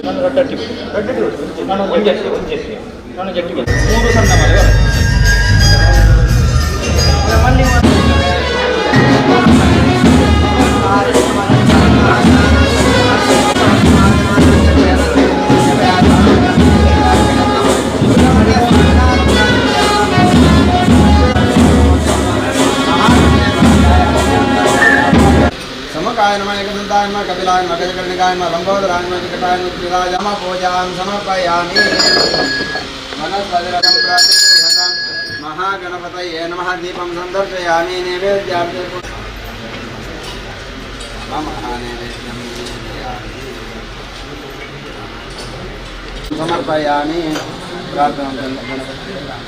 ನಾನು ರೊಟ್ಟಿ ನಾನು ಒಂದು ಜಟ್ಟಿಗೆ 3 ಸಣ್ಣ ಮಲೆ वक्रतुण्डाय नमः एकदन्ताय नमः कपिलाय नमः गजकर्णिकाय नमः लम्बोदराय नमः विकटाय नमः त्रिराजाय नमः पूजां समर्पयामि वनस्पतिरकं प्रातिगृह्यतां महागणपतये नमः दीपं सन्दर्शयामि नैवेद्यार्थे नैवेद्यं समर्पयामि प्रार्थनां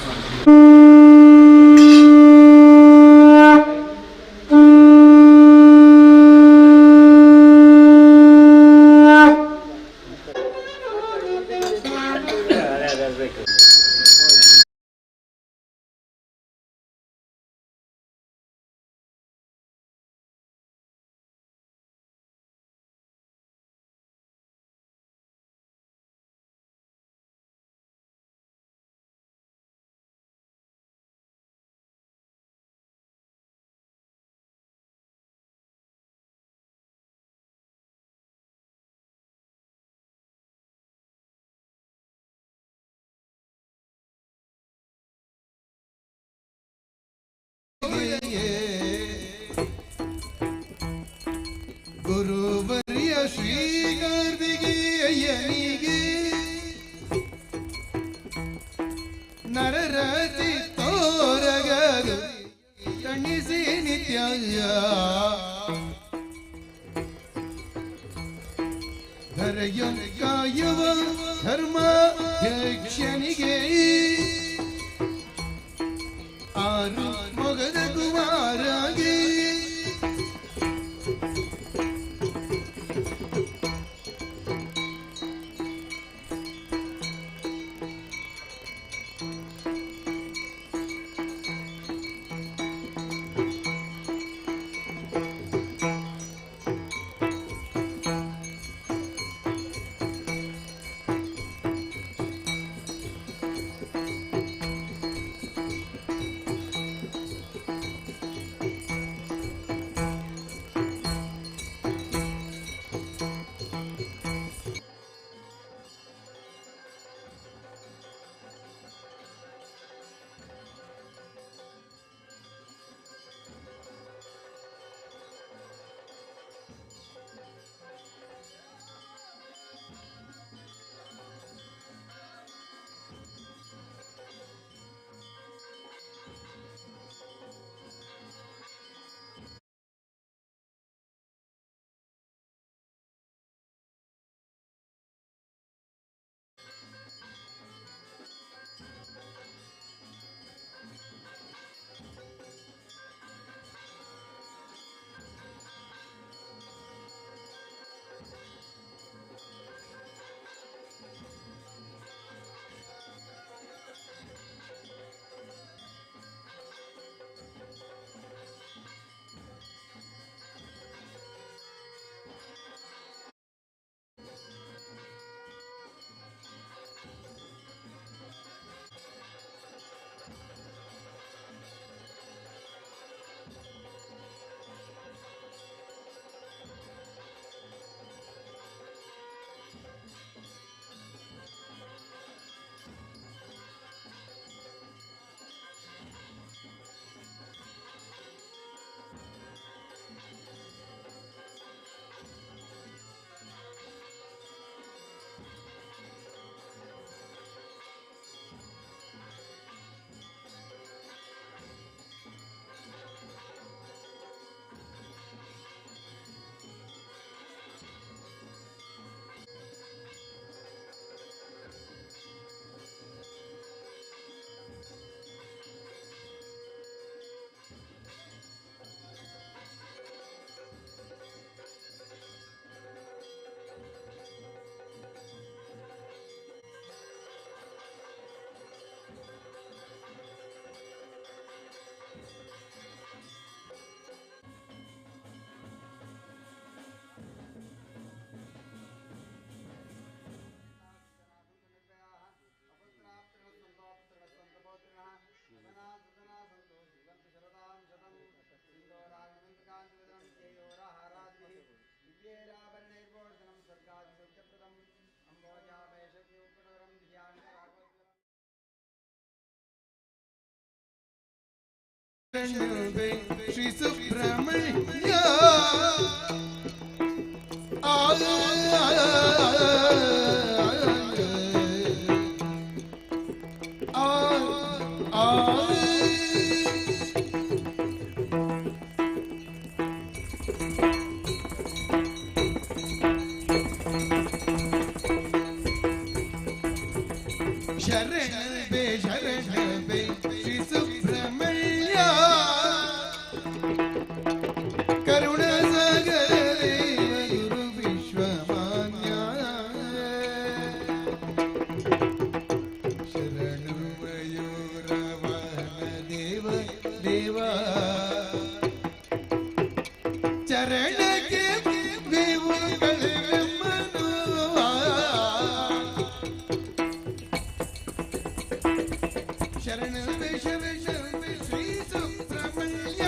ಗುರುವರ್ಯ ಶ್ರೀಗಾರ್ದಿಗೆ ಅಯ್ಯನಿಗೆ ನರರತಿ ತೋರಗದು ತಣಿಸಿ ನಿತ್ಯ ಧರೆಯ ಕಾಯುವ ಧರ್ಮ ಯಕ್ಷನಿಗೆ ಆರು ಮೊಗದ ಕುಮಾರಾಗಿ ಶ್ರೀ ಸುಬ್ರಹ್ಮಣ್ಯ ಶರಣ ಬೇ ಶ್ರೀ ಸುಬ್ರಹ್ಮಣ್ಯ ಕರುಣ ಸಾಗರ ದೇವ ಗುರು ವಿಶ್ವಮಾನ್ಯ ಶರಣು ಮಯೂರವಾಹನ ದೇವ ದೇವ ಚರಣಕ್ಕೆ ದೇವು ಶರಣ ಶ್ರೀ ಸುಬ್ರಹ್ಮಣ್ಯ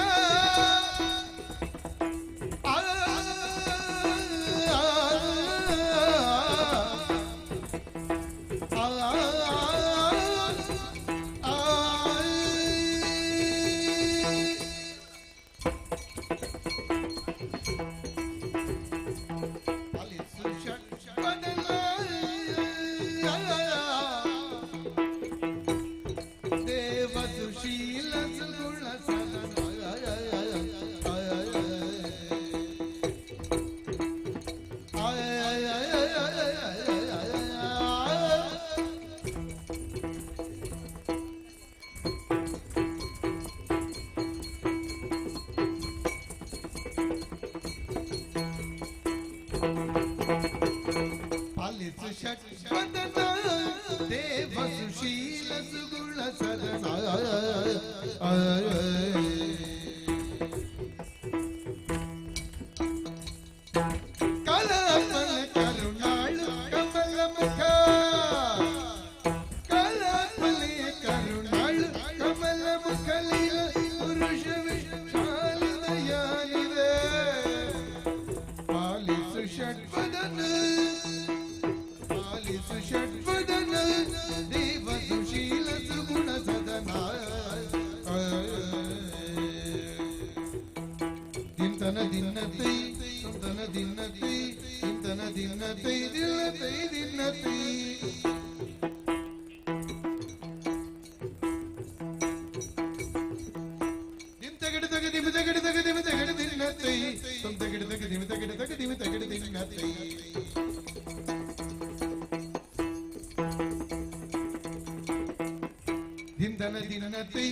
ದೇವಸುಶೀಲ ಸುಗುಣ ಪಾಲಿಸು ಷಟ್ಪದನ ದೇವ ಸುಶೀಲ ಸುಗುಣ ಸದನ ಕಲಾಪನ ಕರುಣಾಳು ಕಮಲ ಮುಖ ಕಲಾಪನೆಯ ಕರುಣಾಳು ಕಮಲ ಮುಖಲಿಯ ಪುರುಷ ವಿಶಾಲದಯಾನಿದೆ ಪಾಲಿಸು ಷಟ್ಪದನ ಪಾಲಿಸು ಷಟ್ಪದನ ದೇವ ಸುಶೀಲ ಸುಗುಣ ಸದನ ದಿಂತನ ದಿನ್ನತೈ ಸಂತನ ದಿನ್ನತೈ ಇಂತನ ದಿನ್ನತೈ ದಿನ್ನತೈ ದಿನ್ನತೈ ದಿಂತಗಡ ದಿಮಿತಗಡ ದಿಮಿತಗಡ ದಿನ್ನತೈ ಸಂತಗಡ ದಿಮಿತಗಡ ದಿಮಿತಗಡ ದಿನ್ನತೈ ದಿಂದನ ದಿನ್ನತೈ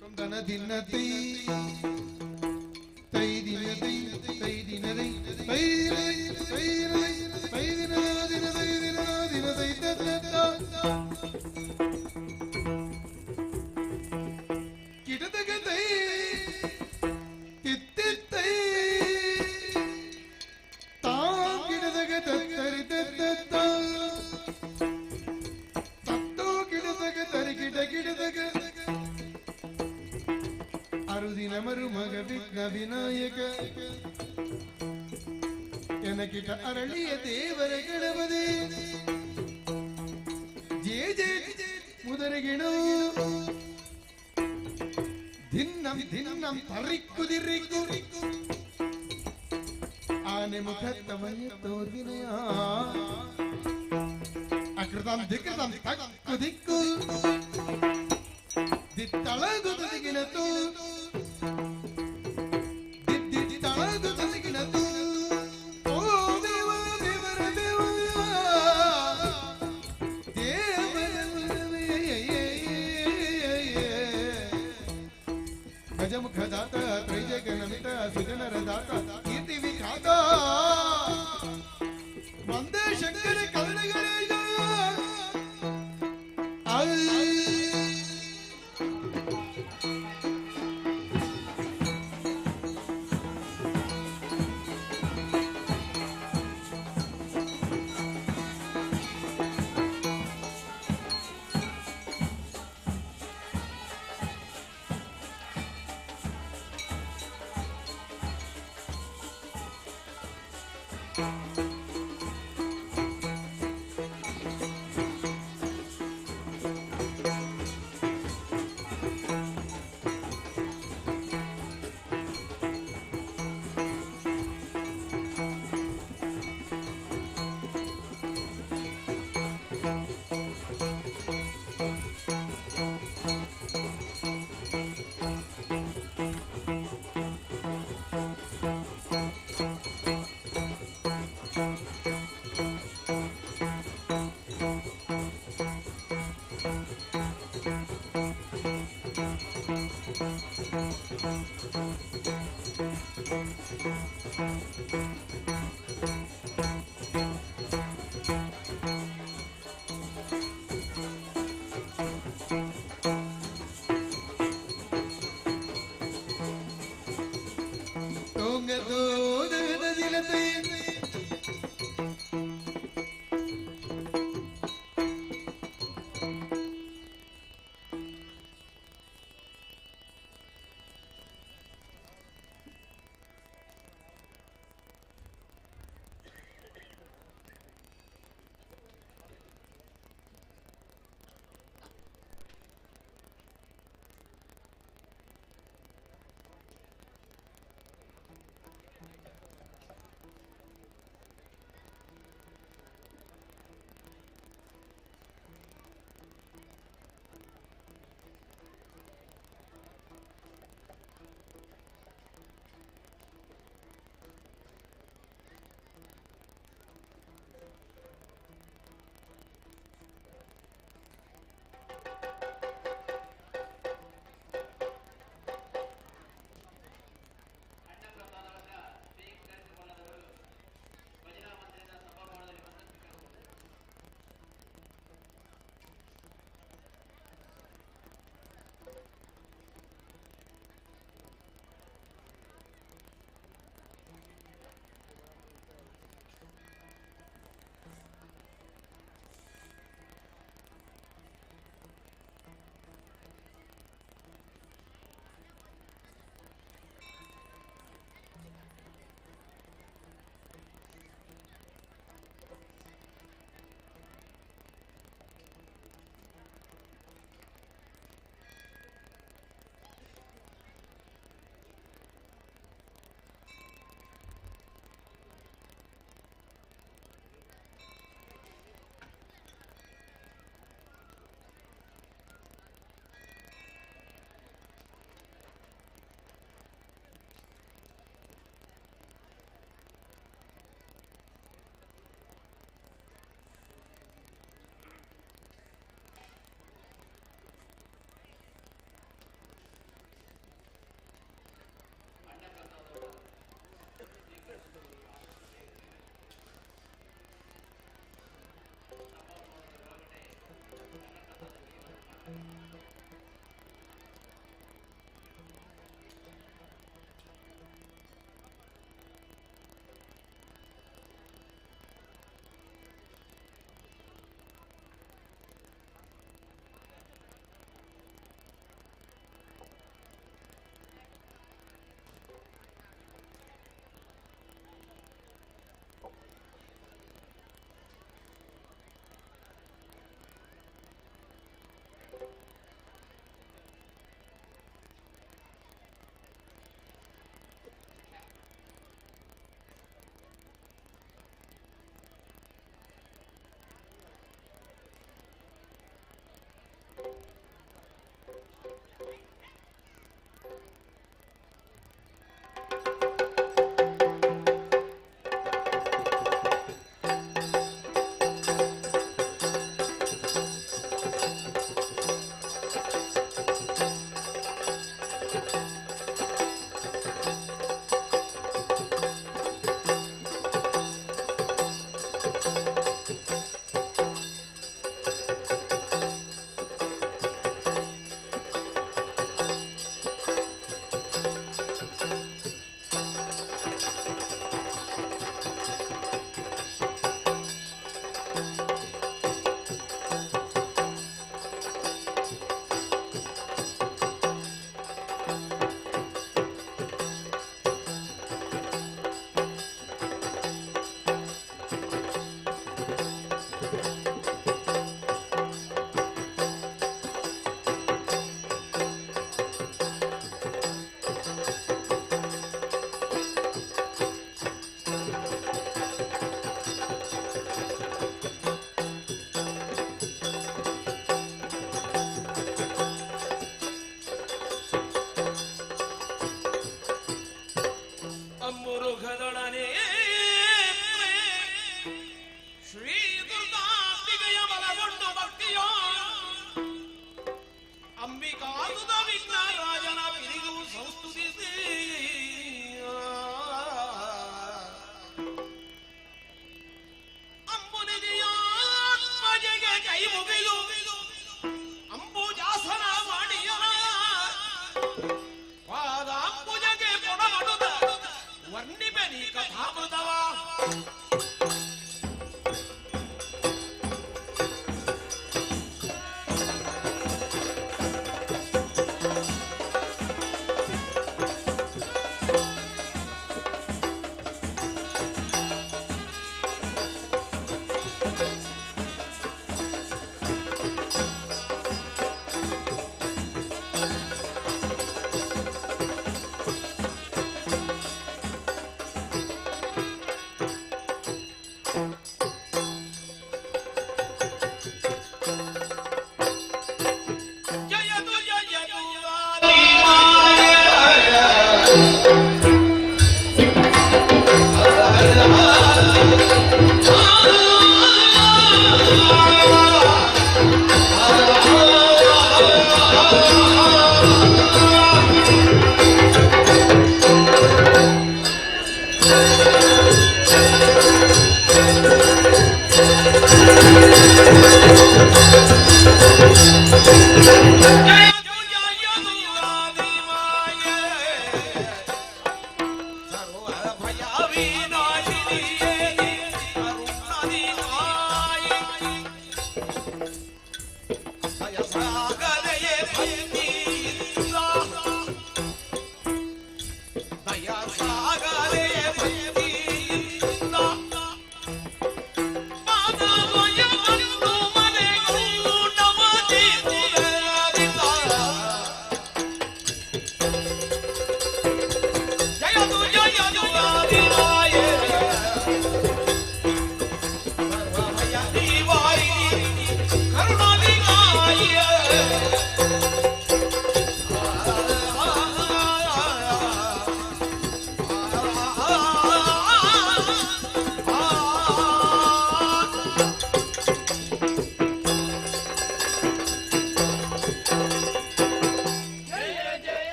ಸಂತನ ದಿನ್ನತೈ ತೈ ದಿನದೈ ತೈ ದಿನದೈ ತೈ ತೈ ತೈ ದಿನ ದಿನ ತೈ ದಿನ ದಿನ ತೈ ತತ್ತ ಕಿಡದಗ ತೈ ತಿತ್ತಿತ್ತೈ ತಾ ಕಿಡದಗ ತತ್ತರಿ ತತ್ತ ತತ್ತೋ ಕಿಡದಗ ತರಿ ಕಿಡ ಕಿಡದಗ ಅರುದಿನ ಮರುಮಗ ವಿಘ್ನ ವಿನಾಯಕ ಎನಕಿಟ ಅರಳಿಯ ದೇವರ ಗಣಪತಿ ಜೇ ಜೇ ಮುದರಗಿಣು ಧಿನ್ನಂ ಧಿನ್ನಂ ತರಿಕ್ಕುದಿರಿಕ್ಕು ಆನೆ ಮುಖತ್ತವನ್ಯ ತೋರ್ವಿನಯ ಅಕೃತಂ ದಿಕ್ಕೃತಂ ತಕ್ಕು ದಿಕ್ಕು ದಿತ್ತಳದು ತದಿಗಿನತು ದಿತ್ತಳದು ತದಿಗಿನತು ಓ ದೇವ ದೇವರ ದೇವ ಗಜಮುಖ ದಾತ ತ್ರೈಜಗನಮಿತ ಸುಜನರ ದಾತ ಕೀರ್ತಿ ವಿಖ್ಯಾತ ವಂದೇ ಶಂಕರ ಕರುಣಗಣ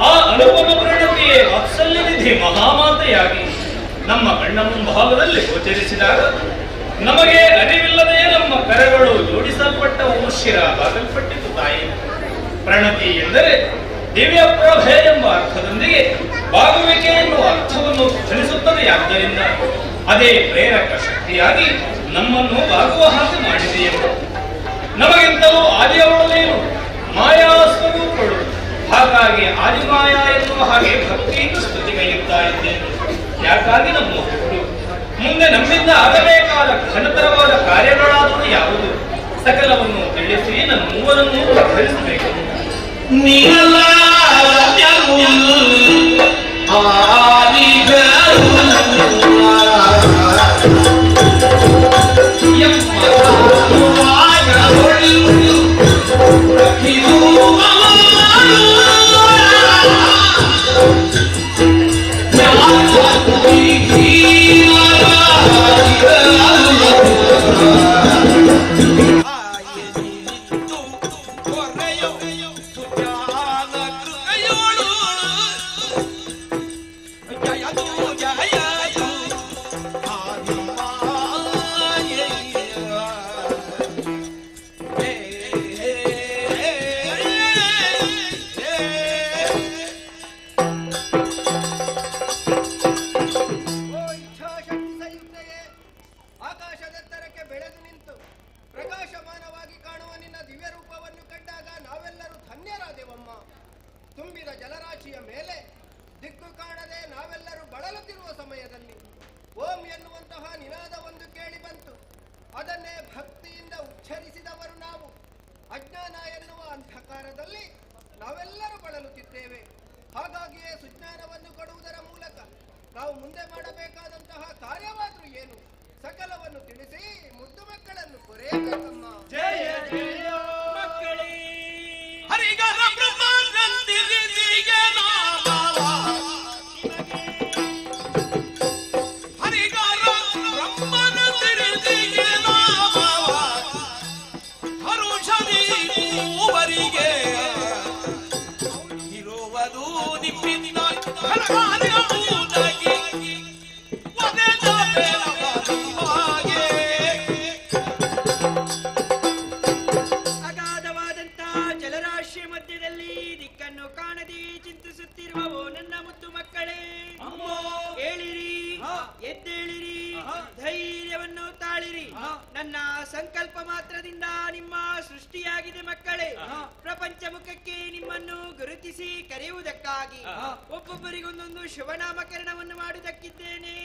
ಆ ಅನುಪಮ ಪ್ರಣತಿಯೇ ವಾತ್ಸಲ್ಯ ನಿಧಿ ಮಹಾಮಾತೆಯಾಗಿ ನಮ್ಮ ಕಣ್ಣ ಮುಂಭಾಗದಲ್ಲಿ ಗೋಚರಿಸಿದಾಗ ನಮಗೆ ಅರಿವಿಲ್ಲದೆ ನಮ್ಮ ಕರಗಳು ಜೋಡಿಸಲ್ಪಟ್ಟವು ಶಿರ ಬಾಗಲ್ಪಟ್ಟಿತು ತಾಯಿ. ಪ್ರಣತಿ ಎಂದರೆ ದಿವ್ಯ ಪ್ರಭೆ ಎಂಬ ಅರ್ಥದೊಂದಿಗೆ ಬಾಗುವಿಕೆ ಎನ್ನುವ ಅರ್ಥವನ್ನು ತಿಳಿಸುತ್ತದೆಯಾದ್ದರಿಂದ ಅದೇ ಪ್ರೇರಕ ಶಕ್ತಿಯಾಗಿ ನಮ್ಮನ್ನು ಬಾಗುವ ಹಾಗೆ ಮಾಡಿದೆಯೆಂದು. ನಮಗಿಂತಲೂ ಆದಿಯವಳೇನು ಮಾಯಾ ಸ್ವರೂಪಳು, ಹಾಗಾಗಿ ಆದಿಮಾಯಾ ಎನ್ನುವ ಹಾಗೆ ಭಕ್ತಿಯಿಂದ ಸ್ತುತಿಗೈಯುತ್ತಾ ಇದ್ದೇನೆ. ಯಾಕಾಗಿ ನಮ್ಮ ಹುಟ್ಟು ಮುಂದೆ ನಮ್ಮಿಂದ ಆಗಬೇಕಾದ ಘನತರವಾದ ಕಾರ್ಯಗಳಾದರೂ ಯಾವುದು ಸಕಲವನ್ನು ತಿಳಿಸಿ ನನ್ನ ಮೂವರನ್ನು ಉದ್ಧರಿಸಬೇಕು. ತುಂಬಿದ ಜಲರಾಶಿಯ ಮೇಲೆ ದಿಕ್ಕು ಕಾಣದೆ ನಾವೆಲ್ಲರೂ ಬಳಲುತ್ತಿರುವ ಸಮಯದಲ್ಲಿ ಓಂ ಎನ್ನುವಂತಹ ನಿನಾದವೊಂದು ಕೇಳಿ ಬಂತು. ಅದನ್ನೇ ಭಕ್ತಿಯಿಂದ ಉಚ್ಚರಿಸಿದವರು ನಾವು. ಅಜ್ಞಾನ ಎನ್ನುವ ಅಂಧಕಾರದಲ್ಲಿ ನಾವೆಲ್ಲರೂ ಬಳಲುತ್ತಿದ್ದೇವೆ. ಹಾಗಾಗಿಯೇ ಸುಜ್ಞಾನವನ್ನು ಕೊಡುವುದರ ಮೂಲಕ ನಾವು ಮುಂದೆ ಮಾಡಬೇಕಾದಂತಹ ಕಾರ್ಯವಾದರೂ ಏನು ಸಕಲವನ್ನು ತಿಳಿಸಿ ಮುದ್ದು ಮಕ್ಕಳನ್ನು ಕೊರೆಯಬೇಕಮ್ಮ. ಜಯ ಜಯ ಮಕ್ಕಳೇ. ಹರಿಗರ ಬ್ರಹ್ಮಾನಂದಿರಿಗೆ ನಾಮವ ಹರಿಗರ ಬ್ರಹ್ಮಾನಂದಿರಿಗೆ ನಾಮವ ಹರುಷದಿ ಮೂವರಿಗೆ ಇರುವುದು ನಿಮ್ಮಿಂದ ನನ್ನ ಸಂಕಲ್ಪ ಮಾತ್ರದಿಂದ ನಿಮ್ಮ ಸೃಷ್ಟಿಯಾಗಿದೆ ಮಕ್ಕಳೇ. ಪ್ರಪಂಚ ಮುಖಕ್ಕೆ ನಿಮ್ಮನ್ನು ಗುರುತಿಸಿ ಕರೆಯುವುದಕ್ಕಾಗಿ ಒಬ್ಬೊಬ್ಬರಿಗೊಂದೊಂದು ಶುಭನಾಮಕರಣವನ್ನು ಮಾಡುವುದಕ್ಕಿದ್ದೇನೆ.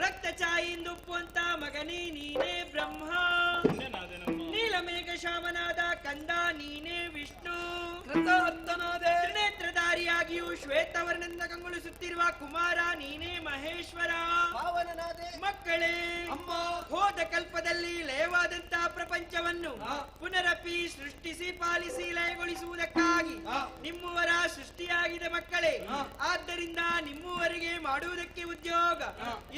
ರಕ್ತ ಛಾಯೆಯಿಂದ ಒಪ್ಪುವಂತ ಮಗನೇ ನೀನೇ ಬ್ರಹ್ಮ, ನೀಲಮೇಘ ಶ್ಯಾಮನಾದ ಕಂದ ನೀನೇ ವಿಷ್ಣು, ತ್ರಿನೇತ್ರಧಾರಿಯಾಗಿಯೂ ಶ್ವೇತವರ್ಣದಿಂದ ಕಂಗೊಳಿಸುತ್ತಿರುವ ಕುಮಾರ ನೀನೇ ಮಹೇಶ್ವರ. ಮಕ್ಕಳೇ, ಹೋದ ಕಲ್ಪದಲ್ಲಿ ಲಯವಾದಂತಹ ಪ್ರಪಂಚವನ್ನು ಪುನರಪಿ ಸೃಷ್ಟಿಸಿ ಪಾಲಿಸಿ ಲಯಗೊಳಿಸುವುದಕ್ಕಾಗಿ ನಿಮ್ಮವರ ಸೃಷ್ಟಿಯಾಗಿದೆ ಮಕ್ಕಳೇ. ಆದ್ದರಿಂದ ನಿಮ್ಮವರಿಗೆ ಮಾಡುವುದಕ್ಕೆ ಉದ್ಯೋಗ,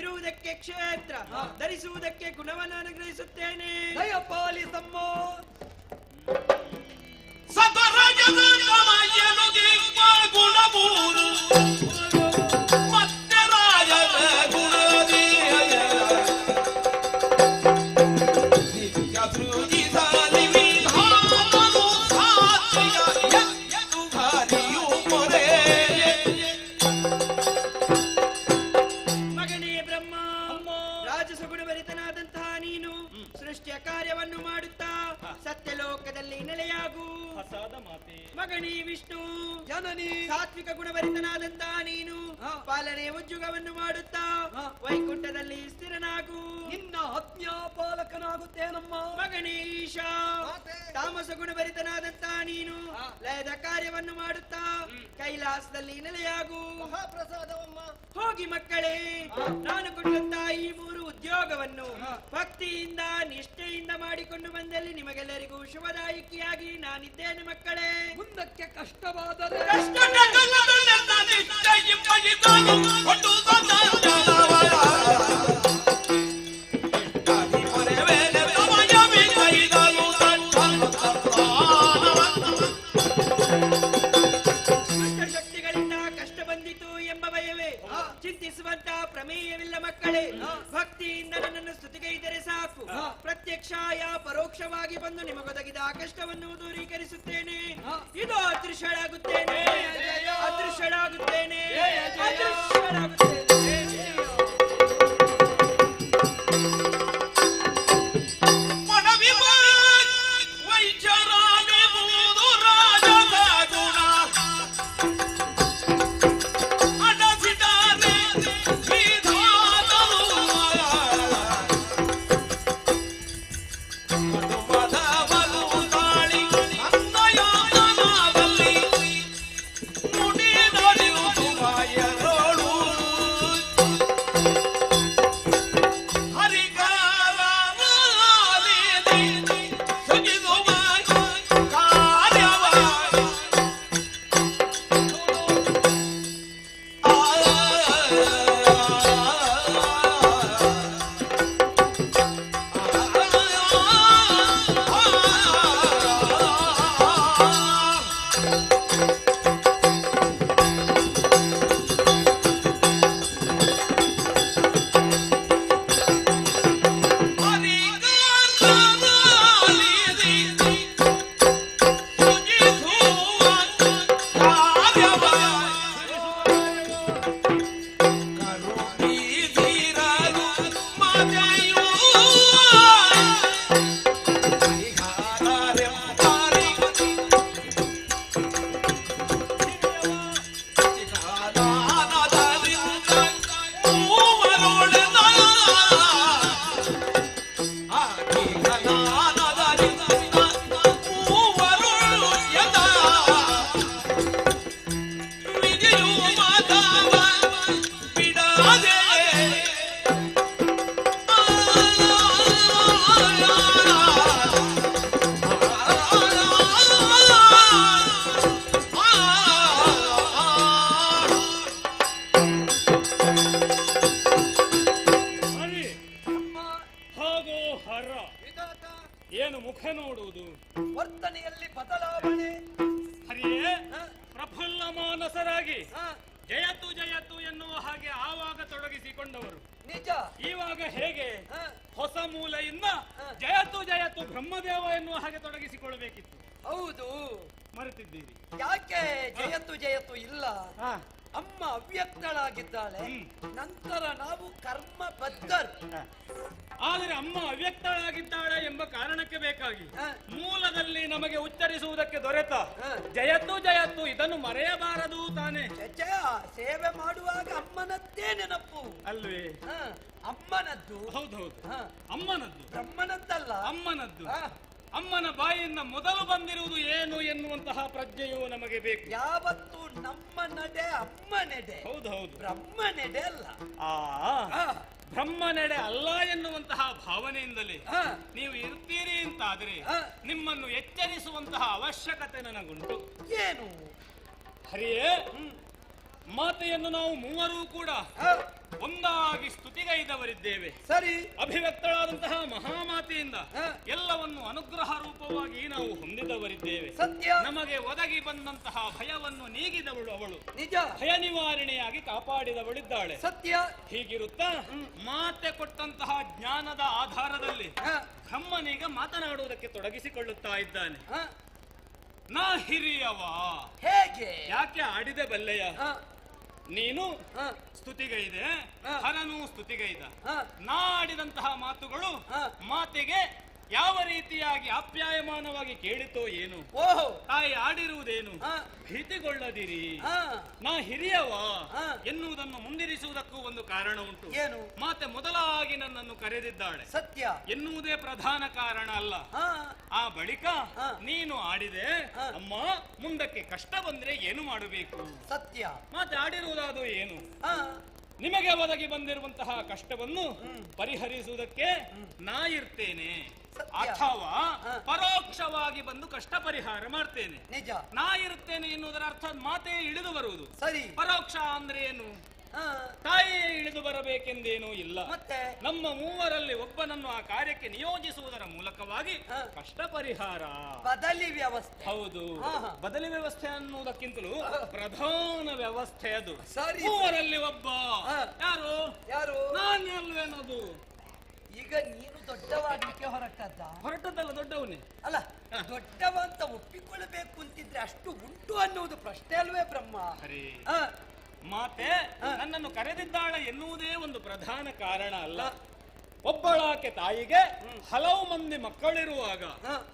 ಇರುವುದಕ್ಕೆ ಕ್ಷೇತ್ರ, ಧರಿಸುವುದಕ್ಕೆ ಗುಣವನ್ನು ಅನುಗ್ರಹಿಸುತ್ತೇನೆ. ಗುಣಮೂರು ಮತ್ತೆ ರಾಜನ ಗುಣದಿ ಸೃಜಿಸಲಿ ವಿಧಾನನು ಸಾತ್ವಿಕ ಎದ್ದು ಭಾರಿಯು ಮೊರೆ. ಮಗನೇ ಬ್ರಹ್ಮ, ರಾಜಸಗುಣಭರಿತನಾದಂತಹ ನೀನು ಸೃಷ್ಟಿಯ ಕಾರ್ಯವನ್ನು ಮಾಡುತ್ತಾ ಸತ್ಯಲೋಕದಲ್ಲಿ ನೆಲೆಯಾಗು. ಮಗನೇ ವಿಷ್ಣು, ಜನನಿ ಸಾತ್ವಿಕ ಗುಣಭರಿತನಾದಂತಹ ನೀನು ಪಾಲನೆಯ ಉದ್ಯೋಗವನ್ನು ಮಾಡುತ್ತಾ ವೈಕುಂಠದಲ್ಲಿ ಸ್ಥಿರನಾಗು. ನಿನ್ನ ಆಜ್ಞಾ ಪಾಲಕನಾಗುತ್ತೇನಮ್ಮ. ಮಗನೇ ಈಶಾ, ತಾಮಸ ಗುಣಭರಿತನಾದಂತಹ ನೀನು ಲಯದ ಕಾರ್ಯವನ್ನು ಮಾಡುತ್ತಾ ಕೈಲಾಸದಲ್ಲಿ ನೆಲೆಯಾಗು. ಮಹಾಪ್ರಸಾದವಮ್ಮ. ಹೋಗಿ ಮಕ್ಕಳೇ, ನಾನು ಕೊಟ್ಟಂತಹ ಈ 3 ಉದ್ಯೋಗವನ್ನು ಭಕ್ತಿಯಿಂದ ನಿಷ್ಠೆಯಿಂದ ಮಾಡಿಕೊಂಡು ಬಂದಲ್ಲಿ ನಿಮಗೆಲ್ಲರಿಗೂ ಶುಭದಾಯಕಿಯಾಗಿ ನಾನಿದ್ದೇನೆ ಮಕ್ಕಳೇ. ಮುಂದಕ್ಕೆ ಕಷ್ಟವಾದರೆ ಶಕ್ತಿಗಳಿಂದ ಕಷ್ಟ ಬಂದಿತು ಎಂಬ ಭಯವೇ ಚಿಂತಿಸುವಂತ ಪ್ರಮೇಯವಿಲ್ಲ ಮಕ್ಕಳೇ. ಭಕ್ತಿಯಿಂದ ನನ್ನನ್ನು ಸ್ತುತಿಗೈದರೆ ಸಾಕು, ಪ್ರತ್ಯಕ್ಷ ಪರೋಕ್ಷವಾಗಿ ಬಂದು ನಿಮಗೊದಗಿದ ಕಷ್ಟವನ್ನು ದೂರೀಕರಿಸುತ್ತೇನೆ. ಇದು ಅದೃಶ್ಯಳಾಗುತ್ತೇನೆ, ಅದೃಶ್ಯಳಾಗುತ್ತೇನೆ, ಅದೃಶ್ಯಳಾಗುತ್ತೇನೆ. ಮುಡಿ ಮುಖ ನೋಡುವುದು. ವರ್ತನೆಯಲ್ಲಿ ಬದಲಾವಣೆ. ಹರಿಯೇ ಹ? ಪ್ರಫುಲ್ಲ ಮಾನಸರಾಗಿ ಹ? ಜಯತು ಜಯತು ಎನ್ನುವ ಹಾಗೆ ಆವಾಗ ತೊಡಗಿಸಿಕೊಂಡವರು ನಿಜ. ಇವಾಗ ಹೇಗೆ ಹ? ಹೊಸ ಮೂಲೆಯಿಂದ ಜಯತು ಜಯತು ಬ್ರಹ್ಮದೇವ ಎನ್ನುವ ಹಾಗೆ ತೊಡಗಿಸಿಕೊಳ್ಳಬೇಕಿತ್ತು. ಹೌದು. ಮರೆತಿದ್ದೀರಿ. ಯಾಕೆ ಜಯತು ಜಯತು ಇಲ್ಲ? ಹ. ಅಮ್ಮ ಅವ್ಯಕ್ತಳಾಗಿದ್ದಾಳೆ. ನಂತರ ನಾವು ಕರ್ಮ ಬದ್ಧರು. ಆದರೆ ಅಮ್ಮ ಅವ್ಯಕ್ತಳಾಗಿದ್ದಾಳೆ ಎಂಬ ಕಾರಣಕ್ಕೆ ಬೇಕಾಗಿ ಹ. ಮೂಲದಲ್ಲಿ ನಮಗೆ ಉಚ್ಚರಿಸುವುದಕ್ಕೆ ದೊರೆತ ಹ. ಜಯತು ಜಯತು ಇದನ್ನು ಮರೆಯಬಾರದು ತಾನೆ. ಚಚ, ಸೇವೆ ಮಾಡುವಾಗ ಅಮ್ಮನದ್ದೇ ನೆನಪು ಅಲ್ವೇ? ಹ. ಅಮ್ಮನದ್ದು. ಹೌದೌದು, ಹ. ಅಮ್ಮನದ್ದು, ಬ್ರಹ್ಮನದ್ದಲ್ಲ. ಅಮ್ಮನದ್ದು. ಹ. ಅಮ್ಮನ ಬಾಯಿಂದ ಮೊದಲು ಬಂದಿರುವುದು ಏನು ಎನ್ನುವಂತಹ ಪ್ರಜ್ಞೆಯು ನಮಗೆ ಬೇಕು. ಯಾವತ್ತು ನಮ್ಮ ನಡೆ ಅಮ್ಮ ನಡೆ, ಹೌದೌದು. ಬ್ರಹ್ಮ ನಡೆ ಅಲ್ಲ. ಆ ಹ. ಬ್ರಹ್ಮನೆಡೆ ಅಲ್ಲ ಎನ್ನುವಂತಹ ಭಾವನೆಯಿಂದಲೇ ಹ. ನೀವು ಇರ್ತೀರಿ ಅಂತಾದ್ರೆ ಹ. ನಿಮ್ಮನ್ನು ಎಚ್ಚರಿಸುವಂತಹ ಅವಶ್ಯಕತೆ ನನಗುಂಟು. ಏನು? ಹರಿಯೇ, ಮಾತೆಯನ್ನು ನಾವು ಮೂವರೂ ಕೂಡ ಹ. ಒಂದಾಗಿ ಸ್ತುತಿಗೈದವರಿದ್ದೇವೆ. ಸರಿ. ಅಭಿವ್ಯಕ್ತಳಾದಂತಹ ಮಹಾಮಾತೆಯಿಂದ ಹ. ಎಲ್ಲವನ್ನು ಅನುಗ್ರಹ ರೂಪವಾಗಿ ನಾವು ಹೊಂದಿದವರಿದ್ದೇವೆ. ಸತ್ಯ. ನಮಗೆ ಒದಗಿ ಬಂದಂತಹ ಭಯವನ್ನು ನೀಗಿದವಳು ಅವಳು. ನಿಜ. ಭಯ ನಿವಾರಣೆಯಾಗಿ ಕಾಪಾಡಿದವಳಿದ್ದಾಳೆ. ಸತ್ಯ. ಹೀಗಿರುತ್ತಾ ಮಾತೆ ಕೊಟ್ಟಂತಹ ಜ್ಞಾನದ ಆಧಾರದಲ್ಲಿ ಹ. ಬ್ರಹ್ಮನೀಗ ಮಾತನಾಡುವುದಕ್ಕೆ ತೊಡಗಿಸಿಕೊಳ್ಳುತ್ತಾ ಇದ್ದಾನೆ. ಹ. ನಾ ಹಿರಿಯವ. ಹೇಗೆ? ಯಾಕೆ ಆಡಿದೆ ಬಲ್ಲೆಯ? ಹ. ನೀನು ಹ. ಸ್ತುತಿಗೈದೆ, ಹ. ಹರನು ಸ್ತುತಿಗೈದ. ಹ. ನಾ ಆಡಿದಂತಹ ಮಾತುಗಳು ಹ. ಮಾತೆಗೆ ಯಾವ ರೀತಿಯಾಗಿ ಆಪ್ಯಾಯಮಾನವಾಗಿ ಕೇಳಿತೋ ಏನು. ಓಹೋ. ತಾಯಿ ಆಡಿರುವುದೇನು. ಹ. ಭೀತಿಗೊಳ್ಳದಿರಿ, ಹ. ನಾ ಹಿರಿಯವ ಹ. ಎನ್ನುವುದನ್ನು ಮುಂದಿರಿಸುವುದಕ್ಕೂ ಒಂದು ಕಾರಣ ಉಂಟು. ಏನು? ಮಾತೆ ಮೊದಲಾಗಿ ನನ್ನನ್ನು ಕರೆದಿದ್ದಾಳೆ ಸತ್ಯ. ಎನ್ನುವುದೇ ಪ್ರಧಾನ ಕಾರಣ ಅಲ್ಲ. ಹ. ಆ ಬಳಿಕ ಹ. ನೀನು ಆಡಿದೆ, ಹ. ಅಮ್ಮ ಮುಂದಕ್ಕೆ ಕಷ್ಟ ಬಂದ್ರೆ ಏನು ಮಾಡಬೇಕು. ಸತ್ಯ. ಮಾತೆ ಆಡಿರುವುದಾದು ಏನು? ಹ. ನಿಮಗೆ ಒದಗಿ ಬಂದಿರುವಂತಹ ಕಷ್ಟವನ್ನು ಪರಿಹರಿಸುವುದಕ್ಕೆ ನಾ ಇರ್ತೇನೆ. ಸತ್ಯ. ಅಥವಾ ಹ. ಪರೋಕ್ಷವಾಗಿ ಬಂದು ಕಷ್ಟ ಪರಿಹಾರ ಮಾಡ್ತೇನೆ. ನಿಜ. ನಾ ಇರುತ್ತೇನೆ ಎನ್ನುವುದರ ಅರ್ಥ ಮಾತೆ ಇಳಿದು ಬರುವುದು. ಸರಿ. ಪರೋಕ್ಷ ಅಂದ್ರೆ ಏನು? ಹ. ತಾಯಿಯೇ ಇಳಿದು ಬರಬೇಕೆಂದೇನೂ ಇಲ್ಲ. ಮತ್ತೆ? ನಮ್ಮ ಮೂವರಲ್ಲಿ ಒಬ್ಬನನ್ನು ಆ ಕಾರ್ಯಕ್ಕೆ ನಿಯೋಜಿಸುವುದರ ಮೂಲಕವಾಗಿ ಹ. ಕಷ್ಟ ಪರಿಹಾರ. ಬದಲಿ ವ್ಯವಸ್ಥೆ. ಹೌದು. ಹ, ಹ. ಬದಲಿ ವ್ಯವಸ್ಥೆ ಅನ್ನುವುದಕ್ಕಿಂತಲೂ ಪ್ರಧಾನ ವ್ಯವಸ್ಥೆ ಅದು. ಸರಿ. ಮೂವರಲ್ಲಿ ಒಬ್ಬ ಹ. ಯಾರು? ಯಾರು? ನಾನು ಅಲ್ವೇನದು. ಈಗ ನೀನು ದೊಡ್ಡವಾಗ್ಲಿಕ್ಕೆ ಹೊರಟದ್ದಲ್ಲ, ದೊಡ್ಡವನೇ ಅಲ್ಲ. ದೊಡ್ಡವ ಅಂತ ಒಪ್ಪಿಕೊಳ್ಳಬೇಕು ಅಂತಿದ್ರೆ ಅಷ್ಟು ಉಂಟು ಅನ್ನುವುದು ಪ್ರಶ್ನೆ ಅಲ್ವೇ ಬ್ರಹ್ಮ? ಹರಿ. ಹ. ಮಾತೆ ನನ್ನನ್ನು ಕರೆದಿದ್ದಾಳೆ ಎನ್ನುವುದೇ ಒಂದು ಪ್ರಧಾನ ಕಾರಣ ಅಲ್ಲ. ಒಬ್ಬಳಾಕೆ ತಾಯಿಗೆ ಹಲವು ಮಂದಿ ಮಕ್ಕಳಿರುವಾಗ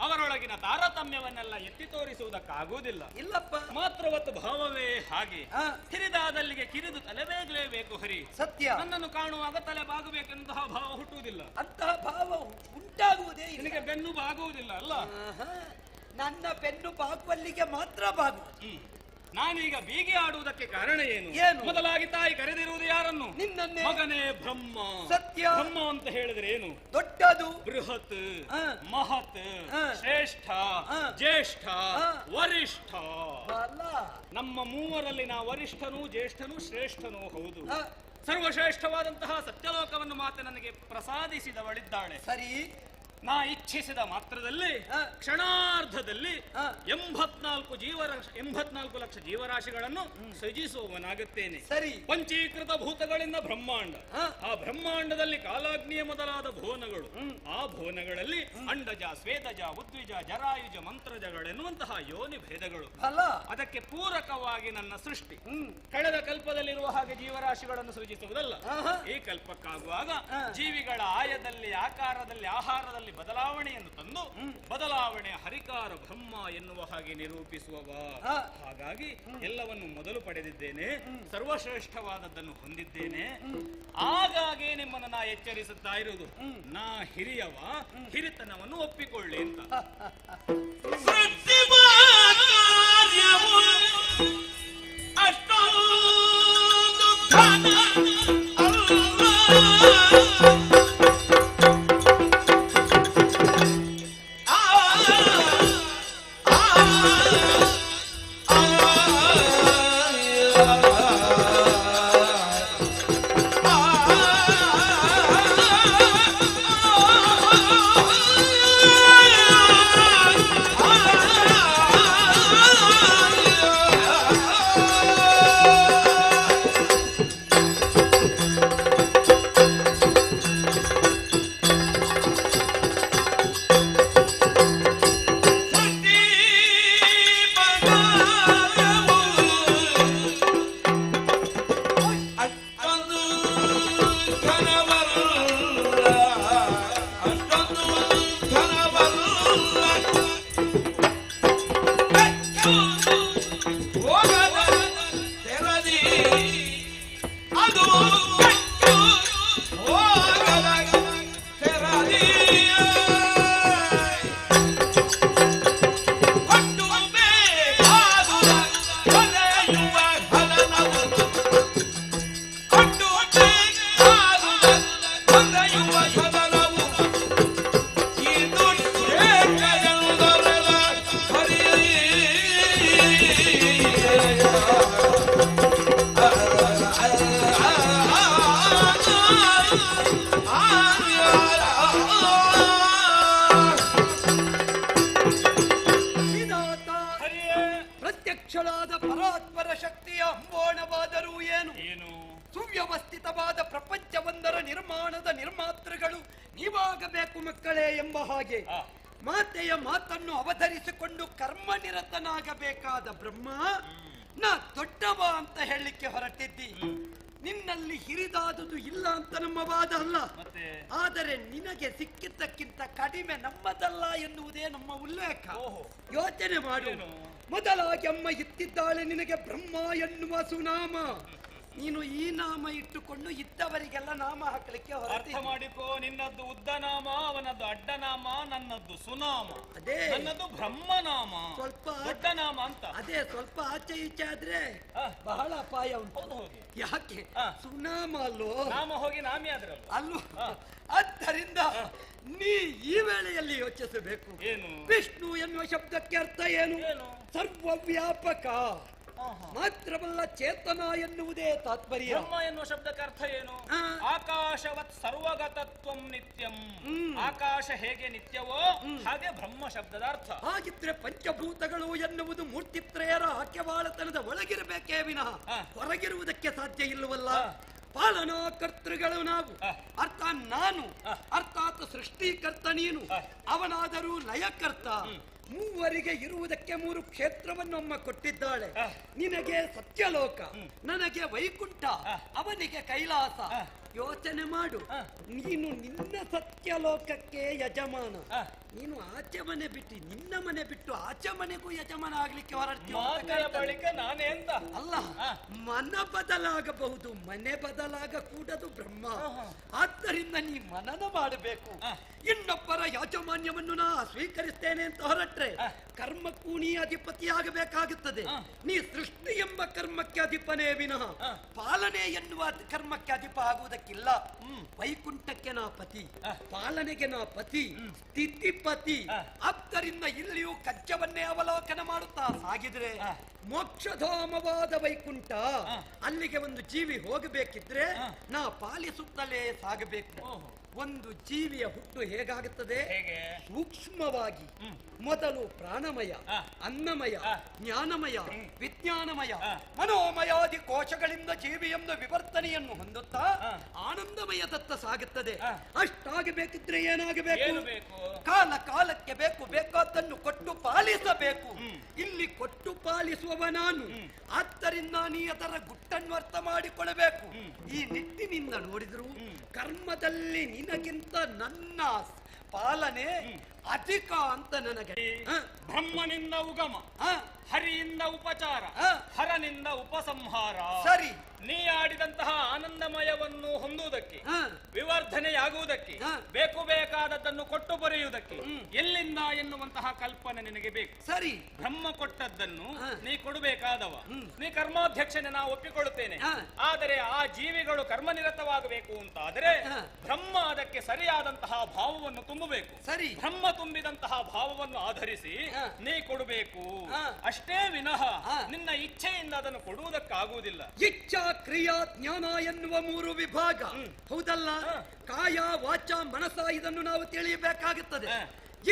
ಅವರೊಳಗಿನ ತಾರತಮ್ಯವನ್ನೆಲ್ಲ ಎತ್ತಿ ತೋರಿಸುವುದಕ್ಕಾಗುವುದಿಲ್ಲ. ಇಲ್ಲಪ್ಪ. ಮಾತೃವತ್ ಭಾವವೇ ಹಾಗೆ. ಹ. ಕಿರಿದಾದಲ್ಲಿಗೆ ಕಿರಿದು ತಲೆಬೇಗಲೇಬೇಕು. ಹರಿ. ಸತ್ಯ. ನನ್ನನ್ನು ಕಾಣುವಾಗ ತಲೆ ಬಾಗಬೇಕೆಂತಹ ಭಾವ ಹುಟ್ಟುವುದಿಲ್ಲ. ಅಂತಹ ಭಾವ ಉಂಟಾಗುವುದೇ ಇಲ್ಲ. ನಿನಗೆ ಬೆನ್ನು ಬಾಗುವುದಿಲ್ಲ ಅಲ್ಲ. ಆಹಾ. ನನ್ನ ಬೆನ್ನು ಬಾಗುವಲ್ಲಿಗೆ ಮಾತ್ರ ಬಾಗುವುದು. ನಾನೀಗ ಬೀಗಿ ಆಡುವುದಕ್ಕೆ ಕಾರಣ ಏನು? ಏನು? ಮೊದಲಾಗಿ ತಾಯಿ ಕರೆದಿರುವುದು ಯಾರನ್ನು? ನಿನ್ನನ್ನೇ. ಮಗನೇ ಬ್ರಹ್ಮ. ಸತ್ಯ. ಬ್ರಹ್ಮ ಅಂತ ಹೇಳಿದ್ರೆ ಏನು? ದೊಡ್ಡದು. ಬೃಹತ್, ಹ. ಮಹತ್, ಹ. ಶ್ರೇಷ್ಠ, ಹ. ಜ್ಯೇಷ್ಠ, ಹ. ವರಿಷ್ಠ. ಅಲ್ಲ. ನಮ್ಮ ಮೂವರಲ್ಲಿ ನಾ ವರಿಷ್ಠನೂ ಜ್ಯೇಷ್ಠನೂ ಶ್ರೇಷ್ಠನೂ ಹೌದು. ಹ. ಸರ್ವಶ್ರೇಷ್ಠವಾದಂತಹ ಸತ್ಯಲೋಕವನ್ನು ಮಾತೆ ನನಗೆ ಪ್ರಸಾದಿಸಿದವಳಿದ್ದಾಳೆ. ಸರಿ. ನಾ ಇಚ್ಛಿಸಿದ ಮಾತ್ರದಲ್ಲಿ ಹ. ಕ್ಷಣಾರ್ಧದಲ್ಲಿ ಹ. 84 ಲಕ್ಷ ಜೀವರಾಶಿಗಳನ್ನು ಸೃಜಿಸುವವನಾಗುತ್ತೇನೆ. ಸರಿ. ಪಂಚೀಕೃತ ಭೂತಗಳಿಂದ ಬ್ರಹ್ಮಾಂಡ. ಹ. ಆ ಬ್ರಹ್ಮಾಂಡದಲ್ಲಿ ಕಾಲಾಗ್ನಿಯ ಮೊದಲಾದ ಭುವನಗಳು. ಆ ಭುವನಗಳಲ್ಲಿ ಅಂಡಜ, ಸ್ವೇದಜ, ಉದ್ವಿಜ, ಜರಾಯುಜ, ಮಂತ್ರಜಗಳೆನ್ನುವಂತಹ ಯೋನಿ ಭೇದಗಳು. ಅಲ್ಲ. ಅದಕ್ಕೆ ಪೂರಕವಾಗಿ ನನ್ನ ಸೃಷ್ಟಿ. ಕಳೆದ ಕಲ್ಪದಲ್ಲಿರುವ ಹಾಗೆ ಜೀವರಾಶಿಗಳನ್ನು ಸೃಜಿಸುವುದಲ್ಲ. ಆಹಾ. ಈ ಕಲ್ಪಕ್ಕಾಗುವಾಗ ಹ. ಜೀವಿಗಳ ಆಯದಲ್ಲಿ, ಆಕಾರದಲ್ಲಿ, ಆಹಾರದಲ್ಲಿ ಬದಲಾವಣೆಯನ್ನು ತಂದು ಬದಲಾವಣೆ ಹರಿಕಾರ ಬ್ರಹ್ಮ ಎನ್ನುವ ಹಾಗೆ ನಿರೂಪಿಸುವವ. ಹ. ಹಾಗಾಗಿ ಎಲ್ಲವನ್ನು ಮೊದಲು ಪಡೆದಿದ್ದೇನೆ, ಸರ್ವಶ್ರೇಷ್ಠವಾದದ್ದನ್ನು ಹೊಂದಿದ್ದೇನೆ. ಆಗಾಗೆ ನಿಮ್ಮನ್ನು ನಾ ಎಚ್ಚರಿಸುತ್ತಾ ಇರುವುದು, ನಾ ಹಿರಿಯವ, ಹಿರಿತನವನ್ನು ಒಪ್ಪಿಕೊಳ್ಳಿ ಅಂತ. ಸೃಷ್ಟಿವ ಕಾರ್ಯವು ಅಷ್ಟೊಂದು ಘನ ಅಲ್ಲ. ಅಧ್ಯಕ್ಷಳಾದ ಪರಾತ್ಪರ ಶಕ್ತಿಯ ಅಂಬೋಣವಾದರೂ ಏನು? ಏನು? ಸುವ್ಯವಸ್ಥಿತವಾದ ಪ್ರಪಂಚವೊಂದರ ನಿರ್ಮಾಣದ ನಿರ್ಮಾತೃಗಳು ನೀವಾಗಬೇಕು ಮಕ್ಕಳೇ ಎಂಬ ಹಾಗೆ ಮಾತೆಯ ಮಾತನ್ನು ಅವತರಿಸಿಕೊಂಡು ಕರ್ಮನಿರತನಾಗಬೇಕಾದ ಬ್ರಹ್ಮ ನಾ ದೊಡ್ಡವ ಅಂತ ಹೇಳಲಿಕ್ಕೆ ಹೊರಟಿದ್ದಿ. ನಿನ್ನಲ್ಲಿ ಹಿರಿದಾದುದು ಇಲ್ಲ ಅಂತ ನಮ್ಮ ವಾದ ಅಲ್ಲ, ಆದರೆ ನಿನಗೆ ಸಿಕ್ಕಿದ್ದಕ್ಕಿಂತ ಕಡಿಮೆ ನಮ್ಮದಲ್ಲ ಎನ್ನುವುದೇ ನಮ್ಮ ಉಲ್ಲೇಖ. ಯೋಚನೆ ಮಾಡು. ಮೊದಲಾಗಿ ಅಮ್ಮ ಇತ್ತಿದ್ದಾಳೆ ನಿನಗೆ ಬ್ರಹ್ಮ ಎನ್ನುವ ಸುನಾಮ. ನೀನು ಈ ನಾಮ ಇಟ್ಟುಕೊಂಡು ಇದ್ದವರಿಗೆಲ್ಲ ನಾಮ ಹಾಕಲಿಕ್ಕೆ ಅರ್ಥ ಮಾಡಿಕೋ. ನಿನ್ನದ್ದು ಉದ್ದ ನಾಮ, ಅವನದ್ದು ಅಡ್ಡ ನಾಮ, ನನ್ನದ್ದು ಸುನಾಮ. ಅದೇ ನನ್ನದು ಬ್ರಹ್ಮನಾಮ, ಸ್ವಲ್ಪ ದೊಡ್ಡ ನಾಮ ಅಂತ. ಅದೇ ಸ್ವಲ್ಪ ಆಚೆ ಈಚೆ ಆದ್ರೆ ಬಹಳ ಅಪಾಯ ಉಂಟು. ಯಾಕೆ? ಸುನಾಮ ಅಲ್ಲೋ, ನಾಮ ಹೋಗಿ ನಾಮಿ ಆದ್ರಲ್ಲ ಅಲ್ಲೂ. ಆದ್ದರಿಂದ ನೀ ಈ ವೇಳೆಯಲ್ಲಿ ಯೋಚಿಸಬೇಕು. ಏನು? ವಿಷ್ಣು ಎನ್ನುವ ಶಬ್ದಕ್ಕೆ ಅರ್ಥ ಏನು? ಸರ್ವವ್ಯಾಪಕ ಮಾತ್ರವಲ್ಲ, ಚೇತನ ಎನ್ನುವುದೇ ತಾತ್ಪರ್ಯ. ಬ್ರಹ್ಮ ಎನ್ನುವ ಶಬ್ದಕ್ಕೆ ಅರ್ಥ ಏನು? ಆಕಾಶವತ್ ಸರ್ವಗತತ್ವಂ ನಿತ್ಯಂ. ಆಕಾಶ ಹೇಗೆ ನಿತ್ಯವೋ ಹಾಗೆ ಬ್ರಹ್ಮ ಶಬ್ದದ ಅರ್ಥ. ಹಾಗಿದ್ರೆ ಪಂಚಭೂತಗಳು ಎನ್ನುವುದು ಮೂರ್ತಿತ್ರಯರ ಹಾಕ್ಯವಾಳತನದ ಒಳಗಿರಬೇಕೇ ವಿನಃ ಹೊರಗಿರುವುದಕ್ಕೆ ಸಾಧ್ಯ ಇಲ್ಲವಲ್ಲ. ಪಾಲನಾ ಕರ್ತೃಗಳು ನಾವು, ಅರ್ಥಾತ್ ನಾನು, ಅರ್ಥಾತ್ ಸೃಷ್ಟಿಕರ್ತ ನೀನು, ಅವನಾದರೂ ಲಯಕರ್ತ. ಮೂವರಿಗೆ ಇರುವುದಕ್ಕೆ ಮೂರು ಕ್ಷೇತ್ರವನ್ನು ಅಮ್ಮ ಕೊಟ್ಟಿದ್ದಾಳೆ. ನಿನಗೆ ಸತ್ಯಲೋಕ, ನನಗೆ ವೈಕುಂಠ, ಅವನಿಗೆ ಕೈಲಾಸ. ಯೋಚನೆ ಮಾಡು, ನೀನು ನಿನ್ನ ಸತ್ಯಲೋಕಕ್ಕೆ ಯಜಮಾನ. ನೀನು ಆಚೆ ಮನೆ ಬಿಟ್ಟು, ನಿನ್ನ ಮನೆ ಬಿಟ್ಟು ಆಚೆ ಮನೆಗೂ ಯಜಮಾನ ಆಗ್ಲಿಕ್ಕೆ ಹೊರಡ್ತೀಯ. ಬಳಿಕ ನಾನೇ ಅಂತ ಅಲ್ಲ, ಮನ ಬದಲಾಗಬಹುದು, ಮನೆ ಬದಲಾಗಕೂಡದು ಬ್ರಹ್ಮ. ಆದ್ದರಿಂದ ನೀ ಮನನ ಮಾಡಬೇಕು. ಇನ್ನೊಬ್ಬರ ಯಾಜಮಾನ್ಯವನ್ನು ನಾ ಸ್ವೀಕರಿಸ್ತೇನೆ ಅಂತ ಹೊರಟ್ರೆ ಕರ್ಮಕ್ಕೂ ನೀ ಅಧಿಪತಿಯಾಗಬೇಕಾಗುತ್ತದೆ. ನೀ ಸೃಷ್ಟಿ ಎಂಬ ಕರ್ಮಕ್ಕೆ ಅಧಿಪನೇ ವಿನಃ ಪಾಲನೆ ಎನ್ನುವ ಕರ್ಮಕ್ಕೆ ಅಧಿಪ ಆಗುವುದಕ್ಕಿಲ್ಲ. ವೈಕುಂಠಕ್ಕೆ ನಾ ಪತಿ, ಪಾಲನೆಗೆ ನಾ ಪತಿ, ಸ್ಥಿತಿಪತಿ. ಆದ್ದರಿಂದ ಇಲ್ಲಿಯೂ ಕಜ್ಜವನ್ನೇ ಅವಲೋಕನ ಮಾಡುತ್ತಾ ಸಾಗಿದ್ರೆ ಮೋಕ್ಷಧಾಮವಾದ ವೈಕುಂಠ, ಅಲ್ಲಿಗೆ ಒಂದು ಜೀವಿ ಹೋಗಬೇಕಿದ್ರೆ ನಾ ಪಾಲಿಸುತ್ತಲೇ ಸಾಗಬೇಕು. ಒಂದು ಜೀವಿಯ ಹುಟ್ಟು ಹೇಗಾಗುತ್ತದೆ? ಸೂಕ್ಷ್ಮವಾಗಿ ಮೊದಲು ಪ್ರಾಣಮಯ, ಅನ್ನಮಯ, ಜ್ಞಾನಮಯ, ವಿಜ್ಞಾನಮಯ, ಮನೋಮಯಾದಿ ಕೋಶಗಳಿಂದ ಜೀವಿ ಎಂಬ ವಿವರ್ತನೆಯನ್ನು ಹೊಂದುತ್ತಾ ಆನಂದಮಯದತ್ತ ಸಾಗುತ್ತದೆ. ಅಷ್ಟಾಗಬೇಕಿದ್ರೆ ಏನಾಗಬೇಕು? ಕಾಲ ಕಾಲಕ್ಕೆ ಬೇಕು ಬೇಕಾದ್ದನ್ನು ಕೊಟ್ಟು ಪಾಲಿಸಬೇಕು. ಇಲ್ಲಿ ಕೊಟ್ಟು ಪಾಲಿಸುವವ ನಾನು. ಆದ್ದರಿಂದ ನೀ ಅದರ ಗುಟ್ಟನ್ನು ಅರ್ಥ ಮಾಡಿಕೊಳ್ಳಬೇಕು. ಈ ನಿಟ್ಟಿನಿಂದ ನೋಡಿದ್ರು ಕರ್ಮದಲ್ಲಿ ನಿನಗಿಂತ ನನ್ನ ಪಾಲನೆ ಅಧಿಕ ಅಂತ ನನಗೆ. ಬ್ರಹ್ಮನಿಂದ ಉಗಮ, ಹರಿಯಿಂದ ಉಪಚಾರ, ಹರನಿಂದ ಉಪಸಂಹಾರ. ಸರಿ, ನೀ ಆಡಿದಂತಹ ಆನಂದಮಯವನ್ನು ಹೊಂದುವುದಕ್ಕೆ, ವಿವರ್ಧನೆಯಾಗುವುದಕ್ಕೆ, ಬೇಕು ಬೇಕಾದದ್ದನ್ನು ಕೊಟ್ಟು ಬರೆಯುವುದಕ್ಕೆ ಎಲ್ಲಿಂದ ಎನ್ನುವಂತಹ ಕಲ್ಪನೆ ನಿನಗೆ ಬೇಕು. ಸರಿ, ಬ್ರಹ್ಮ ಕೊಟ್ಟದ್ದನ್ನು ನೀ ಕೊಡಬೇಕಾದವ. ನೀ ಕರ್ಮಾಧ್ಯಕ್ಷನೇ, ನಾ ಒಪ್ಪಿಕೊಳ್ಳುತ್ತೇನೆ. ಆದರೆ ಆ ಜೀವಿಗಳು ಕರ್ಮನಿರತವಾಗಬೇಕು ಅಂತಾದರೆ ಬ್ರಹ್ಮ ಅದಕ್ಕೆ ಸರಿಯಾದಂತಹ ಭಾವವನ್ನು ತುಂಬಬೇಕು. ಸರಿ, ಬ್ರಹ್ಮ ತುಂಬಿದಂತಹ ಭಾವವನ್ನು ಆಧರಿಸಿ ನೀ ಕೊಡಬೇಕು. ಅಷ್ಟೇ ವಿನಃ ನಿನ್ನ ಇಚ್ಛೆಯಿಂದ ಅದನ್ನು ಕೊಡುವುದಕ್ಕಾಗುವುದಿಲ್ಲ. ಇಚ್ಛಾ, ಕ್ರಿಯಾ, ಜ್ಞಾನ ಎನ್ನುವ ಮೂರು ವಿಭಾಗ ಹೌದಲ್ಲ. ಕಾಯ, ವಾಚ, ಮನಸ ಇದನ್ನು ನಾವು ತಿಳಿಯಬೇಕಾಗುತ್ತದೆ.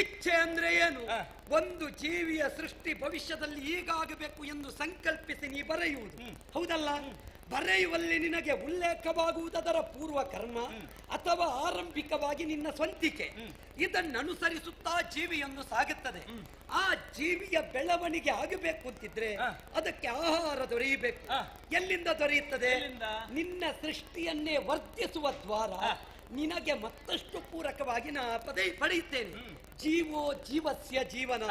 ಇಚ್ಛೆ ಅಂದ್ರೆ ಏನು? ಒಂದು ಜೀವಿಯ ಸೃಷ್ಟಿ ಭವಿಷ್ಯದಲ್ಲಿ ಹೀಗಾಗಬೇಕು ಎಂದು ಸಂಕಲ್ಪಿಸಿ ನೀ ಬರೆಯುವುದು ಹೌದಲ್ಲ. ಬರೆಯುವಲ್ಲಿ ನಿನಗೆ ಉಲ್ಲೇಖವಾಗುವುದರ ಪೂರ್ವ ಕರ್ಮ ಅಥವಾ ಆರಂಭಿಕವಾಗಿ ನಿನ್ನ ಸ್ವಂತಿಕೆ. ಇದನ್ನು ಅನುಸರಿಸುತ್ತಾ ಜೀವಿಯನ್ನು ಸಾಗುತ್ತದೆ. ಆ ಜೀವಿಯ ಬೆಳವಣಿಗೆ ಆಗಬೇಕು ಅಂತಿದ್ರೆ ಅದಕ್ಕೆ ಆಹಾರ ದೊರೆಯಬೇಕು. ಎಲ್ಲಿಂದ ದೊರೆಯುತ್ತದೆ? ನಿನ್ನ ಸೃಷ್ಟಿಯನ್ನೇ ವರ್ಧಿಸುವ ದ್ವಾರ ನಿನಗೆ ಮತ್ತಷ್ಟು ಪೂರಕವಾಗಿ ನಾ ಪಡೆಯುತ್ತೇನೆ. ಜೀವೋ ಜೀವಸ್ಯ ಜೀವನ.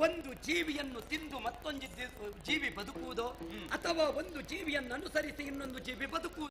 ಒಂದು ಜೀವಿಯನ್ನು ತಿಂದು ಮತ್ತೊಂದು ಜೀವಿ ಬದುಕುವುದೋ ಅಥವಾ ಒಂದು ಜೀವಿಯನ್ನು ಅನುಸರಿಸಿ ಇನ್ನೊಂದು ಜೀವಿ ಬದುಕುವುದು.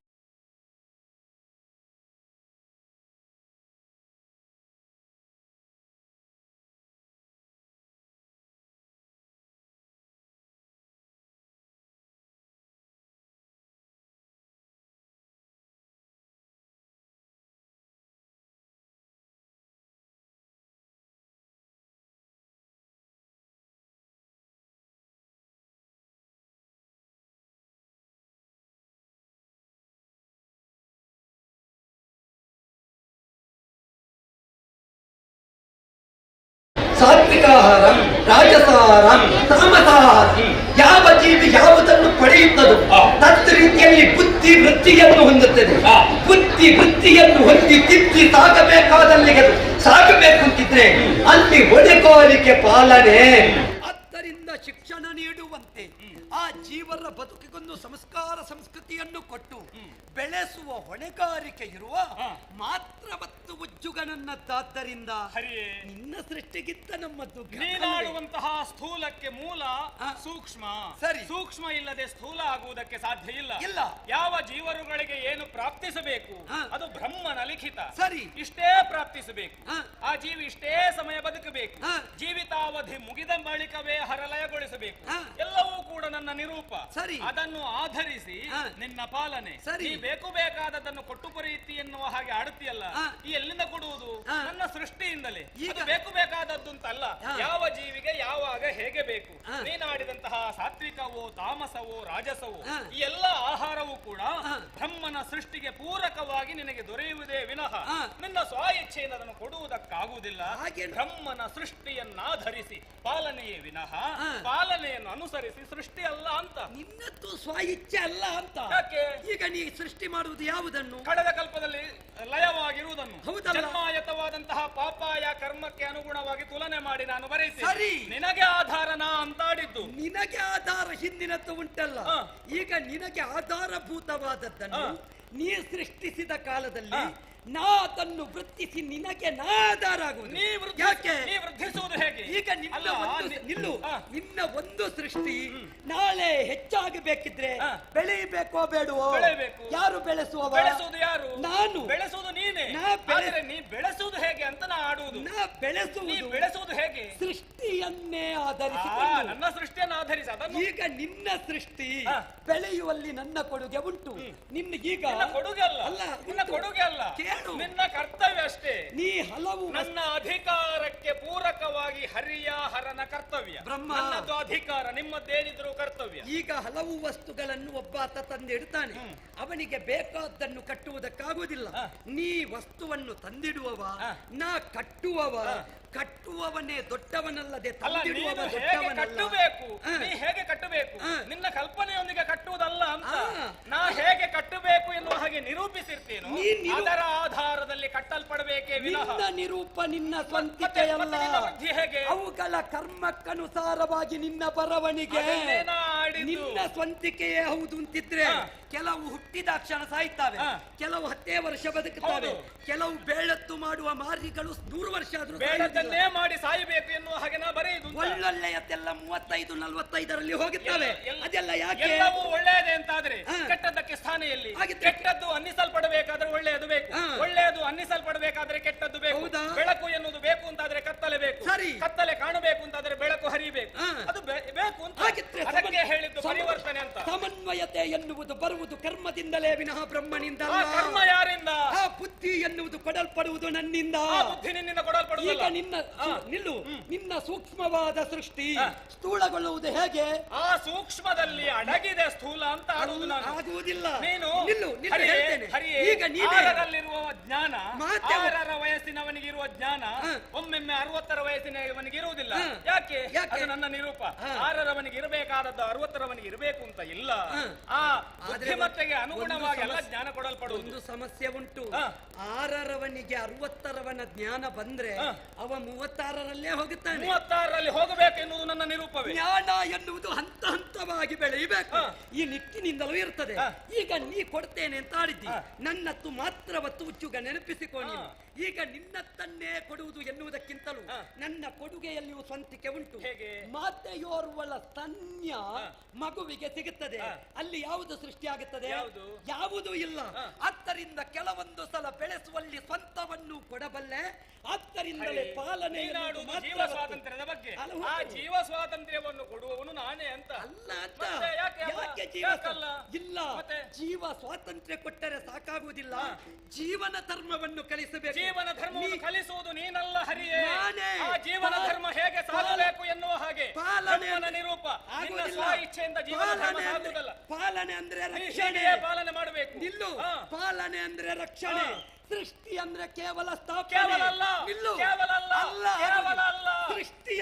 ಸಾತ್ವಿಕ ಆಹಾರ, ರಾಜಸಾಹಾರ, ತಾಮಸಾಹಾರ ಜೀವಿ ಯಾವುದನ್ನು ಪಡೆಯುತ್ತದೋ ತದ್ ರೀತಿಯಲ್ಲಿ ಬುದ್ಧಿ ವೃತ್ತಿಯನ್ನು ಹೊಂದುತ್ತದೆ. ಬುದ್ಧಿ ವೃತ್ತಿಯನ್ನು ಹೊಂದಿ ತಿದ್ದಿ ಸಾಗಬೇಕಾದಲ್ಲಿಗೆ ಸಾಗಬೇಕು ಅಂತಿದ್ರೆ ಅಲ್ಲಿ ಹೊಣೆಗಾರಿಕೆ ಪಾಲನೆ. ಆದ್ದರಿಂದ ಶಿಕ್ಷಣ ನೀಡುವಂತೆ ಆ ಜೀವರ ಬದುಕಿಗೊಂದು ಸಂಸ್ಕಾರ ಸಂಸ್ಕೃತಿಯನ್ನು ಕೊಟ್ಟು ಬೆಳೆಸುವ ಹೊಣೆಗಾರಿಕೆ ಇರುವ ಮಾತ್ರವತ್ತು ಉಜ್ಜುಗನನ್ನದ್ದಾದ್ದರಿಂದ ನಿನ್ನ ಸೃಷ್ಟಿಗಿಂತ ನಮ್ಮದ್ದು. ನೀನಾಡುವಂತಹ ಸ್ಥೂಲಕ್ಕೆ ಮೂಲ ಸೂಕ್ಷ್ಮ. ಸರಿ. ಸೂಕ್ಷ್ಮ ಇಲ್ಲದೆ ಸ್ಥೂಲ ಆಗುವುದಕ್ಕೆ ಸಾಧ್ಯ ಇಲ್ಲ. ಇಲ್ಲ. ಯಾವ ಜೀವರುಗಳಿಗೆ ಏನು ಪ್ರಾಪ್ತಿಸಬೇಕು ಅದು ಬ್ರಹ್ಮನ ಲಿಖಿತ. ಸರಿ. ಇಷ್ಟೇ ಪ್ರಾಪ್ತಿಸಬೇಕು. ಆ ಜೀವಿ ಇಷ್ಟೇ ಸಮಯ ಬದುಕಬೇಕು. ಜೀವಿತಾವಧಿ ಮುಗಿದ ಬಳಿಕವೇ ಹರಲಯಗೊಳಿಸಬೇಕು. ಎಲ್ಲವೂ ಕೂಡ ನನ್ನ ನಿರೂಪ. ಸರಿ. ಅದನ್ನು ಆಧರಿಸಿ ನಿನ್ನ ಪಾಲನೆ. ಸರಿ. ಬೇಕು ಬೇಕಾದದನ್ನು ಕೊಟ್ಟು ಪರೀತಿ ಎನ್ನುವ ಹಾಗೆ ಆಡುತ್ತೀಯಲ್ಲ, ಈ ಎಲ್ಲಿಂದ ಕೊಡುವುದು? ನನ್ನ ಸೃಷ್ಟಿಯಿಂದಲೇ. ಅದು ಬೇಕು ಬೇಕಾದದ್ದು ಅಂತಲ್ಲ, ಯಾವ ಜೀವಿಗೆ ಯಾವಾಗ ಹೇಗೆ ಬೇಕು. ನೀನಾಡಿದಂತಹ ಸಾತ್ವಿಕವೋ ತಾಮಸವೋ ರಾಜಸವೋ ಈ ಎಲ್ಲ ಆಹಾರವೂ ಕೂಡ ಬ್ರಹ್ಮನ ಸೃಷ್ಟಿಗೆ ಪೂರಕವಾಗಿ ನಿನಗೆ ದೊರೆಯುವುದೇ ವಿನಃ ನಿನ್ನ ಸ್ವ ಇಚ್ಛೆಯಿಂದ ಅದನ್ನು ಕೊಡುವುದಕ್ಕಾಗುವುದಿಲ್ಲ. ಬ್ರಹ್ಮನ ಸೃಷ್ಟಿಯನ್ನಾಧರಿಸಿ ಪಾಲನೆಯೇ ವಿನಃ ಪಾಲನೆಯನ್ನು ಅನುಸರಿಸಿ ಸೃಷ್ಟಿ ಅಲ್ಲ ಅಂತ. ನಿನ್ನದ್ದು ಸ್ವ ಇಚ್ಛೆ ಅಲ್ಲ ಅಂತ. ಯಾಕೆ? ಈಗ ನೀ ಸೃಷ್ಟಿ ಮಾಡುವುದು ಯಾವುದನ್ನು? ಕಳೆದ ಕಲ್ಪದಲ್ಲಿ ಲಯವಾಗಿರುವುದನ್ನು. ಹೌದಲ್ಲ? ಜನ್ಮಾಯತವಾದಂತಹ ಪಾಪಾಯ ಕರ್ಮಕ್ಕೆ ಅನುಗುಣವಾಗಿ ತುಲನೆ ಮಾಡಿ ನಾನು ಬರೆಸಿ ಸರಿ. ನಿನಗೆ ಆಧಾರನ ಅಂತಾಡಿದ್ದು. ನಿನಗೆ ಆಧಾರ ಹಿಂದಿನದ್ದು ಉಂಟಲ್ಲ. ಈಗ ನಿನಗೆ ಆಧಾರಭೂತವಾದದ್ದನ್ನು ನೀ ಸೃಷ್ಟಿಸಿದ ಕಾಲದಲ್ಲಿ ನಾ ಅದನ್ನು ವೃತ್ತಿಸಿ ನಿನಗೆ ನಾ ಆಧಾರ ಆಗುವುದು. ಯಾಕೆ? ನೀ ವೃದ್ಧಿಸುವುದು ಹೇಗೆ? ಈಗ ನಿನ್ನ ಒಂದು ಸೃಷ್ಟಿ ನಾಳೆ ಹೆಚ್ಚಾಗಬೇಕಿದ್ರೆ ಬೆಳೆಯಬೇಕೋ ಬೇಡವೋ? ಬೆಳೆಯಬೇಕು. ಯಾರು ಬೆಳೆಸುವ? ಬೆಳೆಸುವುದು ಯಾರು? ನಾನು. ಬೆಳೆಸುವುದು ನೀನೇ. ಆದರೆ ನೀ ಬೆಳೆಸುವುದು ಹೇಗೆ ಅಂತ ನಾ ಆಡುವುದು. ನಾ ಬೆಳೆಸುವುದು ಹೇಗೆ? ಸೃಷ್ಟಿಯನ್ನೇ ಆಧರಿಸಿ. ನನ್ನ ಸೃಷ್ಟಿಯನ್ನು ಆಧರಿಸಿ ಅದನ್ನು. ಈಗ ನಿನ್ನ ಸೃಷ್ಟಿ ಬೆಳೆಯುವಲ್ಲಿ ನನ್ನ ಕೊಡುಗೆ ಉಂಟು. ನಿನ್ನಗೀಗ ಕೊಡುಗೆ ಅಲ್ಲ, ನಿನ್ನ ಕೊಡುಗೆ ಅಲ್ಲ, ನಿನ್ನ ಕರ್ತವ್ಯ ಅಷ್ಟೇ. ನೀ ಹಲವು ನನ್ನ ಅಧಿಕಾರಕ್ಕೆ ಪೂರಕವಾಗಿ ಹರಿಯ ಹರನ ಕರ್ತವ್ಯ. ನನ್ನದು ಅಧಿಕಾರ, ನಿಮ್ಮದ್ದೇನಿದ್ರು ಕರ್ತವ್ಯ. ಈಗ ಹಲವು ವಸ್ತುಗಳನ್ನು ಒಬ್ಬಾತ ತಂದಿಡ್ತಾನೆ. ಅವನಿಗೆ ಬೇಕಾದ್ದನ್ನು ಕಟ್ಟುವುದಕ್ಕಾಗುವುದಿಲ್ಲ. ನೀ ವಸ್ತುವನ್ನು ತಂದಿಡುವವ, ನಾ ಕಟ್ಟುವವ. ಕಟ್ಟುವವನೇ ದೊಡ್ಡವನಲ್ಲದೆ ತಂದಿಡುವವ ದೊಡ್ಡವನಲ್ಲ. ನೀ ಹೇಗೆ ಕಟ್ಟಬೇಕು ನಿನ್ನ ಕಲ್ಪನೆಯೊಂದಿಗೆ ಕಟ್ಟುವುದಲ್ಲ ಅಂತ. ನಾ ಹೇಗೆ ಕಟ್ಟಬೇಕು ಎನ್ನುವ ಹಾಗೆ ನಿರೂಪಿಸಿರ್ತೇನೋ ಅದರ ಆಧಾರದಲ್ಲಿ ಕಟ್ಟಲ್ಪಡಬೇಕೇ ವಿನಃ ನಿರೂಪ ನಿನ್ನ ಸ್ವಂತಿಕೆಯಲ್ಲ. ಹೇಗೆ? ಅವುಗಳ ಕರ್ಮಕ್ಕನುಸಾರವಾಗಿ ನಿನ್ನ ಬರವಣಿಗೆ ನಿನ್ನ ಸ್ವಂತಿಕೆಯೇ ಹೌದು ಅಂತಿದ್ರೆ ಕೆಲವು ಹುಟ್ಟಿದ ಕ್ಷಣ ಸಾಯ್ತಾವೆ, ಕೆಲವು 10 ವರ್ಷ ಬದುಕುತ್ತವೆ, ಕೆಲವು ಬೇಳತ್ತು ಮಾಡುವ ಮಾರ್ಗಗಳು 100 ವರ್ಷ ಆದ್ರೂ ಮಾಡಿ ಸಾಯಬೇಕು ಎನ್ನುವ ಹಾಗೆ ನಾ ಬರೆಯುವುದು. ಒಳ್ಳೊಳ್ಳೆಯದೆಲ್ಲ 35-45ರಲ್ಲಿ ಹೋಗುತ್ತವೆ. ಅದೆಲ್ಲ ಯಾಕೆ? ಎಲ್ಲವೂ ಒಳ್ಳೆಯದೇ ಅಂತಾದ್ರೆ ಕೆಟ್ಟದ್ದಕ್ಕೆ ಸ್ಥಾನ ಎಲ್ಲಿ? ಕೆಟ್ಟದ್ದು ಅನ್ನಿಸಲ್ಪಡಬೇಕಾದ್ರೆ ಒಳ್ಳೆಯದು ಬೇಕು, ಒಳ್ಳೆಯದು ಅನ್ನಿಸಲ್ಪಡಬೇಕಾದ್ರೆ ಕೆಟ್ಟದ್ದು ಬೇಕು. ಬೆಳಕು ಎನ್ನುವುದು ಬೇಕು ಅಂತಾದ್ರೆ ಕತ್ತಲೆ ಬೇಕು, ಕತ್ತಲೆ ಕಾಣಬೇಕು ಅಂತಾದ್ರೆ ಬೆಳಕು ಹರಿಬೇಕು. ಅದು ಬೇಕು ಅಂತ ಅದಕ್ಕೆ ಹೇಳಿದ್ದು ಪರಿವರ್ತನೆ ಅಂತ. ಸಮನ್ವಯತೆ ಎನ್ನುವುದು ಬರುವುದು ಕರ್ಮದಿಂದಲೇ ವಿನಃ ಬ್ರಹ್ಮನಿಂದ. ಕರ್ಮ ಯಾರಿಂದ? ಆ ಬುದ್ಧಿ ಎನ್ನುವುದು ಕೊಡಲ್ಪಡುವುದು ನನ್ನಿಂದ. ಬುದ್ಧಿ ನಿನ್ನಿಂದ ಕೊಡಲ್ಪಡುವುದಿಲ್ಲ. ನಿನ್ನ ಸೂಕ್ಷ್ಮವಾದ ಸೃಷ್ಟಿ ಸ್ಥೂಲಗೊಳ್ಳುವುದು ಹೇಗೆ? ಆ ಸೂಕ್ಷ್ಮದಲ್ಲಿ ಅಡಗಿದೆ ಸ್ಥೂಲ ಅಂತ ಆಗುವುದಿಲ್ಲ. ನೀನು ಈಗ ನೀರಲ್ಲಿರುವ ಜ್ಞಾನ 6ರ ವಯಸ್ಸಿನವನಿಗಿರುವ ಜ್ಞಾನ ಒಮ್ಮೆಮ್ಮೆ 60ರ ವಯಸ್ಸಿನವನಿಗೆ ಇರುವುದಿಲ್ಲ. ಯಾಕೆ? ಅದು ನನ್ನ ನಿರೂಪ. 6ರವನಿಗೆ ಇರಬೇಕಾದದ್ದು 60ರವನಿಗೆ ಇರಬೇಕು ಅಂತ ಇಲ್ಲ. ಆ ಬುದ್ಧಿಮತ್ತೆಗೆ ಅನುಗುಣವಾಗಿ ಎಲ್ಲ ಜ್ಞಾನ ಕೊಡಲ್ಪಡುವುದು. ಒಂದು ಸಮಸ್ಯೆ ಉಂಟು. 6ರವನಿಗೆ 60ರವನ ಜ್ಞಾನ ಬಂದ್ರೆ ಅವ 36ರಲ್ಲೇ ಹೋಗುತ್ತಾನೆ. 36ರಲ್ಲಿ ಹೋಗಬೇಕು ಎನ್ನುವುದು ನನ್ನ ನಿರೂಪವೇ. ಜ್ಞಾನ ಎನ್ನುವುದು ಹಂತ ಹಂತವಾಗಿ ಬೆಳೆಯಬೇಕು. ಈ ನಿಟ್ಟಿನಿಂದಲೂ ಇರ್ತದೆ. ಈಗ ನೀ ಕೊಡ್ತೇನೆ ಅಂತ ಆಡಿದ್ದಿ, ನನ್ನತ್ತು ಮಾತ್ರವತ್ತು ಉಚ್ಚುಗ ನೆನಪಿಸಿಕೊಂಡು ಈಗ ನಿನ್ನತ್ತನ್ನೇ ಕೊಡುವುದು ಎನ್ನುವುದಕ್ಕಿಂತಲೂ ನನ್ನ ಕೊಡುಗೆಯಲ್ಲಿಯೂ ಸ್ವಂತಿಕೆ ಉಂಟು. ಮಾತೆಯೋರ್ವಳ ಸ್ತನ್ಯ ಮಗುವಿಗೆ ಸಿಗುತ್ತದೆ, ಅಲ್ಲಿ ಯಾವುದು ಸೃಷ್ಟಿಯಾಗುತ್ತದೆ? ಯಾವುದೂ ಇಲ್ಲ. ಆದ್ದರಿಂದ ಕೆಲವೊಂದು ಸಲ ಬೆಳೆಸುವಲ್ಲಿ ಸ್ವಂತವನ್ನು ಕೊಡಬಲ್ಲೆ. ಆದ್ದರಿಂದಲೇ ಪಾಲನೆ ಜೀವ ಸ್ವಾತಂತ್ರ್ಯದ ಬಗ್ಗೆ. ಆ ಜೀವ ಸ್ವಾತಂತ್ರ್ಯವನ್ನು ಕೊಡುವವನು ನಾನೇ ಅಂತ ಅಲ್ಲ ಅಂತ. ಯಾಕೆ ಜೀವ ಇಲ್ಲ? ಜೀವ ಸ್ವಾತಂತ್ರ್ಯ ಕೊಟ್ಟರೆ ಸಾಕಾಗುವುದಿಲ್ಲ, ಜೀವನ ಧರ್ಮವನ್ನು ಕಲಿಸಬೇಕು. ಜೀವನ ಧರ್ಮವನ್ನು ಕಲಿಸುವುದು ನೀನಲ್ಲ ಹರಿಯೇ. ಆ ಜೀವನ ಧರ್ಮ ಹೇಗೆ ಸಾಗಬೇಕು ಎನ್ನುವ ಹಾಗೆ ಪಾಲನೆ ನಿರೂಪ. ಸ್ವ ಇಚ್ಛೆಯಿಂದ ಜೀವನ ಧರ್ಮ ಸಾಗುವುದಲ್ಲ. ಪಾಲನೆ ಅಂದ್ರೆ ರಕ್ಷಣೆ. ಪಾಲನೆ ಮಾಡಬೇಕು. ನಿಲ್ಲು. ಪಾಲನೆ ಅಂದ್ರೆ ರಕ್ಷಣೆ. ಸೃಷ್ಟಿ ಅಂದ್ರೆ ಕೇವಲ ಕೇವಲ ಅಲ್ಲ. ಸೃಷ್ಟಿ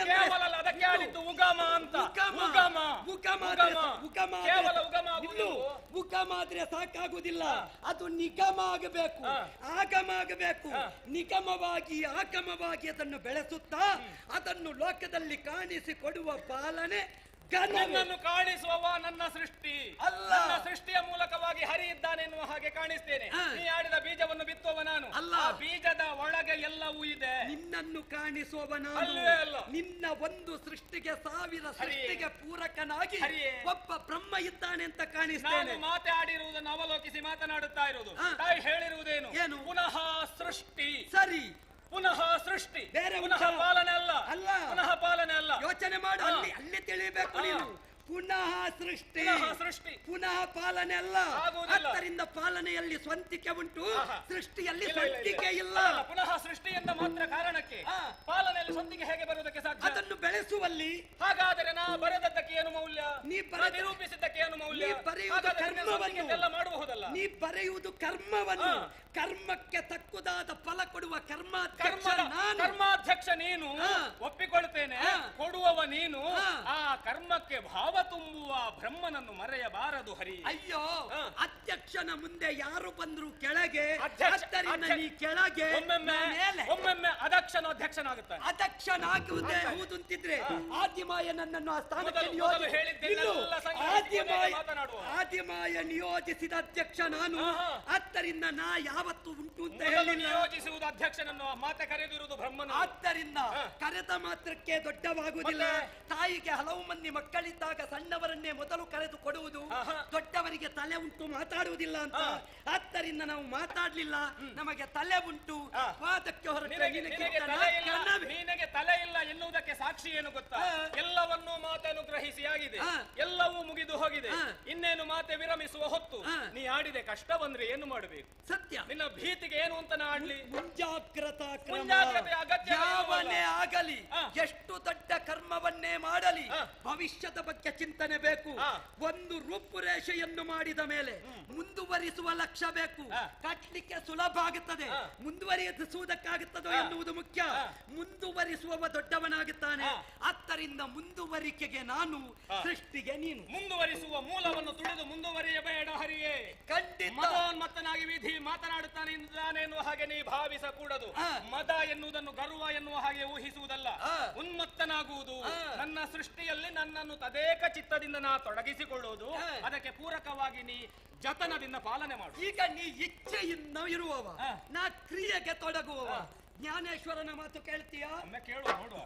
ಅದಕ್ಕೆ ಆಡಿದ್ದು ಉಗ ಉಗಮ ಅಂತ. ಉಗಮ. ಉಗಮ. ಉಗಮ ಉಗಮ. ಉಗಮ ಕೇವಲ ಉಗಮ ಆಗುವುದು. ಇನ್ನು ಉಗಮ ಆದ್ರೆ ಸಾಕಾಗುದಿಲ್ಲ, ಅದು ನಿಗಮ ಆಗಬೇಕು, ಆಗಮ ಆಗಬೇಕು. ನಿಗಮವಾಗಿ ಆಗಮವಾಗಿ ಅದನ್ನು ಬೆಳೆಸುತ್ತಾ ಅದನ್ನು ಲೋಕದಲ್ಲಿ ಕಾಣಿಸಿಕೊಡುವ ಪಾಲನೆ ನನ್ನನ್ನು ಕಾಣಿಸುವವ ನನ್ನ ಸೃಷ್ಟಿ ಅಲ್ಲ. ನನ್ನ ಸೃಷ್ಟಿಯ ಮೂಲಕವಾಗಿ ಹರಿ ಇದ್ದಾನೆ ಎನ್ನುವ ಹಾಗೆ ಕಾಣಿಸ್ತೇನೆ. ನೀ ಆಡಿದ ಬೀಜವನ್ನು ಬಿತ್ತುವವ ನಾನು ಅಲ್ಲ. ಆ ಬೀಜದ ಒಳಗೆ ಎಲ್ಲವೂ ಇದೆ. ನಿನ್ನನ್ನು ಕಾಣಿಸುವವ ನಾನು. ಅಲ್ಲವೇ ಅಲ್ಲ. ನಿನ್ನ ಒಂದು ಸೃಷ್ಟಿಗೆ 1000 ಹರಿಯೇ. ಸೃಷ್ಟಿಗೆ ಪೂರಕನಾಗಿ ಹರಿಯೇ. ಒಬ್ಬ ಬ್ರಹ್ಮ ಇದ್ದಾನೆ ಅಂತ ನಾನು ಕಾಣಿಸ್ತೇನೆ. ಮಾತಾಡಿರುವುದನ್ನು ಅವಲೋಕಿಸಿ ಮಾತಾಡುತ್ತಾ ಇರುವುದು. ಹಾ. ತಾಯಿ ಹೇಳಿರುವುದೇನು? ಏನು? ಪುನಃ ಸೃಷ್ಟಿ, ಸರಿ, ಪುನಃ ಸೃಷ್ಟಿ, ಬೇರೆ ಪುನಃ ಉಂಟಾ? ಪಾಲನೆ ಅಲ್ಲ. ಅಲ್ಲ. ಪುನಃ ಪಾಲನೆ ಅಲ್ಲ. ಯೋಚನೆ ಮಾಡು, ಹಾ. ಅಲ್ಲಿ ತಿಳಿಬೇಕು ಹಾ. ನೀನು. ಪುನಃ ಸೃಷ್ಟಿ, ಪುನಃ ಸೃಷ್ಟಿ, ಪುನಃ ಪಾಲನೆ ಅಲ್ಲ. ಆಗುವುದಿಲ್ಲ. ಆದ್ದರಿಂದ ಪಾಲನೆಯಲ್ಲಿ ಸ್ವಂತಿಕೆ ಉಂಟು, ಆಹಾ. ಸೃಷ್ಟಿಯಲ್ಲಿ ಇಲ್ಲ, ಇಲ್ಲ, ಇಲ್ಲ. ಸ್ವಂತಿಕೆ ಇಲ್ಲ. ಅಲ್ಲ, ಪುನಃ ಸೃಷ್ಟಿ ಎಂದ ಮಾತ್ರ ಕಾರಣಕ್ಕೆ ಹಾ. ಪಾಲನೆಯಲ್ಲಿ ಸ್ವಂತಿಕೆ ಹೇಗೆ ಬರುವುದಕ್ಕೆ ಸಾಧ್ಯ? ಅದನ್ನು ಬೆಳೆಸುವಲ್ಲಿ ಹಾಗಾದರೆ ನಾ ಬರೆದದ್ದಕ್ಕೆ ಏನು ಮೌಲ್ಯ? ನೀ ನಾ ಬರೆದ- ನಿರೂಪಿಸಿದ್ದಕ್ಕೆ ಏನು ಮೌಲ್ಯ? ನೀ ಬರೆಯುವುದು ಹಾಗಾದರೆ ನಿನ್ನ ಕರ್ಮವನ್ನು. ಸ್ವಂತಿಕೆ ಎಲ್ಲ ಮಾಡಬಹುದಲ್ಲ? ನೀ ಬರೆಯುವುದು ಕರ್ಮವನ್ನು. ಹಾ. ಕರ್ಮಕ್ಕೆ ತಕ್ಕುದಾದ ಫಲ ಕೊಡುವ ಕರ್ಮಾಧ್ಯಕ್ಷ ಕರ್ಮದ ನಾನು. ಕರ್ಮಾಧ್ಯಕ್ಷ ನೀನು, ಹಾ. ಒಪ್ಪಿಕೊಳ್ತೇನೆ. ಹಾ. ಕೊಡುವವ ನೀನು. ಹಾ. ಆ ಕರ್ಮಕ್ಕೆ ಭಾವ ತುಂಬುವ ಬ್ರಹ್ಮನನ್ನು ಮರೆಯಬಾರದು ಹರಿ. ಅಯ್ಯೋ, ಹಾ. ಅಧ್ಯಕ್ಷನ ಮುಂದೆ ಯಾರು ಬಂದ್ರು ಕೆಳಗೆ, ಅಧ್ಯಕ್ಷ- ಆದ್ದರಿಂದ ಅಧ್ಯಕ್ಷ- ನೀ ಕೆಳಗೆ, ಒಮ್ಮೆಮ್ಮೆ ನಾ ಮೇಲೆ. ಒಮ್ಮೆಮ್ಮೆ ಅಧ್ಯಕ್ಷನು ಅಧ್ಯಕ್ಷನಾಗುತ್ತಾನೆ. ಅಧ್ಯಕ್ಷನಾಗುವುದೇ ಹೌದು ಅಂತಿದ್ರೆ ಆದಿಮಾಯ ನನ್ನನ್ನು ಆ ಸ್ಥಾನಕ್ಕೆ ಮೊದಲು ನಿಯೋಜಿಸಿ- ಹೇಳಿದ್ದೆಲ್ಲ ಇನ್ನು ಸಂಗ್ರಹಿಸಿ ಆದಿಮಾಯ ಮಾತನಾಡುವ. ಆದಿಮಾಯ ನಿಯೋಜಿಸಿದ ಅಧ್ಯಕ್ಷ ನಾನು. ಆಹಾ. ಆದ್ದರಿಂದ ನಾ ಯಾವತ್ತು ಉಂಟು ಅಂತ ಮೊದಲು ಹೇಳಿಲ್ಲ. ನಿಯೋಜಿಸುವುದು ಅಧ್ಯಕ್ಷನನ್ನು, ಮಾತೆ ಕರೆದಿರುವುದು ಬ್ರಹ್ಮನು. ಆದ್ದರಿಂದ ಹಾ. ಕರೆದ ಮಾತ್ರಕ್ಕೆ ದೊಡ್ಡವಾಗುವುದಿಲ್ಲ. ಮತ್ತೆ? ತಾಯಿಗೆ ಹಲವು ಮಂದಿ ಮಕ್ಕಳಿದ್ದಾಗ ಸಣ್ಣವರನ್ನೇ ಮೊದಲು ಕರೆದು ಕೊಡುವುದು, ಆಹಾ. ದೊಡ್ಡವರಿಗೆ ತಲೆ ಉಂಟು ಮಾತಾಡುವುದಿಲ್ಲ ಅಂತ. ಹಾ. ಆದ್ದರಿಂದ ನಾವು ಮಾತಾಡ್ಲಿಲ್ಲ, ನಮಗೆ ತಲೆ ಉಂಟು, ಹಾ. ವಾದಕ್ಕೆ ಹೊರಟರೆ ನಿನಗೆ ನಿನಗೆ ನಿನಗೆ ಕಣ- ತಲೆ ಇಲ್ಲ, ಕಣವೇ. ನಿನಗೆ ತಲೆ ಇಲ್ಲ ಎನ್ನುವುದಕ್ಕೆ ಸಾಕ್ಷಿ ಏನು ಗೊತ್ತಾ? ಹಾ. ಎಲ್ಲವನ್ನೂ ಮಾತೆ ಅನುಗ್ರಹಿಸಿ ಆಗಿದೆ, ಹಾ. ಎಲ್ಲವೂ ಮುಗಿದು ಹೋಗಿದೆ. ಹಾ. ಇನ್ನೇನು ಮಾತೆ ವಿರಮಿಸುವ ಹೊತ್ತು. ಹಾ. ನೀ ಆಡಿದೆ ಕಷ್ಟ ಬಂದ್ರೆ ಏನು ಮಾಡಬೇಕು? ಸತ್ಯ. ನಿನ್ನ ಭೀತಿಗೆ ಏನು ಅಂತ ನಾ ಆಡ್ಲಿ? ಮುಂಜಾಗ್ರತಾ ಕ್ರಮ ಮುಂಜಾಗ್ರತೆ ಅಗತ್ಯ ಯಾವನೇ ಆಗಲಿ, ಹಾ. ಎಷ್ಟು ದೊಡ್ಡ ಕರ್ಮವನ್ನೇ ಮಾಡಲಿ, ಹಾ. ಭವಿಷ್ಯದ ಬಗ್ಗೆ ಚಿಂತನೆ ಬೇಕು. ಹಾ. ಒಂದು ರೂಪುರೇಷೆಯನ್ನು ಮಾಡಿದ ಮೇಲೆ ಮುಂದುವರಿಸುವ ಲಕ್ಷ್ಯ ಬೇಕು. ಹಾ. ಕಟ್ಲಿಕ್ಕೆ ಸುಲಭ ಆಗುತ್ತದೆ, ಹಾ. ಮುಂದುವರಿಸುವುದಕ್ಕಾಗುತ್ತದೋ ಹಾ. ಎನ್ನುವುದು ಮುಖ್ಯ. ಹಾ. ಮುಂದುವರಿಸುವವ ದೊಡ್ಡವನಾಗುತ್ತಾನೆ. ಹಾ. ಆದ್ದರಿಂದ ಮುಂದುವರಿಕೆಗೆ ನಾನು, ಹಾ. ಸೃಷ್ಟಿಗೆ ನೀನು. ಮುಂದುವರಿಸುವ ಮೂಲವನ್ನು ತುಳಿದು ಮುಂದುವರಿಯಬೇಡ ಹರಿಯೇ. ಖಂಡಿತ. ಮದೋನ್ಮತ್ತನಾಗಿ ವಿಧಿ ಮಾತನಾಡುತ್ತಾನೆ ಎನ್ನುವ ಹಾಗೆ ನೀ ಭಾವಿಸಕೂಡದು. ಹಾ. ಮದ ಎನ್ನುವುದನ್ನು ಗರ್ವ ಎನ್ನುವ ಹಾಗೆ ಊಹಿಸುವುದಲ್ಲ. ಹಾ. ಉನ್ಮತ್ತನಾಗುವುದು. ಹಾ. ನನ್ನ ಸೃಷ್ಟಿಯಲ್ಲಿ ನನ್ನನ್ನು ತದೇಕ ಚಿತ್ತದಿಂದ ನಾ ತೊಡಗಿಸಿಕೊಳ್ಳುವುದು. ಹಾ. ಅದಕ್ಕೆ ಪೂರಕವಾಗಿ ನೀ ಜತನದಿಂದ ಪಾಲನೆ ಮಾಡು. ಈಗ ನೀ ಇಚ್ಛೆಯಿಂದ ಇರುವವ, ಹಾ. ನಾ ಕ್ರಿಯೆಗೆ ತೊಡಗುವವ. ಹಾ. ಜ್ಞಾನೇಶ್ವರನ ಮಾತು ಕೇಳ್ತೀಯಾ? ಒಮ್ಮೆ ಕೇಳು ನೋಡುವ.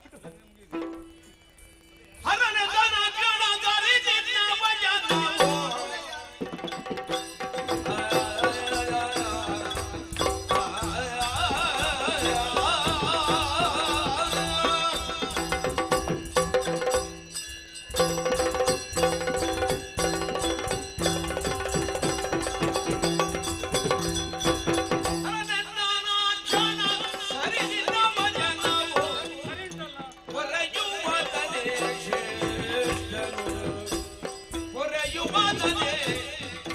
ಹರನೆ ದನ ಗಣ ಗರಿಜಿನ ಭಜನೋ ಹರನೆ ದನ ಗಣ ಗರಿಜಿನ ಭಜನೋ ಸರಿ ಉಂಟಲ್ಲ? ಹೊರೆಯುವದನೆ ಶ್ರೇಷ್ಠನು ಹೊರೆಯುವದನೆ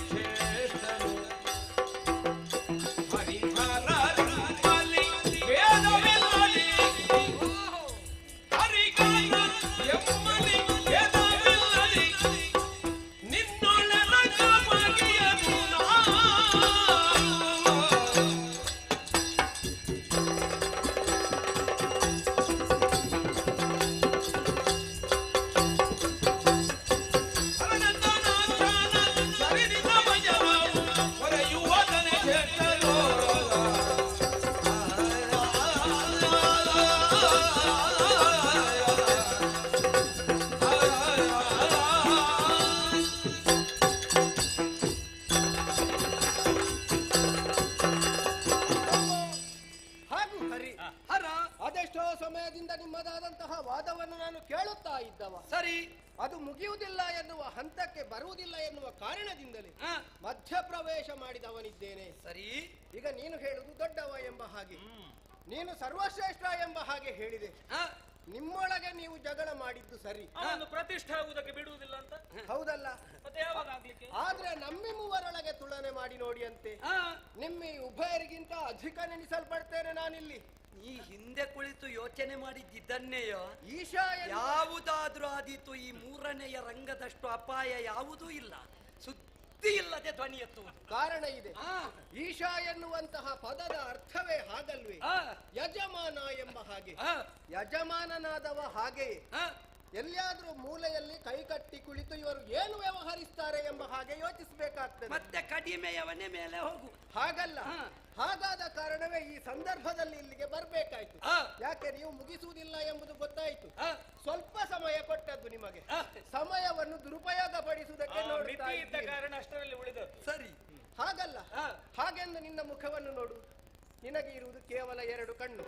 ಶ್ರೇಷ್ಠನು ಹರಿಹರರಲ್ಲಿ ಭೇದವಿಲ್ಲಲಿ ಹರಿಗಾನ ಎಮ್ಮಲಿ ಭೇದವಿಲ್ಲಲಿ ನಿನ್ನೊಳನ ಕಾಮಗಿಯನು ನಾನು ಹಾಗೂ ಹರಿ, ಹರ, ಅದೆಷ್ಟೋ ಸಮಯದಿಂದ ನಿಮ್ಮದಾದಂತಹ ವಾದವನ್ನು ನಾನು ಕೇಳುತ್ತಾ ಇದ್ದವ. ಸರಿ. ಅದು ಮುಗಿಯುವುದಿಲ್ಲ ಎನ್ನುವ ಹಂತಕ್ಕೆ ಬರುವುದಿಲ್ಲ ಎನ್ನುವ ಕಾರಣದಿಂದಲೇ ಹಾ. ಮಧ್ಯಪ್ರವೇಶ ಮಾಡಿದವನಿದ್ದೇನೆ. ಸರಿ. ಈಗ ನೀನು ಹೇಳುವುದು ದೊಡ್ಡವ ಎಂಬ ಹಾಗೆ, ನೀನು ಸರ್ವಶ್ರೇಷ್ಠ ಎಂಬ ಹಾಗೆ ಹೇಳಿದೆ. ಹಾ. ನಿಮ್ಮೊಳಗೆ ನೀವು ಜಗಳ ಮಾಡಿದ್ದು ಸರಿ, ಅವನು ಪ್ರತಿಷ್ಠೆ ಆಗುವುದಕ್ಕೆ ಬಿಡುವುದಿಲ್ಲ ಅಂತ. ಹೌದಲ್ಲ? ಮತ್ತೆ ಯಾವಾಗ ಆಗ್ಲಿಕ್ಕೆ? ಆದ್ರೆ ನಮ್ಮಿ ಮೂವರೊಳಗೆ ತುಲನೆ ಮಾಡಿ ನೋಡಿ ಅಂತೆ. ಹಾ. ನಿಮ್ಮಿ ಉಭಯರಿಗಿಂತ ಅಧಿಕ ನೆನೆಸಲ್ಪಡ್ತೇನೆ ನಾನಿಲ್ಲಿ. ಈ ಹಿಂದೆ ಕುಳಿತು ಯೋಚನೆ ಮಾಡಿದ್ದನ್ನೇಯೋ ಈಶಾ ಎನ್ನುವ ಯಾವುದಾದ್ರೂ ಆ ಆದೀತು ಈ ಮೂರನೆಯ ರಂಗದಷ್ಟು ಅಪಾಯ ಯಾವುದೂ ಇಲ್ಲ. ಸುದ್ದಿ ಇಲ್ಲದೆ ಧ್ವನಿ ಎತ್ತುವುದು. ಕಾರಣ ಇದೆ. ಆ, ಈಶಾ ಎನ್ನುವಂತಹ ಪದದ ಅರ್ಥವೇ ಹಾಗಲ್ವೇ? ಆ, ಯಜಮಾನ ಎಂಬ ಹಾಗೆ. ಆ, ಯಜಮಾನನಾದವ ಹಾಗೆಯೇ ಆ, ಎಲ್ಲಿಯಾದ್ರೂ ಮೂಲೆಯಲ್ಲಿ ಕೈಕಟ್ಟಿ ಕುಳಿತು ಇವರು ಏನು ವ್ಯವಹರಿಸ್ತಾರೆ ಎಂಬ ಹಾಗೆ ಯೋಚಿಸಬೇಕಾಗ್ತದೆ. ಮತ್ತೆ ಕಡಿಮೆಯವನೇ ಮೇಲೆ ಹೋಗು. ಹಾಗಲ್ಲ. ಹಾ. ಹಾಗಾದ ಕಾರಣವೇ ಈ ಸಂದರ್ಭದಲ್ಲಿ ಇಲ್ಲಿಗೆ ಬರ್ಬೇಕಾಯ್ತು. ಆ, ಯಾಕೆ ನೀವು ಮುಗಿಸುವುದಿಲ್ಲ ಎಂಬುದು ಗೊತ್ತಾಯ್ತು. ಆ, ಸ್ವಲ್ಪ ಸಮಯ ಕೊಟ್ಟದ್ದು ನಿಮಗೆ. ಆ, ಸಮಯವನ್ನು ದುರುಪಯೋಗ ಪಡಿಸುವುದಕ್ಕೆ ನೋಡ್ತಾ ಮಿತಿ ಇದ್ದ ಇದ್ದೀರಿ. ಕಾರಣ ಅಷ್ಟರಲ್ಲಿ ಉಳಿದದ್ದು. ಸರಿ. ಹಾಗಲ್ಲ. ಆ, ಹಾಗೆಂದು ನಿನ್ನ ಮುಖವನ್ನು ನೋಡು. ನಿನಗೆ ಇರುವುದು ಕೇವಲ 2 ಕಣ್ಣು.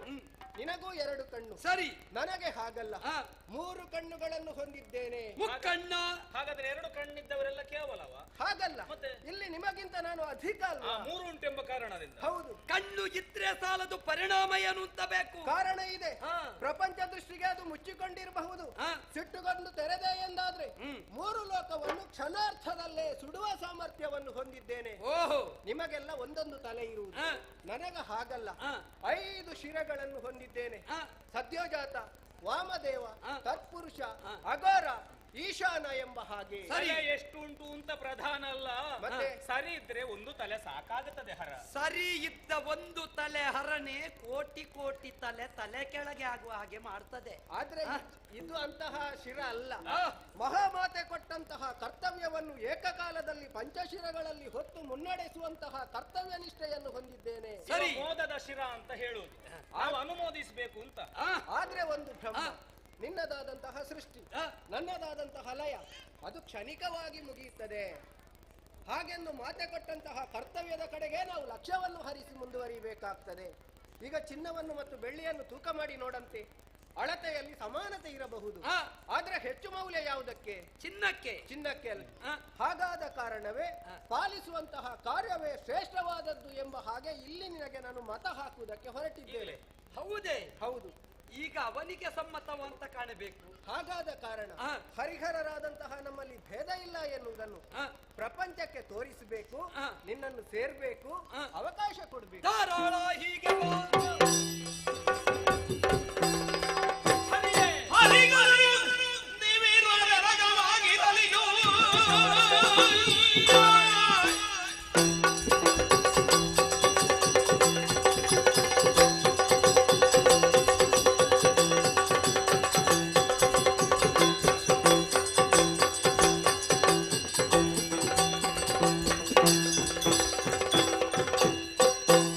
ನಿನಗೂ 2 ಕಣ್ಣು. ಸರಿ. ನನಗೆ ಹಾಗಲ್ಲ. ಆ, 3 ಕಣ್ಣುಗಳನ್ನು ಹೊಂದಿದ್ದೇನೆ. ಮುಕ್ಕಣ್ಣ. ಹಾಗಾದ್ರೆ 2 ಕಣ್ಣಿದ್ದವರೆಲ್ಲ ಕೇವಲವ? ಹಾಗಲ್ಲ. ಮತ್ತೆ? ಇಲ್ಲಿ ನಿಮಗಿಂತ ನಾನು ಅಧಿಕ ಆ ಅಲ್ವಾ? 3 ಉಂಟೆಂಬ ಕಾರಣದಿಂದ. ಹೌದು. ಕಣ್ಣು ಇದ್ರೆ ಸಾಲದು, ಪರಿಣಾಮ ಏನು ಅಂತ ಬೇಕು. ಕಾರಣ ಇದೆ. ಆ. ಪ್ರಪಂಚ ದೃಷ್ಟಿಗೆ ಅದು ಮುಚ್ಚಿಕೊಂಡಿರಬಹುದು. ಆ. ಸಿಟ್ಟುಗೊಂಡು ತೆರೆದೆ ಎಂದಾದ್ರೆ ಹ್ಮ್. 3 ಲೋಕವನ್ನು ಕ್ಷಣಾರ್ಥದಲ್ಲೇ ಸುಡುವ ಸಾಮರ್ಥ್ಯವನ್ನು ಹೊಂದಿದ್ದೇನೆ. ಓಹೋ. ನಿಮಗೆಲ್ಲ ಒಂದೊಂದು ತಲೆ ಇರುವುದು. ಆ. ನನಗೆ ಹಾಗಲ್ಲ. ಆ. 5 ಶಿರಗಳನ್ನು ಹೊಂದಿದ್ದೇನೆ. ಆ, ಸದ್ಯೋಜಾತ, ವಾಮದೇವ, ಆ. ತತ್ಪುರುಷ, ಆ. ಅಘೋರ, ಈಶಾನ ಎಂಬ ಹಾಗೆ. ಸರಿ. ತಲೆ ಎಷ್ಟು ಉಂಟು ಅಂತ ಪ್ರಧಾನ ಅಲ್ಲ. ಮತ್ತೆ? ಸರಿ ಇದ್ರೆ ಒಂದು ತಲೆ ಸಾಕಾಗುತ್ತದೆ ಹರ. ಸರಿ ಇದ್ದ ಒಂದು ತಲೆ ಹರನೆ ಕೋಟಿ ಕೋಟಿ ತಲೆ ತಲೆ ಕೆಳಗೆ ಆಗುವ ಹಾಗೆ ಮಾಡ್ತದೆ. ಆದ್ರೆ ಇದು ಅಂತಹ ಶಿರ ಅಲ್ಲ. ಆ. ಮಹಾಮಾತೆ ಕೊಟ್ಟಂತಹ ಕರ್ತವ್ಯವನ್ನು ಏಕಕಾಲದಲ್ಲಿ ಪಂಚಶಿರಗಳಲ್ಲಿ ಹೊತ್ತು ಮುನ್ನಡೆಸುವಂತಹ ಕರ್ತವ್ಯ ನಿಷ್ಠೆಯನ್ನು ಹೊಂದಿದ್ದೇನೆ. ಸರಿ. ಇವ ಮೋದದ ಶಿರ ಅಂತ ಹೇಳುವುದು. ನಾವು ಅನುಮೋದಿಸಬೇಕು ಅಂತ. ಆ, ಆದ್ರೆ ಒಂದು ಭ್ರಮ. ಆ. ನಿನ್ನದಾದಂತಹ ಸೃಷ್ಟಿ, ಆ. ನನ್ನದಾದಂತಹ ಲಯ, ಅದು ಕ್ಷಣಿಕವಾಗಿ ಮುಗಿಯುತ್ತದೆ. ಹಾಗೆಂದು ಮಾತೆ ಕೊಟ್ಟಂತಹ ಕರ್ತವ್ಯದ ಕಡೆಗೆ ನಾವು ಲಕ್ಷ್ಯವನ್ನು ಹರಿಸಿ ಮುಂದುವರಿಬೇಕಾಗ್ತದೆ. ಈಗ ಚಿನ್ನವನ್ನು ಮತ್ತು ಬೆಳ್ಳಿಯನ್ನು ತೂಕ ಮಾಡಿ ನೋಡಂತೆ. ಅಳತೆಯಲ್ಲಿ ಸಮಾನತೆ ಇರಬಹುದು. ಆ. ಆದ್ರೆ ಹೆಚ್ಚು ಮೌಲ್ಯ ಯಾವುದಕ್ಕೆ? ಚಿನ್ನಕ್ಕೆ. ಚಿನ್ನಕ್ಕೆ ಅಲ್ಲ. ಆ. ಹಾಗಾದ ಕಾರಣವೇ ಆ. ಪಾಲಿಸುವಂತಹ ಕಾರ್ಯವೇ ಶ್ರೇಷ್ಠವಾದದ್ದು ಎಂಬ ಹಾಗೆ ಇಲ್ಲಿ ನಿನಗೆ ನಾನು ಮತ ಹಾಕುವುದಕ್ಕೆ ಹೊರಟಿದ್ದೇನೆ. ಹೌದೇ? ಹೌದು. ಈಗ ಅವನಿಗೆ ಸಮ್ಮತವಂತ ಕಾಣಬೇಕು. ಹಾಗಾದ ಕಾರಣ ಆ. ಹರಿಹರರಾದಂತಹ ನಮ್ಮಲ್ಲಿ ಭೇದ ಇಲ್ಲ ಎನ್ನುವುದನ್ನು ಆ, ಪ್ರಪಂಚಕ್ಕೆ ತೋರಿಸಬೇಕು. ಆ. ನಿನ್ನನ್ನು ಸೇರ್ಬೇಕು. ಆ. ಅವಕಾಶ ಕೊಡ್ಬೇಕು. ಧಾರಾಳ ಹೀಗೆ ಬಾ. ಹರಿಗಳು ನೀವಿರುವ ರಗವಾಗಿರಲಿಯೋ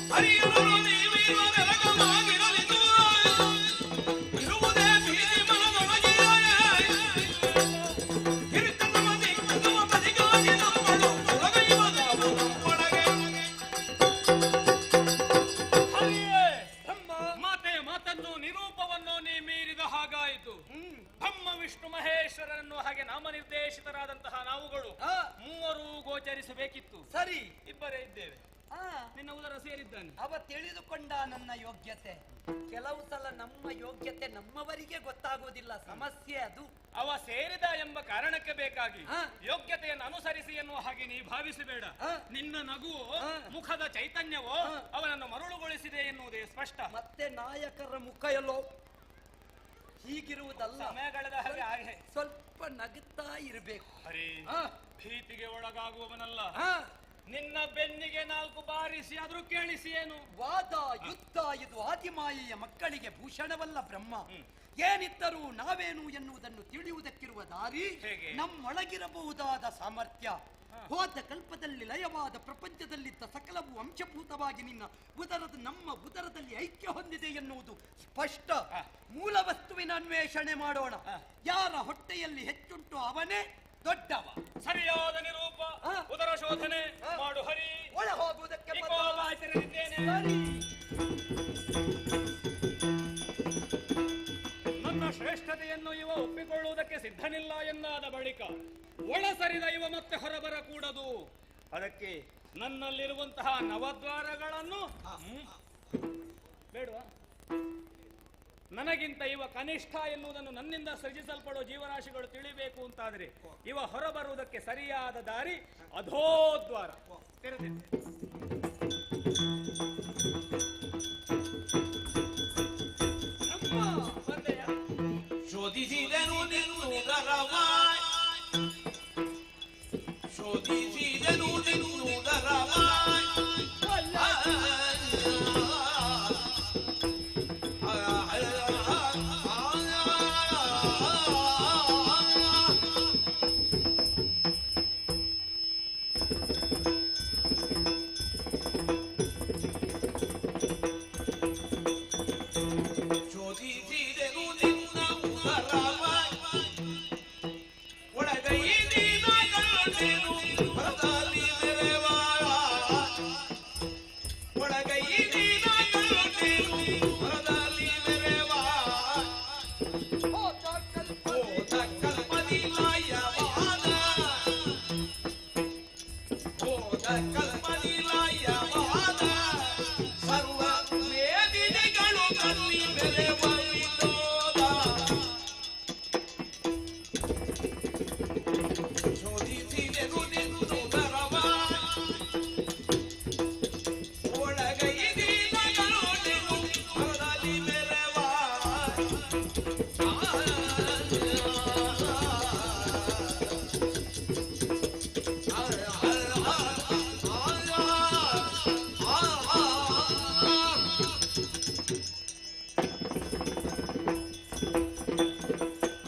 ಹರಿಗಳು ನೀವಿರುವ ರಗವಾಗಿರಲಿಯೋ ಇರುವುದೇ ಬೀದಿ ಮನದೊಳಗೆ ಹಿರಿತನವ ದಿಕ್ಕುವ ಬದಿಗಾಗಿ ನಮ್ಮಳು ಒಳಗೈವ ನಮ್ಮೊಳಗೆ. ಹರಿಯೇ, ಬ್ರಹ್ಮ. ಮಾತೆಯ ಮಾತನ್ನು ನಿರೂಪವನ್ನು ನೀ ಮೀರಿದ ಹಾಗಾಯಿತು. ಬ್ರಹ್ಮ ವಿಷ್ಣು ಮಹೇಶ್ವರನ್ನು ಹಾಗೆ ನಾಮನಿರ್ದೇಶಿತರಾದಂತಹ ನಾವುಗಳು ಆ. 3 ಗೋಚರಿಸಬೇಕಿತ್ತು. ಸರಿ. ಇಬ್ಬರೇ ಇದ್ದೇವೆ. ಆ, ನಿನ್ನ ಉದರ ಸೇರಿದ್ದಾನೆ. ಅವ ತಿಳಿದುಕೊಂಡ ನನ್ನ ಯೋಗ್ಯತೆ. ಕೆಲವು ಸಲ ನಮ್ಮ ಯೋಗ್ಯತೆ ನಮ್ಮವರಿಗೆ ಗೊತ್ತಾಗುವುದಿಲ್ಲ. ಸಮಸ್ಯೆ ಅದು. ಅವ ಸೇರಿದ ಎಂಬ ಕಾರಣಕ್ಕೆ ಬೇಕಾಗಿ ಆ. ಯೋಗ್ಯತೆಯನ್ನು ಅನುಸರಿಸಿ ಎನ್ನುವ ಹಾಗೆ ನೀ ಭಾವಿಸಬೇಡ. ಆ. ನಿನ್ನ ನಗುವೋ ಆ. ಮುಖದ ಚೈತನ್ಯವೋ ಆ. ಅವನನ್ನು ಮರುಳುಗೊಳಿಸಿದೆ ಎನ್ನುವುದೇ ಸ್ಪಷ್ಟ. ಮತ್ತೆ ನಾಯಕರ ಮುಖ ಎಲ್ಲೋ ಹೀಗಿರುವುದಲ್ಲ. ಸಮಯ ಕಳೆದ ಹಾಗೆ ಹಾಗೆ. ಸ್ವಲ್ಪ ನಗುತ್ತಾ ಇರಬೇಕು. ಹರಿ, ಆ, ಭೀತಿಗೆ ಒಳಗಾಗುವವನಲ್ಲ. ಆ, ನಿನ್ನ ಬೆನ್ನಿಗೆ 4 ಬಾರಿಸಿ ಆದ್ರೂ ಕೇಳಿಸಿ ಏನು. ವಾದ ಯುದ್ಧ ಇದು ಆದಿಮಾಯೆಯ ಮಕ್ಕಳಿಗೆ ಭೂಷಣವಲ್ಲ ಬ್ರಹ್ಮ. ಏನಿದ್ದರೂ ನಾವೇನು ಎನ್ನುವುದನ್ನು ತಿಳಿಯುವುದಕ್ಕಿರುವ ದಾರಿ ಹೇಗೆ? ನಮ್ಮೊಳಗಿರಬಹುದಾದ ಸಾಮರ್ಥ್ಯ. ಹೋದ ಕಲ್ಪದಲ್ಲಿ ಲಯವಾದ ಪ್ರಪಂಚದಲ್ಲಿದ್ದ ಸಕಲವು ಅಂಶಭೂತವಾಗಿ ನಮ್ಮ ಉದರದಲ್ಲಿ ಐಕ್ಯ ಹೊಂದಿದೆ ಎನ್ನುವುದು ಸ್ಪಷ್ಟ. ಮೂಲ ವಸ್ತುವಿನ ಅನ್ವೇಷಣೆ ಮಾಡೋಣ. ಯಾರ ಹೊಟ್ಟೆಯಲ್ಲಿ ಹೆಚ್ಚುಂಟು ಅವನೇ ದೊಡ್ಡವ. ಸರಿಯಾದ ನಿರೂಪ. ಆ. ಉದರ ಶೋಧನೆ ಮಾಡು ಹರಿ. ಒಳ ಹೋಗುವುದಕ್ಕೆ ನಿಕೋಲಾಚರಿದ್ದೇನೆ. ನನ್ನ ಶ್ರೇಷ್ಠತೆಯನ್ನು ಇವ ಒಪ್ಪಿಕೊಳ್ಳುವುದಕ್ಕೆ ಸಿದ್ಧನಿಲ್ಲ ಎನ್ನಾದ ಬಳಿಕ ಒಳಸರಿದ ಇವ ಮತ್ತೆ ಹೊರಬರಕೂಡದು. ಅದಕ್ಕೆ ನನ್ನಲ್ಲಿರುವಂತಹ ನವದ್ವಾರಗಳನ್ನು ಬೇಡವಾ? ನನಗಿಂತ ಇವ ಕನಿಷ್ಠ ಎನ್ನುವುದನ್ನು ನನ್ನಿಂದ ಸೃಜಿಸಲ್ಪಡುವ ಜೀವರಾಶಿಗಳು ತಿಳಿಬೇಕು ಅಂತಾದ್ರೆ ಇವ ಹೊರಬರುವುದಕ್ಕೆ ಸರಿಯಾದ ದಾರಿ ಅಧೋದ್ವಾರ ತೆರೆದಿದೆ. ಶೋಧಿಸಿದೆನು ಶೋಧಿಸಿದೆನು ನಿನ್ನುದರವ ಶೋಧಿಸಿದೆನು ನಿನ್ನುದರವ ಶೋಧಿಸಿದೆನು ನಿನ್ನ ಉದರವ ಒಳಗೈದಿನ ಗಂಟೆನು ಹೊರದಲ್ಲಿ ಮೆರೆವಾಳ ಒಳಗೈದಿನ ಗಂಟೆನು ಹೊರದಲ್ಲಿ ಮೆರೆವಾಳ ಹೋದ ಕಲ್ಪದಿ ಲಯವಾದ ಹೋದ ಕಲ್ಪದಿ ಲಯವಾದ ಸರ್ವ ವೇದಿಗಳು ಕಲ್ಲಿ ಬೆಲೆವರಿದೋದ ಶೋಧಿಸಿದೆನು ನಿನ್ನುದರವ ಒಳಗೈದಿನ ಗಂಟೆನು ಹೊರದಲ್ಲಿ ಮೆರೆವಾ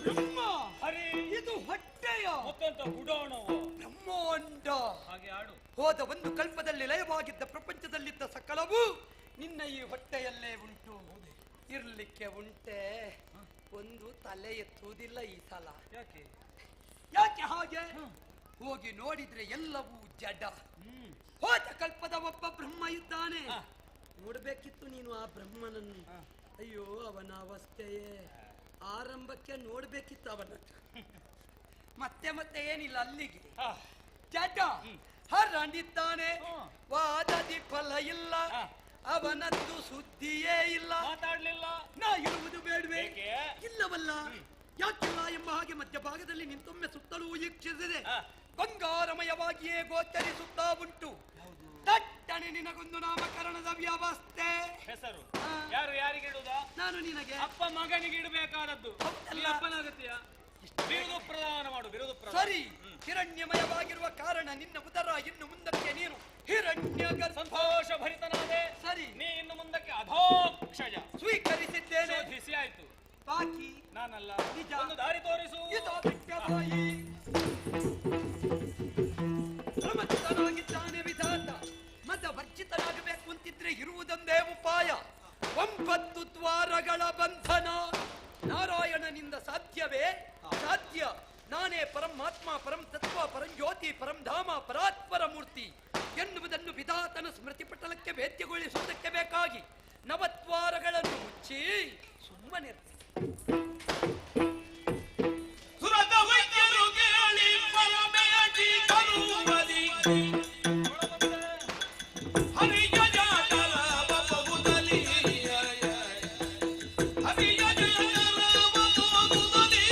ಬ್ರಹ್ಮ ಹರಿ ಇದು ಹೊಟ್ಟೆಯ ಮತ್ತೆಂತ ಗುಡಾಣವ ಬ್ರಹ್ಮಾಂಡ. ಹಾಗೆ ಆಡು. ಹೋದ ಒಂದು ಕಲ್ಪದಲ್ಲಿ ಲಯವಾಗಿದ್ದ ಪ್ರಪಂಚದಲ್ಲಿದ್ದ ಸಕಲವು ನಿನ್ನ ಈ ಹೊಟ್ಟೆಯಲ್ಲೇ ಉಂಟು. ಇರ್ಲಿಕ್ಕೆ ಉಂಟೆ, ಒಂದು ತಲೆ ಎತ್ತುವುದಿಲ್ಲ ಈ ಸಲ. ಯಾಕೆ? ಯಾಕೆ ಹಾಗೆ? ಹೋಗಿ ನೋಡಿದ್ರೆ ಎಲ್ಲವೂ ಜಡ. ಹೋದ ಕಲ್ಪದ ಒಬ್ಬ ಬ್ರಹ್ಮ ಇದ್ದಾನೆ. ನೋಡ್ಬೇಕಿತ್ತು ನೀನು ಆ ಬ್ರಹ್ಮನನ್ನು. ಅಯ್ಯೋ ಅವನ ಅವಸ್ಥೆಯೇ. ಆರಂಭಕ್ಕೆ ನೋಡ್ಬೇಕಿತ್ತು ಅವನ. ಮತ್ತೆ ಮತ್ತೆ ಏನಿಲ್ಲ ಅಲ್ಲಿಗೆ. ಆ, ಜಡ ಹರಡಿದ್ದಾನೆ. ಹಾ. ವಾದದಿ ಫಲ ಇಲ್ಲ. ಹಾ. ಅವನದ್ದು ಸುದ್ದಿಯೇ ಇಲ್ಲ. ಮಾತಾಡ್ಲಿಲ್ಲ. ನಾ ಇರುವುದು ಬೇಡವೇ? ಏಕೆ? ಇಲ್ಲವಲ್ಲ. ಯಾಕಿಲ್ಲ ಎಂಬ ಹಾಗೆ ಮಧ್ಯಭಾಗದಲ್ಲಿ ನಿಂತೊಮ್ಮೆ ಸುತ್ತಲೂ ವೀಕ್ಷಿಸಿದೆ. ಆ. ಬಂಗಾರಮಯವಾಗಿಯೇ ಗೋಚರಿಸುತ್ತಾ ಉಂಟು. ದಟ್ಟಣೆ ನಿನಗೊಂದು ನಾಮಕರಣದ ವ್ಯವಸ್ಥೆ. ಹೆಸರು ಆ. ಯಾರು ಯಾರಿಗಿಡುದ? ನಾನು ನಿನಗೆ ಅಪ್ಪ ಮಗನಿಗೆ ಇಡಬೇಕಾದದ್ದು. ಹೌದಲ್ಲ? ನೀ ಅಪ್ಪನಾಗತ್ತೀಯ? ಬಿರುದು ಪ್ರದಾನ ಮಾಡು, ಬಿರುದು ಪ್ರದಾನ. ಸರಿ. ಹಿರಣ್ಯಮಯವಾಗಿರುವ ಕಾರಣ ನಿನ್ನ ಉದರ ಇನ್ನು ಮುಂದಕ್ಕೆ ನೀನು ಹಿರಣ್ಯ ಸಂತೋಷ ಭರಿತನಾದೆ. ಸರಿ. ನೀ ಇನ್ನು ಮುಂದಕ್ಕೆ ಅಧೋಕ್ಷಜ. ಸ್ವೀಕರಿಸಿದ್ದೇನೆ. ಶೋಧಿಸಿ ಆಯ್ತು. ಬಾಕಿ ನಾನಲ್ಲ. ನಿಜ. ಒಂದು ದಾರಿ ತೋರಿಸು. ಇದೋ ಬಿಟ್ಟ ಬಾಯಿ. ಪ್ರಮತ್ತನಾಗಿದ್ದಾನೆ ವಿಧಾತ. ಮತ ವರ್ಜಿತನಾಗಬೇಕು ಅಂತಿದ್ರೆ ಇರುವುದೊಂದೇ ಉಪಾಯ. 9 ದ್ವಾರಗಳ ಬಂಧನ. ನಾರಾಯಣನಿಂದ ಸಾಧ್ಯವೇ? ಸಾಧ್ಯ. ನಾನೇ ಪರಮಾತ್ಮ, ಪರಂ ತತ್ವ, ಪರಂಜ್ಯೋತಿ, ಪರಂ ಧಾಮ, ಪರಾತ್ಪರ ಮೂರ್ತಿ ಎನ್ನುವುದನ್ನು ವಿಧಾತನ ಸ್ಮೃತಿ ಪಟಲಕ್ಕೆ ವೇದ್ಯಗೊಳಿಸುವುದಕ್ಕೆ ಬೇಕಾಗಿ 9 ದ್ವಾರಗಳನ್ನು ಮುಚ್ಚಿ ಸುಮ್ಮನೆ ಸುರದ ವೈದ್ಯರು ಕೇಳಿ ಪರಮೇಟಿ ಕರುವದಿ ಹರಿಯ ಜಾತಲ ಬಬಹುದಲಿ ಹರಿಯ ಜಾತಲ ಬಬಹುದಲಿ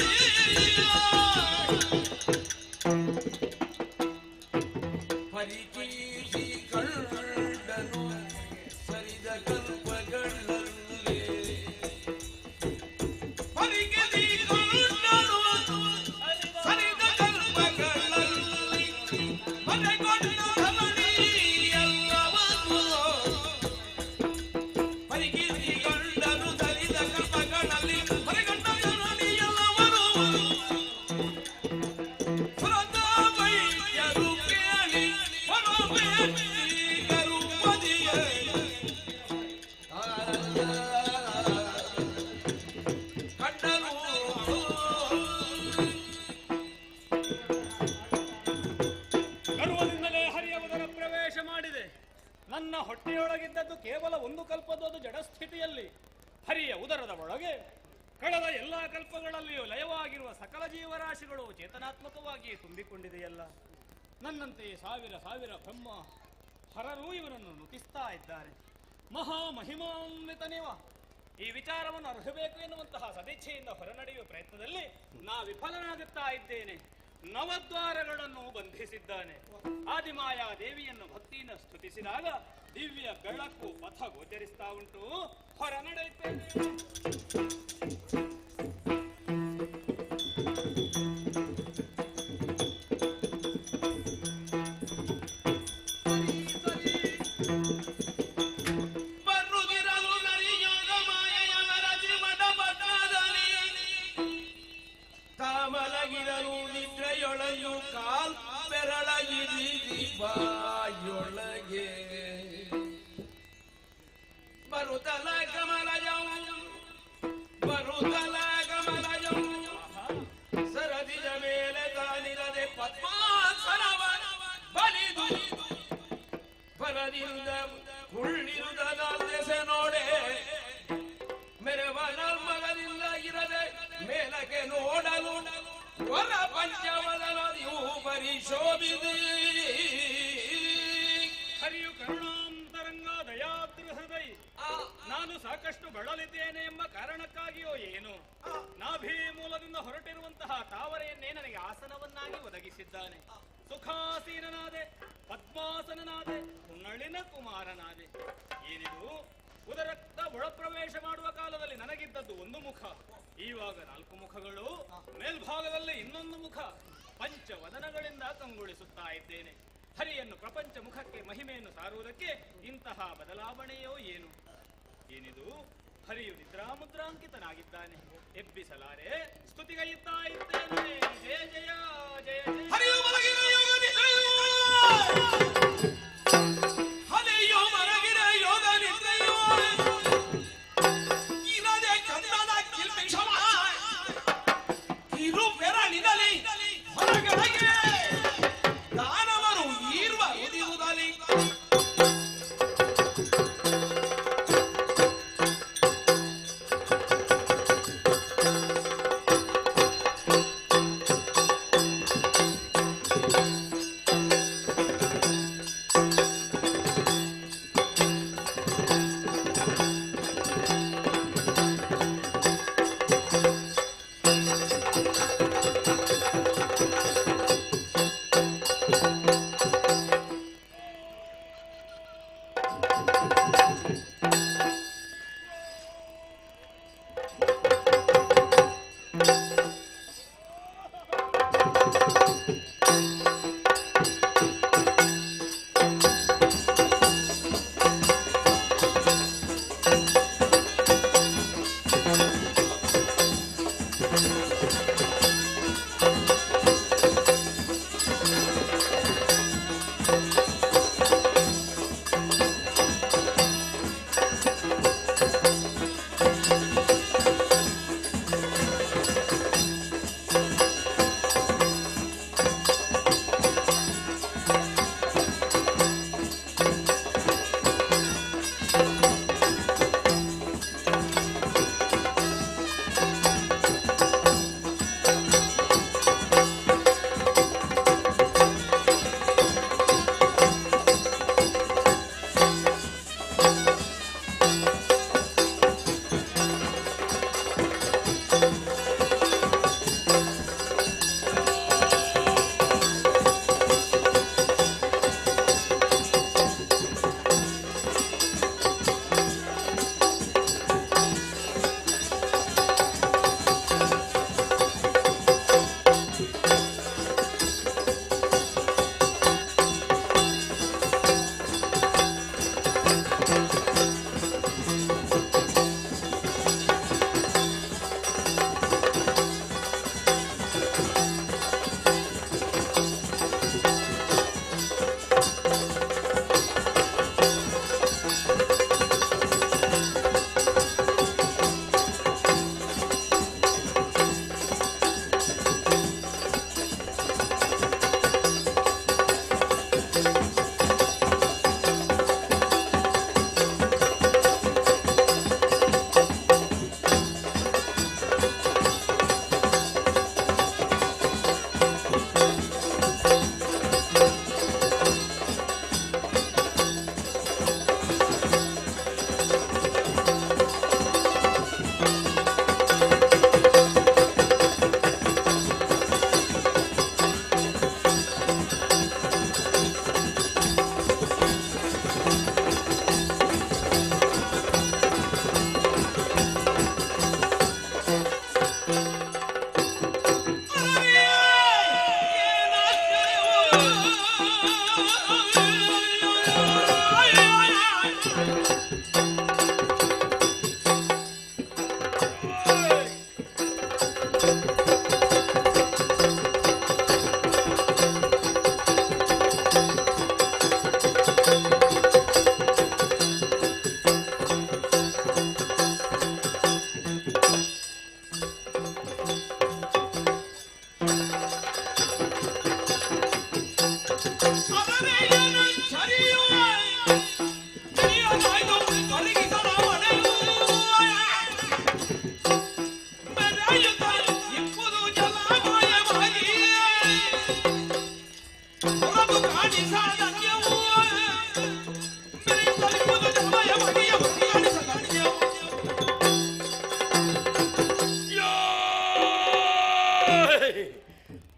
ಪರಿಕೀರ್ತಿ ಕಂಡನು ಸರಿದ ಕಲ್ಪಗಳಲ್ಲಿ ಪರಿಕೀರ್ತಿ ಕಂಡನು ಸರಿದ ಕಲ್ಪಗಳಲ್ಲಿ ಮನೆಗೊಂಡ ಧಮನಿ ಎಲ್ಲವನ್ನೂ ಪರಿಕೀರ್ತಿ ಕಂಡನು ಸರಿದ ಕಲ್ಪಗಳಲ್ಲಿ ಮನೆಗೊಂಡ ಧಮನಿ ಎಲ್ಲವನ್ನೂ ಸುರದ ವೈದ್ಯರು ಕೇಳಿ ಪರಮೇಶ್ವರರು ಪದಿಯೇ ಕಂಡರು. ಗರ್ವದಿಂದಲೇ ಹರಿಯ ಉದರ ಪ್ರವೇಶ ಮಾಡಿದೆ. ನನ್ನ ಹೊಟ್ಟೆಯೊಳಗಿದ್ದದ್ದು ಕೇವಲ ಒಂದು ಕಲ್ಪದ್ದು. ಅದು ಜಡಸ್ಥಿತಿಯಲ್ಲಿ. ಹರಿಯ ಉದರದ ಒಳಗೆ ಕಳೆದ ಎಲ್ಲಾ ಕಲ್ಪಗಳಲ್ಲಿಯೂ ಲಯವಾಗಿರುವ ಸಕಲ ಜೀವರಾಶಿಗಳು ಚೇತನಾತ್ಮಕವಾಗಿ ತುಂಬಿಕೊಂಡಿದೆಯಲ್ಲ. ನನ್ನಂತೆಯೇ ಸಾವಿರ ಸಾವಿರ ಬ್ರಹ್ಮ ಹರರು ಇವನನ್ನು ನುತಿಸ್ತಾ ಇದ್ದಾರೆ. ಮಹಾಮಹಿಮಾನ್ವಿತನಿವ ಈ ವಿಚಾರವನ್ನು ಅರ್ಹಬೇಕು ಎನ್ನುವಂತಹ ಸದಿಚ್ಛೆಯಿಂದ ಹೊರನಡೆಯುವ ಪ್ರಯತ್ನದಲ್ಲಿ ನಾ ವಿಫಲನಾಗುತ್ತಾ ಇದ್ದೇನೆ. 9 ದ್ವಾರಗಳನ್ನು ಬಂಧಿಸಿದ್ದಾನೆ. ಆದಿಮಾಯಾ ದೇವಿಯನ್ನು ಭಕ್ತಿಯಿಂದ ಸ್ತುತಿಸಿದಾಗ ದಿವ್ಯ ಬೆಳಕು ಪಥ ಗೋಚರಿಸ್ತಾ ಉಂಟು. ಹೊರ ನಡೆಯುತ್ತೇನೆ. ಮಲಗಿರಲು ನಿದ್ರೆಯೊಳಯು ಕಾಲ್ ಬೆರಳಗಿರಿ ಬಾಯೊಳಗೆ ಬರುತ್ತಲ ಕಮಲಯವು ಸರದಿಯ ಮೇಲೆ ತಾನಿರದೆ ಪದ್ಮಾಸನವ ಬಲಿದು ಬರದಿಂದ ಹುಳ್ಳಿರುದ ದೆಸೆ ನೋಡೆ ಮೆರವ ನರ್ಮಗದಿಂದ ಇರದೆ ಮೇಲಕ್ಕೆ ನೋಡಲು ವರ ಪಂಚವದನದಿಯೂ ಪರಿಶೋಭಿಸಿ ಹರಿಯು ಕರುಣಾಂತರಂಗ ದಯಾದ್ರ ಹೃದಯ ನಾನು ಸಾಕಷ್ಟು ಬಳಲಿದ್ದೇನೆ ಎಂಬ ಕಾರಣಕ್ಕಾಗಿಯೋ ಏನು ನಾಭಿ ಮೂಲದಿಂದ ಹೊರಟಿರುವಂತಹ ತಾವರೆಯನ್ನೇ ನನಗೆ ಆಸನವನ್ನಾಗಿ ಒದಗಿಸಿದ್ದಾನೆ. ಸುಖಾಸೀನನಾದೆ, ಪದ್ಮಾಸನನಾದೆ, ಹುನ್ನಳಿನ ಕುಮಾರನಾದೆ. ಏನಿದು ಉದರಕ್ತ ಒಳಪ್ರವೇಶ ಮಾಡುವ ಕಾಲದಲ್ಲಿ ನನಗಿದ್ದದ್ದು ಒಂದು ಮುಖ, ಈವಾಗ 4 ಮುಖಗಳು, ಮೇಲ್ಭಾಗದಲ್ಲಿ ಇನ್ನೊಂದು ಮುಖ, ಪಂಚವದನಗಳಿಂದ ಕಂಗೊಳಿಸುತ್ತಾ ಇದ್ದೇನೆ. ಹರಿಯನ್ನು ಪ್ರಪಂಚ ಮುಖಕ್ಕೆ ಮಹಿಮೆಯನ್ನು ಸಾರುವುದಕ್ಕೆ ಇಂತಹ ಬದಲಾವಣೆಯೋ ಏನು? ಏನಿದು ಹರಿಯು ನಿದ್ರಾಮುದ್ರಾಂಕಿತನಾಗಿದ್ದಾನೆ, ಎಬ್ಬಿಸಲಾರೆ, ಸ್ತುತಿಗೈಯುತ್ತಾ ಇದ್ದೇನೆ. ಜಯ ಜಯ ಜಯ ಹರಿಯು ಮಲಗಿರ ಯೋಗ ನಿದ್ರೆಯೋ ಹರಿಯು ಮಲಗಿರ ಯೋಗ ನಿದ್ರೆಯೋ ಇರದೆ ಕಂದನ ಕಿಲ್ಪಿಷಮ ಕಿರು ಬೆರಳಿನಲ್ಲಿ ಹೊರಗಡೆಗೆ ದಾನವರು ಈರ್ವ ಉದಿಯುವುದಲ್ಲಿ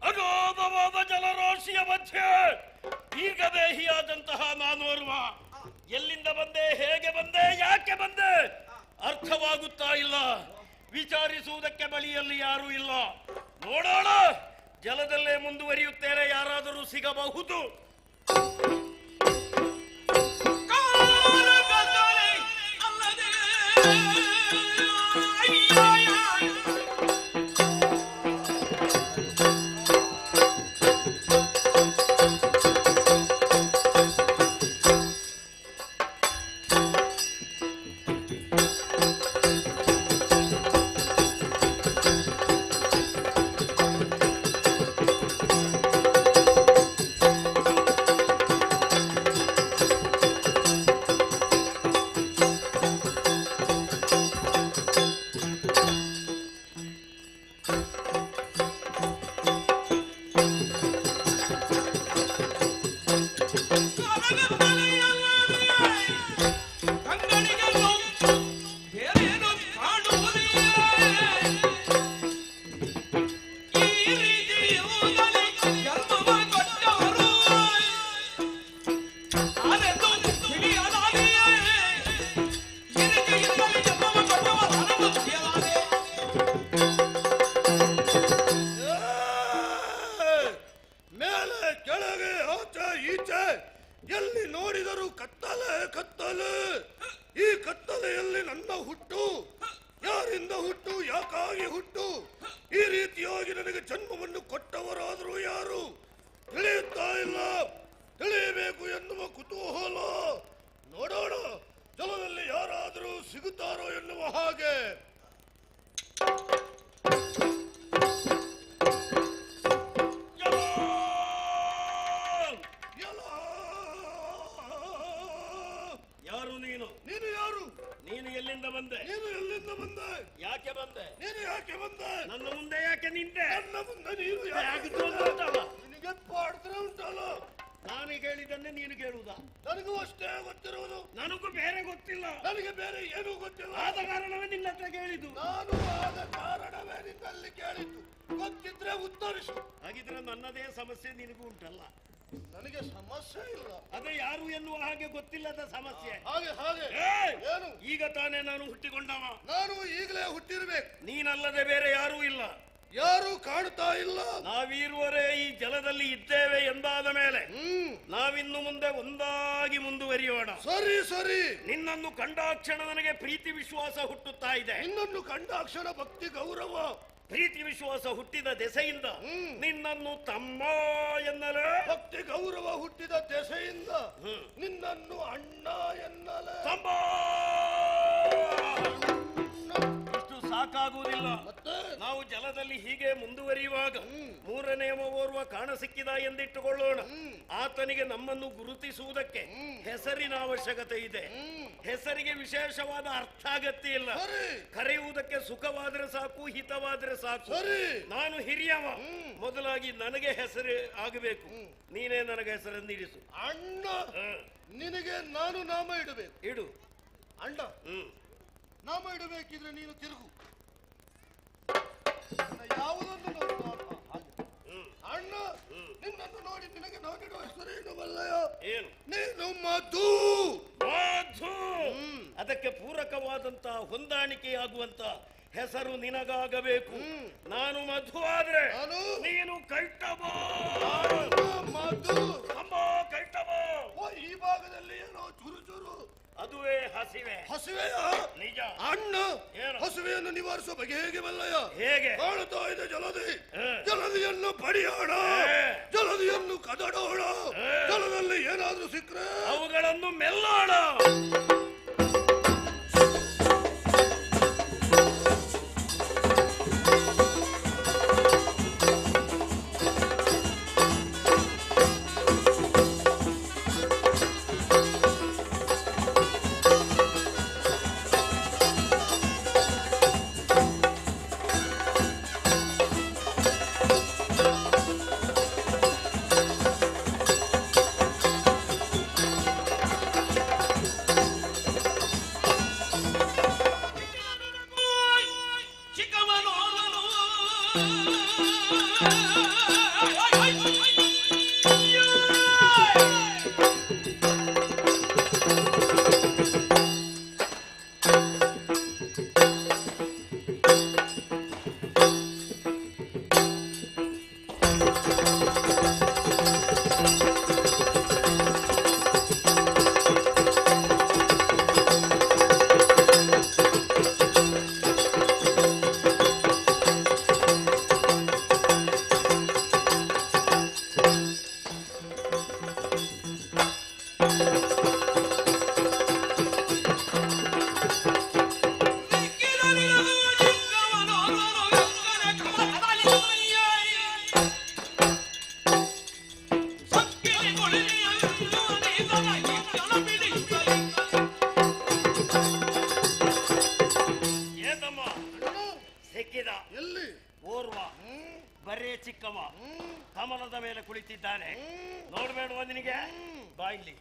ಅಗಾಧವಾದ ಜಲರಾಶಿಯ ಮಧ್ಯೆ ದೀರ್ಘದೇಹಿಯಾದಂತಹ ನಾನೋರ್ವ ಎಲ್ಲಿಂದ ಬಂದೆ, ಹೇಗೆ ಬಂದೆ, ಯಾಕೆ ಬಂದೆ ಅರ್ಥವಾಗುತ್ತಾ ಇಲ್ಲ. ವಿಚಾರಿಸುವುದಕ್ಕೆ ಬಳಿಯಲ್ಲಿ ಯಾರೂ ಇಲ್ಲ. ನೋಡೋಣ, ಜಲದಲ್ಲೇ ಮುಂದುವರಿಯುತ್ತೇನೆ, ಯಾರಾದರೂ ಸಿಗಬಹುದು. ಹಾಗಿದ್ರೆ ನನ್ನದೇ ಸಮಸ್ಯೆ ನಿನಗೂ ಉಂಟಲ್ಲ? ನನಗೆ ಸಮಸ್ಯೆ ಇಲ್ಲ. ಅದೇ ಯಾರು ಎನ್ನುವ ಹಾಗೆ ಗೊತ್ತಿಲ್ಲದ ಸಮಸ್ಯೆ. ಹಾಗೆ ಏನು? ಈಗ ತಾನೇ ನಾನು ಹುಟ್ಟಿಕೊಂಡವ. ನಾನು ಈಗಲೇ ಹುಟ್ಟಿರ್ಬೇಕು. ನೀನಲ್ಲದೆ ಬೇರೆ ಯಾರೂ ಇಲ್ಲ. ಯಾರು ಕಾಣ್ತಾ ಇಲ್ಲ. ನಾವೀರುವರೇ ಈ ಜಲದಲ್ಲಿ ಇದ್ದೇವೆ ಎಂದಾದ ಮೇಲೆ ನಾವಿನ್ನು ಮುಂದೆ ಒಂದಾಗಿ ಮುಂದುವರಿಯೋಣ. ಸರಿ ಸರಿ. ನಿನ್ನನ್ನು ಕಂಡಾಕ್ಷಣ ನನಗೆ ಪ್ರೀತಿ ವಿಶ್ವಾಸ ಹುಟ್ಟುತ್ತಾ ಇದೆ. ನಿನ್ನನ್ನು ಕಂಡಾಕ್ಷಣ ಭಕ್ತಿ ಗೌರವ. ಪ್ರೀತಿ ವಿಶ್ವಾಸ ಹುಟ್ಟಿದ ದೆಸೆಯಿಂದ ನಿನ್ನನ್ನು ತಮ್ಮ ಎನ್ನಲೇ. ಭಕ್ತಿ ಗೌರವ ಹುಟ್ಟಿದ ದೆಸೆಯಿಂದ ನಿನ್ನನ್ನು ಅಣ್ಣ ಎನ್ನಲೇ. ತಮ್ಮ ಇಷ್ಟು ಸಾಕಾಗುವುದಿಲ್ಲ. ನಾವು ಜಲದಲ್ಲಿ ಹೀಗೆ ಮುಂದುವರಿಯುವಾಗ ಮೂರನೆಯ ಓರ್ವ ಕಾಣಸಿಕ್ಕಿದ ಎಂದಿಟ್ಟುಕೊಳ್ಳೋಣ. ಆತನಿಗೆ ನಮ್ಮನ್ನು ಗುರುತಿಸುವುದಕ್ಕೆ ಹೆಸರಿನ ಅವಶ್ಯಕತೆ ಇದೆ. ಹೆಸರಿಗೆ ವಿಶೇಷವಾದ ಅರ್ಥ ಅಗತ್ಯ ಇಲ್ಲ. ಕರೆಯುವುದಕ್ಕೆ ಸುಖವಾದ್ರೆ ಸಾಕು, ಹಿತವಾದ್ರೆ ಸಾಕು. ನಾನು ಹಿರಿಯವ, ಮೊದಲಾಗಿ ನನಗೆ ಹೆಸರು ಆಗಬೇಕು. ನೀನೇ ನನಗೆ ಹೆಸರನ್ನಿಡಿಸು. ಅಣ್ಣ, ನಿನಗೆ ನಾನು ನಾಮ ಇಡಬೇಕು. ಇಡು ಅಣ್ಣ. ನಾಮ ಇಡಬೇಕಿದ್ರೆ ನೀನು ತಿರುಗು. ಯಾವುದನ್ನು ಅಣ್ಣ, ನಿನ್ನನ್ನು ನೋಡಿ ನಿನಗೆ ನಾನಿಡುವ ಹೆಸರೇನು ಬಲ್ಲಯೋ? ಏನು? ನೀನು ಮಧು. ಅದಕ್ಕೆ ಪೂರಕವಾದಂತಹ ಹೊಂದಾಣಿಕೆಯಾಗುವಂತ ಹೆಸರು ನಿನಗಾಗಬೇಕು. ನಾನು ಮಧು ಆದ್ರೆ ನೀನು ಕೈಟಬ. ಮಧು ಕೈಟಬ. ಈ ಭಾಗದಲ್ಲಿ ಏನೋ ಚುರು ಚುರು. ಅದುವೇ ಹಸಿವೆ. ಹಸಿವೆಯ? ನಿಜ. ಅಣ್ಣ, ಹಸಿವೆಯನ್ನು ನಿವಾರಿಸುವ ಬಗೆ ಹೇಗೆ ಬಲ್ಲಯ್ಯ? ಹೇಗೆ? ಕಾಣುತ್ತಾ ಇದೆ ಜಲದಿ. ಜಲದಿಯನ್ನು ಪಡೆಯೋಣ, ಜಲದಿಯನ್ನು ಕದಡೋಣ. ಜಲದಲ್ಲಿ ಏನಾದ್ರೂ ಸಿಕ್ಕರೆ ಅವುಗಳನ್ನು ಮೆಲ್ಲೋಣ. ಕಮಲದ ಮೇಲೆ ಕುಳಿತಿದ್ದಾನೆ. ನೋಡ್ಬೇಡುವ ನಿನಗೆ? ಬಾಯಿಲಿ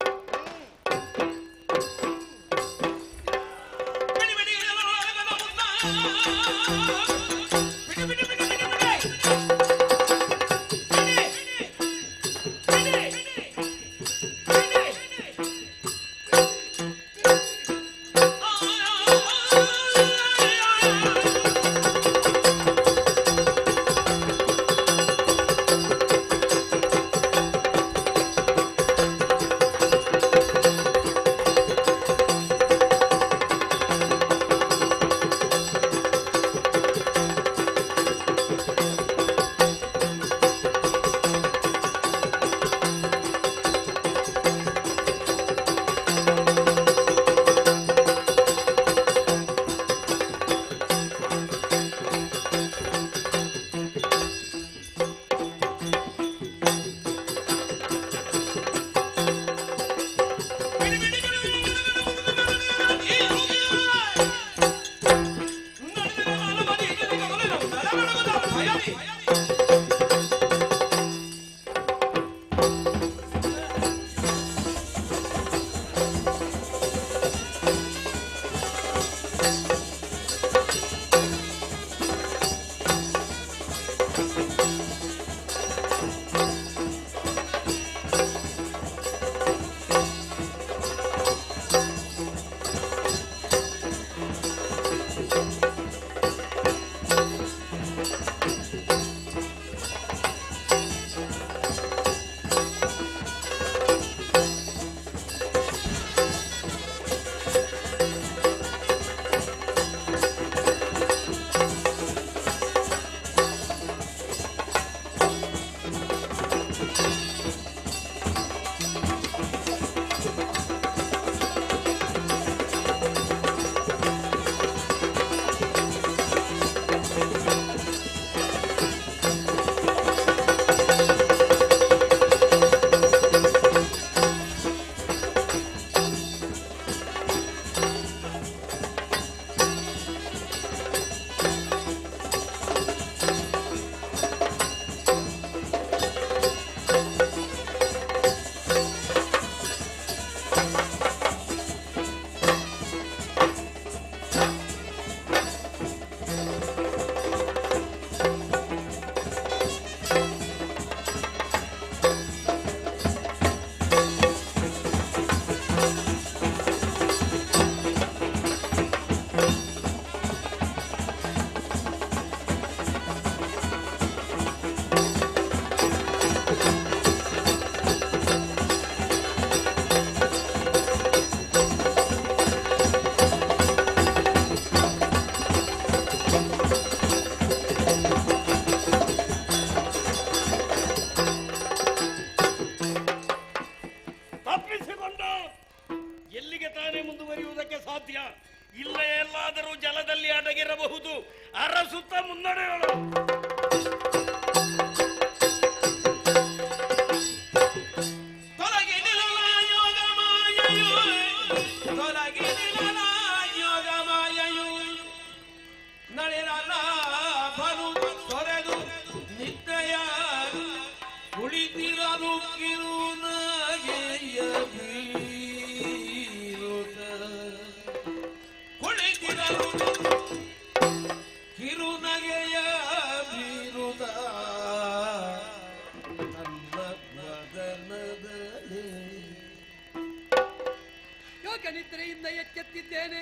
ನಿದ್ರೆಯಿಂದ ಎಚ್ಚೆತ್ತಿದ್ದೇನೆ,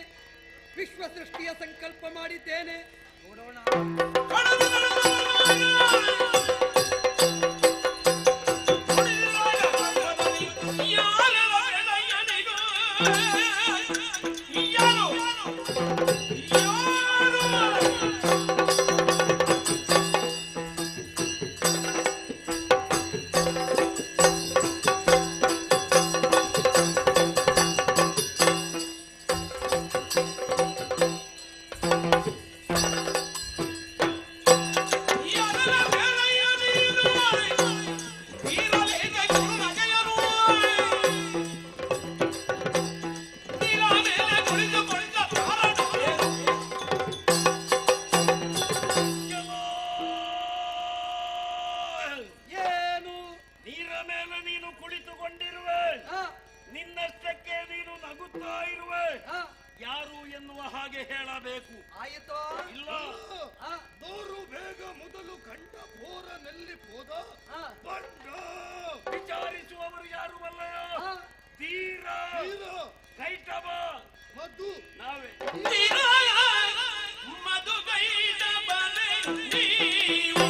ವಿಶ್ವ ಸೃಷ್ಟಿಯ ಸಂಕಲ್ಪ ಮಾಡಿದ್ದೇನೆ. ನೋಡೋಣ. ನಿನ್ನಷ್ಟಕ್ಕೆ ನೀನು ನಗುತ್ತಾ ಇರುವೆ. ಯಾರು ಎನ್ನುವ ಹಾಗೆ ಹೇಳಬೇಕು. ಆಯಿತು ಇಲ್ಲ, ದೋರು ಬೇಗ ಮೊದಲು ಕಂಡ ಪೋರ ನೆಲ್ಲಿ ಹೋದ ಬಂಡ ವಿಚಾರಿಸುವವರು ಯಾರು ಅಲ್ಲಯ್ಯ? ತೀರ ಕೈಟಬ ಮದ್ದು ನಾವೇ. ಮಧುಗೈದ ಬಲೆ ನೀವು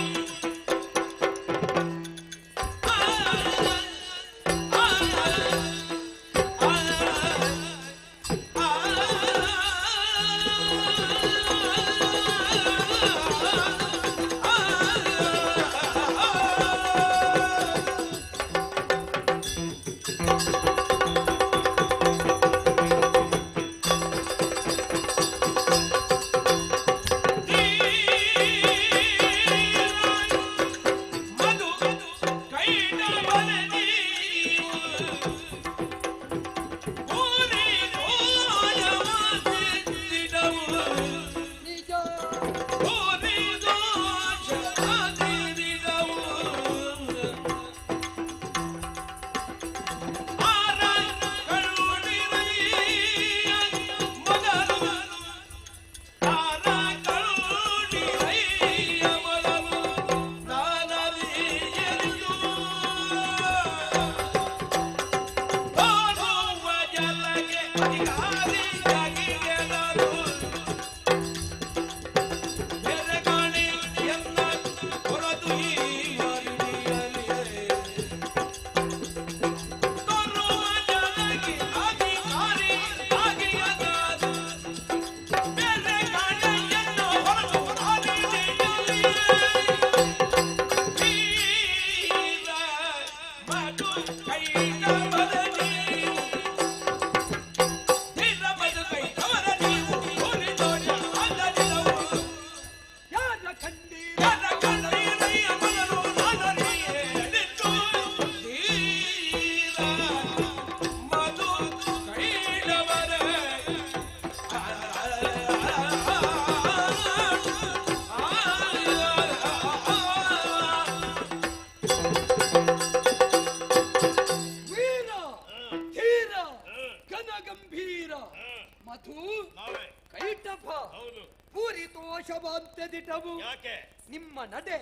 ಯಾಕೆ? ನಿಮ್ಮ ನಡೆ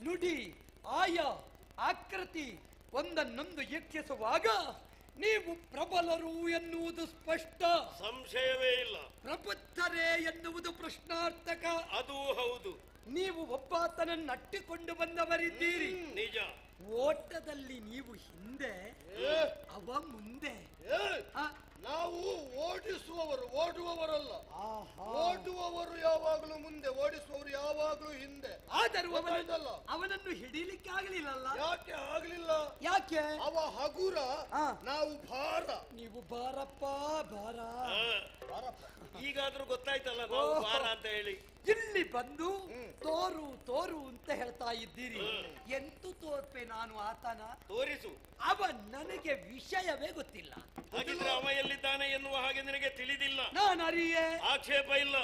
ನುಡಿ ಆಯ ಆಕೃತಿ ಒಂದನ್ನೊಂದು ಯಕ್ಷಿಸುವಾಗ ನೀವು ಪ್ರಬಲರು ಎನ್ನುವುದು ಸ್ಪಷ್ಟ, ಸಂಶಯವೇ ಇಲ್ಲ. ಪ್ರಬುದ್ಧರೇ ಎನ್ನುವುದು ಪ್ರಶ್ನಾರ್ಥಕ. ಅದು ಹೌದು. ನೀವು ಒಬ್ಬಾತನನ್ನು ಅಟ್ಟಿಕೊಂಡು ಬಂದವರಿದ್ದೀರಿ. ನಿಜ. ಓಟದಲ್ಲಿ ನೀವು ಹಿಂದೆ, ಅವ ಮುಂದೆ. ನಾವು ಓಡಿಸುವವರು, ಓಡುವವರಲ್ಲ. ಓಡುವವರು ಯಾವಾಗಲೂ ಮುಂದೆ, ಓಡಿಸುವವರು ಯಾವಾಗಲೂ ಹಿಂದೆ. ಆದರೂ ಅವನನ್ನು ಹಿಡಿಲಿಕ್ಕೆ ಆಗಲಿಲ್ಲಲ್ಲ. ಯಾಕೆ ಆಗ್ಲಿಲ್ಲ? ಯಾಕೆ? ಅವ ಹಗುರ, ನಾವು ಭಾರ. ನೀವು ಬಾರಪ್ಪ ಭಾರ. ಈಗಾದ್ರೂ ಗೊತ್ತಾಯ್ತಲ್ಲ ನಾವು ಭಾರ ಅಂತ ಹೇಳಿ. ಇಲ್ಲಿ ಬಂದು ತೋರು ತೋರು ಅಂತ ಹೇಳ್ತಾ ಇದ್ದೀರಿ. ಎಂತೂ ತೋರ್ಪೆ ನಾನು ಆತನ? ತೋರಿಸು. ಅವ ನನಗೆ ವಿಷಯವೇ ಗೊತ್ತಿಲ್ಲ. ಹಾಗಿದ್ರೆ ಅವ ಎಲ್ಲಿದ್ದಾನೆ ಎನ್ನುವ ಹಾಗೆ ನಿನಗೆ ತಿಳಿದಿಲ್ಲ? ನಾನು ಅರಿಯೇ. ಆಕ್ಷೇಪ ಇಲ್ಲ.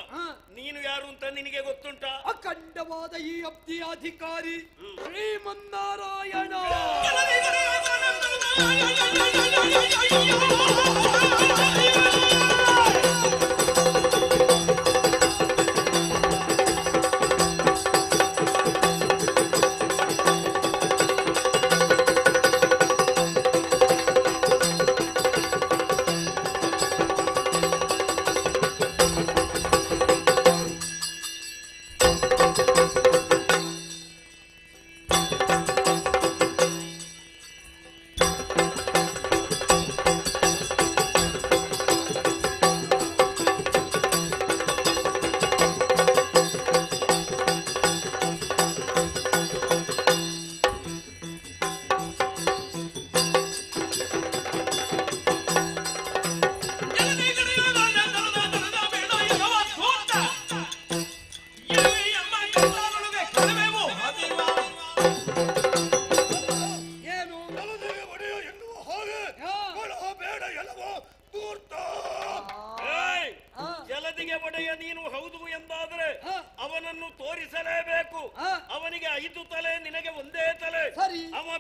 ನೀನು ಯಾರು ಅಂತ ನಿನಗೆ ಗೊತ್ತುಂಟಾ? ಅಖಂಡವಾದ ಈ ಅಬ್ಧಿ ಅಧಿಕಾರಿ ಶ್ರೀಮನ್ನಾರಾಯಣ.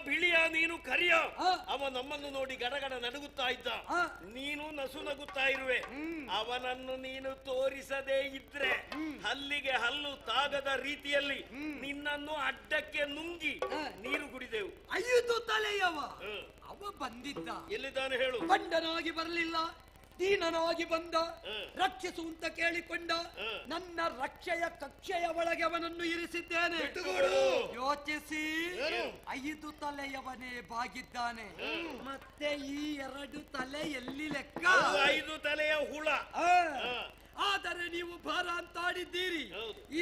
ಬಿಳಿಯ ನೀನು ಕರಿಯ ಆ. ಅವ ನಮ್ಮನ್ನು ನೋಡಿ ಗಡಗಡ ನಡುಗುತ್ತಾ ಇದ್ದ. ಆ. ನೀನು ನಸು ನಗುತ್ತಾ ಇರುವೆ. ಅವನನ್ನು ನೀನು ತೋರಿಸದೇ ಇದ್ರೆ ಹಲ್ಲಿಗೆ ಹಲ್ಲು ತಾಗದ ರೀತಿಯಲ್ಲಿ ನಿನ್ನನ್ನು ಅಡ್ಡಕ್ಕೆ ನುಂಗಿ ನೀರು ಕುಡಿದೆವು. 5 ತಲೆಯವ ಅವ ಬಂದಿದ್ದ. ಎಲ್ಲಿದ್ದಾನೆ ಹೇಳು? ಬಂಡನಾಗಿ ಬರಲಿಲ್ಲ, ದೀನನಾಗಿ ಬಂದ, ರಕ್ಷಿಸು ಅಂತ ಕೇಳಿಕೊಂಡ. ನನ್ನ ರಕ್ಷೆಯ ಕಕ್ಷೆಯ ಒಳಗೆ ಅವನನ್ನು ಇರಿಸಿದ್ದೇನೆ. ಯೋಚಿಸಿ, 5 ತಲೆಯವನೇ ಬಾಗಿದ್ದಾನೆ. ಮತ್ತೆ ಈ 2 ತಲೆ ಎಲ್ಲಿ ಲೆಕ್ಕ? 5 ತಲೆಯ ಹುಳ. ಆದರೆ ನೀವು ಭಾರ ಅಂತಾಡಿದ್ದೀರಿ.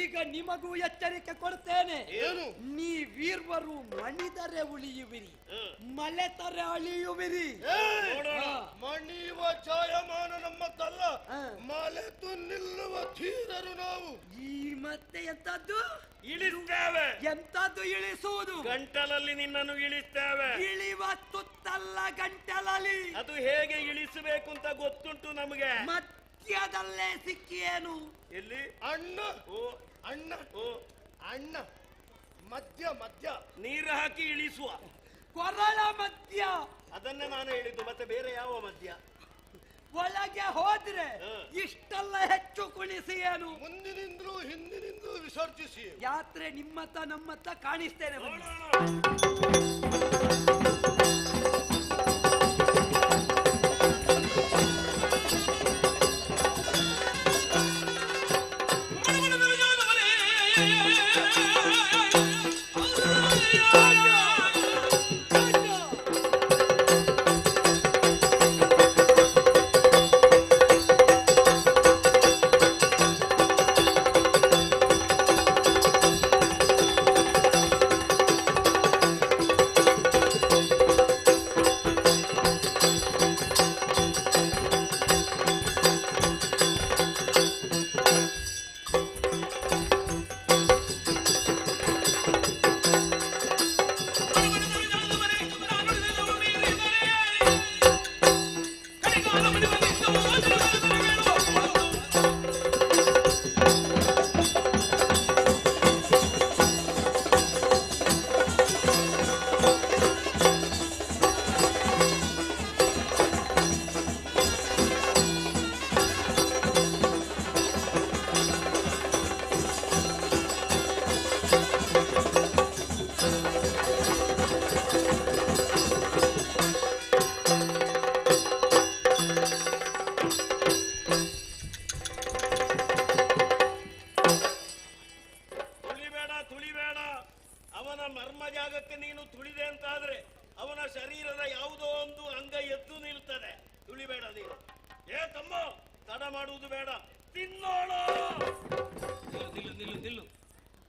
ಈಗ ನಿಮಗೂ ಎಚ್ಚರಿಕೆ ಕೊಡ್ತೇನೆ. ನೀವೀರ್ವರು ಮಣಿದರೆ ಉಳಿಯುವಿರಿ, ಮಲೆತರೆ ಅಳಿಯುವಿರಿ. ಮಣಿಯುವ ಛಾಯಮಾನ ನಮ್ಮದಲ್ಲ, ಮಲೆತು ನಿಲ್ಲುವ ಧೀರರು ನಾವು. ಈ ಮತ್ತೆ ಎಂತದ್ದು ಇಳಿಸ್ತೇವೆ. ಎಂತದ್ದು ಇಳಿಸುವುದು? ಗಂಟಲಲ್ಲಿ ನಿನ್ನನ್ನು ಇಳಿಸ್ತೇವೆ. ಇಳಿವ ತುತ್ತಲ್ಲ ಗಂಟಲಲ್ಲಿ. ಅದು ಹೇಗೆ ಇಳಿಸಬೇಕು ಅಂತ ಗೊತ್ತುಂಟು ನಮಗೆ. ಮಧ್ಯದಲ್ಲೇ ಸಿಕ್ಕಿಯೇನು? ಎಲ್ಲಿ? ಅಣ್ಣ ಓ ಅಣ್ಣ ಓ ಅಣ್ಣ ಮಧ್ಯ ಮಧ್ಯ ನೀರು ಹಾಕಿ ಇಳಿಸುವ. ಕೊರಳ ಮಧ್ಯ. ಅದನ್ನೇ ನಾನು ಹೇಳಿದ್ದು. ಮತ್ತೆ ಬೇರೆ ಯಾವ ಮಧ್ಯ? ಒಳಗೆ ಹೋದ್ರೆ ಇಷ್ಟೆಲ್ಲ ಹೆಚ್ಚು ಕುಣಿಸಿ ಏನು? ಮುಂದಿನಿಂದಲೂ ಹಿಂದಿನಿಂದಲೂ ವಿಸರ್ಜಿಸಿ. ಯಾತ್ರೆ ನಿಮ್ಮತ್ತ ನಮ್ಮತ್ತ ಕಾಣಿಸ್ತೇನೆ.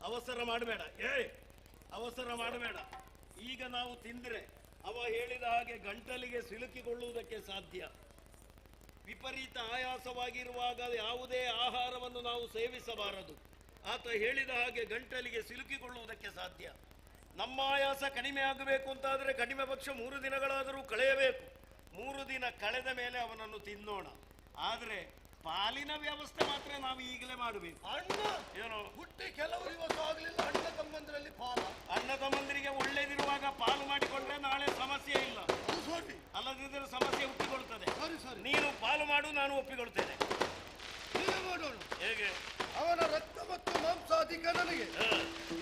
ಅವಸರ ಮಾಡಬೇಡ. ಅವಸರ ಮಾಡಬೇಡ. ಈಗ ನಾವು ತಿಂದ್ರೆ ಅವ ಹೇಳಿದ ಹಾಗೆ ಗಂಟಲಿಗೆ ಸಿಲುಕಿಕೊಳ್ಳುವುದಕ್ಕೆ ಸಾಧ್ಯ. ವಿಪರೀತ ಆಯಾಸವಾಗಿರುವಾಗ ಯಾವುದೇ ಆಹಾರವನ್ನು ನಾವು ಸೇವಿಸಬಾರದು. ಆತ ಹೇಳಿದ ಹಾಗೆ ಗಂಟಲಿಗೆ ಸಿಲುಕಿಕೊಳ್ಳುವುದಕ್ಕೆ ಸಾಧ್ಯ. ನಮ್ಮ ಆಯಾಸ ಕಡಿಮೆ ಆಗಬೇಕು ಅಂತಾದರೆ ಕಡಿಮೆ ಪಕ್ಷ 3 ದಿನಗಳಾದರೂ ಕಳೆಯಬೇಕು. 3 ದಿನ ಕಳೆದ ಮೇಲೆ ಅವನನ್ನು ತಿನ್ನೋಣ. ಆದರೆ ಪಾಲಿನ ವ್ಯವಸ್ಥೆ ಮಾತ್ರ ನಾವು ಈಗಲೇ ಮಾಡಬೇಕು. ಅಣ್ಣ ಏನೋ ಹುಟ್ಟಿ ಕೆಲವು ದಿವಸ ಆಗಲಿಲ್ಲ, ಅಣ್ಣ ತಮ್ಮಂದರಲ್ಲಿ ಪಾಲ. ಅಣ್ಣ ತಮ್ಮಂದಿರಿಗೆ ಒಳ್ಳೇದಿರುವಾಗ ಪಾಲು ಮಾಡಿಕೊಂಡ್ರೆ ನಾಳೆ ಸಮಸ್ಯೆ ಇಲ್ಲ, ಅಲ್ಲದಿದ್ದರೆ ಸಮಸ್ಯೆ ಹುಟ್ಟಿಕೊಳ್ತದೆ. ಸರಿ ಸರಿ, ನೀನು ಪಾಲು ಮಾಡು, ನಾನು ಒಪ್ಪಿಕೊಳ್ತೇನೆ. ಹೀಗೆ ಮಾಡೋಣ. ಹೇಗೆ? ಅವನ ರಕ್ತ ಮತ್ತು ಮಾಂಸ ಅಧಿಕ ನನಗೆ,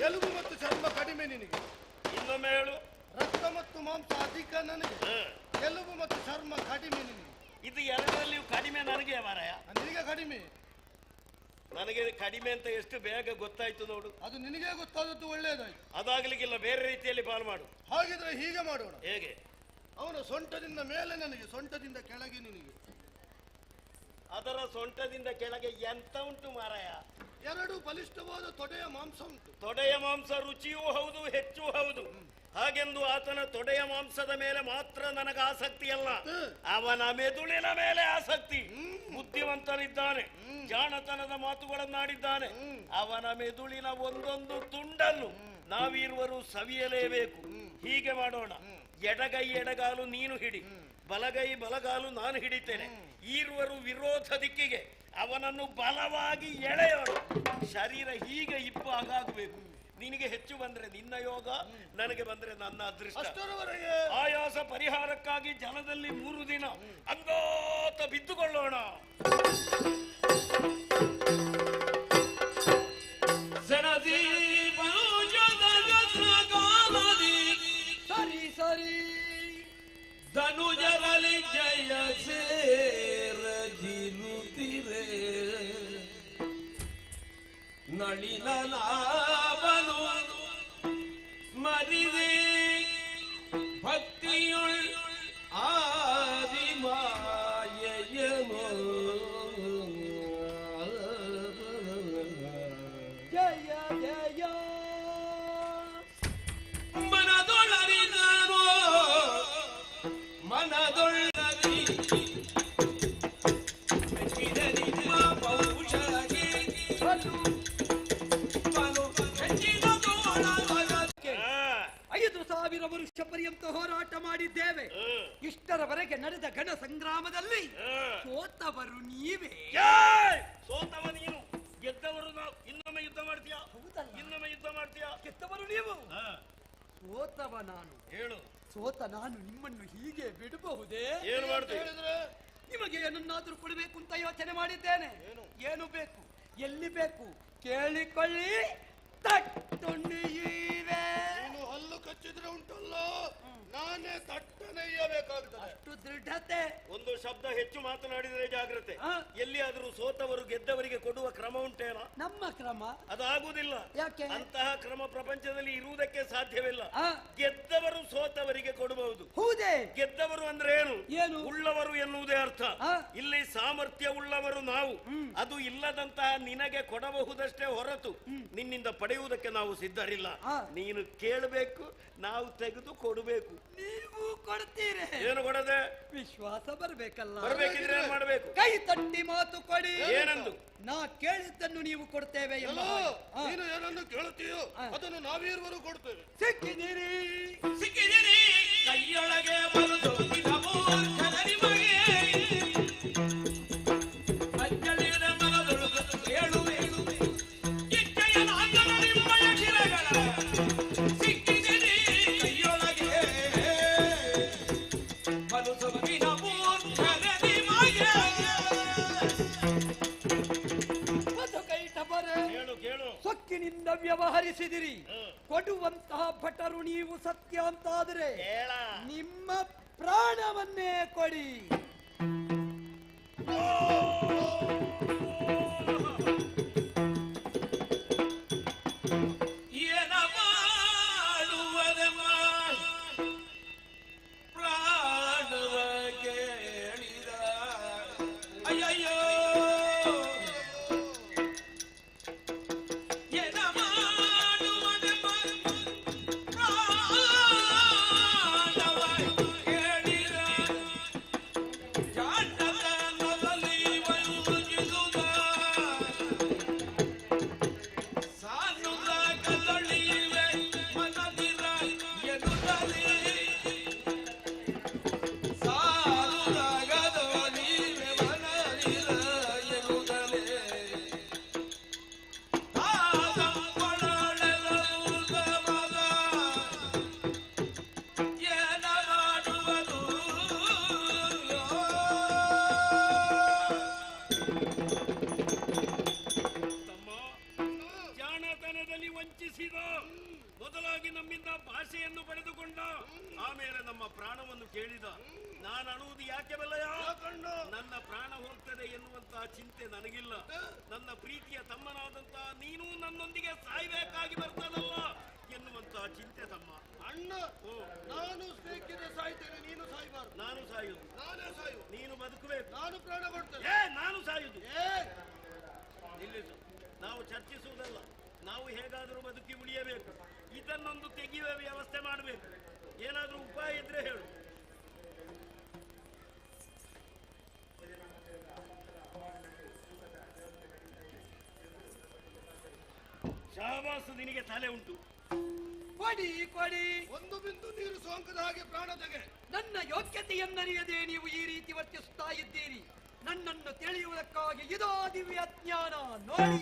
ಎಲುಬು ಮತ್ತು ಚರ್ಮ ಕಡಿಮೆ ನಿನಗೆ. ಇನ್ನೊಮ್ಮೆ ಹೇಳು. ರಕ್ತ ಮತ್ತು ಮಾಂಸ ಅಧಿಕ ನನಗೆ, ಎಲುಬು ಮತ್ತು ಚರ್ಮ ಕಡಿಮೆ ನಿನಗೆ. ಇದು ಎರಡರಲ್ಲಿಯೂ ಕಡಿಮೆ ನನಗೆ ಮಾರಾಯ. ನಿನಗೆ ಕಡಿಮೆ, ನನಗೆ ಕಡಿಮೆ ಅಂತ ಎಷ್ಟು ಬೇಗ ಗೊತ್ತಾಯ್ತು ನೋಡು. ಅದು ನಿನಗೆ ಗೊತ್ತಾದದ್ದು ಒಳ್ಳೆಯದಾಯ್ತು. ಅದಾಗ್ಲಿಕ್ಕಿಲ್ಲ, ಬೇರೆ ರೀತಿಯಲ್ಲಿ ಪಾಲು ಮಾಡು. ಹಾಗಿದ್ರೆ ಹೀಗೆ ಮಾಡೋಣ. ಹೇಗೆ? ಅವನ ಸೊಂಟದಿಂದ ಮೇಲೆ ನನಗೆ, ಸೊಂಟದಿಂದ ಕೆಳಗೆ ನಿನಗೆ. ಅದರ ಸೊಂಟದಿಂದ ಕೆಳಗೆ ಎಂತ ಉಂಟು ಮಾರಾಯ? 2 ಬಲಿಷ್ಠವಾದ ತೊಡೆಯ ಮಾಂಸ ಉಂಟು. ತೊಡೆಯ ಮಾಂಸ ರುಚಿಯೂ ಹೌದು, ಹೆಚ್ಚು ಹೌದು. ಹಾಗೆಂದು ಆತನ ತೊಡೆಯ ಮಾಂಸದ ಮೇಲೆ ಮಾತ್ರ ನನಗೆ ಆಸಕ್ತಿ ಅಲ್ಲ, ಅವನ ಮೆದುಳಿನ ಮೇಲೆ ಆಸಕ್ತಿ. ಬುದ್ಧಿವಂತನಿದ್ದಾನೆ, ಜಾಣತನದ ಮಾತುಗಳನ್ನಾಡಿದ್ದಾನೆ. ಅವನ ಮೆದುಳಿನ ಒಂದೊಂದು ತುಂಡನ್ನು ನಾವಿರುವರು ಸವಿಯಲೇಬೇಕು. ಹೀಗೆ ಮಾಡೋಣ. ಎಡಗೈ ಎಡಗಾಲು ನೀನು ಹಿಡಿ, ಬಲಗೈ ಬಲಗಾಲು ನಾನು ಹಿಡಿತೇನೆ. ಈರುವರು ವಿರೋಧ ದಿಕ್ಕಿಗೆ ಅವನನ್ನು ಬಲವಾಗಿ ಎಳೆಯೋಣ. ಶರೀರ ಹೀಗೆ ಇಬ್ಬಾಗಬೇಕು. ನಿನಗೆ ಹೆಚ್ಚು ಬಂದ್ರೆ ನಿನ್ನ ಯೋಗ, ನನಗೆ ಬಂದ್ರೆ ನನ್ನ ಅದೃಷ್ಟ. ಅಷ್ಟರವರೆಗೆ ಆಯಾಸ ಪರಿಹಾರಕ್ಕಾಗಿ ಜಲದಲ್ಲಿ 3 ದಿನ ಅಂಗಾತ ಬಿದ್ದುಕೊಳ್ಳೋಣ. ಸರಿ ಸರಿ ಧನುಜರಲಿ ಜಯ ಸೇರದಿರುತ್ತಿರೆ ನಳಿನ ಲಾಭನು ಮರಿದೆ ಭಕ್ತಿಯುಳ್ ಆದಿಮಾಯನು ಜಯ ಜಯ ಮನದೊಳರಿದರೋ ಮನದೊಳ್ಳರಿ ನಿಮ್ಮ ಪೌಷಗೆ ಬಲು ಹೆಚ್ಚಿನ ತೋಳವರಕ್ಕೆ 5,000 ವರ್ಷ ಪರ್ಯಂತ ಹೋರಾಟ ಮಾಡಿದ್ದೇವೆ. ಇಷ್ಟರವರೆಗೆ ನಡೆದ ಗಣ ಸಂಗ್ರಾಮದಲ್ಲಿ ಸೋತವರು ನೀವೇ. ಸೋತವ ನೀನು, ಗೆದ್ದವರು ನಾವು. ಇನ್ನೊಮ್ಮೆ ಯುದ್ಧ ಮಾಡ್ತೀಯಾ? ಹೌದಲ್ಲ? ಇನ್ನೊಮ್ಮೆ ಯುದ್ಧ ಮಾಡ್ತೀಯಾ? ಗೆದ್ದವರು ನೀವು, ಸೋತವ ನಾನು. ಹೇಳು, ಸೋತ ನಾನು ನಿಮ್ಮನ್ನು ಹೀಗೆ ಬಿಡಬಹುದೇ? ಏನು ಮಾಡ್ತೀಯ? ಹೇಳಿದ್ರೆ ನಿಮಗೆ ಏನನ್ನಾದ್ರೂ ಕೊಡಬೇಕು ಅಂತ ಯೋಚನೆ ಮಾಡಿದ್ದೇನೆ. ಏನು ಬೇಕು, ಎಲ್ಲಿ ಬೇಕು ಕೇಳಿಕೊಳ್ಳಿ. ತಟ್ಟುಣಿಯುವೆ. ನೀನು ಹಲ್ಲು ಕಚ್ಚಿದ್ರೆ ಉಂಟಲ್ಲ, ನಾನೇ ತಟ್ಟನೆಯ್ಯಬೇಕಾಗ್ತದೆ. ಅಷ್ಟು ದೃಢತೆ. ಒಂದು ಶಬ್ದ ಹೆಚ್ಚು ಮಾತನಾಡಿದರೆ ಜಾಗ್ರತೆ. ಆ? ಎಲ್ಲಿಯಾದರೂ ಸೋತವರು ಗೆದ್ದವರಿಗೆ ಕೊಡುವ ಕ್ರಮ ಉಂಟೇನೋ? ನಮ್ಮ ಕ್ರಮ ಅದಾಗುವುದಿಲ್ಲ. ಯಾಕೆ? ಅಂತಹ ಕ್ರಮ ಪ್ರಪಂಚದಲ್ಲಿ ಇರುವುದಕ್ಕೆ ಸಾಧ್ಯವಿಲ್ಲ. ಆ? ಗೆದ್ದವರು ಸೋತವರಿಗೆ ಕೊಡಬಹುದು. ಹೌದೇ? ಗೆದ್ದವರು ಅಂದ್ರೆ ಏನು? ಏನು? ಉಳ್ಳವರು ಎನ್ನುವುದೇ ಅರ್ಥ. ಆ? ಇಲ್ಲಿ ಸಾಮರ್ಥ್ಯ ಉಳ್ಳವರು ನಾವು. ಅದು ಇಲ್ಲದಂತಹ ನಿನಗೆ ಕೊಡಬಹುದಷ್ಟೇ ಹೊರತು ನಿನ್ನಿಂದ ಪಡೆಯುವುದಕ್ಕೆ ನಾವು ಸಿದ್ಧರಿಲ್ಲ. ಆ? ನೀನು ಕೇಳಬೇಕು, ನಾವು ತೆಗೆದು ಕೊಡಬೇಕು. ನೀವು ಕೊಡ್ತೀರಿ. ಏನು ಕೊಡದೆ? ವಿಶ್ವಾಸ ಬರ್ಬೇಕಲ್ಲ. ಬರ್ಬೇಕಿದ್ರೆ ಏನ್ ಮಾಡ್ಬೇಕು? ಕೈ ತಟ್ಟಿ ಮಾತು ಕೊಡಿ. ಏನಂದು? ನಾ ಕೇಳಿದ್ದನ್ನು ನೀವು ಕೊಡ್ತೇವೆ ಎಂಬ ಎಲ್ಲ ಹಾಗೆ. ಆ, ನೀನು ಏನನ್ನು ಕೇಳುತ್ತೀಯೋ ಅದನ್ನು ನಾವೀರ್ವರು ಕೊಡ್ತೇವೆ. ಸಿಕ್ಕಿದ್ದೀರಿ. ಸಿಕ್ಕಿದಿರಿ ಕೈಯೊಳಗೆ ಬರುದು ನಿಮಗೆ ಅಜ್ಜಳಿದ ಮನದೊಳಗೆ ಹೇಳುವೆ ಇಚ್ಛೆಯ ನಾಗರ ನಿಮ್ಮಯ ಶಿರಗಳ ಸಿಕ್ಕಿದಿರಿ ಕೈಯೊಳಗೆ ಬರುದು ನಿಮಗೆ ಒಂದು ಕೈಟ ಬರೆ. ಕೇಳು ಕೇಳು. ಸೊಕ್ಕಿನಿಂದ ವ್ಯವಹರಿಸಿದಿರಿ. ಕೊಡುವಂತಹ ಭಟರು ನೀವು ಸತ್ಯ ಅಂತಾದರೆ ಕೇಳ. ನಿಮ್ಮ ಪ್ರಾಣವನ್ನೇ ಕೊಡಿ. ಏನ ಮಾಡುವದಮ್ಮ ಪ್ರಾಣವ ಕೇಳಿದ ಅಯ್ಯಯ್ಯೋ ಏನ ಮಾಡುವದಮ್ಮ ಪ್ರಾಣವ ಕೇಳಿದ ಜಾಂಡದ ಮೊದಲಿ ವಂಚಿಸುದ ಸಾನುದ ಕದಳಿವೆ ಮನದಿರ ಎದುರಲ್ಲಿ ಸಾನುದ ಕದಳಿವೆ ಮನದಿರ ಎದುರಲ್ಲಿ ಆದ ಕೊಳಲೆದ ಉಗಮದ ಏನ ಮಾಡುವುದು ತಮ್ಮ, ಜಾಣತನದಲ್ಲಿ ವಂಚಿಸಿದ, ಮೊದಲಾಗಿ ನಮ್ಮಿಂದ ಭಾಷೆಯನ್ನು ಪಡೆದುಕೊಂಡ, ಆಮೇಲೆ ನಮ್ಮ ಪ್ರಾಣವನ್ನು ಕೇಳಿದ. ನಾನು ಅಳುವುದು ಯಾಕೆ ಬಲ್ಲಯ? ನನ್ನ ಪ್ರಾಣ ಹೋಗ್ತದೆ ಎನ್ನುವಂತಹ ಚಿಂತೆ ನನಗಿಲ್ಲ. ನನ್ನ ಪ್ರೀತಿಯ ತಮ್ಮನಾದಂತಹ ನೀನು ನನ್ನೊಂದಿಗೆ ಸಾಯ್ಬೇಕಾಗಿ ಬರ್ತದಲ್ಲ ಎನ್ನುವಂತಹ ಚಿಂತೆ ತಮ್ಮ. ಅಣ್ಣ, ನಾನು ಬೇಕಿದ್ರೆ ಸಾಯ್ತೇನೆ, ನೀನು ಸಾಯ್ಬಾರ್ದು. ನಾನು ಸಾಯುದು, ನಾನೇ ಸಾಯು, ನೀನು ಬದುಕಬೇಕು. ನಾನು ಪ್ರಾಣ ಕೊಡ್ತೇನೆ. ನಾನು ಸಾಯುದು. ಏ, ನಿಲ್ಲಿಸು. ನಾವು ಚರ್ಚಿಸುವುದಲ್ಲ, ನಾವು ಹೇಗಾದರೂ ಬದುಕಿ ಉಳಿಯಬೇಕು. ಇದನ್ನೊಂದು ತೆಗೆಯುವ ವ್ಯವಸ್ಥೆ ಮಾಡಬೇಕು. ಏನಾದರೂ ಉಪಾಯ ಇದ್ರೆ ಹೇಳು. ಶಾಬಾಸು, ನಿನಗೆ ತಲೆ ಉಂಟು. ಕೊಡಿ ಕೊಡಿ. ಒಂದು ಬಿಂದು ನೀರು ಸೋಂಕದ ಹಾಗೆ ಪ್ರಾಣ ತೆಗೆ. ನನ್ನ ಯೋಗ್ಯತೆಯನ್ನರಿಯದೆ ನೀವು ಈ ರೀತಿ ವರ್ತಿಸುತ್ತಾ ಇದ್ದೀರಿ. ನನ್ನನ್ನು ತಿಳಿಯುವುದಕ್ಕಾಗಿ ಇದೋ ದಿವ್ಯ ಜ್ಞಾನ ನೋಡಿ.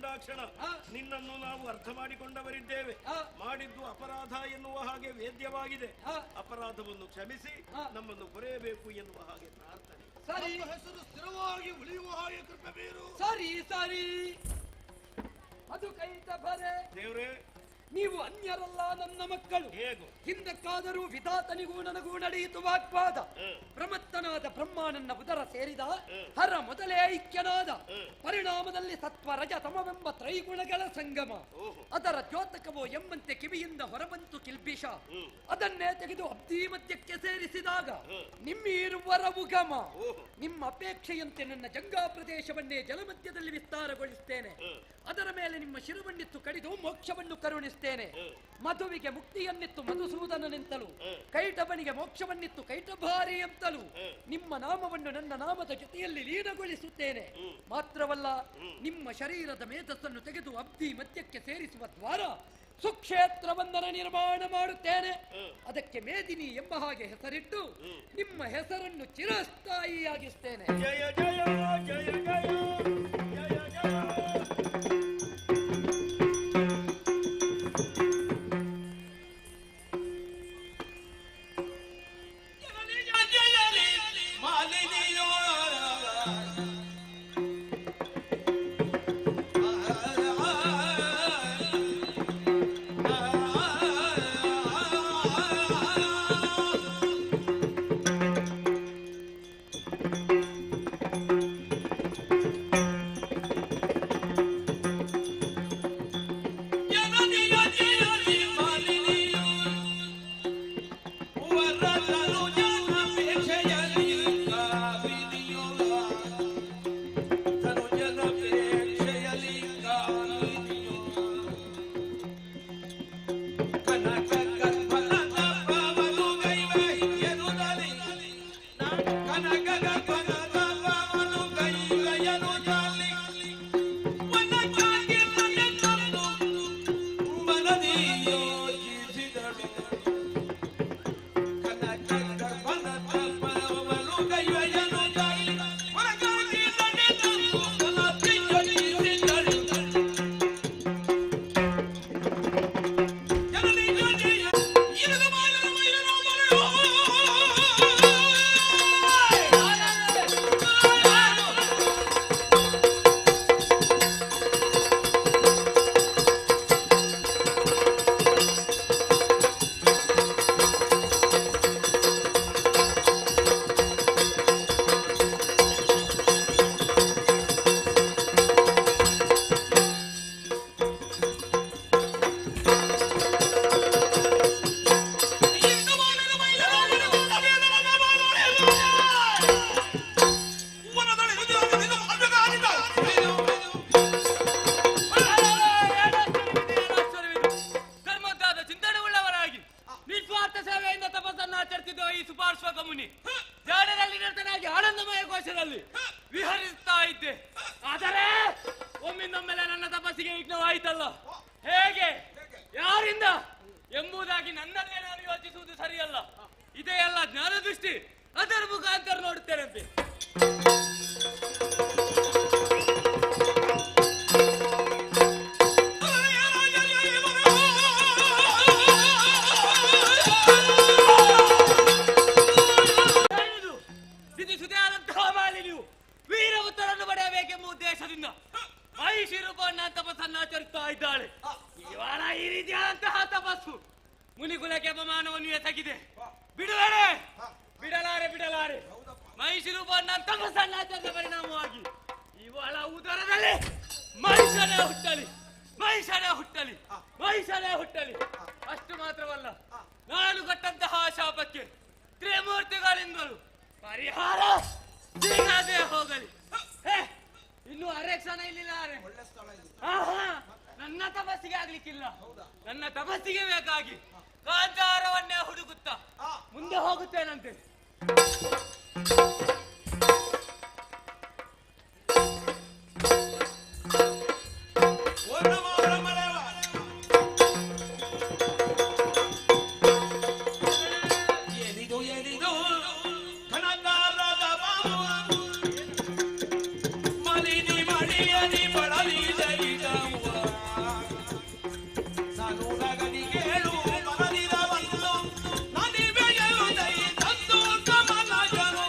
ಕಂಡಾಕ್ಷಣ ನಿನ್ನನ್ನು ನಾವು ಅರ್ಥ ಮಾಡಿಕೊಂಡವರಿದ್ದೇವೆ. ಮಾಡಿದ್ದು ಅಪರಾಧ ಎನ್ನುವ ಹಾಗೆ ವೇದ್ಯವಾಗಿದೆ. ಅಪರಾಧವನ್ನು ಕ್ಷಮಿಸಿ ನಮ್ಮನ್ನು ಕೊರೆಯಬೇಕು ಎನ್ನುವ ಹಾಗೆ ಪ್ರಾರ್ಥನೆ. ಸರಿ, ಹೆಸರು ಸ್ಥಿರವಾಗಿ ಉಳಿಯುವ ಹಾಗೆ ಕೃಪೆ ಬೀರು. ಸರಿ ಸರಿ. ಅದು ಕೈತ ಬರೆ ದೇವ್ರೇ, ನೀವು ಅನ್ಯರಲ್ಲ, ನನ್ನ ಮಕ್ಕಳು. ಹೇಗೂ ಹಿಂದಕ್ಕಾದರೂ ವಿಧಾತನಿಗೂ ನನಗೂ ನಡೆಯಿತು ವಾಗ್ವಾದ. ಪ್ರಮತ್ತನಾದ ಬ್ರಹ್ಮ ನನ್ನ ಉದರ ಸೇರಿದ, ಹರ ಮೊದಲೇ ಐಕ್ಯನಾದ. ಪರಿಣಾಮದಲ್ಲಿ ಸತ್ವ ರಜ ತಮವೆಂಬ ತ್ರೈಗುಣಗಳ ಸಂಗಮ. ಅದರ ದ್ಯೋತಕವೋ ಎಂಬಂತೆ ಕಿವಿಯಿಂದ ಹೊರಬಂತು ಕಿಲ್ಬಿಷ. ಅದನ್ನೇ ತೆಗೆದು ಅಬ್ಧಿ ಮಧ್ಯಕ್ಕೆ ಸೇರಿಸಿದಾಗ ನಿಮ್ಮೀರುವರ ಉಗಮ. ನಿಮ್ಮ ಅಪೇಕ್ಷೆಯಂತೆ ನನ್ನ ಜಂಗಾ ಪ್ರದೇಶವನ್ನೇ ಜಲಮಧ್ಯದಲ್ಲಿ ವಿಸ್ತಾರಗೊಳಿಸುತ್ತೇನೆ. ಅದರ ಮೇಲೆ ನಿಮ್ಮ ಶಿರವನ್ನಿತ್ತು ಕಡಿದು ಮೋಕ್ಷವನ್ನು ಕರುಣಿಸುತ್ತೇನೆ. ಮಧುವಿಗೆ ಮುಕ್ತಿಯನ್ನಿತ್ತು ಮಧುಸೂದನನೆಂತಲೂ, ಕೈಟಬನಿಗೆ ಮೋಕ್ಷವನ್ನಿತ್ತು ಕೈಟಭಾರಿ ಎಂತಲೂ ನಿಮ್ಮ ನಾಮವನ್ನು ನನ್ನ ನಾಮದ ಜೊತೆಯಲ್ಲಿ ಲೀನಗೊಳಿಸುತ್ತೇನೆ. ಮಾತ್ರವಲ್ಲ, ನಿಮ್ಮ ಶರೀರದ ಮೇಧಸ್ಸನ್ನು ತೆಗೆದು ಅಬ್ಧಿ ಮಧ್ಯಕ್ಕೆ ಸೇರಿಸುವ ದ್ವಾರ ಸುಕ್ಷೇತ್ರವೊಂದರ ನಿರ್ಮಾಣ ಮಾಡುತ್ತೇನೆ. ಅದಕ್ಕೆ ಮೇದಿನಿ ಎಂಬ ಹಾಗೆ ಹೆಸರಿಟ್ಟು ನಿಮ್ಮ ಹೆಸರನ್ನು ಚಿರಸ್ಥಾಯಿಯಾಗಿಸ್ತೇನೆ. ಜಯ ಜಯ ಜಯ ಜಯ ಜಯ ಜಯ. ಹೇಗೆ, ಯಾರಿಂದ ಎಂಬುದಾಗಿ ನನ್ನನ್ನೇ ನಾನು ಯೋಚಿಸುವುದು ಸರಿಯಲ್ಲ. ಇದೇ ಎಲ್ಲ ಜ್ಞಾನ ದೃಷ್ಟಿ, ಅದರ ಮುಖಾಂತರ ನೋಡುತ್ತೇನಂತೆ. ವಿಧಿಸುವುದಾದಂತಹ ಮಾಲಿನ್ಯವು ವೀರ ಉತ್ತರನ್ನು ಪಡೆಯಬೇಕೆಂಬ ಉದ್ದೇಶದಿಂದ ಮಹಿಷಿ ರೂಪವನ್ನ ತಪಸ್ಸನ್ನಾಚರಿಸ್ತಾ ಇದ್ದಾಳೆ. ಇವಳ ಈ ರೀತಿಯಾದಂತಹ ತಪಸ್ಸು ಮುನಿಕುಲಕ್ಕೆ ಅಪಮಾನವನ್ನು ಎಸಗಿದೆ. ಬಿಡುವರೆ, ಬಿಡಲಾರೆ ಬಿಡಲಾರೆ. ಮಹಿಷಿ ರೂಪವನ್ನ ತಪಸ್ಸನ್ನಾಚರಿಸಿದ ಪರಿಣಾಮವಾಗಿ ಇವಳ ಉದರದಲ್ಲಿ ಮಹಿಷನೇ ಹುಟ್ಟಲಿ, ಮಹಿಷನೇ ಹುಟ್ಟಲಿ, ಮಹಿಷನೇ ಹುಟ್ಟಲಿ. ಅಷ್ಟು ಮಾತ್ರವಲ್ಲ, ನಾನು ಕೊಟ್ಟಂತಹ ಶಾಪಕ್ಕೆ ತ್ರಿಮೂರ್ತಿಗಳಿಂದಲೂ ಪರಿಹಾರ ಸಿಗದೆ ಹೋಗಲಿ. ಇನ್ನು ಅರೆಕ್ಷಣ ಇಲ್ಲಿಲ್ಲ. ನನ್ನ ತಪಸ್ಸಿಗೆ ಆಗ್ಲಿಕ್ಕಿಲ್ಲ. ನನ್ನ ತಪಸ್ಸಿಗೆ ಬೇಕಾಗಿ ಕಾಂತಾರವನ್ನೇ ಹುಡುಕುತ್ತಾ ಮುಂದೆ ಹೋಗುತ್ತೇನಂತೆ. ಮಲಿನಿ ಮಣಿಯನಿ ಬಳಲಿದ ನಡುನಗದಿ ಕೇಳು ಮನದಿರವನ್ನು ನದಿಬೆಳೆಯುವುದೈ ತಂದು ಕಮಲಜನು.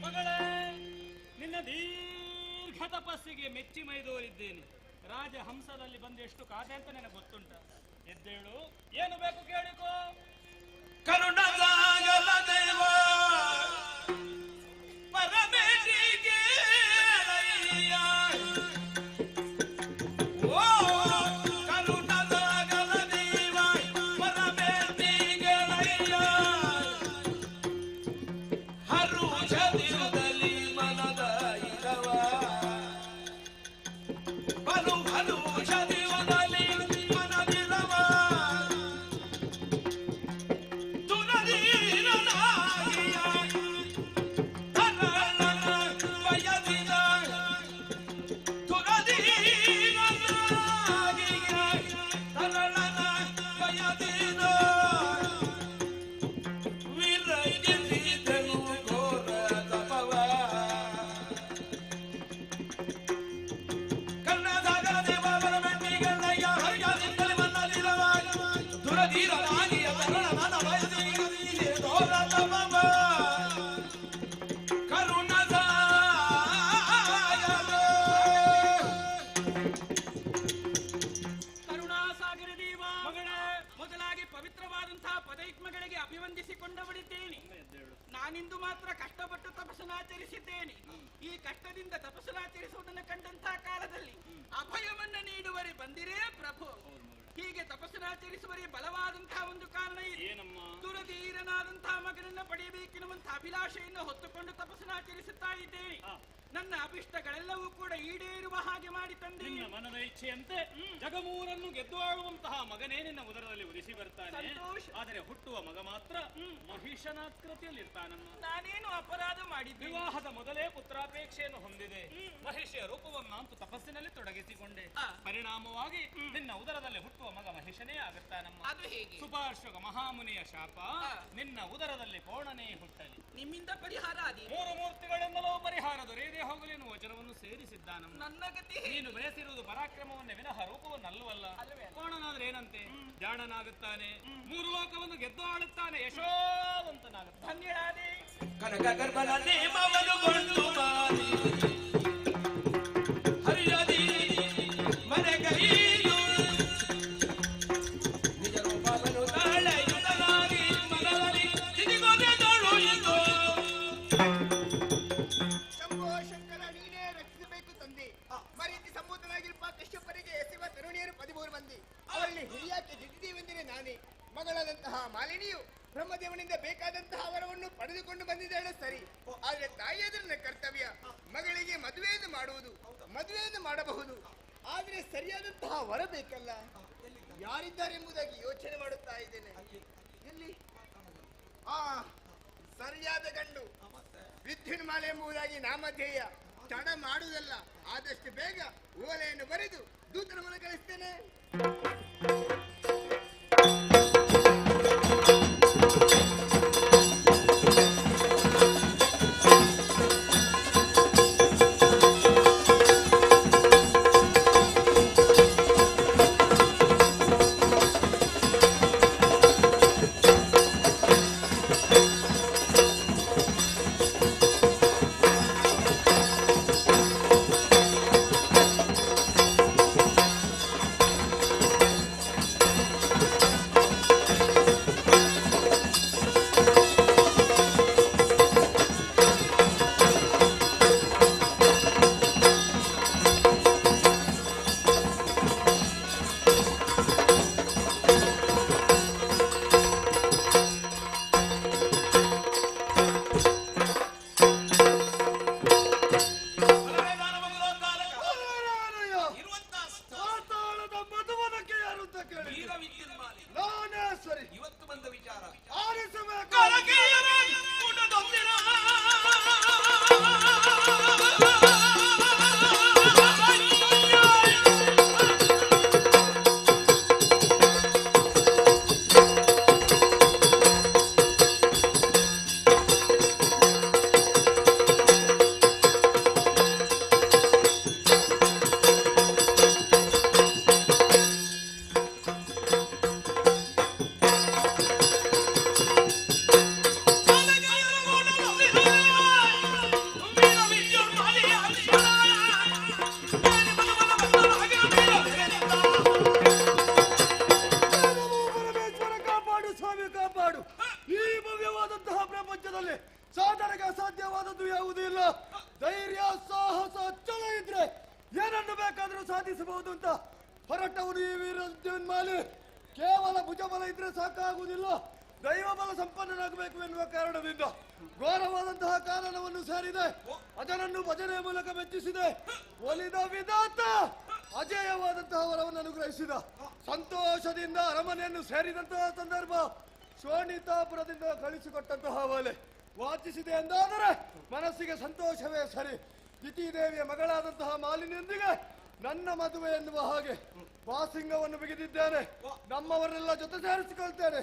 ಮಗಳೇ, ನಿನ್ನ ದೀರ್ಘ ತಪಸ್ಸಿಗೆ ಮೆಚ್ಚಿ ಮೈದೋರಿದ್ದೇನೆ. ರಾಜಹಂಸದಲ್ಲಿ ಬಂದು ಎಷ್ಟು ಕಾದೆ ಅಂತ ನನಗೆ ಗೊತ್ತುಂಟ. ಎದ್ದೇಳು, ಏನು ಬೇಕು ಕೇಳಿಕೋ. ಕರುಣದಾಗಲ ದೇವ ಪರಮೇಟಿಗೆ ಓ ಕರುಣದಾಗಲ ದೇವ ಪರಮೇಟಿಗೆ ಹರುಷದಿರದಲ್ಲಿ ಮನದ ಇರವ ಬಲು ಹರುಷದಿರದಲ್ಲಿ ಮನದಿರವ ನಾನಿಂದು ಮಾತ್ರ ಕಷ್ಟಪಟ್ಟು ತಪಸ್ಸನ್ನಾಚರಿಸಿದ್ದೇನೆ. ಈ ಕಷ್ಟದಿಂದ ತಪಸ್ಸನ್ನಾಚರಿಸುವುದನ್ನು ಕಂಡಂತಹ ಕಾಲದಲ್ಲಿ ಅಭಯವನ್ನ ನೀಡುವರೆ ಬಂದಿರೇ ಪ್ರಭು. ಹೀಗೆ ತಪಸ್ಸನ್ನಾಚರಿಸುವರೆ ಬಲವಾದಂತಹ ಒಂದು ಕಾರಣ ಇದೆ. ದುರಧೀರನಾದಂತಹ ಮಗನನ್ನ ಪಡೆಯಬೇಕೆನ್ನುವಂತಹ ಅಭಿಲಾಷೆಯನ್ನು ಹೊತ್ತುಕೊಂಡು ತಪಸ್ಸನ್ನಾಚರಿಸುತ್ತಾ ಇದ್ದೇನೆ. ನನ್ನ ಅಭಿಷ್ಟಗಳೆಲ್ಲವೂ ಕೂಡ ಈಡೇರುವ ಹಾಗೆ ಮಾಡಿ ತಂದೆ. ನಿನ್ನ ಮನದ ಇಚ್ಛೆಯಂತೆ ಜಗಮೂರನ್ನು ಗೆದ್ದು ಆಳುವಂತಹ ಮಗನೇ ನಿನ್ನ ಉದರದಲ್ಲಿ ಉರಿಸಿ ಬರ್ತಾನೆ. ಆದರೆ ಹುಟ್ಟುವ ಮಗ ಮಾತ್ರ ಮಹಿಷನಾಕೃತಿಯಲ್ಲಿರ್ತಾನಮ್ಮ. ನಾನೇನು ಅಪರಾಧ ಮಾಡಿದ್ದೆ? ವಿವಾಹದ ಮೊದಲೇ ಪುತ್ರಾಪೇಕ್ಷೆಯನ್ನು ಹೊಂದಿದೆ. ಮಹಿಷಿಯ ರೂಪವನ್ನಂತೂ ತಪಸ್ಸಿನಲ್ಲಿ ತೊಡಗಿಸಿಕೊಂಡೆ. ಪರಿಣಾಮವಾಗಿ ನಿನ್ನ ಉದರದಲ್ಲಿ ಹುಟ್ಟುವ ಮಗ ಮಹಿಷನೇ ಆಗುತ್ತಾನಮ್ಮ. ಅದು ಹೇಗೆ? ಸುಪಾರ್ಶ್ವಕ ಮಹಾಮುನಿಯ ಶಾಪ ನಿನ್ನ ಉದರದಲ್ಲಿ ಪೌರ್ಣನೇ ಹುಟ್ಟಲಿ. ನಿಮ್ಮಿಂದ ಪರಿಹಾರ ಆದಿ. ಮೂರು ಮೂರ್ತಿಗಳಿಂದಲೂ ಪರಿಹಾರ ದೊರೆಯದೇ ಹೋಗಲಿ ಎನ್ನುವ ವಚನವನ್ನು ಸೇರಿಸಿದ್ದಾನಮ್ಮ. ನನ್ನ ಗತಿ ನೀನು ಬಯಸಿರುವುದು ಪರಾಕ್ರಮವನ್ನೇ ವಿನಃ ರೂಪವನ್ನಲ್ಲವಲ್ಲ. ಕೋಣನಾದ್ರೆ ಏನಂತೆ? ಜಾಣನಾಗುತ್ತಾನೆ, ಮೂರು ಲೋಕವನ್ನು ಗೆದ್ದು ಆಳುತ್ತಾನೆ, ಯಶೋವಂತನಾಗುತ್ತಾನೆ. ಧನ್ಯಳಾದೆ. ಕನಕ ಗರ್ಭನ ನೇಮವನ್ನು ಕೊಂಡು ಬಾರಿ ಹರಿಯದಿ ಮನೆಗೈದು ನಿಜ ರೂಪವನ್ನು ತಾಳೆಯುತ್ತಲಾಗಿ ಮನದಲ್ಲಿ ತಿರುಗುವುದಳು ಎಂದು. ಶಂಭೋ ಶಂಕರ, ನೀನೇ ರಕ್ಷಿಸಬೇಕು ತಂದೆ. ಮರೀತಿ ಸಂಭೂತನಾಗಿರುವ ಕಶ್ಯಪರಿಗೆ ಎಸೆವ ತರುಣಿಯರು 13 ಮಂದಿ. ಅವರಲ್ಲಿ ಹಿರಿಯಾಕೆ ಜಗದೀವೆಂದರೆ ನಾನೇ. ಮಗಳಾದಂತಹ ಮಾಲಿನಿಯು ಬ್ರಹ್ಮದೇವನಿಂದ ಬೇಕಾದಂತಹ ವರವನ್ನು ಪಡೆದುಕೊಂಡು ಬಂದಿದ್ದಾಳೆ ಸರಿ. ಆದ್ರೆ ತಾಯಿಯಾದ್ರೆ ನನ್ನ ಕರ್ತವ್ಯ. ಮಗಳಿಗೆ ಮದುವೆಯನ್ನು ಮಾಡುವುದು, ಮದುವೆಯನ್ನು ಮಾಡಬಹುದು. ಆದ್ರೆ ಸರಿಯಾದಂತಹ ವರ ಬೇಕಲ್ಲ. ಯಾರಿದ್ದಾರೆಂಬುದಾಗಿ ಯೋಚನೆ ಮಾಡುತ್ತಾ ಇದ್ದೇನೆ. ಎಲ್ಲಿ ಸರಿಯಾದ ಗಂಡು ವಿದ್ಯುನ್ಮಾಲೆ ಎಂಬುದಾಗಿ ನಾಮಧೇಯ. ತಡ ಮಾಡುವುದಲ್ಲ, ಆದಷ್ಟು ಬೇಗ ಓಲೆಯನ್ನು ಬರೆದು ದೂತರ ಮೂಲಕ ಕಳಿಸ್ತೇನೆ. ಸಾಧಿಸಬಹುದು ಅಂತ ಹೊರಟವನು ಈ ವೀರಜನ್ಮಾಲಿ. ಕೇವಲ ಭುಜಬಲ ಇದ್ರೆ ಸಾಕಾಗುವುದಿಲ್ಲ, ದೈವ ಬಲ ಸಂಪನ್ನನಾಗಬೇಕು ಎನ್ನುವ ಕಾರಣದಿಂದ ಘೋರವಾದಂತಹ ಕಾರಣವನ್ನು ಸೇರಿದೆ. ಅದನ್ನು ಭಜನೆಯ ಮೂಲಕ ಮೆಚ್ಚಿಸಿದೆ. ಒಲಿದ ವಿಧಾತ ಅಜೇಯವಾದಂತಹ ವರವನ್ನು ಅನುಗ್ರಹಿಸಿದ. ಸಂತೋಷದಿಂದ ಅರಮನೆಯನ್ನು ಸೇರಿದಂತಹ ಸಂದರ್ಭ ಶೋಣಿತಾಪುರದಿಂದ ಕಳಿಸಿಕೊಟ್ಟಂತಹ ಒಲೆ ವಾಚಿಸಿದೆ ಎಂದಾದರೆ ಮನಸ್ಸಿಗೆ ಸಂತೋಷವೇ ಸರಿ. ದಿತಿದೇವಿಯ ಮಗಳಾದಂತಹ ಮಾಲಿನಿಯೊಂದಿಗೆ ನನ್ನ ಮದುವೆ ಎನ್ನುವ ಹಾಗೆ ಬಾಸಿಂಗವನ್ನು ಬಿಗಿದಿದ್ದೇನೆ. ನಮ್ಮವರೆಲ್ಲ ಜೊತೆ ಸೇರಿಸಿಕೊಳ್ತೇನೆ.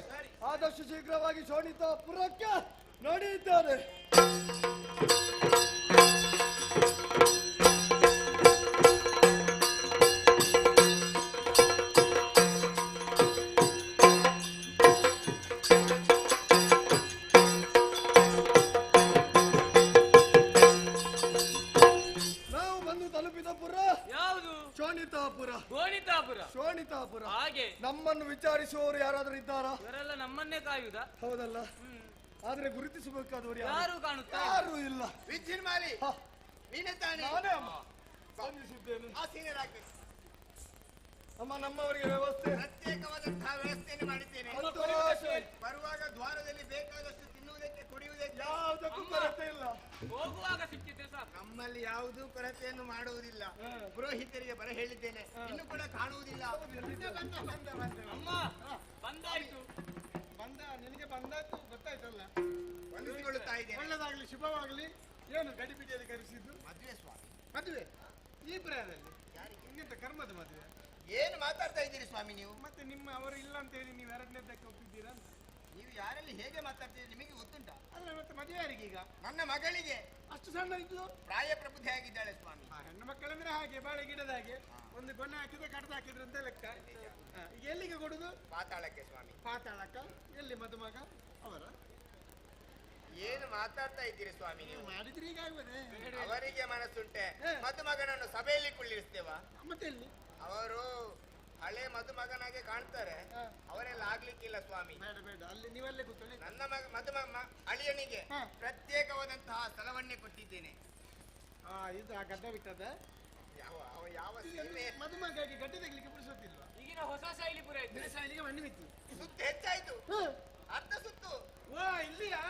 ಆದಷ್ಟು ಶೀಘ್ರವಾಗಿ ಶೋಣಿತಾಪುರಕ್ಕೆ ನಡೆಯುತ್ತೇನೆ. ನಾವು ಬಂದು ತಲುಪಿದ ಪುರ ಯಾವುದು? ಶೋಣಿತಾಪುರ. ಶೋಣಿತಾಪುರ. ಹಾಗೆ ನಮ್ಮನ್ನು ವಿಚಾರಿಸುವವರು ಯಾರಾದರೂ ಇದ್ದಾರಾ? ಇವರೆಲ್ಲ ನಮ್ಮನ್ನೇ ಕಾಯುವುದಾ? ಹೌದಲ್ಲ, ಆದ್ರೆ ಗುರುತಿಸಬೇಕಾದವರು ಯಾರು ಕಾಣುತ್ತಾ? ಯಾರು ಇಲ್ಲ. ವಿಜೃಂಭಣೆ ನೀನೇ ತಾನೇ? ನಾನೇ ಅಮ್ಮ ಬಂಧಿಸಿದ್ದೇನೆ. ಆ ಸೀನಿಯರ್ ಆಗ್ಬೇಕು. ಅಮ್ಮ ನಮ್ಮವರಿಗೆ ವ್ಯವಸ್ಥೆ ಪ್ರತ್ಯೇಕವಾದಂತಹ ವ್ಯವಸ್ಥೆಯನ್ನು ಮಾಡಿದ್ದೇನೆ. ಸಂತೋಷ. ಬರುವಾಗ ದ್ವಾರದಲ್ಲಿ ಬೇಕಾದಷ್ಟು ತಿನ್ನುವುದಕ್ಕೆ ಕುಡಿಯುವುದಕ್ಕೆ ಯಾವುದಕ್ಕೂ ಕೊರತೆ ಇಲ್ಲ. ಹೋಗುವಾಗ ಸಿಕ್ಕಿದ್ರೆ ಸಾಕು. ನಮ್ಮಲ್ಲಿ ಯಾವುದೂ ಕೊರತೆಯನ್ನು ಮಾಡುವುದಿಲ್ಲ. ಪುರೋಹಿತರಿಗೆ ಬರ ಹೇಳಿದ್ದೇನೆ, ಇನ್ನು ಕೂಡ ಕಾಣುವುದಿಲ್ಲ. ಅಮ್ಮ ಬಂದಾಯ್ತು. ನಿನಗೆ ಬಂದಾಯ್ತು ಗೊತ್ತಾಯ್ತಲ್ಲ. ವಂದಿಸಿಕೊಳ್ಳುತ್ತಾ ಇದ್ದೇನೆ. ಒಳ್ಳೆದಾಗ್ಲಿ, ಶುಭವಾಗ್ಲಿ. ಏನು ಗಡಿಬಿಡಿಯಲ್ಲಿ ಕರೆಸಿದ್ದು? ಮದುವೆ ಸ್ವಾಮಿ. ಮದುವೆ ಈ ಪ್ರಾಯದಲ್ಲಿ ಇನ್ನೆಂತ ಕರ್ಮದ ಮದುವೆ? ಏನು ಮಾತಾಡ್ತಾ ಇದ್ದೀರಿ ಸ್ವಾಮಿ ನೀವು? ಮತ್ತೆ ನಿಮ್ಮ ಅವರು ಇಲ್ಲ ಅಂತ ಹೇಳಿ ನೀವು ಎರಡನೇದಕ್ಕೆ ಒಪ್ಪಿದ್ದೀರಾ ಅಂತ? ನೀವು ಯಾರಲ್ಲಿ ಹೇಗೆ ಮಾತಾಡ್ತೀರಿ ನಿಮಗೆ ಗೊತ್ತುಂಟಾ? ಅಲ್ಲ, ಮತ್ತೆ ಮದುವೆ ಯಾರಿಗೆ ಈಗ? ನನ್ನ ಮಗಳಿಗೆ. ಅಷ್ಟು ಸಣ್ಣ ಇದ್ದು ಪ್ರಾಯ ಪ್ರಬುದ್ಧಿ ಆಗಿದ್ದಾಳೆ ಸ್ವಾಮಿ. ಹೆಣ್ಣು ಮಕ್ಕಳಂದ್ರೆ ಹಾಗೆ ಬಾಳೆ ಗಿಡದ ಹಾಗೆ ಒಂದು ಗೊನೆ ಹಾಕಿದ್ರೆ ಕಡ್ದು ಹಾಕಿದ್ರು ಅಂತ ಲೆಕ್ಕ. ಈಗ ಎಲ್ಲಿಗೆ ಕೊಡುದು? ಪಾತಾಳಕ್ಕೆ ಸ್ವಾಮಿ. ಪಾತಾಳಕ್ಕ? ಎಲ್ಲಿ ಮದುಮಗ ಅವರ? ಏನು ಮಾತಾಡ್ತಾ ಇದ್ದೀರಿ ಸ್ವಾಮಿ ನೀವು? ಮಾಡಿದ್ರೆ ಈಗ ಆಗ್ಬೋದೇ? ಅವರಿಗೆ ಮನಸ್ಸುಂಟೆ ಮದುಮಗನನ್ನು ಸಭೆಯಲ್ಲಿ ಕುಳ್ಳಿರಿಸ್ತೇವಾ? ಮತ್ತೆ ಎಲ್ಲಿ? ಅವರು ಹಳೆ ಮದುಮಗನಾಗೆ ಕಾಣ್ತಾರೆ. ಅವರೆಲ್ಲ ಆಗ್ಲಿಕ್ಕಿಲ್ಲ ಸ್ವಾಮಿ. ಬೇಡ ಬೇಡ, ಅಲ್ಲಿ ನೀವಲ್ಲೇ ಕೂತ್ಕೊಳ್ಳಿ. ನನ್ನ ಅಳಿಯನಿಗೆ ಪ್ರತ್ಯೇಕವಾದಂತಹ ಸ್ಥಳವನ್ನೇ ಕೊಟ್ಟಿದ್ದೇನೆ. ಇದು ಆ ಗಡ್ಡ ಬಿಟ್ಟದ ಯಾವ ಮದುಮಗಾಗಿ ಗಡ್ಡೆ ತೆಗ್ಲಿಕ್ಕೆ ಬಿಡಿಸೋತಿಲ್ವಾ? ಈಗಿನ ಹೊಸ ಶೈಲಿ ಪುರ ಇತ್ತು. ಶೈಲಿಗೆ ಮಣ್ಣು ಬಿತ್ತು. ಸುತ್ತು ಹೆಚ್ಚಾಯ್ತು. ಅರ್ಧ ಸುತ್ತು. ಇಲ್ಲಿಯಾ?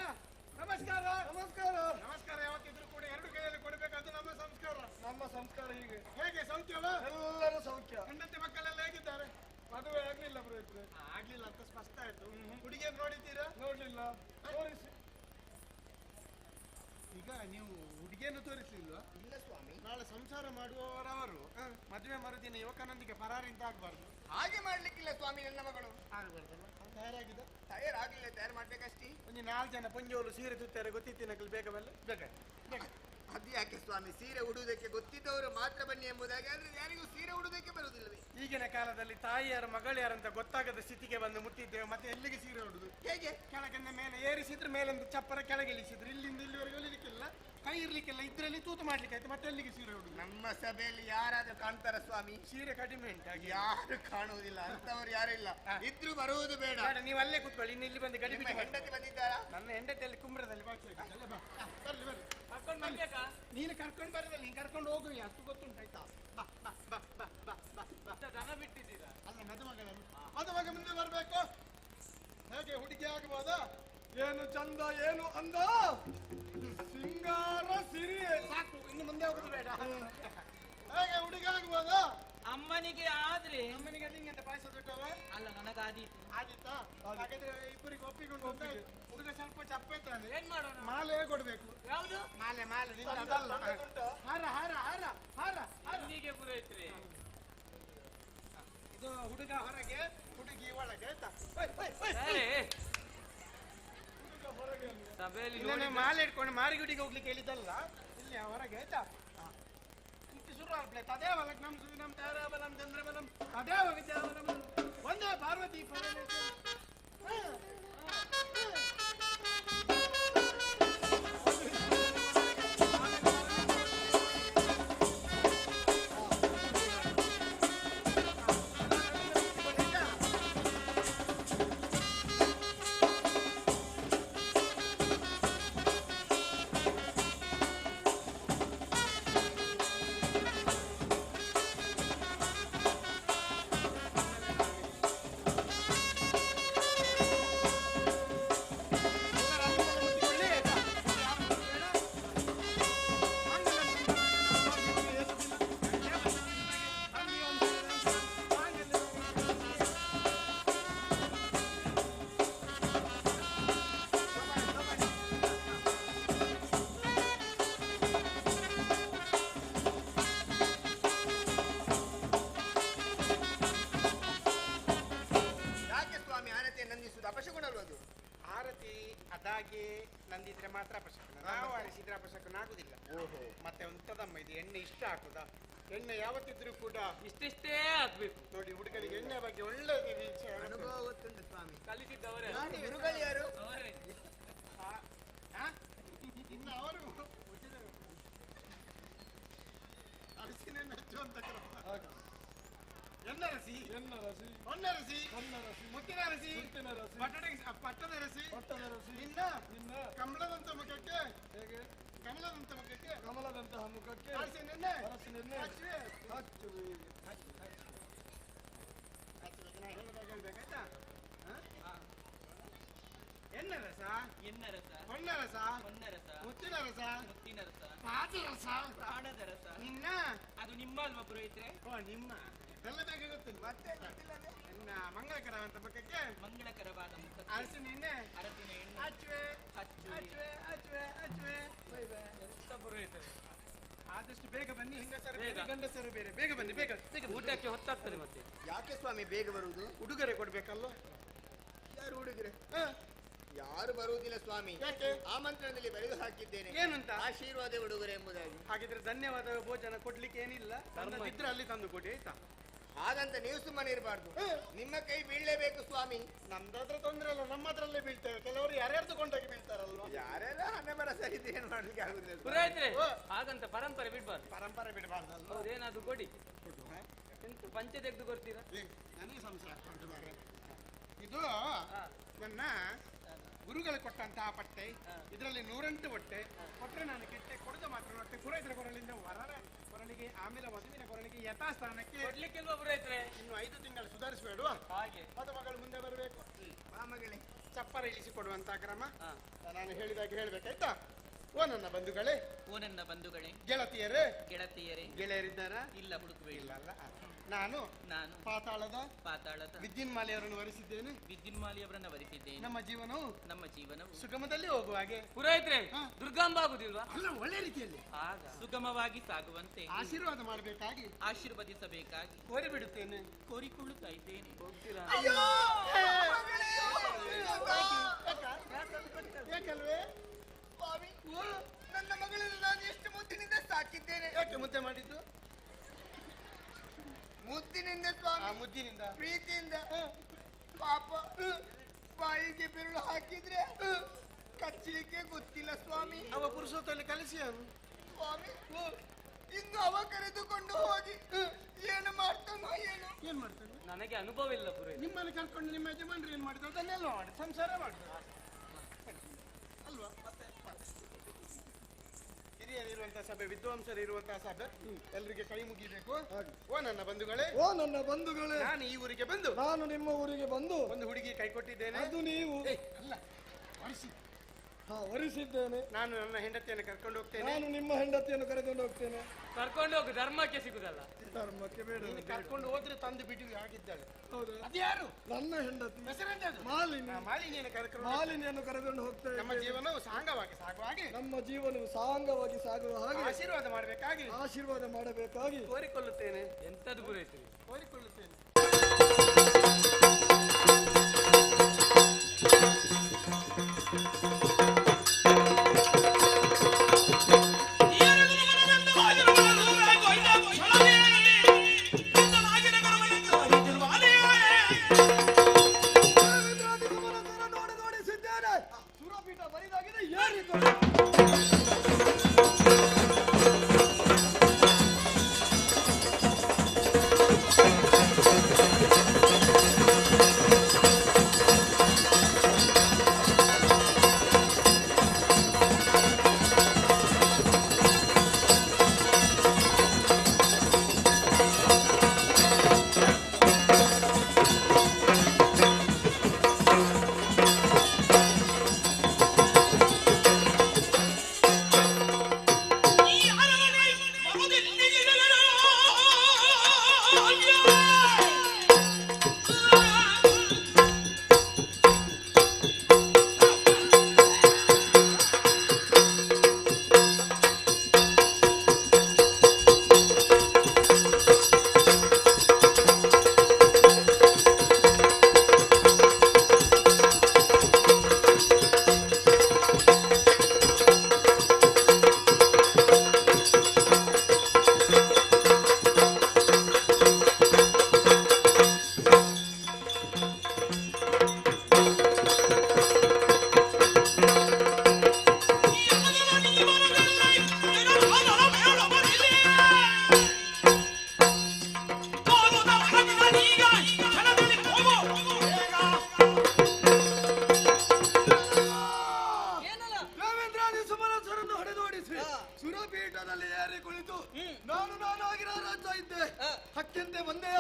ನಮಸ್ಕಾರ. ನಮಸ್ಕಾರ. ನಮಸ್ಕಾರ. ಯಾವತ್ತಿದ್ರು ಕೂಡ ಎರಡು ಕೈಯಲ್ಲಿ ಕೊಡಬೇಕಾದ್ದು ನಮ್ಮ ಸಂಸ್ಕಾರ. ನಮ್ಮ ಸಂಸ್ಕಾರ ಹೀಗೆ. ಹೇಗೆ ಸೌಖ್ಯವ? ಎಲ್ಲರೂ ಸೌಖ್ಯ. ಹೆಂಡತಿ ಮಕ್ಕಳೆಲ್ಲ ಹೇಗಿದ್ದಾರೆ? ಮದುವೆ ಆಗ್ಲಿಲ್ಲ ಪುರೋಹಿತರೆ. ಆಗ್ಲಿಲ್ಲ ಅಂತ ಸ್ಪಷ್ಟ ಆಯ್ತು. ಹುಡುಗಿಯನ್ನು ನೋಡಿದ್ದೀರಾ? ನೋಡ್ಲಿಲ್ಲ. ತೋರಿಸಿ. ಈಗ ನೀವು ಹುಡುಗಿಯನ್ನು ತೋರಿಸಲಿಲ್ವಾ? ಇಲ್ಲ ಸ್ವಾಮಿ. ನಾಳೆ ಸಂಸಾರ ಮಾಡುವವರವರು ಮದುವೆ ಮರುದಿನ ಯುವಕನೊಂದಿಗೆ ಪರಾರಿಂದ ಆಗ್ಬಾರ್ದು. ಹಾಗೆ ಮಾಡ್ಲಿಕ್ಕಿಲ್ಲ ಸ್ವಾಮಿ. ನನ್ನ ಮಗಳು ಆಗ್ಬಾರ್ದಲ್ಲ. ತಯಾರಾಗಿದೆ? ತಯಾರಾಗ್ಲಿಲ್ಲ. ತಯಾರು ಮಾಡ್ಬೇಕಷ್ಟೇ. ಒಂದು 4 ಜನ ಪಂಜೋಲು ಸೀರೆ ತುತ್ತಾರೆ ಗೊತ್ತಿತ್ತಿನಕಲ್ ಬೇಕವಲ್ಲ ಬೇಕ. ಅದು ಯಾಕೆ ಸ್ವಾಮಿ? ಸೀರೆ ಉಡುವುದಕ್ಕೆ ಗೊತ್ತಿದ್ದವರು ಮಾತ್ರ ಬನ್ನಿ ಎಂಬುದಾಗಿ. ಆದ್ರೆ ಯಾರಿಗೂ ಸೀರೆ ಉಡುವುದಕ್ಕೆ ಬರುವುದಿಲ್ಲವೇ? ಈಗಿನ ಕಾಲದಲ್ಲಿ ತಾಯಿಯಾರು ಮಗಳ್ಯಾರಂತ ಗೊತ್ತಾಗದ ಸ್ಥಿತಿಗೆ ಬಂದು ಮುಟ್ಟಿದ್ದೇವೆ. ಮತ್ತೆ ಎಲ್ಲಿಗೆ ಸೀರೆ ಉಡುದು? ಹೇಗೆ? ಕೆಳಗಿಂದ ಮೇಲೆ ಏರಿಸಿದ್ರೆ ಮೇಲೊಂದು ಚಪ್ಪರ ಕೆಳಗೆ ಇಳಿಸಿದ್ರು. ಇಲ್ಲಿಂದ ಇಲ್ಲಿವರೆಗೆ ಇಳಿಲಿಕ್ಕಿಲ್ಲ, ಕೈ ಇರ್ಲಿಕ್ಕಿಲ್ಲ. ಇದ್ರಲ್ಲಿ ತೂತು ಮಾಡ್ಲಿಕ್ಕೆ ಆಯ್ತು. ಮತ್ತೆ ಎಲ್ಲಿಗೆ ಸೀರೆ ಉಡುದು? ನಮ್ಮ ಸಭೆಯಲ್ಲಿ ಯಾರಾದ್ರೂ ಕಾಣ್ತಾರ ಸ್ವಾಮಿ? ಸೀರೆ ಕಡಿಮೆ ಉಂಟಾಗಿ ಯಾರು ಕಾಣುವುದಿಲ್ಲ. ಅಂತವರು ಯಾರು ಇಲ್ಲ. ಇದ್ರು ಬರುವುದು ಬೇಡ. ನೀವು ಅಲ್ಲೇ ಕೂತ್ಕೊಳ್ಳಿ. ಇನ್ನು ಇಲ್ಲಿ ಬಂದು ಗಡಿ ಬಿಟ್ಟು ಹೆಂಡತಿ ಬಂದಿದ್ದಾರಾ? ನನ್ನ ಹೆಂಡತಿಯಲ್ಲಿ ಕುಂಬ್ರದಲ್ಲಿ ಬಾಕಿ ಬರ್ಲಿ ಬರ್ಲಿ. ಕರ್ಕೊಂಡು ಬರ್ಬೇಕಾ? ನೀನು ಕರ್ಕೊಂಡು ಬರೋದಲ್ಲ, ನೀನು ಕರ್ಕೊಂಡು ಹೋಗು. ಅಷ್ಟು ಗೊತ್ತುಂಟಾಯ್ತಾ? ಬಾ ಬಾ ಬಾ ಬಾ ಬಾ ಬಾ ಬಾ. ದನ ಬಿಟ್ಟಿದ್ದೀರಾ? ಅಲ್ಲ, ಮದುಮಗ ಮುಂದೆ ಬರ್ಬೇಕು. ಹೇಗೆ ಹುಡುಗಿ ಆಗಬಹುದಾ? ಏನು ಚಂದ, ಏನು ಅಂದ, ಸಿಂಗಾರ ಸಿರಿ. ಸಾಕು, ಇನ್ನು ಮುಂದೆ ಹೋಗುದು ಬೇಡ. ಹೇಗೆ ಹುಡುಗಿ ಆಗ್ಬೋದಾ? ಅಮ್ಮನಿಗೆ ಆದ್ರೆ ಅಮ್ಮನಿಗೆ ನಿಂಗೆ ಪಾಯಸ ಬಿಟ್ಟವ? ಅಲ್ಲ, ನನಗಾದೀತು. ಆದಿತ್ತಾ? ಹಾಗಾದ್ರೆ ಇಬ್ಬರಿಗೆ ಒಪ್ಪಿಕೊಂಡು ಹೋಗ್ಬೇಕು. ಹುಡುಗ ಸ್ವಲ್ಪ ಚಪ್ಪೈತಾನೆ. ಏನ್ ಮಾಡೋಣ? ಮಾಲೆ ಕೊಡ್ಬೇಕು. ಯಾವುದು? ಮಾಲೆ ನಿಂಗೆ ಅದಲ್ಲ. ಹಾರ ಹಾರ ಹಾರ ಹಾರ ಹಾರ. ಇಲ್ಲಿಗೆ ಪುರೋಹಿತ್ರೆ. ಇದು ಹುಡುಗ ಹೊರಗೆ, ಹುಡುಗಿ ಒಳಗೆ. ಆಯ್ತಾ? ಸರಿ. ಸಭೆಯಲ್ಲಿ ಇನ್ನೊಮ್ಮೆ ಮಾಲೆ ಇಟ್ಕೊಂಡು ಮಾರಿಗುಡಿಗೆ ಹೋಗ್ಲಿಕ್ಕೆ ಹೇಳಿದ್ದಲ್ಲ, ಇಲ್ಲಿ ಹೊರಗೆ. ಆಯ್ತಾ? ಶುರು ಆಗ್ಲೇ ತದೇವ ಲಗ್ನಂ ಸುವಿನಂ ತಾರಾಬಲಂ ಚಂದ್ರಬಲಂ ತದೇವ ವಿದ್ಯಾಬಲಂ ಒಂದೇ ಪಾರ್ವತಿ ಹಾಗೆ ನಂದಿದ್ರೆ ಮಾತ್ರ ಅಪಶಕನ, ನಾವು ಆರಿಸಿದ್ರೆ ಅಪಶಕನ ಆಗುದಿಲ್ಲ. ಓಹೋ, ಮತ್ತೆ ಎಂತದಮ್ಮ ಇದು ಎಣ್ಣೆ ಇಷ್ಟ ಹಾಕುದಾ? ಎಣ್ಣೆ ಯಾವತ್ತಿದ್ರು ಕೂಡ ಇಷ್ಟಿಷ್ಟೇ ಆಗ್ಬೇಕು. ನೋಡಿ, ಹುಡುಗರಿಗೆ ಎಣ್ಣೆ ಬಗ್ಗೆ ಒಳ್ಳೆ ಅನುಭವ ಗೊತ್ತುಂಟು ಸ್ವಾಮಿ. ಕಲಿಸಿದ್ದವರೇ. ಗುರುಗಳು ಯಾರು? ಅವರೇ. ಇನ್ನು ಅವರು ಅರಸಿನ ಮೆಚ್ಚುವಂತ ಕ್ರಮ. ಎನ್ನರಸಿ, ಹೊನ್ನರಸಿ, ಮುತ್ತಿನ ರಸಿ, ಪಟ್ಟದ ರಸಿ, ನಿನ್ನ ಕಮಲದಂತ ಮುಖಕ್ಕೆ, ಹೇಗೆ ಕಮಲದಂತ ಮುಖಕ್ಕೆ, ಕಮಲದಂತಹ ಮುಖಕ್ಕೆ ಅರಸಿನೆಣ್ಣೆ ಹೇಳ್ಬೇಕಾಯ್ತಾ? ಎನ್ನ ರಸ, ಹೊನ್ನ ರಸ, ಮುತ್ತಿನ ರಸ, ಪಾದರಸ, ಪ್ರಾಣದ ರಸ. ನಿನ್ನ ಅದು ನಿಮ್ಮ ಅಲ್ವಾ ಪುರೋಹಿತ್ರೆ? ಓ ನಿಮ್ಮ ಎಲ್ಲ ಬೇಗ ಗೊತ್ತಿಲ್ಲ. ಮತ್ತೆ ನನ್ನ ಮಂಗಳಕರವಂತ ಮುಖಕ್ಕೆ ಮಂಗಳಕರವಾದ ಮುಖ, ಅರಸಿನ ಎಣ್ಣೆ, ಅರಸಿನ ಎಣ್ಣೆ, ಹಚ್ಚುವೆ ಹಚ್ಚುವೆ ಹಚ್ಚುವೆ ಹಚ್ಚುವೆ. ಎಂತ ಪುರೋಹಿತರೆ? ಆದಷ್ಟು ಬೇಗ ಬನ್ನಿ, ಹೆಂಗಸರು ಬೇರೆ ಗಂಡಸರು ಬೇರೆ. ಬೇಗ ಬನ್ನಿ, ಬೇಗ ಬೇಗ. ಊಟಕ್ಕೆ ಹೊತ್ತಾಗ್ತದೆ ಮತ್ತೆ. ಯಾಕೆ ಸ್ವಾಮಿ ಬೇಗ ಬರುವುದು? ಉಡುಗೊರೆ ಕೊಡ್ಬೇಕಲ್ವ? ಯಾರು ಹುಡುಗರೆ? ಯಾರು ಬರುವುದಿಲ್ಲ ಸ್ವಾಮಿ. ಯಾಕೆ? ಆಮಂತ್ರಣದಲ್ಲಿ ಬರೆದು ಹಾಕಿದ್ದೇನೆ, ಏನಂತ? ಆಶೀರ್ವಾದ ಉಡುಗೊರೆ ಎಂಬುದಾಗಿ. ಹಾಗಿದ್ರೆ ಧನ್ಯವಾದ ಭೋಜನ ಕೊಡ್ಲಿಕ್ಕೆ ಏನಿಲ್ಲ, ಇದ್ರೆ ಅಲ್ಲಿ ತಂದು ಕೊಡಿ ಆಯ್ತಾ? ಹಾಗಂತ ನೀವು ಸುಮ್ಮನೆ ಇರಬಾರ್ದು, ನಿಮ್ಮ ಕೈ ಬೀಳಲೇಬೇಕು ಸ್ವಾಮಿ. ನಮ್ದಾದ್ರೆ ತೊಂದ್ರೆ ಇಲ್ಲ, ನಮ್ಮ ಹತ್ರಲ್ಲೇ ಬೀಳ್ತೇವೆ. ಕೆಲವರು ಯಾರ್ಯಾರು ತಗೊಂಡೋಗಿ ಬೀಳ್ತಾರಲ್ವ? ಯಾರೆಲ್ಲ ಹಣೆ ಬರ ಸಹಿತ ಏನ್ ಮಾಡ್ಲಿಕ್ಕೆ ಆಗುದಿಲ್ಲ. ಪುರೋಹಿತ್ರೆ, ಹಾಗಂತ ಪರಂಪರೆ ಬಿಡ್ಬಾರ್ದು. ಪರಂಪರೆ ಬಿಡಬಾರ್ದಲ್ವ? ಹೌದೇನಾದ್ರು ಕೊಡಿ. ಎಂತ ಪಂಚೆ ತೆಗೆದು ಕೊಡ್ತೀರಾ? ನನಗೆ ಸಂಶಯ ಆಗ್ತುಂಟು ಮಾರ್ರೆ. ಇದು ನನ್ನ ಗುರುಗಳು ಕೊಟ್ಟಂತಹ ಪಟ್ಟೆ, ಇದರಲ್ಲಿ 108 ಹೊಟ್ಟೆ ಕೊಟ್ಟರೆ ನಾನು ಕೆಟ್ಟೆ, ಕೊಡದ ಮಾತ್ರ ಹೊಟ್ಟೆ. ಪುರೋಹಿತರ ಕೊರಳಿಂದ ವರರ ಕೊರಳಿಗೆ, ಆಮೇಲೆ ವಧುವಿನ ಕೊರಳಿಗೆ ಯಥಾಸ್ಥಾನಕ್ಕೆ ಕೊಡ್ಲಿಕ್ಕಿಲ್ವಾ ಪುರೋಹಿತ್ರೆ? ಇನ್ನು 5 ತಿಂಗಳು ಸುಧಾರಿಸಬೇಡುವ? ಹಾಗೆ ಮದುಮಗಳು ಮುಂದೆ ಬರಬೇಕು. ಮಗಳೇ, ಚಪ್ಪರ ಇಳಿಸಿಕೊಡುವಂತ ಕ್ರಮ ನಾನು ಹೇಳಿದಾಗ ಹೇಳ್ಬೇಕಾಯ್ತಾ? ಓ ನನ್ನ ಬಂಧುಗಳೇ, ಓ ನನ್ನ ಬಂಧುಗಳೇ, ಗೆಳತಿಯರೇ, ಗೆಳತಿಯರೇ, ಗೆಳೆಯರಿದ್ದಾರಾ? ಇಲ್ಲ ಹುಡುಕುವೆ. ಇಲ್ಲ ಅಲ್ಲ. ನಾನು ನಾನು ಪಾತಾಳದ ಪಾತಾಳದ ವಿದ್ಯುನ್ಮಾಲೆಯವರನ್ನು ವರಿಸಿದ್ದೇನೆ. ವಿದ್ಯುನ್ಮಾಲಿಯವರನ್ನ ವರಿಸಿದ್ದೇನೆ. ನಮ್ಮ ಜೀವನವು ನಮ್ಮ ಜೀವನವು ಸುಗಮದಲ್ಲಿ ಹೋಗುವ ಹಾಗೆ. ಪುರೋಹಿತ್ರೆ, ದುರ್ಗಾಂಬ ಆಗುದಿಲ್ವಾ? ಅಲ್ಲ, ಒಳ್ಳೆ ರೀತಿಯಲ್ಲಿ ಆಗ ಸುಗಮವಾಗಿ ಸಾಗುವಂತೆ ಆಶೀರ್ವಾದ ಮಾಡಬೇಕಾಗಿ ಆಶೀರ್ವದಿಸಬೇಕಾಗಿ ಕೋರಿಬಿಡುತ್ತೇನೆ. ಕೋರಿಕೊಳ್ಳುತ್ತಾ ಇದ್ದೇನೆ. ಹೋಗ್ತೀರಾ? ಯಾಕಲ್ವೇ? ಸ್ವಾಮಿ, ನನ್ನ ಮಗಳನ್ನು ನಾನು ಎಷ್ಟು ಮುದ್ದಿನಿಂದ ಸಾಕಿದ್ದೇನೆ. ಯಾಕೆ ಮುದ್ದೆ ಮಾಡಿದ್ದು? ಮುದ್ದಿನಿಂದ ಆ ಸ್ವಾಮಿ, ಮುದ್ದಿನಿಂದ, ಪ್ರೀತಿಯಿಂದ. ಪಾಪ ಬಾಯಿಗೆ ಬೆರಳು ಹಾಕಿದ್ರೆ ಕಚ್ಚಲಿಕ್ಕೆ ಗೊತ್ತಿಲ್ಲ ಸ್ವಾಮಿ. ಅವ ಪುರುಷೋತ್ತಲ್ಲಿ ಕಲಿಸಿ ಅವನು. ಸ್ವಾಮಿ, ಇನ್ನು ಅವ ಕರೆದುಕೊಂಡು ಹೋಗಿ ಏನು ಮಾಡ್ತಾನೋ ಏನೋ. ಏನ್ ಮಾಡ್ತಾನೆ? ನನಗೆ ಅನುಭವ ಇಲ್ಲ ಪುರೋಹಿತ. ನಿಮ್ಮನ್ನು ಕರ್ಕೊಂಡು ನಿಮ್ಮ ಯಜಮಾನ್ರು ಏನ್ ಮಾಡಿದ್ರು ಅದನ್ನೆಲ್ಲ ಮಾಡಿ ಸಂಸಾರ ಮಾಡಿದ್ರು ಅಲ್ವಾ? ಹಿರಿಯರಿರುವಂತಹ ಸಭೆ, ವಿದ್ವಾಂಸರು ಇರುವಂತಹ ಸಭೆ, ಎಲ್ರಿಗೆ ಕೈ ಮುಗಿಬೇಕು. ಓ ನನ್ನ ಬಂಧುಗಳೇ, ಓ ನನ್ನ ಬಂಧುಗಳೇ, ನಾನು ಈ ಊರಿಗೆ ಬಂದು ನಾನು ನಿಮ್ಮ ಊರಿಗೆ ಬಂದು ಒಂದು ಹುಡುಗಿ ಕೈ ಕೊಟ್ಟಿದ್ದೇನೆ. ಅದು ನೀವು ಅಲ್ಲ, ವರಿಸಿ. ವರಿಸಿದ್ದೇನೆ. ನಾನು ನನ್ನ ಹೆಂಡತಿಯನ್ನು ಕರ್ಕೊಂಡು ಹೋಗ್ತೇನೆ. ನಾನು ನಿಮ್ಮ ಹೆಂಡತಿಯನ್ನು ಕರೆದುಕೊಂಡು ಹೋಗ್ತೇನೆ. ಕರ್ಕೊಂಡು ಹೋಗು, ಧರ್ಮಕ್ಕೆ ಸಿಗುದಲ್ಲ. ಧರ್ಮಕ್ಕೆ ಬೇಡ. ನೀನು ಕರ್ಕೊಂಡು ಹೋದ್ರೆ ತಂದು ಬಿಟ್ಟು ಆಗಿದ್ದಾಳೆ. ಹೌದಾ? ಅದ್ಯಾರು? ನನ್ನ ಹೆಂಡತಿ ಹೆಸರೆಂತದು? ಮಾಲಿನಿ. ಮಾಲಿನಿಯನ್ನು ಕರ್ಕೊಂಡು ಮಾಲಿನಿಯನ್ನು ಕರೆದುಕೊಂಡು ಹೋಗ್ತೇವೆ. ನಮ್ಮ ಜೀವನವು ಸಾಂಗವಾಗಿ ಸಾಗುವ ಹಾಗೆ, ನಮ್ಮ ಜೀವನವು ಸಾಂಗವಾಗಿ ಸಾಗುವ ಹಾಗೆ ಆಶೀರ್ವಾದ ಮಾಡಬೇಕಾಗಿ ಆಶೀರ್ವಾದ ಮಾಡಬೇಕಾಗಿ ಕೋರಿಕೊಳ್ಳುತ್ತೇನೆ. ಎಂತದು ಪುರೋಹಿತ್ರೆ? ಕೋರಿಕೊಳ್ಳುತ್ತೇನೆ. ನೋಡಿಸಿದ್ದೇನೆ. ಸುರಪೀಠ ಬರಿದಾಗಿದೆ, ಏರಿತು. ಕಾಣ್ತಾ ಇದ್ದೆ ಹಕ್ಕಿಂತೆ ಬಂದೆಯ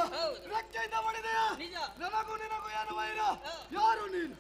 ರೆಕ್ಕೆಯಿಂದ ಮಾಡಿದೆಯ ನಿಜ. ನನಗೂ ನಿನಗೂ ಏನು ವೈರ ಯಾರು ನೀನು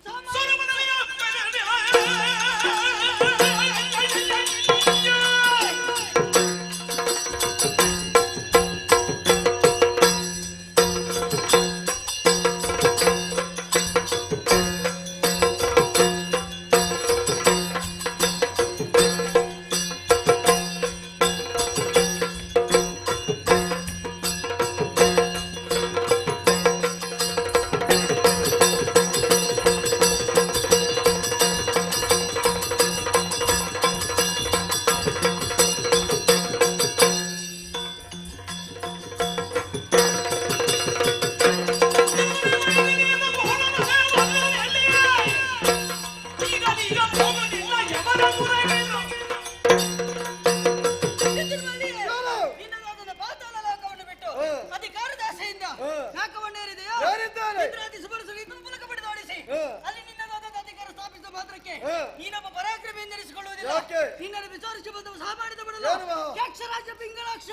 ನಿನ್ನದಾದ ಪಾತಾಳ ಲೋಕವನ್ನು ಬಿಟ್ಟು ಅಧಿಕಾರದ ಆಸೆಯಿಂದ ನಾಕವನ್ನೇರಿದೆಯೋ ಇಂದ್ರಾದಿ ಸುಬರಸುಗಳನ್ನು ಮೂಲಕ ಪಡೆದೋಡಿಸಿ ಅಲ್ಲಿ ನಿನ್ನದಾದ ಅಧಿಕಾರ ಸ್ಥಾಪಿಸಿದ ಮಾತ್ರಕ್ಕೆ ನೀನೊಬ್ಬ ಪರಾಕ್ರಮಿ ಎಂದೆನಿಸಿಕೊಳ್ಳುವುದಿಲ್ಲ. ನಿನ್ನನ್ನು ವಿಚಾರಿಸಿ ಬಂದವು ಸಹ ಮಾಡಿದ ಬಿಡಲು ಯಕ್ಷರಾಜ ಪಿಂಗಳಾಕ್ಷ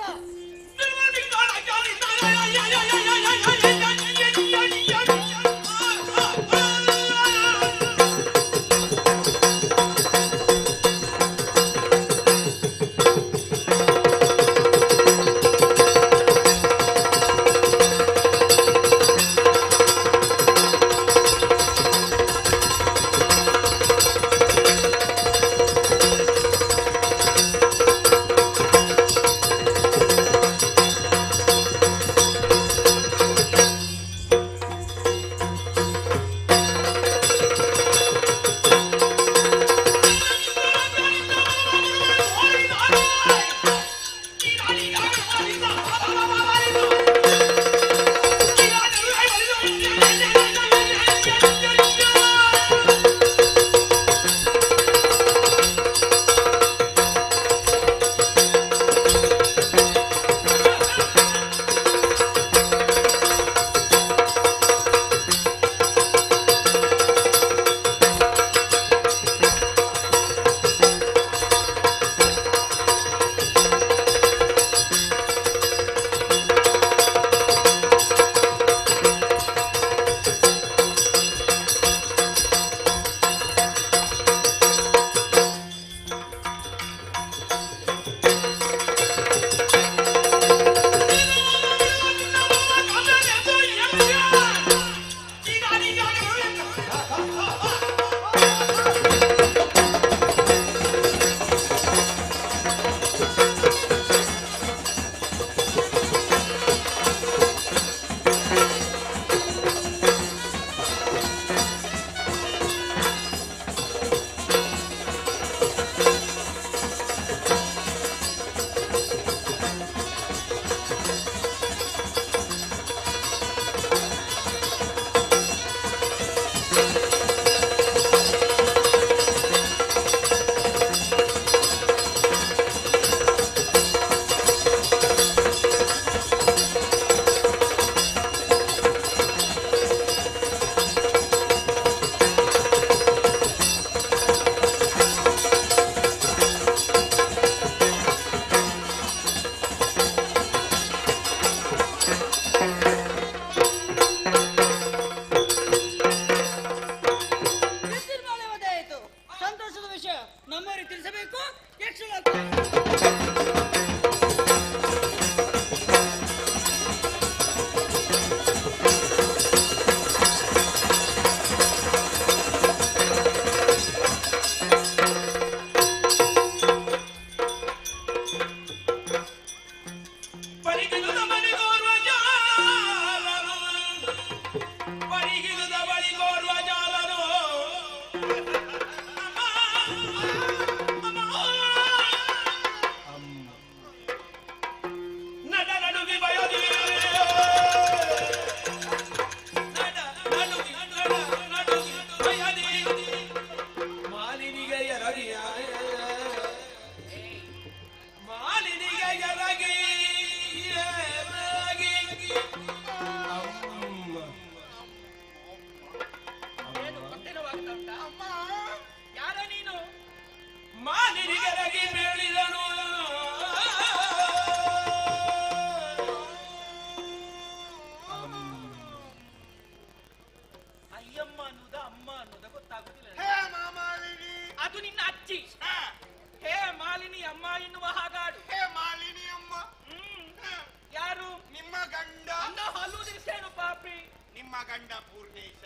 ಗಂಡ ಅನ್ನ ಹಲ್ಲು ದಿವಸೇನು ಪಾಪಿ ನಿಮ್ಮ ಗಂಡ ಪೂರ್ಣೇಶ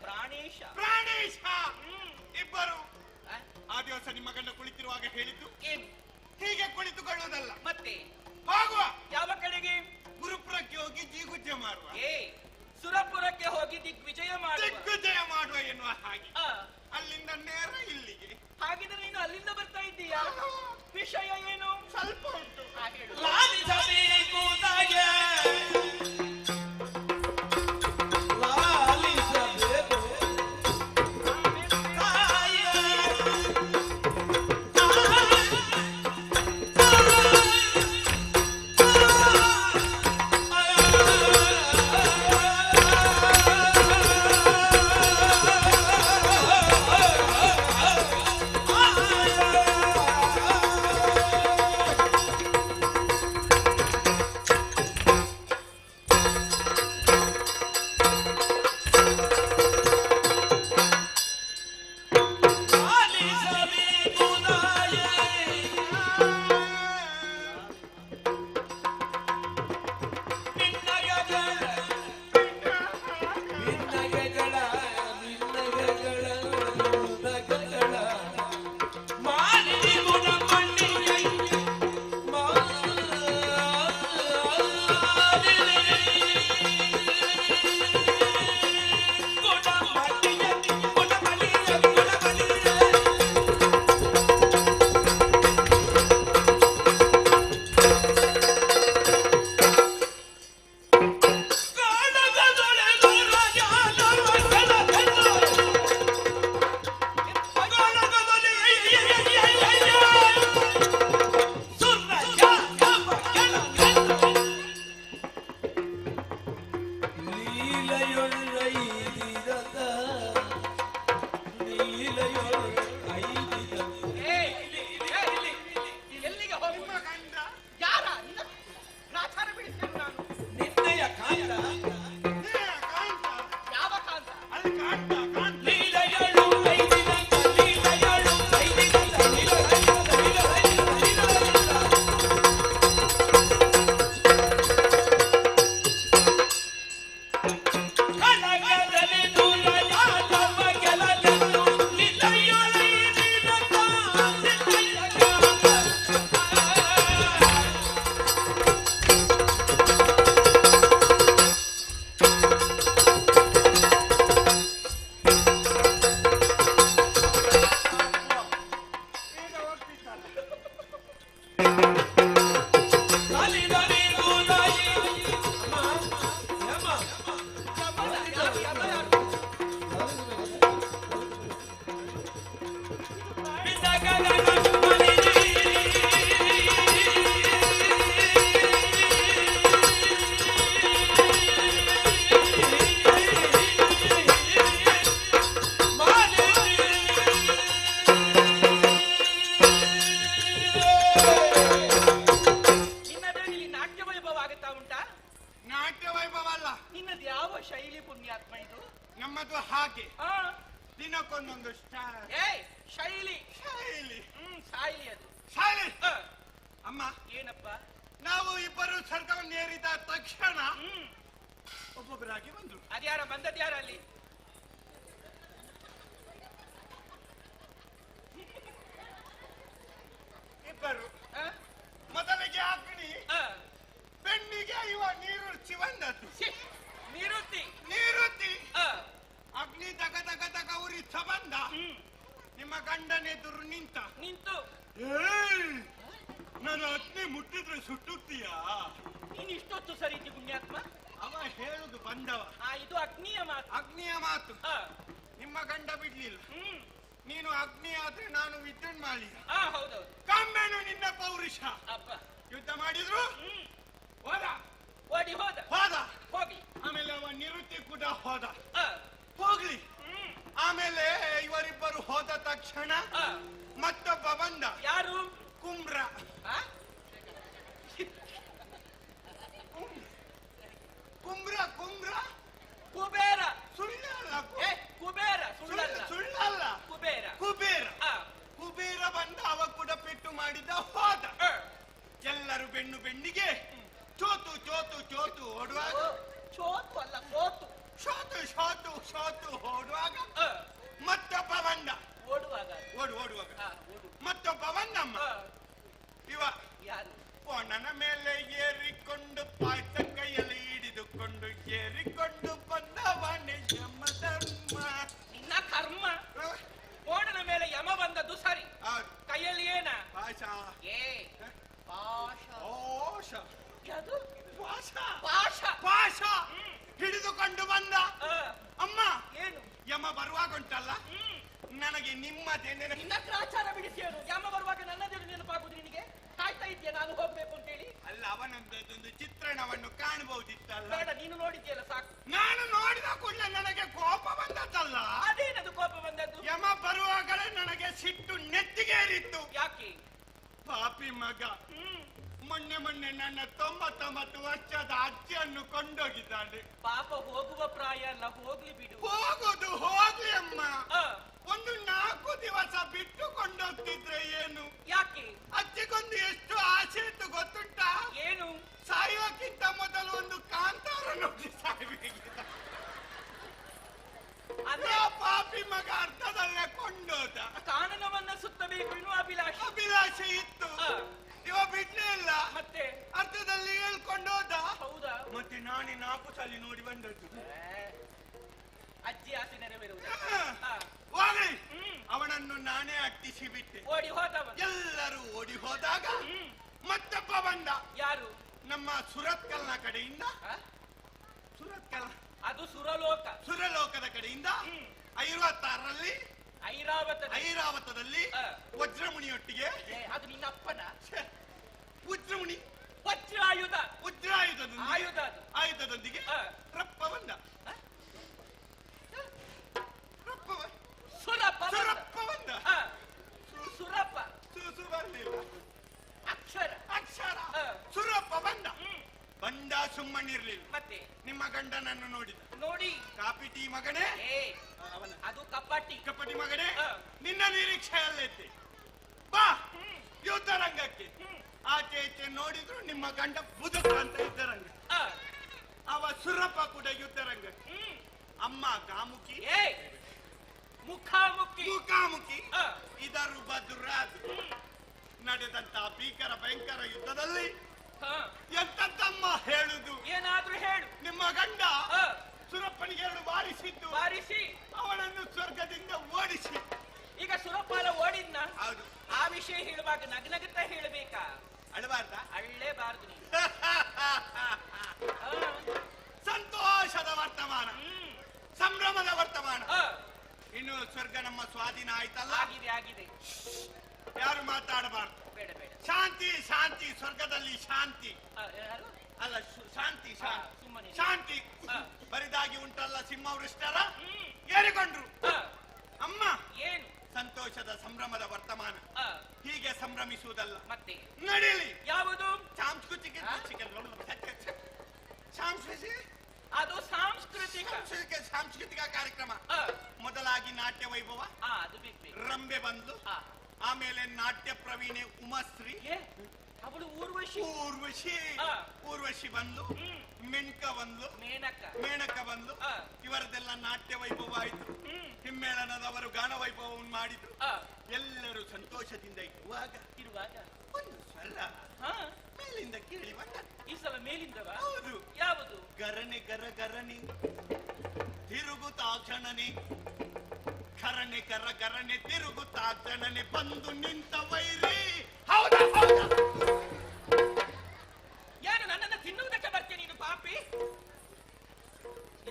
ಪ್ರಾಣೇಶ ಪ್ರಾಣೇಶ ಇಬ್ಬರು ಆ ದಿವಸ ನಿಮ್ಮ ಗಂಡ ಕುಳಿತಿರುವಾಗ ಹೇಳಿದ್ದು ಏನು ಹೀಗೆ ಕುಳಿತುಕೊಳ್ಳುವುದಲ್ಲ ಮತ್ತೆ ಹೋಗುವ ಯಾವ ಕಡೆಗೆ ಗುರುಪುರಕ್ಕೆ ಹೋಗಿ ಜಿಗುಜ್ಜೆ ಮಾಡುವ ಸುರಪುರಕ್ಕೆ ಹೋಗಿ ದಿಗ್ವಿಜಯ ಮಾಡುವ ದಿಗ್ವಿಜಯ ಮಾಡುವ ಎನ್ನುವ ಹಾಗೆ ಆ, ಅಲ್ಲಿಂದ ನೇರ ಇಲ್ಲಿಗೆ ಹಾಗಿದ್ರೆ ನೀನು ಅಲ್ಲಿಂದ ಬರ್ತಾ ಇದ್ದೀಯಾ ವಿಷಯ ಏನು ಸ್ವಲ್ಪ ಉಂಟು ಹೇಳು. ಲಾಲಿಸಬೇಕು ತಾಯ ದಿನಕ್ಕೊಂದೊಂದು ಸ್ಟಾರ್. ಶೈಲಿ ಶೈಲಿ ಶೈಲಿ ಅದು ಶೈಲಿ. ಅಮ್ಮ ಏನಪ್ಪ, ನಾವು ಇಬ್ಬರು ಸ್ವರ್ಗವನ್ನು ಏರಿದ ತಕ್ಷಣ ಒಬ್ಬೊಬ್ಬರಾಗಿ ಬಂದ್ರು. ಅದ್ಯಾರ ಬಂದದ್ಯಾರ ಅಲ್ಲಿ? ಇಬ್ಬರು. ಮೊದಲಿಗೆ ಅಗ್ನಿ, ಬೆನ್ನಿಗೆ ಇವ ನೀರುಚ್ಚಿ ಬಂದದ್ದು. ನೀರುತ್ತಿ ನೀರುತ್ತಿ ಅಗ್ನಿ ತಗ ತಗ ತಗ ಉರಿಸ ಬಂದ. ನಿಮ್ಮ ಗಂಡನೆದುರು ನಿಂತು ನಾನು ಅಗ್ನಿ ಮುಟ್ಟಿದ್ರೆ ಸುಟ್ಟುತ್ತೀಯಾ? ನೀನು ಇಷ್ಟೊತ್ತು ಸರಿತಿ ಪುಣ್ಯಾತ್ಮ. ಅವ ಹೇಳುದು ಬಂದವ. ಇದು ಅಗ್ನಿಯ ಮಾತು. ಅಗ್ನಿಯ ಮಾತು. ನಿಮ್ಮ ಗಂಡ ಬಿಡ್ಲಿಲ್ಲ. ನೀನು ಅಗ್ನಿ ಆದ್ರೆ ನಾನು ವಿದ್ಯುನ್ ಮಾಡಿ. ಹೌದೌದು. ಕಮ್ಮೆನು ನಿನ್ನ ಪೌರುಷ. ಅಪ್ಪ ಯುದ್ಧ ಮಾಡಿದ್ರು ಹೋದ, ಓಡಿ ಹೋದ ಹೋಗಿ. ಆಮೇಲೆ ಅವ ನಿವೃತ್ತಿ ಕೂಡ ಹೋದ. ಹೋಗ್ಲಿ. ಆಮೇಲೆ ಇವರಿಬ್ಬರು ಹೋದ ತಕ್ಷಣ ಮತ್ತೊಬ್ಬ ಬಂದ. ಯಾರು? ಕುಮ್ರ. ಕುಮ್ರ ಕುಮ್ರ ಕುಬೇರ. ಸುಳ್ಳಲ್ಲ. ಕುಬೇರ ಸುಳ್ಳಲ್ಲ. ಕುಬೇರ ಕುಬೇರ. ಕುಬೇರ ಬಂದ. ಅವ ಕೂಡ ಪೆಟ್ಟು ಮಾಡಿದ ಹೋದ. ಎಲ್ಲರೂ ಬೆನ್ನಿಗೆ ಚೋತು ಚೋತು ಓಡುವಾಗ ಚೋತು ಅಲ್ಲ ಸೋತು. ಶೋತು ಓಡುವಾಗ ಮತ್ತೊಬ್ಬ ಬಂದ. ಓಡುವಾಗ ಓಡುವಾಗ ಮತ್ತೊಬ್ಬ ಬಂದಮ್ಮ. ಇವ ಯಾರು? ನನ್ನ ಮೇಲೆ ಏರಿಕೊಂಡು ಪಾಯ್ತ ಕೈಯಲ್ಲಿ ಹಿಡಿದುಕೊಂಡು ಏರಿಕೊಂಡು ಬಂದವನೇ ಯಮ ಧರ್ಮ. ನಿನ್ನ ಕರ್ಮ. ಓಡನ ಮೇಲೆ ಯಮ ಬಂದದ್ದು ಸರಿ. ಕೈಯಲ್ಲಿ ಏನ? ಪಾಶ. ಏ ಪಾಶ. ಓಶ. ಯಾವುದು? ಪಾಶ. ಪಾಶ. ಪಾಶ ಹಿಡಿದುಕೊಂಡು ಬಂದ. ಅಮ್ಮ ಏನು? ಯಮ ಬರುವಾಗ ಉಂಟಲ್ಲ, ನನಗೆ ನಿಮ್ಮದೇ ನೆನಪು. ನಿನ್ನ ಆಚಾರ ಬಿಡಿಸಿ ಹೇಳು. ಯಮ ಬರುವಾಗ ನನ್ನದೇನು ನೆನಪಾಗುದು ನಿನಗೆ? ಕಾಯ್ತಾ ಇದ್ಯಾ ನಾನು ಹೋಗ್ಬೇಕು ಅಂತ ಹೇಳಿ? ಅಲ್ಲ, ಅವನೊಂದೊಂದು ಚಿತ್ರಣವನ್ನು ಕಾಣಬಹುದಿತ್ತಲ್ಲ. ಬೇಡ, ನೀನು ನೋಡಿದ್ಯಲ್ಲ ಸಾಕು. ನಾನು ನೋಡಿದ ಕೂಡಲೇ ನನಗೆ ಕೋಪ ಬಂದದ್ದಲ್ಲ. ಅದೇನದು ಕೋಪ ಬಂದದ್ದು? ಯಮ ಬರುವಾಗಲೇ ನನಗೆ ಸಿಟ್ಟು ನೆತ್ತಿಗೇರಿತ್ತು. ಯಾಕೆ? ಪಾಪಿ ಮಗ ಮೊನ್ನೆ ನನ್ನ 99 ವರ್ಷದ ಅಜ್ಜಿಯನ್ನು ಕೊಂಡೋಗಿದ್ದಾನೆ. ಪಾಪ ಹೋಗುವ ಪ್ರಾಯ ಅಲ್ಲ, ಹೋಗ್ಲಿ ಬಿಡು. ಹೋಗುದು ಹೋಗ್ಲಿ ಅಮ್ಮ, ಒಂದು 4 ದಿವಸ ಬಿಟ್ಟು ಕೊಂಡೋಗ್ತಿದ್ರೆ ಏನು? ಯಾಕೆ? ಅಜ್ಜಿಗೊಂದು ಎಷ್ಟು ಆಸೆ ಇತ್ತು ಗೊತ್ತುಂಟಾ? ಏನು? ಸಾಯುವಕ್ಕಿಂತ ಮೊದಲು ಒಂದು ಕಾಂತಾರ ನೋಡಿ ಸಾಯಬೇಕಿದ್ದ. ಪಾಪಿ ಮಗ ಅರ್ಥದಲ್ಲೇ ಕೊಂಡೋದ. ಕಾನನವನ್ನ ಸುತ್ತಬೇಕು ಎನ್ನುವ ಅಭಿಲಾಷೆ ಇತ್ತು. ಇವ ಬಿಡ್ಲೇ ಇಲ್ಲ. ಮತ್ತೆ ಅರ್ಥದಲ್ಲಿ ಹೇಳ್ಕೊಂಡೋದ. ಹೌದಾ? ಮತ್ತೆ ನಾನೇ 4 ಸಲ ನೋಡಿ ಬಂದದ್ದು. ಅಜ್ಜಿ ಆಸೆ ನೆರವೇರುವುದು. ಹೋಗ್ಲಿ, ಅವನನ್ನು ನಾನೇ ಅಟ್ಟಿಸಿ ಬಿಟ್ಟೆ. ಓಡಿ ಹೋದವ. ಎಲ್ಲರೂ ಓಡಿ ಹೋದಾಗ ಮತ್ತೊಬ್ಬ ಬಂದ. ಯಾರು? ನಮ್ಮ ಸುರತ್ಕಲ್ನ ಕಡೆಯಿಂದ. ಸುರತ್ಕಲ್ ಅದು ಸುರಲೋಕ. ಸುರಲೋಕದ ಕಡೆಯಿಂದ 56ರಲ್ಲಿ ಐರಾವತದಲ್ಲಿ ವಜ್ರಮುನಿಯೊಟ್ಟಿಗೆ. ಅದು ನಿನ್ನ ಅಪ್ಪನ? ವಜ್ರಮುನಿ ಆಯುಧದೊಂದಿಗೆ ರಪ್ಪ ಬಂದ. ಸುರಪ್ಪ ಬಂದ. ಸುರಪ್ಪ ಬರ್ಲಿಲ್ಲ. ಅಕ್ಷರ ಸುರಪ್ಪ ಬಂದ ಸುಮ್ಮನಿರ್ಲಿಲ್ಲ. ಮತ್ತೆ ನಿಮ್ಮ ಗಂಡನನ್ನು ನೋಡಿ ಕಾಪಿ ಟೀ ಮಗನೇ, ಅದು ಕಪ್ಪಟಿ ಮಗನೇ, ನಿನ್ನ ನಿರೀಕ್ಷೆಯಲ್ಲಿದ್ದೆ. ಬಾ ಯುದ್ಧ ರಂಗಕ್ಕೆ. ಆಚೆ ಈಚೆ ನೋಡಿದ್ರು ನಿಮ್ಮ ಗಂಡ ಬುದುಕ ಅಂತ ಯುದ್ಧರಂಗ. ಅವ ಸುರಪ್ಪ ಕೂಡ ಯುದ್ಧರಂಗಕ್ಕೆ. ಅಮ್ಮ ಕಾಮುಕಿ, ಮುಖಾಮುಖಿ. ಇದರು ಬದುರಾದು. ನಡೆದಂತ ಭೀಕರ ಭಯಂಕರ ಯುದ್ಧದಲ್ಲಿ ಎಂತಮ್ಮ ಹೇಳುದು? ಏನಾದ್ರೂ ಹೇಳು. ನಿಮ್ಮ ಗಂಡ ಸುರಪ್ಪನಿಗೆ 2 ಬಾರಿಸಿ ಅವನನ್ನು ಸ್ವರ್ಗದಿಂದ ಓಡಿಸಿ. ಈಗ ಸುರಪಾಲ ಓಡಿದ್ನ? ಹೌದು. ಆ ವಿಷಯ ಹೇಳುವಾಗ ನಗನಗುತ್ತಾ ಹೇಳಬೇಕಾ? ಅಳಬಾರ್ದ? ಅಳ್ಳೇಬಾರ್ದು ನೀನು. ಸಂತೋಷದ ವರ್ತಮಾನ, ಸಂಭ್ರಮದ ವರ್ತಮಾನ. ಇನ್ನು ಸ್ವರ್ಗ ನಮ್ಮ ಸ್ವಾಧೀನ ಆಯ್ತಲ್ಲ. ಆಗಿದೆ. ಯಾರು ಮಾತಾಡಬಾರ್ದು. ಬೇಡ. ಶಾಂತಿ ಸ್ವರ್ಗದಲ್ಲಿ ಶಾಂತಿ. ಅಲ್ಲ, ಶಾಂತಿ ಬರಿದಾಗಿ ಉಂಟಲ್ಲ. ಸಿಂಹವೃಷ್ಟರ ಏರಿಕೊಂಡ್ರು. ಅಮ್ಮ ಏನು? ಸಂತೋಷದ ಸಂಭ್ರಮದ ವರ್ತಮಾನ. ಹೀಗೆ ಸಂಭ್ರಮಿಸುವುದಲ್ಲ, ಮತ್ತೆ ನಡೀಲಿ. ಯಾವುದು? ಸಾಂಸ್ಕೃತಿಕ ಅದು ಸಾಂಸ್ಕೃತಿಕ ಕಾರ್ಯಕ್ರಮ. ಮೊದಲಾಗಿ ನಾಟ್ಯ ವೈಭವ, ಅದು ಬೇಕು. ರಂಬೆ ಬಂದ್ಲು. ಆಮೇಲೆ ನಾಟ್ಯ ಪ್ರವೀಣೆ ಉಮಾಶ್ರೀ, ಅವಳು ಊರ್ವಶಿ ಬಂದ್ಲು. ಮೆಣಕ ಬಂದ್ಲು. ಇವರದೆಲ್ಲ ನಾಟ್ಯ ವೈಭವ ಆಯ್ತು. ಹಿಮ್ಮೇಳನದವರು ಗಾನ ವೈಭವವನ್ನು ಮಾಡಿದ್ರು. ಎಲ್ಲರೂ ಸಂತೋಷದಿಂದ ಇರುವಾಗ ಒಂದು ಸ್ವರ ಮೇಲಿಂದ ಕೇಳಿ ಬಂದ. ಈ ಸಲ ಮೇಲಿಂದವ? ಹೌದು. ಯಾವುದು? ಗರನೆ ಗರನೆ ತಿರುಗುತ್ತಾಕ್ಷಣನೆ, ಗರನೆ ತಿರುಗುತ್ತಾಕ್ಷಣನೆ ಬಂದು ನಿಂತ ವೈರಿ. ಹೌದಾ? ಯಾರು ನನ್ನನ್ನು ತಿನ್ನುವುದಕ್ಕೆ ಬರ್ತೀನಿ ನೀನು ಪಾಪಿ?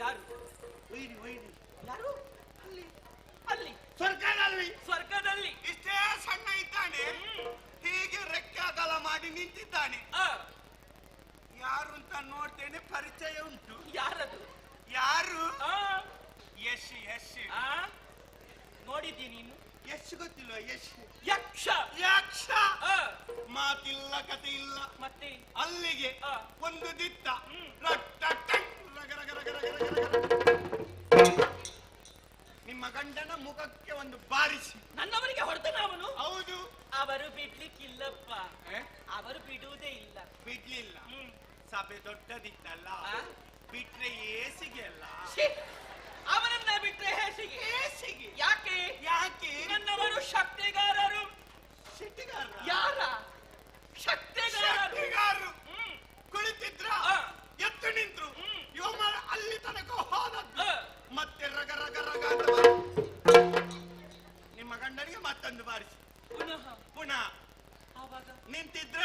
ಯಾರು? ವೈರಿ. ಯಾರು? ಅಲ್ಲಿ ಸ್ವರ್ಗದಲ್ಲಿ ಇಷ್ಟೇ ಸಣ್ಣ ಇದ್ದಾನೆ. ಹೀಗೆ ರೆಕ್ಕಾಗಲ ಮಾಡಿ ನಿಂತಿದ್ದಾನೆ. ಯಾರು ಅಂತ ನೋಡ್ತೇನೆ, ಪರಿಚಯ ಉಂಟು. ಯಾರದು? ಯಾರು? ಯಶ್. ನೋಡಿದ್ದೀನಿ ನೀನು? ಯಶ್ ಗೊತ್ತಿಲ್ಲ? ಯಕ್ಷ. ಮಾತಿಲ್ಲ ಕತೆ ಇಲ್ಲ. ಮತ್ತೆ ಅಲ್ಲಿಗೆ ಒಂದು ದಿತ್ತ ನಿಮ್ಮ ಗಂಡನ ಮುಖಕ್ಕೆ ಒಂದು ಬಾರಿಸಿ. ನನ್ನವರಿಗೆ ಹೊಡೆದ ಅವನು? ಹೌದು. ಅವರು ಬಿಡ್ಲಿಕ್ಕಿಲ್ಲಪ್ಪ. ಅವರು ಬಿಡುವುದೇ ಇಲ್ಲ. ಬಿಡ್ಲಿಲ್ಲ. ಸಭೆ ದೊಡ್ಡದಿತ್ತಲ್ಲ, ಬಿಟ್ರೆ ಏಸಿಗೆ ಅಲ್ಲ. ಅವನನ್ನ ಬಿಟ್ರೆ ಹೇಸಿಗೆ? ಹೇಸಿಗೆ ಯಾಕೆ? ಯಾಕೆ? ನನ್ನವರು ಶಕ್ತಿಗಾರರು. ಶೆಟ್ಟಿಗಾರ? ಯಾರ? ಶಕ್ತಿಗಾರರು. ಕುಳಿತಿದ್ರ, ಎತ್ತು ನಿಂತ್ರು, ಇವ ಅಲ್ಲಿ ತನಕ ಹೋದದ್ದು, ಮತ್ತೆ ರಗ ರಗ ರಗ ಅಂತ ನಿಮ್ಮ ಗಂಡನಿಗೆ ಮತ್ತೊಂದು ಬಾರಿಸಿ ಪುನಃ ಆವಾಗ ನಿಂತಿದ್ರ,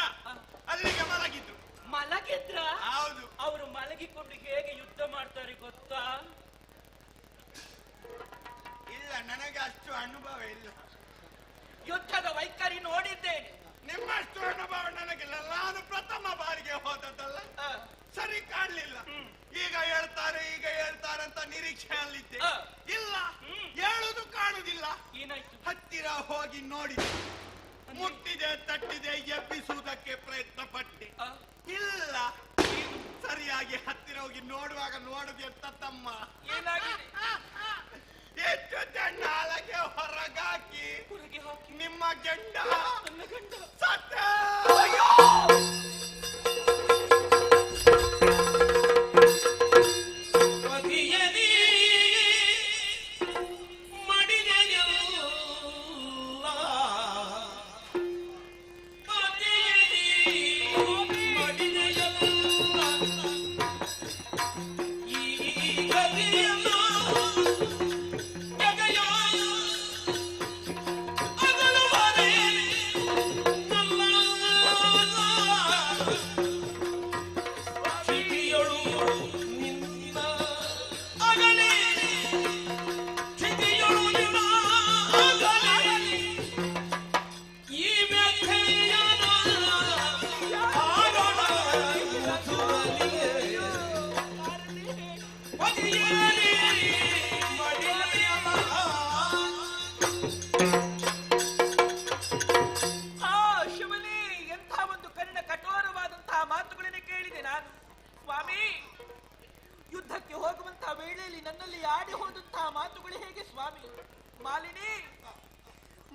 ಅಲ್ಲಿಗೆ ಮಲಗಿದ್ರು. ಮಲಗಿದ್ರ? ಹೌದು. ಅವರು ಮಲಗಿಕೊಂಡು ಹೇಗೆ ಯುದ್ಧ ಮಾಡ್ತಾರೆ ಗೊತ್ತಾ? ಇಲ್ಲ, ನನಗೆ ಅಷ್ಟು ಅನುಭವ ಇಲ್ಲ. ಯುದ್ಧದ ವೈಖರಿ ನೋಡಿದ್ದೇನೆ. ನಿಮ್ಮಷ್ಟು ಅನುಭವ ನನಗಿಲ್ಲ. ನಾನು ಪ್ರಥಮ ಬಾರಿಗೆ ಹೋದದ್ದಲ್ಲ, ಸರಿ ಕಾಣಲಿಲ್ಲ. ಈಗ ಹೇಳ್ತಾರೆ ಅಂತ ನಿರೀಕ್ಷೆಯಲ್ಲಿದ್ದೆ. ಇಲ್ಲ, ಹೇಳುದು ಕಾಣುದಿಲ್ಲ. ಏನಾಯ್ತು? ಹತ್ತಿರ ಹೋಗಿ ನೋಡಿ, ಮುಟ್ಟಿದೆ ತಟ್ಟಿದೆ, ಎಬ್ಬಿಸುವುದಕ್ಕೆ ಪ್ರಯತ್ನ ಪಟ್ಟೆ. ಇಲ್ಲ, ಸರಿಯಾಗಿ ಹತ್ತಿರ ಹೋಗಿ ನೋಡುವಾಗ ನೋಡುದು ಅಂತ ತಮ್ಮ ಏನಾಗಿದೆ? ಎಷ್ಟು ಜಂಡಾಲಗೆ ಹೊರಗಾಕಿ ನಿಮ್ಮ ಗಂಡ ಸತ್ತ.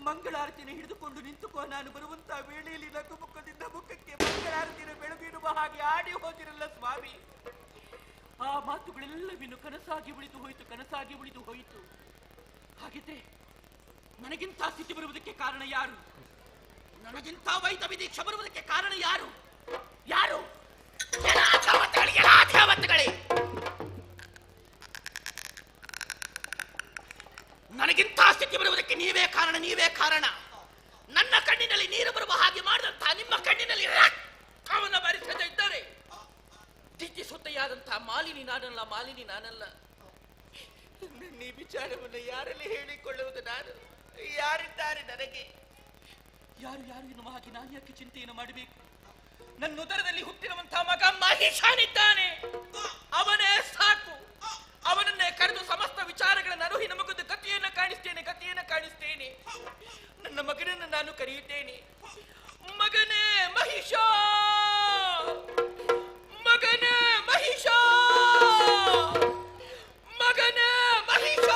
ಮಂಗಳಾರತಿನ ಹಿಡಿದುಕೊಂಡು ನಿಂತುಕೋ. ನಾನು ಬರುವಂತಹ ವೇಳೆಯಲ್ಲಿ ನಗುಮುಖದಿಂದ ಮುಖಕ್ಕೆ ಮಂಗಳಾರತಿನ ಬೆಳಗಿಡುವ ಹಾಗೆ ಆಡಿ ಹೋಗಿರಲ್ಲ ಸ್ವಾಮಿ. ಆ ಮಾತುಗಳೆಲ್ಲವಿನ್ನು ಕನಸಾಗಿ ಉಳಿದು ಹೋಯಿತು. ಹಾಗಿದ್ರೆ ನನಗಿಂತ ಸ್ಥಿತಿ ಬರುವುದಕ್ಕೆ ಕಾರಣ ಯಾರು? ನನಗಿಂತ ವೈದ್ಯ ದೀಕ್ಷೆ ಬರುವುದಕ್ಕೆ ಕಾರಣ ಯಾರು? ನನಗಿಂತ ಸ್ಥಿತಿ ಬರುವುದಕ್ಕೆ ನೀವೇ ಕಾರಣ. ನನ್ನ ಕಣ್ಣಿನಲ್ಲಿ ನೀರು ಬರುವ ಹಾಗೆ ಮಾಡಿದಂತಹ ನಿಮ್ಮ ಕಣ್ಣಿನಲ್ಲಿ ರಕ್ತವನ್ನು ಬರಿಸದೇ ಇದ್ದಾರೆ. ದಿಟ್ಟಿಸುತ್ತೆಯಾದಂತಹ ಮಾಲಿನಿ ನಾನಲ್ಲ. ನನ್ನ ಈ ವಿಚಾರವನ್ನು ಯಾರಲ್ಲಿ ಹೇಳಿಕೊಳ್ಳುವುದು ನಾನು? ಯಾರಿದ್ದಾರೆ ನನಗೆ? ಯಾರು ಎನ್ನುವ ಹಾಗೆ ನಾನು ಯಾಕೆ ಚಿಂತೆಯನ್ನು ಮಾಡಬೇಕು? ನನ್ನ ಉದರದಲ್ಲಿ ಹುಟ್ಟಿರುವಂತಹ ಮಗ ಮಹಿಷಾನಿದ್ದಾನೆ. ಅವನೇ ಸಾಕು. ಅವನನ್ನೇ ಕರೆದು ಸಮಸ್ತ ವಿಚಾರಗಳನ್ನು ಅರುಹಿ ನಮಗೊಂದು ಗತಿಯನ್ನು ಕಾಣಿಸ್ತೇನೆ. ನನ್ನ ಮಗನನ್ನು ನಾನು ಕರೆಯುತ್ತೇನೆ. ಮಗನೇ ಮಹಿಷ, ಮಗನೇ ಮಹಿಷ, ಮಗನೇ ಮಹಿಷ.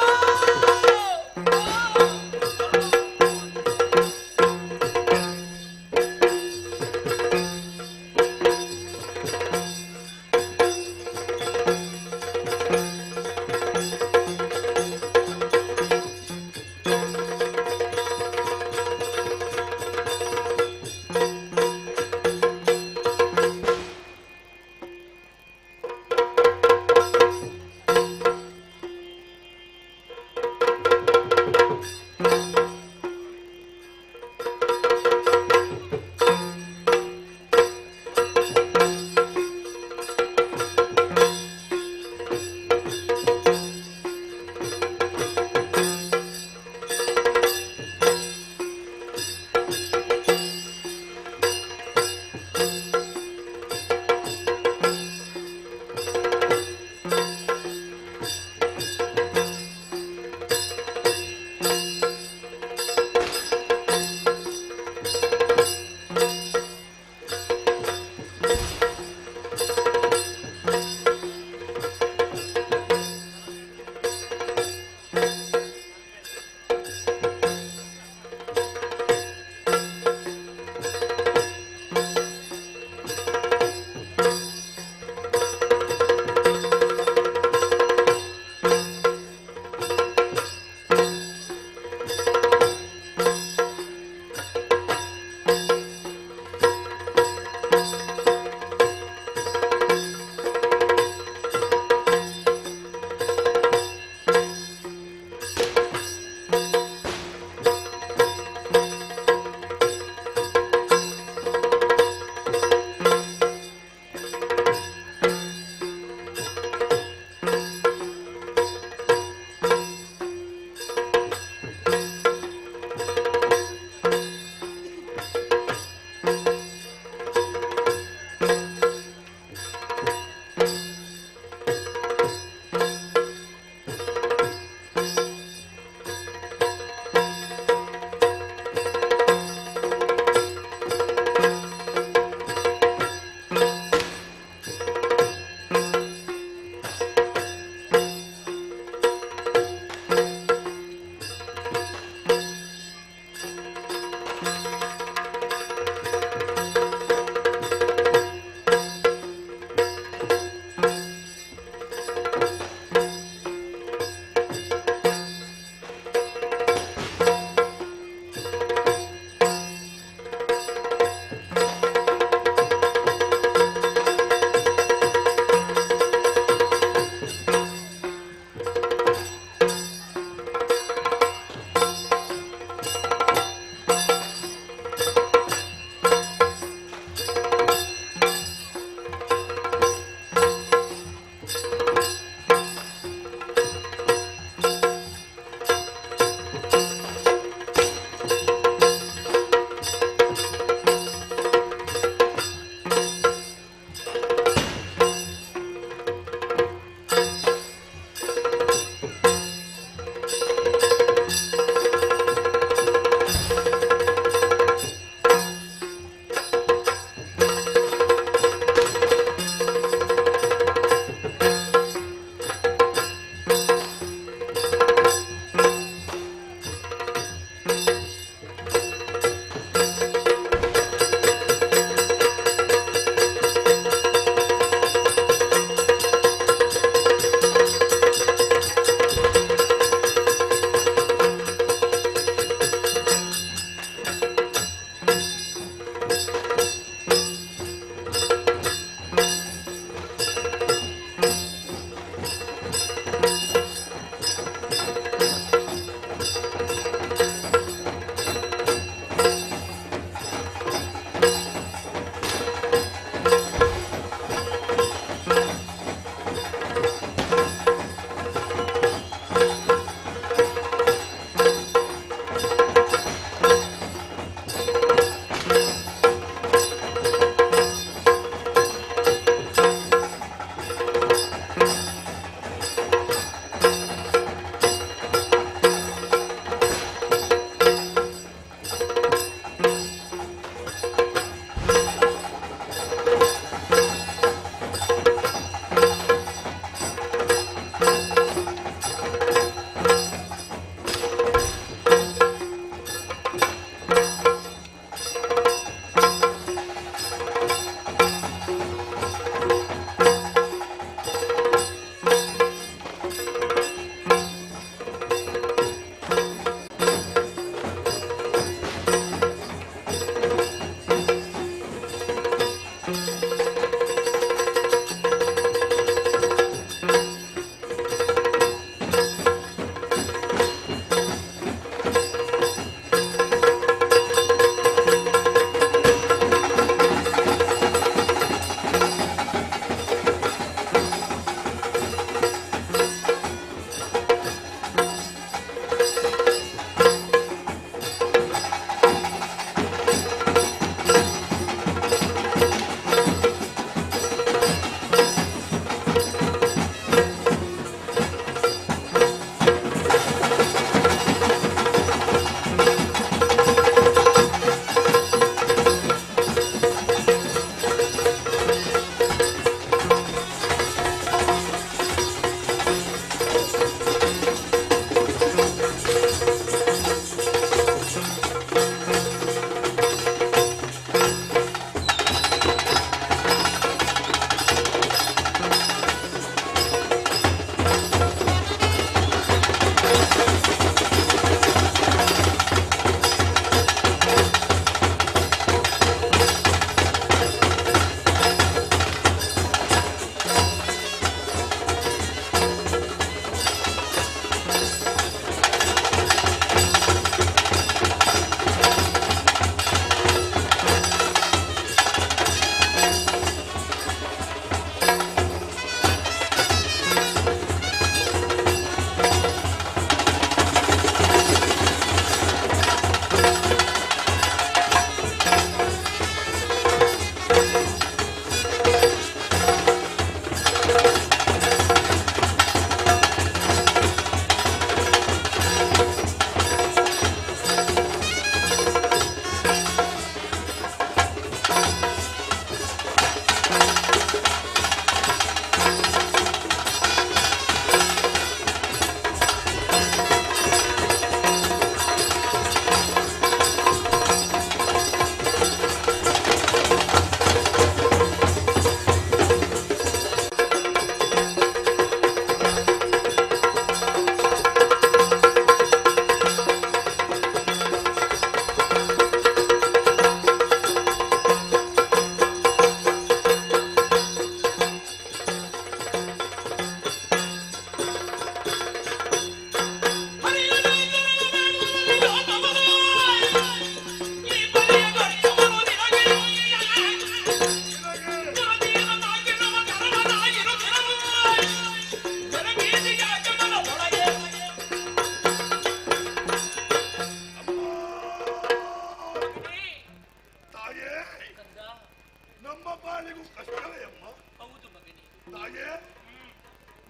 ತಾಯೇ,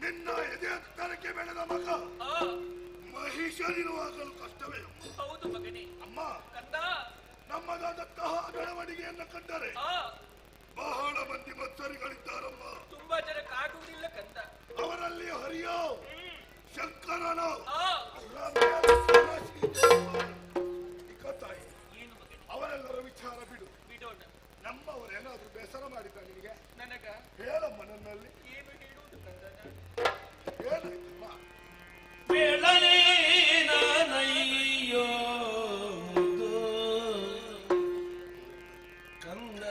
ನಿನ್ನ ಎದೆ ತರಕ್ಕೆ ಬೆಳೆದ ಮಗ ಮಹಿಷನಿರುವಾಗಲು ಕಷ್ಟವೇ. ಹೌದು ಮಗನೇ. ಅಮ್ಮ, ಕಂದ, ನಮ್ಮದಾದಂತಹ ಬೆಳವಣಿಗೆಯನ್ನು ಕಂಡರೆ ಬಹಳ ಮಂದಿ ಮತ್ಸರಿಗಳಿದ್ದಾರಮ್ಮ. ತುಂಬಾ ಜನಕ್ಕೆ ಆಗುವುದಿಲ್ಲ ಕಂದ. ಅವರಲ್ಲಿ ಹರಿಯೋ ಶಂಕರನ ತಾಯಿ, ಅವರೆಲ್ಲರ ವಿಚಾರ ಬಿಡು. ಬಿಡೋಣ. ನಮ್ಮವರೇನಾದ್ರೂ ಬೇಸರ ಮಾಡಿದ್ದ ನಿನಗೆ? ನನಗ ಹೇಳಮ್ಮ, ನನ್ನಲ್ಲಿ ಏನು ಹೇಳುವುದು ಕಂದನ? ಏನಾಯ್ತಮ್ಮ? ಬೆಳನೇನಯ್ಯೋ ಕಂದ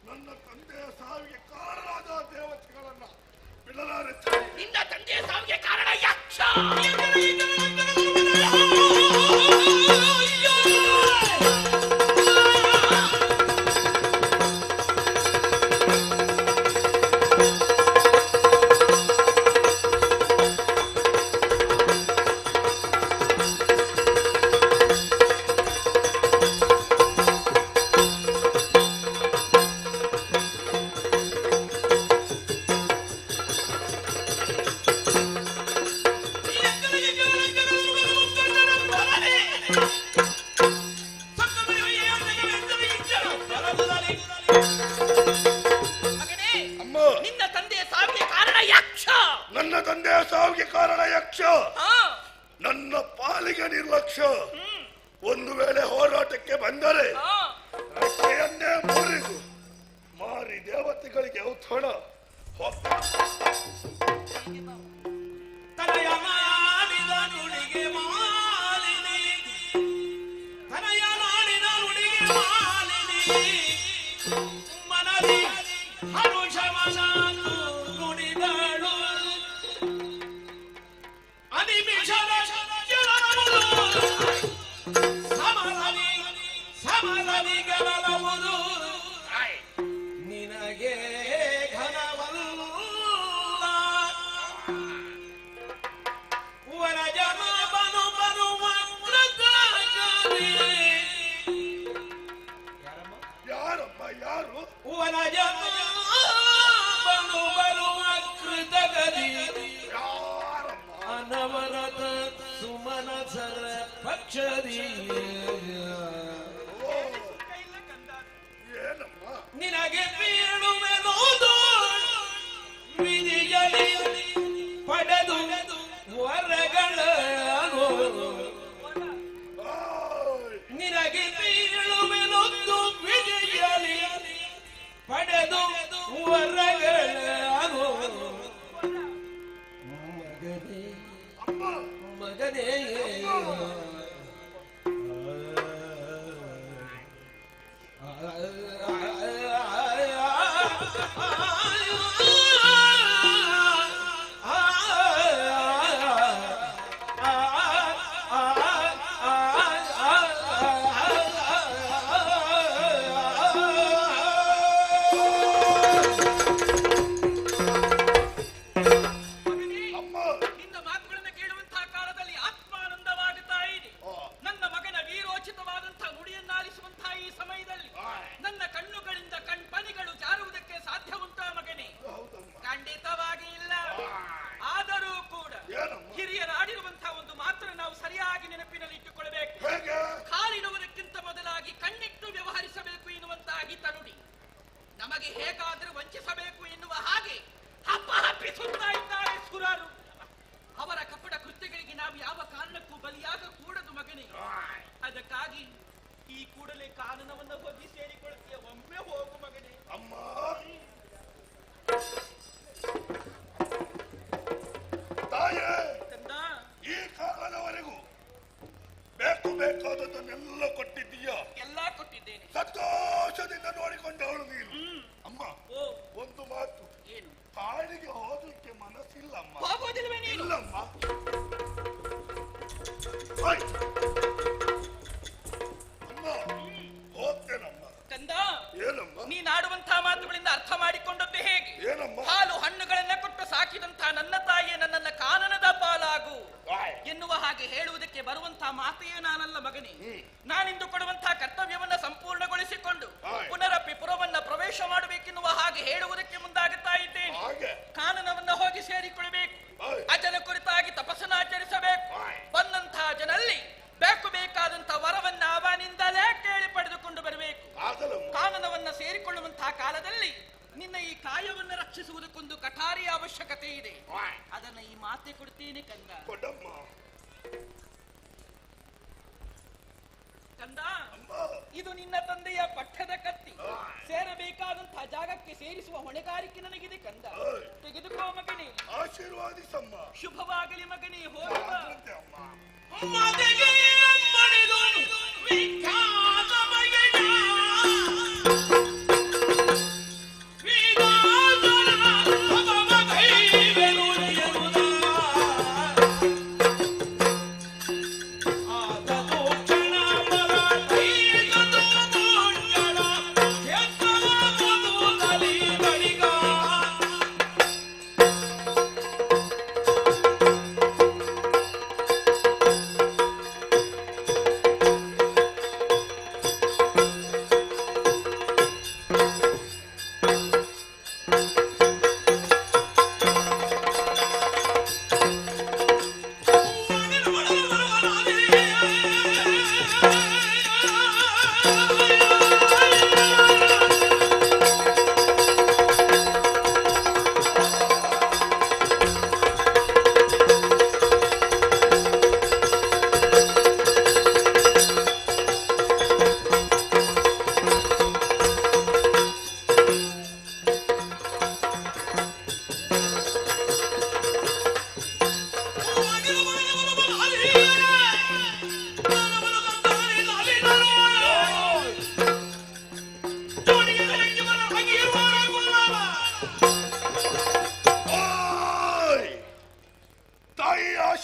ನನ್ನ ತಂದೆಯ ಸಾವಿಗೆ ಕಾರಣರಾದ ದೇವತೆಗಳನ್ನ ನಿನ್ನ ತಂದೆಯ ಸಾವಿಗೆ ಕಾರಣ ಯಕ್ಷ. ನನ್ನ ತಂದೆಯ ಸಾವಿಗೆ ಕಾರಣ ಯಕ್ಷ. ನನ್ನ ಪಾಲಿಗೆ ನಿರ್ಲಕ್ಷ್ಯ. ಒಂದು ವೇಳೆ ಹೋರಾಟಕ್ಕೆ ಬಂದರೆ ರಕ್ಷೆಯನ್ನೇ ಮುರಿದು ಮಾರಿ ದೇವತೆಗಳಿಗೆ ಔತಣ ತನಯ ಮಾಡಿದ ನುಡಿಗೆ ಮಾಲಿನಿ, ತನಯ ಮಾಡಿದ ನುಡಿಗೆ ಮಾಲಿನಿ, ಮನದಿ ಹರುಷವನಾನು ನುಡಿದಳು ಅನಿಮಿಷದ ಸಮರದಿ ಸಮರದಿ ಗೆಲ್ಲಬಹುದು ನಿನಗೆ ಘನವಲ್ಲ ವರಜನ ಬನು ಬರುವ ಯಾರಮ್ಮ ಯಾರು? ವನಜನ ಬನು ಬರುವ ಕೃತಗದಿ ಅನವರತ ಸುಮನಸರ ಪಕ್ಷದಿ ನಿನಗೆ ಬೀಳುವೆನೋದು ವಿಧಿಯಲಿ ಪಡೆದು ವರಗಳ ನಿನಗೆ ಬೀಳುವೆನೊಂದು ವಿಧಿಯಲಿ ಪಡೆದು ವರಗಳ ಮಗನೇ ನಿನ್ನ ಮಾತುಗಳನ್ನು ಕೇಳುವಂತಹ ಕಾಲದಲ್ಲಿ ಆತ್ಮಾನಂದವಾಗುತ್ತಾ ಇದೆ. ನನ್ನ ಮಗನ ವೀರೋಚಿತವಾದಂತಹ ನುಡಿಯನ್ನಾಲಿಸುವಂತಹ ಈ ಸಮಯದಲ್ಲಿ ನನ್ನ ಕಣ್ಣುಗಳಿಂದ ಕಣ್ಪನಿಗಳು ಜಾರುವುದಕ್ಕೆ ಸಾಧ್ಯ ಉಂಟಾ ಮಗನೇ? ಖಂಡಿತವಾಗಿ ಇಲ್ಲ. ಆದರೂ ಕೂಡ ಹಿರಿಯರಾಡಿರುವಂತಹ ಒಂದು ಮಾತನ್ನು ನಾವು ಸರಿಯಾಗಿ ನೆನಪಿನಲ್ಲಿ ಇಟ್ಟುಕೊಳ್ಳಬೇಕು. ಕಾಲಿಡುವುದಕ್ಕಿಂತ ಮೊದಲಾಗಿ ಕಣ್ಣಿಟ್ಟು ವ್ಯವಹರಿಸಬೇಕು ಎನ್ನುವಂತಹ ಹಿತ ನುಡಿ ನಮಗೆ ಹೇಗಾದರೂ ವಂಚಿಸಬೇಕು ಎನ್ನುವ ಹಾಗೆ ಹಪ್ಪಿಸುತ್ತಾ ಇದ್ದಾರೆ ಸುರರು. ಅವರ ಕಪಟ ಕೃತ್ಯಗಳಿಗೆ ನಾವು ಯಾವ ಕಾರಣಕ್ಕೂ ಬಲಿಯಾಗಕೂಡದು ಮಗನೇ. ಅದಕ್ಕಾಗಿ ಈ ಕೂಡಲೇ ಕಾನನವನ್ನು ಹೋಗಿ ಸೇರಿಕೊಳ್ಳುತ್ತೀಯ. ಒಮ್ಮೆ ಹೋಗು ಮಗನೇ. ಅಮ್ಮ ತಾಯೇ, ಈ ಕಾಲದವರೆಗೂ ಬೇಕು ಬೇಕಾದದನ್ನೆಲ್ಲ ಕೊಟ್ಟಿದ್ದೀಯ. ಎಲ್ಲ ಕೊಟ್ಟಿದ್ದೇನೆ. ಸಂತೋಷದಿಂದ ನೋಡಿಕೊಂಡವಳು ನೀನು. ಅಮ್ಮ ಒಂದು ಮಾತು, ಏನು? ಕಾಡಿಗೆ ಹೋಗ್ಲಿಕ್ಕೆ ಮನಸ್ಸಿಲ್ಲಮ್ಮ. ಹೋಗೋದಿಲ್ವೇ ನೀನು? ಇಲ್ಲಮ್ಮ. ಅಮ್ಮ ಹೋಗ್ತೇನಮ್ಮ. ಕಂದ, ಏನಮ್ಮ? ನೀನಾಡುವಂತಹ ಮಾತುಗಳಿಂದ ಅರ್ಥ ಮಾಡಿಕೊಂಡದ್ದು ಹೇಗೆ? ಏನಮ್ಮ? ಹಾಲು ಹಣ್ಣುಗಳನ್ನ ಕೊಟ್ಟು ಸಾಕಿದಂತಹ ನನ್ನ ತಾಯಿಯೇ ನನ್ನನ್ನ ಕಾನನದ ಪಾಲಾಗು ಎನ್ನುವ ಹಾಗೆ ಹೇಳುವುದಕ್ಕೆ ಬರುವಂತಹ ಮಾತೆಯೇ ನಾನಲ್ಲ ಮಗನೇ. ನಾನಿಂದು ಕೊಡುವಂತಹ ಕರ್ತವ್ಯವನ್ನ ಸಂಪೂರ್ಣಗೊಳಿಸಿಕೊಂಡು ಪುನರಪ್ಪಿ ಪುರವನ್ನ ಪ್ರವೇಶ ಮಾಡಬೇಕೆನ್ನುವ ಹಾಗೆ ಹೇಳುವುದಕ್ಕೆ ಮುಂದಾಗುತ್ತಾ ಇದ್ದೇನೆ. ಕಾನನವನ್ನ ಹೋಗಿ ಸೇರಿಕೊಳ್ಳಬೇಕು. ಅಜನ ಕುರಿತಾಗಿ ತಪಸ್ಸನ್ನಾಚರಿಸಬೇಕು. ಬಂದಂತಹ ಜನಲ್ಲಿ ಬೇಕಾದಂತಹ ವರವನ್ನ ಅವನಿಂದಲೇ ಕೇಳಿ ಪಡೆದುಕೊಂಡು ಬರಬೇಕು. ಕಾನನವನ್ನ ಸೇರಿಕೊಳ್ಳುವಂತಹ ಕಾಲದಲ್ಲಿ ನಿನ್ನ ಈ ಕಾಯವನ್ನ ರಕ್ಷಿಸುವುದಕ್ಕೊಂದು ಕಠಾರಿಯ ಅವಶ್ಯಕತೆ ಇದೆ. ಅದನ್ನ ಈ ಮಾತೆ ಕೊಡ್ತೀನಿ ಕಂದ. ಕಂದ, ಇದು ನಿನ್ನ ತಂದೆಯ ಪಟ್ಟದ ಕತ್ತಿ. ಸೇರಬೇಕಾದಂತಹ ಜಾಗಕ್ಕೆ ಸೇರಿಸುವ ಹೊಣೆಗಾರಿಕೆ ನನಗಿದೆ ಕಂದ. ತೆಗೆದುಕೋ ಮಗನೇ. ಆಶೀರ್ವಾದಿಸಮ್ಮ. ಶುಭವಾಗಲಿ ಮಗನೇ. ಹೋಗ.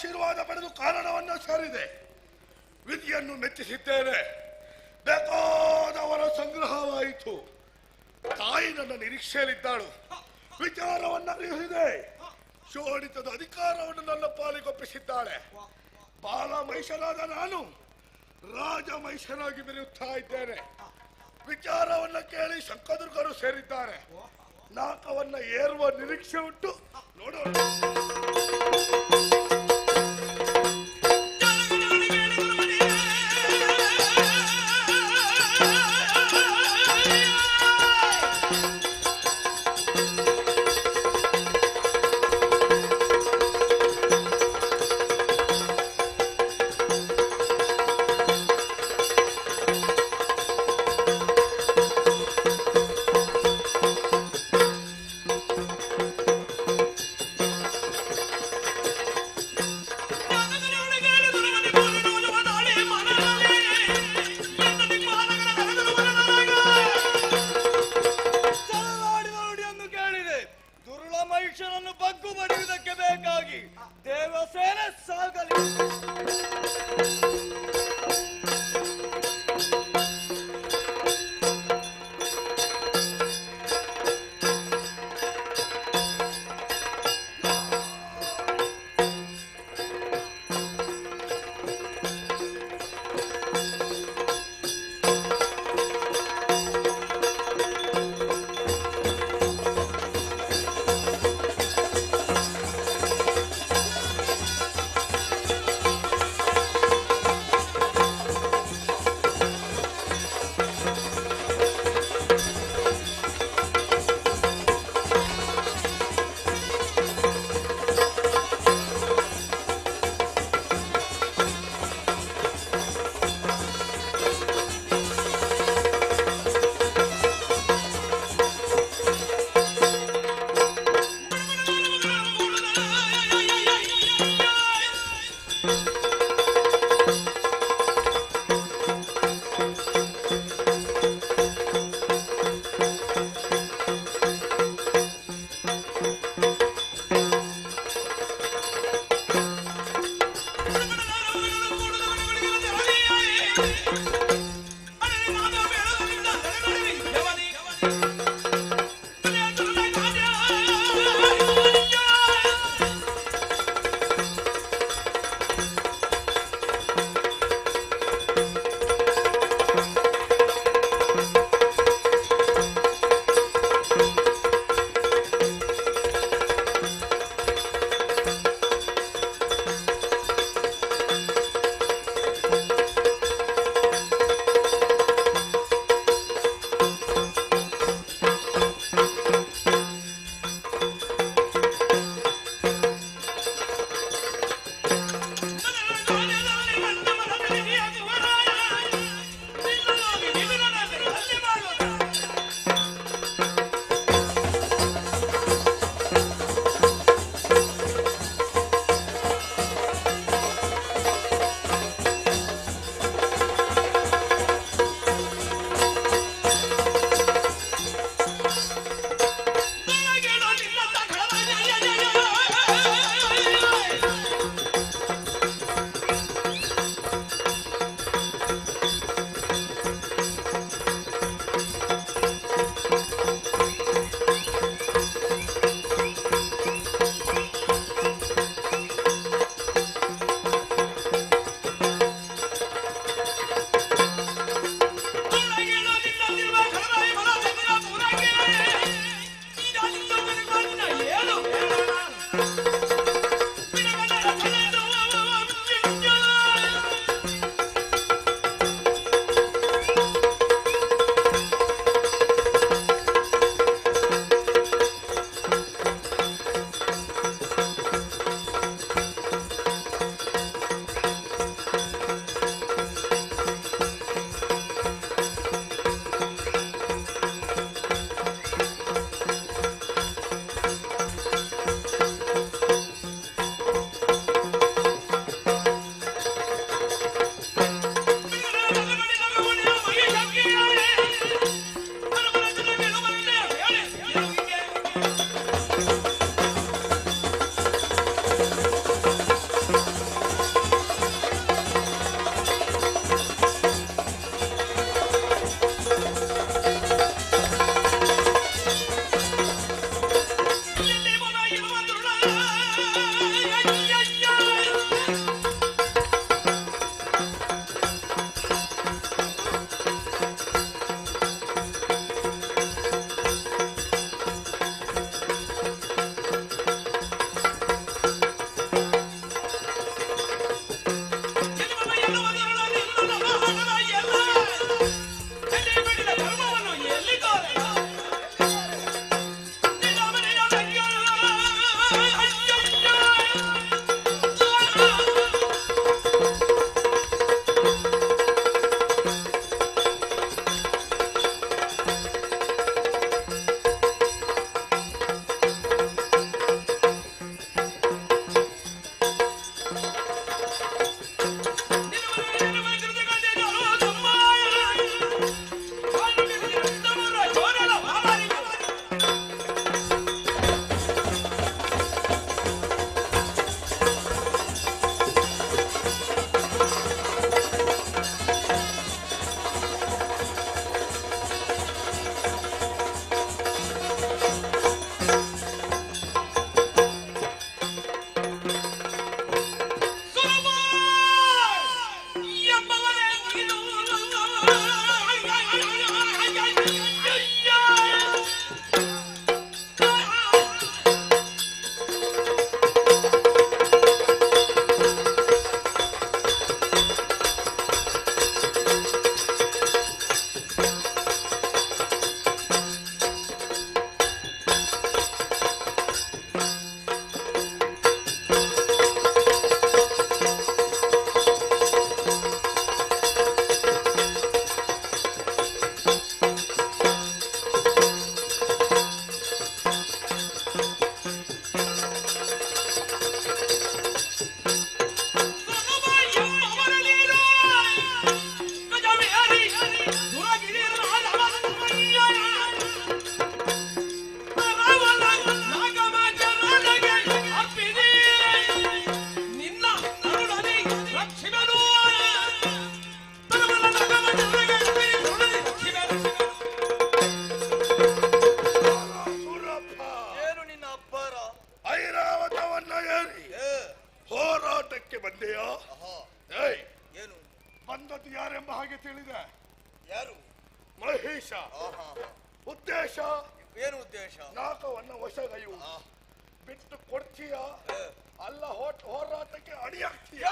ಆಶೀರ್ವಾದ ಪಡೆದು ಕಾರಣವನ್ನು ಸೇರಿದೆ. ವಿಧಿಯನ್ನು ಮೆಚ್ಚಿಸಿದ್ದೇನೆ. ಬೇಕಾದವರ ಸಂಗ್ರಹವಾಯಿತು. ತಾಯಿ ನನ್ನ ನಿರೀಕ್ಷೆಯಲ್ಲಿದ್ದಾಳು. ವಿಚಾರವನ್ನ ಅರಿಹಿದೆ. ಶೋಣಿತದ ಅಧಿಕಾರವನ್ನು ನನ್ನ ಪಾಲಿಗೊಪ್ಪಿಸಿದ್ದಾಳೆ. ಬಾಲ ಮಹಿಷನಾದ ನಾನು ರಾಜ ಮಹಿಷನಾಗಿ ಬೆರೆಯುತ್ತಾ ಇದ್ದೇನೆ. ವಿಚಾರವನ್ನ ಕೇಳಿ ಶಂಕದುರ್ಗರು ಸೇರಿದ್ದಾರೆ. ನಾಕವನ್ನ ಏರುವ ನಿರೀಕ್ಷೆ ಉಂಟು. ನೋಡೋಣ. ಸ್ಥಳಕ್ಕೆ ಬಂದೆಯಾ? ಏಯ್, ಏನು ಬಂದದ್ದು ಯಾರೆಂಬ ಹಾಗೆ ತಿಳಿದೆ? ಯಾರು? ಮಹೇಶ. ಉದ್ದೇಶ ಏನು? ಉದ್ದೇಶ ನಾಗವನ್ನ ವಶಗೈಯು ಬಿಟ್ಟು ಕೊಡ್ತೀಯ ಅಲ್ಲ ಹೋರಾಟಕ್ಕೆ ಅಡಿಯಾಗ್ತೀಯ?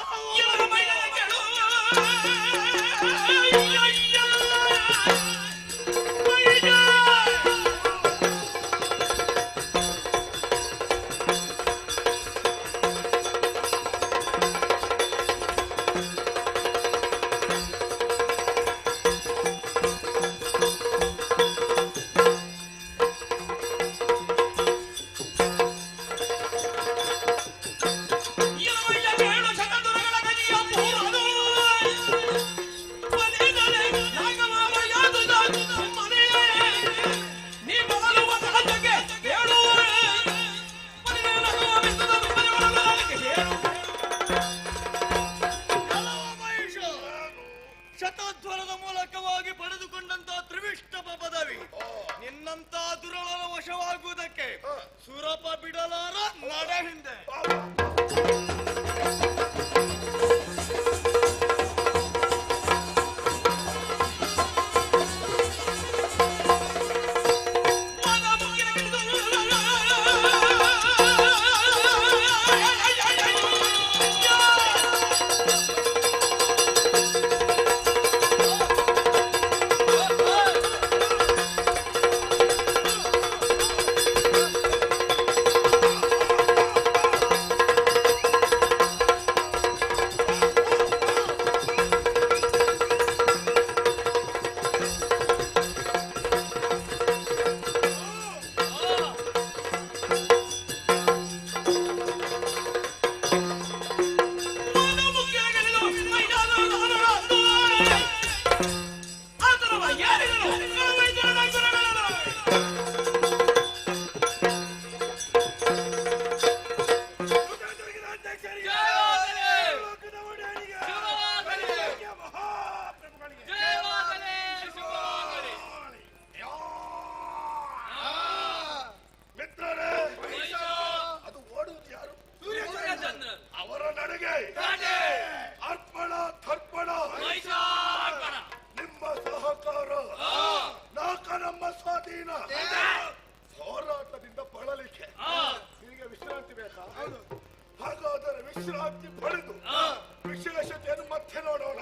ಶತಧ್ವರದ ಮೂಲಕವಾಗಿ ಪಡೆದುಕೊಂಡಂತ ತ್ರಿವಿಷ್ಟಪ ಪದವಿ ನಿನ್ನಂತ ದುರಳರ ವಶವಾಗುವುದಕ್ಕೆ ಸುರಪ ಬಿಡಲಾರ ನಡೆ ಹಿಂದೆ. ಹೋರಾಟದಿಂದ ಬಳಲಿಕೆ ನಿನಗೆ ವಿಶ್ರಾಂತಿ ಬೇಕಾ? ಹಾಗಾದರೆ ವಿಶ್ರಾಂತಿ ಪಡೆದು ವಿಶೇಷತೆಯನ್ನು ಮತ್ತೆ ನೋಡೋಣ.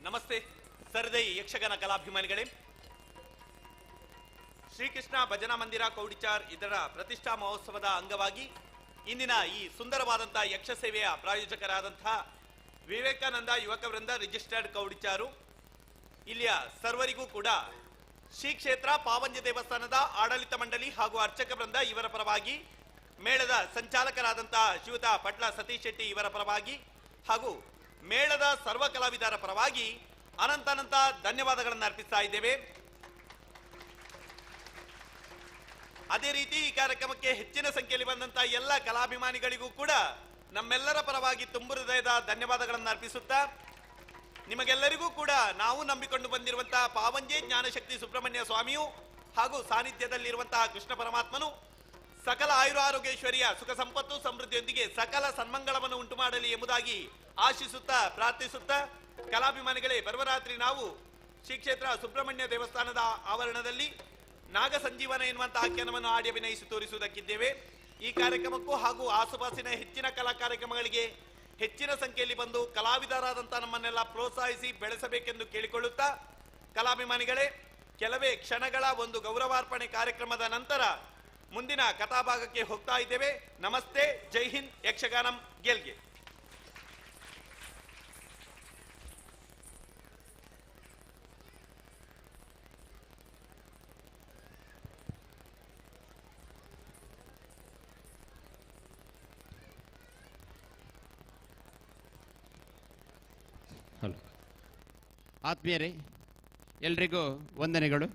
ನಮಸ್ತೆ ಸರದೈ ಯಕ್ಷಗಾನ ಕಲಾಭಿಮಾನಿಗಳೇ. ಶ್ರೀಕೃಷ್ಣ ಭಜನಾ ಮಂದಿರ ಕೌಡಿಚಾರ್ ಇದರ ಪ್ರತಿಷ್ಠಾ ಮಹೋತ್ಸವದ ಅಂಗವಾಗಿ ಇಂದಿನ ಈ ಸುಂದರವಾದಂತಹ ಯಕ್ಷ ಸೇವೆಯ ಪ್ರಾಯೋಜಕರಾದಂತಹ ವಿವೇಕಾನಂದ ಯುವಕ ವೃಂದ ರಿಜಿಸ್ಟರ್ಡ್ ಕೌಡಿಚಾರು ಇಲ್ಲಿಯ ಸರ್ವರಿಗೂ ಕೂಡ ಶ್ರೀ ಕ್ಷೇತ್ರ ಪಾವಂಜೆ ದೇವಸ್ಥಾನದ ಆಡಳಿತ ಮಂಡಳಿ ಹಾಗೂ ಅರ್ಚಕ ವೃಂದ ಇವರ ಪರವಾಗಿ, ಮೇಳದ ಸಂಚಾಲಕರಾದಂತಹ ಶ್ರೀಯುತ ಪಟ್ಲ ಸತೀಶ್ ಶೆಟ್ಟಿ ಇವರ ಪರವಾಗಿ ಹಾಗೂ ಮೇಳದ ಸರ್ವ ಕಲಾವಿದರ ಪರವಾಗಿ ಅನಂತ ಧನ್ಯವಾದಗಳನ್ನು ಅರ್ಪಿಸ್ತಾ ಇದ್ದೇವೆ. ಅದೇ ರೀತಿ ಈ ಕಾರ್ಯಕ್ರಮಕ್ಕೆ ಹೆಚ್ಚಿನ ಸಂಖ್ಯೆಯಲ್ಲಿ ಬಂದಂತಹ ಎಲ್ಲ ಕಲಾಭಿಮಾನಿಗಳಿಗೂ ಕೂಡ ನಮ್ಮೆಲ್ಲರ ಪರವಾಗಿ ತುಂಬು ಹೃದಯದ ಧನ್ಯವಾದಗಳನ್ನು ಅರ್ಪಿಸುತ್ತಾ, ನಿಮಗೆಲ್ಲರಿಗೂ ಕೂಡ ನಾವು ನಂಬಿಕೊಂಡು ಬಂದಿರುವಂತಹ ಪಾವಂಜೆ ಜ್ಞಾನಶಕ್ತಿ ಸುಬ್ರಹ್ಮಣ್ಯ ಸ್ವಾಮಿಯು ಹಾಗೂ ಸಾನ್ನಿಧ್ಯದಲ್ಲಿರುವಂತಹ ಕೃಷ್ಣ ಪರಮಾತ್ಮನು ಸಕಲ ಆಯುರಾರೋಗ್ಯೇಶ್ವರಿಯ ಸುಖ ಸಂಪತ್ತು ಸಮೃದ್ಧಿಯೊಂದಿಗೆ ಸಕಲ ಸನ್ಮಂಗಳವನ್ನು ಉಂಟು ಮಾಡಲಿ ಎಂಬುದಾಗಿ ಆಶಿಸುತ್ತಾ ಪ್ರಾರ್ಥಿಸುತ್ತಾ, ಕಲಾಭಿಮಾನಿಗಳೇ, ಬರುವ ರಾತ್ರಿ ನಾವು ಶ್ರೀ ಕ್ಷೇತ್ರ ಸುಬ್ರಹ್ಮಣ್ಯ ದೇವಸ್ಥಾನದ ಆವರಣದಲ್ಲಿ ನಾಗ ಸಂಜೀವನ ಎನ್ನುವಂತಹ ಆಖ್ಯಾನವನ್ನು ಆಡಿ ಅಭಿನಯಿಸಿ ತೋರಿಸುವುದಕ್ಕಿದ್ದೇವೆ. ಈ ಕಾರ್ಯಕ್ರಮಕ್ಕೂ ಹಾಗೂ ಆಸುಪಾಸಿನ ಹೆಚ್ಚಿನ ಕಲಾ ಕಾರ್ಯಕ್ರಮಗಳಿಗೆ ಹೆಚ್ಚಿನ ಸಂಖ್ಯೆಯಲ್ಲಿ ಬಂದು ಕಲಾವಿದರಾದಂತಹ ನಮ್ಮನ್ನೆಲ್ಲ ಪ್ರೋತ್ಸಾಹಿಸಿ ಬೆಳೆಸಬೇಕೆಂದು ಕೇಳಿಕೊಳ್ಳುತ್ತಾ, ಕಲಾಭಿಮಾನಿಗಳೇ, ಕೆಲವೇ ಕ್ಷಣಗಳ ಒಂದು ಗೌರವಾರ್ಪಣೆ ಕಾರ್ಯಕ್ರಮದ ನಂತರ ಮುಂದಿನ ಕಥಾಭಾಗಕ್ಕೆ ಹೋಗ್ತಾ ಇದ್ದೇವೆ. ನಮಸ್ತೆ, ಜೈ ಹಿಂದ್, ಯಕ್ಷಗಾನಂ ಗೆಲ್ಗೆ. ಹಲೋ ಆತ್ಮೀಯರೇ, ಎಲ್ರಿಗೂ ವಂದನೆಗಳು.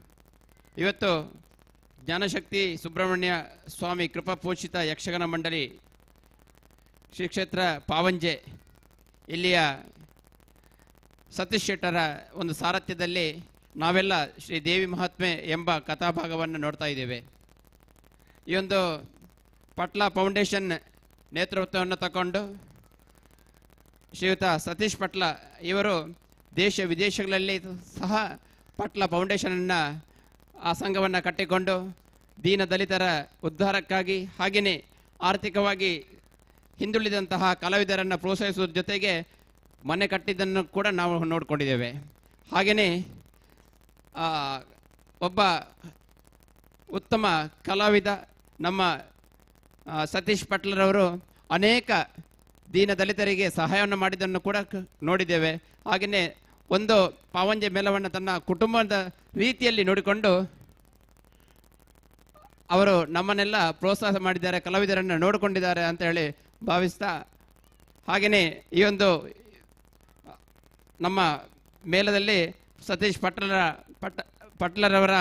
ಇವತ್ತು ಜ್ಞಾನಶಕ್ತಿ ಸುಬ್ರಹ್ಮಣ್ಯ ಸ್ವಾಮಿ ಕೃಪಾಪೋಷಿತ ಯಕ್ಷಗಾನ ಮಂಡಳಿ ಶ್ರೀ ಕ್ಷೇತ್ರ ಪಾವಂಜೆ ಇಲ್ಲಿಯ ಸತೀಶ್ ಶೆಟ್ಟರ ಒಂದು ಸಾರಥ್ಯದಲ್ಲಿ ನಾವೆಲ್ಲ ಶ್ರೀ ದೇವಿ ಮಹಾತ್ಮೆ ಎಂಬ ಕಥಾಭಾಗವನ್ನು ನೋಡ್ತಾ ಇದ್ದೇವೆ. ಈ ಒಂದು ಪಟ್ಲ ಫೌಂಡೇಶನ್ ನೇತೃತ್ವವನ್ನು ತಗೊಂಡು ಶ್ರೀಯುತ ಸತೀಶ್ ಪಟ್ಲ ಇವರು ದೇಶ ವಿದೇಶಗಳಲ್ಲಿ ಸಹ ಪಟ್ಲ ಫೌಂಡೇಶನನ್ನು ಆ ಸಂಘವನ್ನು ಕಟ್ಟಿಕೊಂಡು ದೀನ ದಲಿತರ ಉದ್ಧಾರಕ್ಕಾಗಿ ಹಾಗೆಯೇ ಆರ್ಥಿಕವಾಗಿ ಹಿಂದುಳಿದಂತಹ ಕಲಾವಿದರನ್ನು ಪ್ರೋತ್ಸಾಹಿಸುವ ಜೊತೆಗೆ ಮನೆ ಕಟ್ಟಿದ್ದನ್ನು ಕೂಡ ನಾವು ನೋಡಿಕೊಂಡಿದ್ದೇವೆ. ಹಾಗೆಯೇ ಒಬ್ಬ ಉತ್ತಮ ಕಲಾವಿದ ನಮ್ಮ ಸತೀಶ್ ಪಟ್ಲರವರು ಅನೇಕ ದೀನ ದಲಿತರಿಗೆ ಸಹಾಯವನ್ನು ಮಾಡಿದ್ದನ್ನು ಕೂಡ ನೋಡಿದ್ದೇವೆ. ಹಾಗೆಯೇ ಒಂದು ಪಾವಂಜೆ ಮೇಳವನ್ನು ತನ್ನ ಕುಟುಂಬದ ರೀತಿಯಲ್ಲಿ ನೋಡಿಕೊಂಡು ಅವರು ನಮ್ಮನ್ನೆಲ್ಲ ಪ್ರೋತ್ಸಾಹ ಮಾಡಿದ್ದಾರೆ, ಕಲಾವಿದರನ್ನು ನೋಡಿಕೊಂಡಿದ್ದಾರೆ ಅಂತ ಹೇಳಿ ಭಾವಿಸ್ತಾ, ಹಾಗೆಯೇ ಈ ಒಂದು ನಮ್ಮ ಮೇಳದಲ್ಲಿ ಸತೀಶ್ ಪಟ್ಲರವರ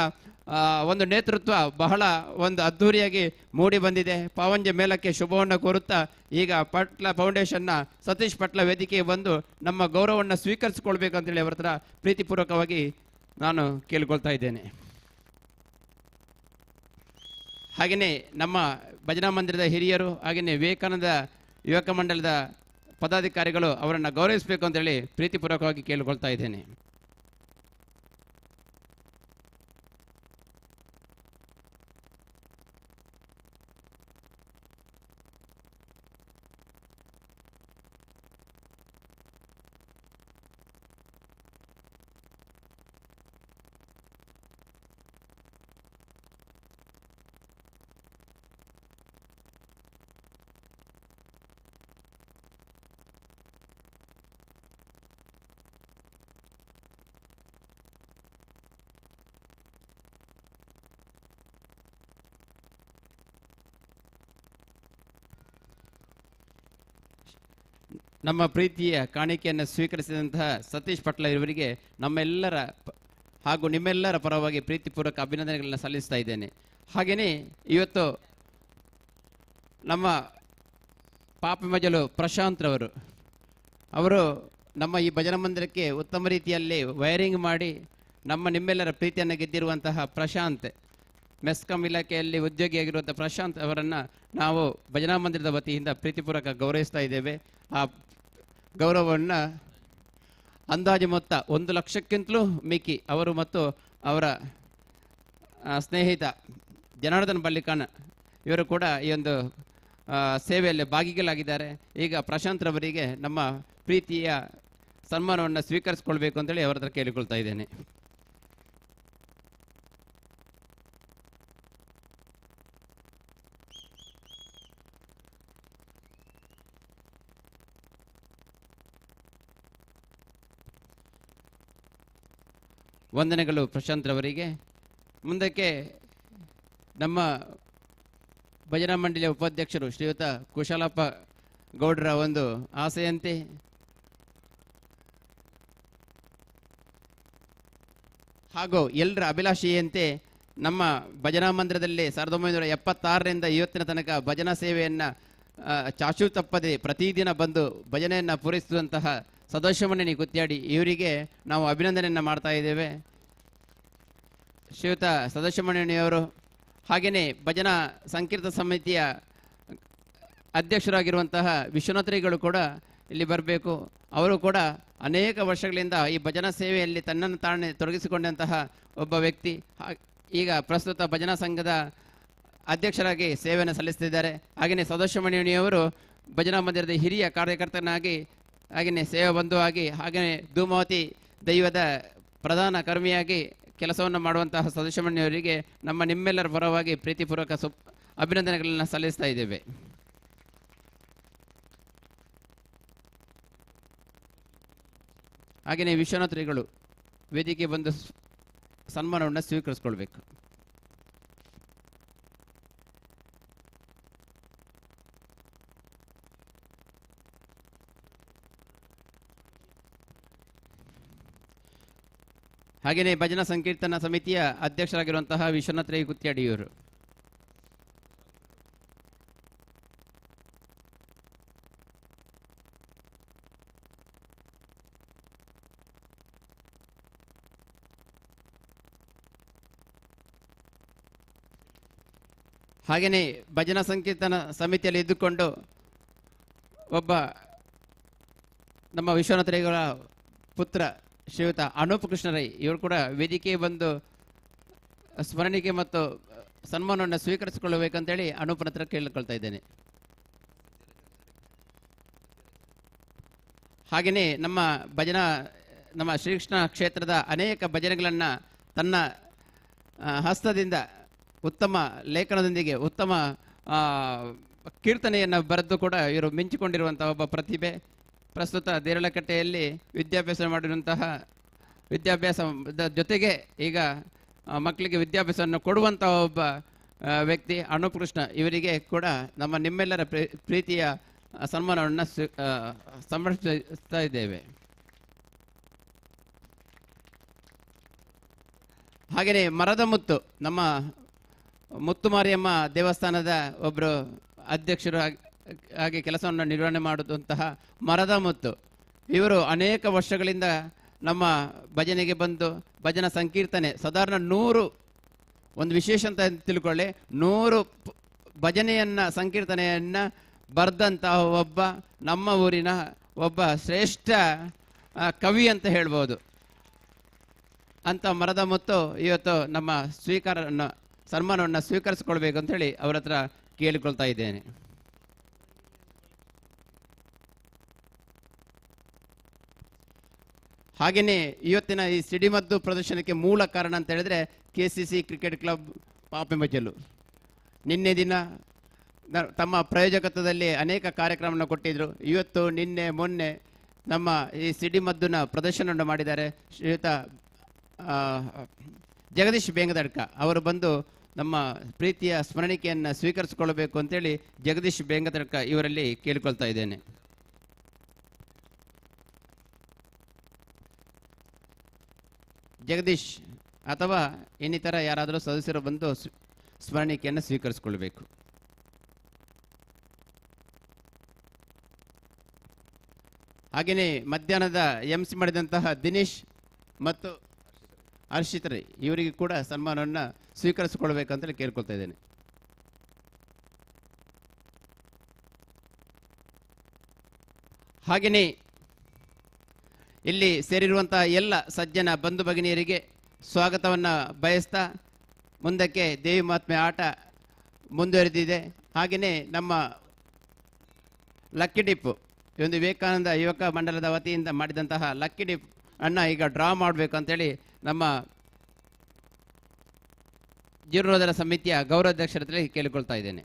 ಒಂದು ನೇತೃತ್ವ ಬಹಳ ಒಂದು ಅದ್ಧೂರಿಯಾಗಿ ಮೂಡಿ ಬಂದಿದೆ. ಪಾವಂಜೆ ಮೇಳಕ್ಕೆ ಶುಭವನ್ನು ಕೋರುತ್ತಾ ಈಗ ಪಟ್ಲ ಫೌಂಡೇಶನ್ನ ಸತೀಶ್ ಪಟ್ಲ ವೇದಿಕೆಗೆ ಬಂದು ನಮ್ಮ ಗೌರವವನ್ನು ಸ್ವೀಕರಿಸಿಕೊಳ್ಬೇಕು ಅಂತೇಳಿ ಅವರ ಹತ್ರ ಪ್ರೀತಿಪೂರ್ವಕವಾಗಿ ನಾನು ಕೇಳಿಕೊಳ್ತಾ ಇದ್ದೇನೆ. ಹಾಗೆಯೇ ನಮ್ಮ ಭಜನಾ ಮಂದಿರದ ಹಿರಿಯರು ಹಾಗೆಯೇ ವಿವೇಕಾನಂದ ಯುವಕ ಮಂಡಲದ ಪದಾಧಿಕಾರಿಗಳು ಅವರನ್ನು ಗೌರವಿಸಬೇಕು ಅಂತೇಳಿ ಪ್ರೀತಿಪೂರ್ವಕವಾಗಿ ಕೇಳಿಕೊಳ್ತಾ ಇದ್ದೇನೆ. ನಮ್ಮ ಪ್ರೀತಿಯ ಕಾಣಿಕೆಯನ್ನು ಸ್ವೀಕರಿಸಿದಂತಹ ಸತೀಶ್ ಪಟ್ಲ ಇವರಿಗೆ ನಮ್ಮೆಲ್ಲರ ಹಾಗೂ ನಿಮ್ಮೆಲ್ಲರ ಪರವಾಗಿ ಪ್ರೀತಿಪೂರ್ವಕ ಅಭಿನಂದನೆಗಳನ್ನು ಸಲ್ಲಿಸ್ತಾ ಇದ್ದೇನೆ. ಹಾಗೆಯೇ ಇವತ್ತು ನಮ್ಮ ಪಾಪಿ ಮಜಲು ಪ್ರಶಾಂತ್ ಅವರು ನಮ್ಮ ಈ ಭಜನಾ ಮಂದಿರಕ್ಕೆ ಉತ್ತಮ ರೀತಿಯಲ್ಲಿ ವೈರಿಂಗ್ ಮಾಡಿ ನಿಮ್ಮೆಲ್ಲರ ಪ್ರೀತಿಯನ್ನು ಗೆದ್ದಿರುವಂತಹ ಪ್ರಶಾಂತ್, ಮೆಸ್ಕಾಂ ಇಲಾಖೆಯಲ್ಲಿ ಉದ್ಯೋಗಿಯಾಗಿರುವಂಥ ಪ್ರಶಾಂತ್ ಅವರನ್ನು ನಾವು ಭಜನಾ ಮಂದಿರದ ವತಿಯಿಂದ ಪ್ರೀತಿಪೂರ್ವಕ ಗೌರವಿಸ್ತಾ ಇದ್ದೇವೆ. ಆ ಗೌರವವನ್ನು ಅಂದಾಜು ಮೊತ್ತ 1 ಲಕ್ಷಕ್ಕಿಂತಲೂ ಮಿಕ್ಕಿ ಅವರು ಮತ್ತು ಅವರ ಸ್ನೇಹಿತ ಜನಾರ್ದನ್ ಬಳ್ಳಿಕಾನ್ ಇವರು ಕೂಡ ಈ ಒಂದು ಸೇವೆಯಲ್ಲಿ ಭಾಗಿಗಳಾಗಿದ್ದಾರೆ. ಈಗ ಪ್ರಶಾಂತ್ ರವರಿಗೆ ನಮ್ಮ ಪ್ರೀತಿಯ ಸನ್ಮಾನವನ್ನು ಸ್ವೀಕರಿಸಿಕೊಳ್ಬೇಕು ಅಂತೇಳಿ ಅವರ ಹತ್ರ ಕೇಳಿಕೊಳ್ತಾ ಇದ್ದೇನೆ. ವಂದನೆಗಳು ಪ್ರಶಾಂತ್ ರವರಿಗೆ. ಮುಂದಕ್ಕೆ ನಮ್ಮ ಭಜನಾ ಮಂಡಳಿಯ ಉಪಾಧ್ಯಕ್ಷರು ಶ್ರೀಯುತ ಕುಶಲಪ್ಪ ಗೌಡ್ರ ಒಂದು ಆಸೆಯಂತೆ ಹಾಗೂ ಎಲ್ಲರ ಅಭಿಲಾಷೆಯಂತೆ ನಮ್ಮ ಭಜನಾ ಮಂದಿರದಲ್ಲಿ 1976ರಿಂದ ಇವತ್ತಿನ ತನಕ ಭಜನಾ ಸೇವೆಯನ್ನು ಚಾಚು ತಪ್ಪದೆ ಪ್ರತಿದಿನ ಬಂದು ಭಜನೆಯನ್ನು ಪೂರೈಸುವಂತಹ ಸದಾಶಿವಮಣಿ ಗುತ್ಯಾಡಿ ಇವರಿಗೆ ನಾವು ಅಭಿನಂದನೆಯನ್ನು ಮಾಡ್ತಾ ಇದ್ದೇವೆ. ಶ್ರೀಯುತ ಸದಾಶಿವಮಣಿಯವರು ಹಾಗೆಯೇ ಭಜನಾ ಸಂಕೀರ್ತ ಸಮಿತಿಯ ಅಧ್ಯಕ್ಷರಾಗಿರುವಂತಹ ವಿಶ್ವನಾಥರಿಗಳು ಕೂಡ ಇಲ್ಲಿ ಬರಬೇಕು. ಅವರು ಕೂಡ ಅನೇಕ ವರ್ಷಗಳಿಂದ ಈ ಭಜನಾ ಸೇವೆಯಲ್ಲಿ ತನ್ನನ್ನು ತಾನೇ ತೊಡಗಿಸಿಕೊಂಡಂತಹ ಒಬ್ಬ ವ್ಯಕ್ತಿ. ಈಗ ಪ್ರಸ್ತುತ ಭಜನಾ ಸಂಘದ ಅಧ್ಯಕ್ಷರಾಗಿ ಸೇವೆಯನ್ನು ಸಲ್ಲಿಸುತ್ತಿದ್ದಾರೆ. ಹಾಗೆಯೇ ಸದಾಶಿವಮಣಿಯವರು ಭಜನಾ ಮಂದಿರದ ಹಿರಿಯ ಕಾರ್ಯಕರ್ತನಾಗಿ ಹಾಗೆಯೇ ಸೇವಾ ಬಂಧುವಾಗಿ ಹಾಗೆಯೇ ಧೂಮಾವತಿ ದೈವದ ಪ್ರಧಾನ ಕರ್ಮಿಯಾಗಿ ಕೆಲಸವನ್ನು ಮಾಡುವಂತಹ ಸದಾಶಿವಮಣಿಯವರಿಗೆ ನಿಮ್ಮೆಲ್ಲರ ಪರವಾಗಿ ಪ್ರೀತಿಪೂರ್ವಕ ಅಭಿನಂದನೆಗಳನ್ನು ಸಲ್ಲಿಸ್ತಾ ಇದ್ದೇವೆ. ಹಾಗೆಯೇ ವಿಶ್ವನಾಥರಿಗಳು ವೇದಿಕೆ ಬಂದು ಸನ್ಮಾನವನ್ನು ಸ್ವೀಕರಿಸಿಕೊಳ್ಬೇಕು. ಹಾಗೆಯೇ ಭಜನಾ ಸಂಕೀರ್ತನಾ ಸಮಿತಿಯ ಅಧ್ಯಕ್ಷರಾಗಿರುವಂತಹ ವಿಶ್ವನಾಥ ರೈ ಗುತ್ಯಾಡಿಯವರು. ಹಾಗೆಯೇ ಭಜನಾ ಸಂಕೀರ್ತನ ಸಮಿತಿಯಲ್ಲಿ ಇದ್ದುಕೊಂಡು ಒಬ್ಬ ನಮ್ಮ ವಿಶ್ವನಾಥರಿಗಳ ಪುತ್ರ ಶ್ರೀಯುತ ಅನೂಪ್ ಕೃಷ್ಣ ರೈ ಇವರು ಕೂಡ ವೇದಿಕೆಗೆ ಬಂದು ಸ್ಮರಣಿಕೆ ಮತ್ತು ಸನ್ಮಾನವನ್ನು ಸ್ವೀಕರಿಸಿಕೊಳ್ಳಬೇಕಂತೇಳಿ ಅನೂಪನ ಹತ್ರ ಕೇಳಿಕೊಳ್ತಾ ಇದ್ದೇನೆ. ಹಾಗೆಯೇ ನಮ್ಮ ಶ್ರೀಕೃಷ್ಣ ಕ್ಷೇತ್ರದ ಅನೇಕ ಭಜನೆಗಳನ್ನು ತನ್ನ ಹಸ್ತದಿಂದ ಉತ್ತಮ ಲೇಖನದೊಂದಿಗೆ ಉತ್ತಮ ಕೀರ್ತನೆಯನ್ನು ಬರೆದು ಕೂಡ ಇವರು ಮಿಂಚಿಕೊಂಡಿರುವಂಥ ಒಬ್ಬ ಪ್ರತಿಭೆ. ಪ್ರಸ್ತುತ ದೇರಳಕಟ್ಟೆಯಲ್ಲಿ ವಿದ್ಯಾಭ್ಯಾಸದ ಜೊತೆಗೆ ಈಗ ಮಕ್ಕಳಿಗೆ ವಿದ್ಯಾಭ್ಯಾಸವನ್ನು ಕೊಡುವಂತಹ ಒಬ್ಬ ವ್ಯಕ್ತಿ ಅನೂಪ್ ಕೃಷ್ಣ. ಇವರಿಗೆ ಕೂಡ ನಿಮ್ಮೆಲ್ಲರ ಪ್ರೀತಿಯ ಸನ್ಮಾನವನ್ನು ಸಮರ್ಪಿಸ್ತಾ ಇದ್ದೇವೆ. ಹಾಗೆಯೇ ಮರದ ಮುತ್ತು, ನಮ್ಮ ಮುತ್ತುಮಾರಿಯಮ್ಮ ದೇವಸ್ಥಾನದ ಒಬ್ಬರು ಅಧ್ಯಕ್ಷರು ಹಾಗೆ ಕೆಲಸವನ್ನು ನಿರ್ವಹಣೆ ಮಾಡುವಂತಹ ಮರದ ಮುತ್ತು, ಇವರು ಅನೇಕ ವರ್ಷಗಳಿಂದ ನಮ್ಮ ಭಜನೆಗೆ ಬಂದು ಭಜನಾ ಸಂಕೀರ್ತನೆ ಸಾಧಾರಣ 100, ಒಂದು ವಿಶೇಷ ಅಂತ ತಿಳ್ಕೊಳ್ಳಿ, 100 ಭಜನೆಯನ್ನು ಸಂಕೀರ್ತನೆಯನ್ನು ಬರೆದಂತಹ ಒಬ್ಬ ನಮ್ಮ ಊರಿನ ಒಬ್ಬ ಶ್ರೇಷ್ಠ ಕವಿ ಅಂತ ಹೇಳ್ಬೋದು. ಅಂತ ಮರದ ಮುತ್ತು ಇವತ್ತು ನಮ್ಮ ಸನ್ಮಾನವನ್ನು ಸ್ವೀಕರಿಸಿಕೊಳ್ಬೇಕು ಅಂತೇಳಿ ಅವರ ಹತ್ರ ಕೇಳಿಕೊಳ್ತಾ ಇದ್ದೇನೆ. ಹಾಗೆಯೇ ಇವತ್ತಿನ ಈ ಸಿಡಿಮದ್ದು ಪ್ರದರ್ಶನಕ್ಕೆ ಮೂಲ ಕಾರಣ ಅಂತ ಹೇಳಿದ್ರೆ KCC ಕ್ರಿಕೆಟ್ ಕ್ಲಬ್ ಪಾಪೆಮಜಲು ನಿನ್ನೆ ದಿನ ತಮ್ಮ ಪ್ರಾಯೋಜಕತ್ವದಲ್ಲಿ ಅನೇಕ ಕಾರ್ಯಕ್ರಮವನ್ನು ಕೊಟ್ಟಿದ್ರು. ಇವತ್ತು ನಿನ್ನೆ ಮೊನ್ನೆ ನಮ್ಮ ಈ ಸಿಡಿಮದ್ದುನ ಪ್ರದರ್ಶನವನ್ನು ಮಾಡಿದ್ದಾರೆ. ಶ್ರೀಯುತ ಜಗದೀಶ್ ಬೇಂಗದಡ್ಕ ಅವರು ಬಂದು ನಮ್ಮ ಪ್ರೀತಿಯ ಸ್ಮರಣಿಕೆಯನ್ನು ಸ್ವೀಕರಿಸಿಕೊಳ್ಳಬೇಕು ಅಂತೇಳಿ ಜಗದೀಶ್ ಬೇಂಗದಡ್ಕ ಇವರಲ್ಲಿ ಕೇಳಿಕೊಳ್ತಾ ಇದ್ದೇನೆ. ಜಗದೀಶ್ ಅಥವಾ ಇನ್ನಿತರ ಯಾರಾದರೂ ಸದಸ್ಯರು ಬಂದು ಸ್ಮರಣಿಕೆಯನ್ನು ಸ್ವೀಕರಿಸಿಕೊಳ್ಬೇಕು. ಹಾಗೆಯೇ ಮಧ್ಯಾಹ್ನದ MC ಮಾಡಿದಂತಹ ದಿನೇಶ್ ಮತ್ತು ಹರ್ಷಿತ್ ರೈ ಇವರಿಗೆ ಕೂಡ ಸನ್ಮಾನವನ್ನು ಸ್ವೀಕರಿಸಿಕೊಳ್ಬೇಕಂತೇಳಿ ಕೇಳ್ಕೊಳ್ತಾ ಇದ್ದೇನೆ. ಹಾಗೆಯೇ ಇಲ್ಲಿ ಸೇರಿರುವಂತಹ ಎಲ್ಲ ಸಜ್ಜನ ಬಂಧು ಭಗಿನಿಯರಿಗೆ ಸ್ವಾಗತವನ್ನು ಬಯಸ್ತಾ ಮುಂದಕ್ಕೆ ದೇವಿ ಮಹಾತ್ಮೆ ಆಟ ಮುಂದುವರೆದಿದೆ. ಹಾಗೆಯೇ ನಮ್ಮ ಲಕ್ಕಿ ಡಿಪ್, ಒಂದು ವಿವೇಕಾನಂದ ಯುವಕ ಮಂಡಲದ ವತಿಯಿಂದ ಮಾಡಿದಂತಹ ಲಕ್ಕಿ ಡಿಪ್ ಅನ್ನ ಈಗ ಡ್ರಾ ಮಾಡಬೇಕು ಅಂತೇಳಿ ನಮ್ಮ ಜೀರ್ಣೋದ್ಧಾರ ಸಮಿತಿಯ ಗೌರವಾಧ್ಯಕ್ಷರಲ್ಲಿ ಕೇಳಿಕೊಳ್ತಾ ಇದ್ದೇನೆ.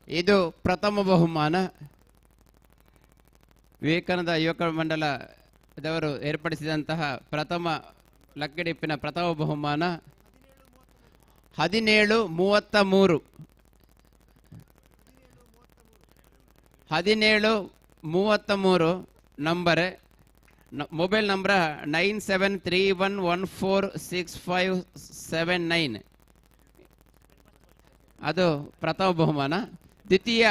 ಇದು ಪ್ರಥಮ ಬಹುಮಾನ. ವಿವೇಕಾನಂದ ಯುವಕ ಮಂಡಲದವರು ಏರ್ಪಡಿಸಿದಂತಹ ಪ್ರಥಮ ಲಕ್ಕಿ ಡಿಪ್ಪಿನ ಪ್ರಥಮ ಬಹುಮಾನ 1733 ನಂಬರ್, ಮೊಬೈಲ್ ನಂಬರ್ 9731146579. ಅದು ಪ್ರಥಮ ಬಹುಮಾನ. ದ್ವಿತೀಯ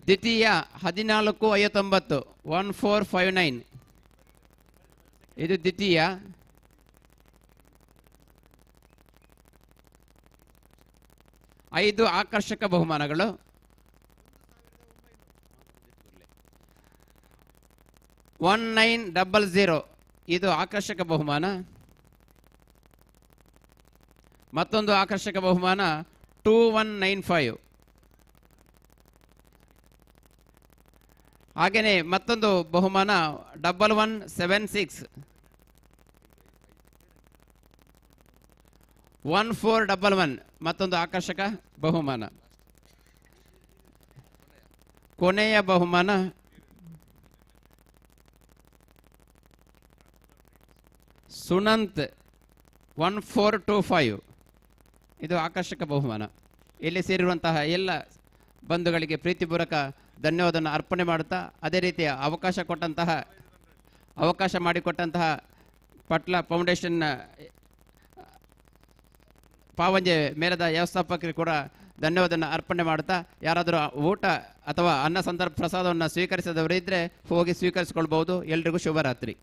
1459 1459, ಇದು ದ್ವಿತೀಯ. ಐದು ಆಕರ್ಷಕ ಬಹುಮಾನಗಳು. 1900, ಇದು ಆಕರ್ಷಕ ಬಹುಮಾನ. ಮತ್ತೊಂದು ಆಕರ್ಷಕ ಬಹುಮಾನ 2195. ಹಾಗೆಯೇ ಮತ್ತೊಂದು ಬಹುಮಾನ 1176 1411, ಮತ್ತೊಂದು ಆಕರ್ಷಕ ಬಹುಮಾನ. ಕೊನೆಯ ಬಹುಮಾನ ಸುನಂತ್ 1425. ಇದು ಆಕರ್ಷಕ ಬಹುಮಾನ. ಇಲ್ಲಿ ಸೇರಿರುವಂತಹ ಎಲ್ಲ ಬಂಧುಗಳಿಗೆ ಪ್ರೀತಿಪೂರ್ವಕ ಧನ್ಯವಾದವನ್ನು ಅರ್ಪಣೆ ಮಾಡುತ್ತಾ, ಅದೇ ರೀತಿಯ ಅವಕಾಶ ಮಾಡಿಕೊಟ್ಟಂತಹ ಪಟ್ಲ ಫೌಂಡೇಶನ್ನ ಪಾವಂಜೆ ಮೇಳದ ವ್ಯವಸ್ಥಾಪಕರಿಗೆ ಕೂಡ ಧನ್ಯವಾದವನ್ನು ಅರ್ಪಣೆ ಮಾಡುತ್ತಾ, ಯಾರಾದರೂ ಊಟ ಅಥವಾ ಅನ್ನ ಸಂದರ್ಭ ಪ್ರಸಾದವನ್ನು ಸ್ವೀಕರಿಸದವರಿದ್ದರೆ ಹೋಗಿ ಸ್ವೀಕರಿಸಿಕೊಳ್ಬಹುದು. ಎಲ್ರಿಗೂ ಶುಭರಾತ್ರಿ.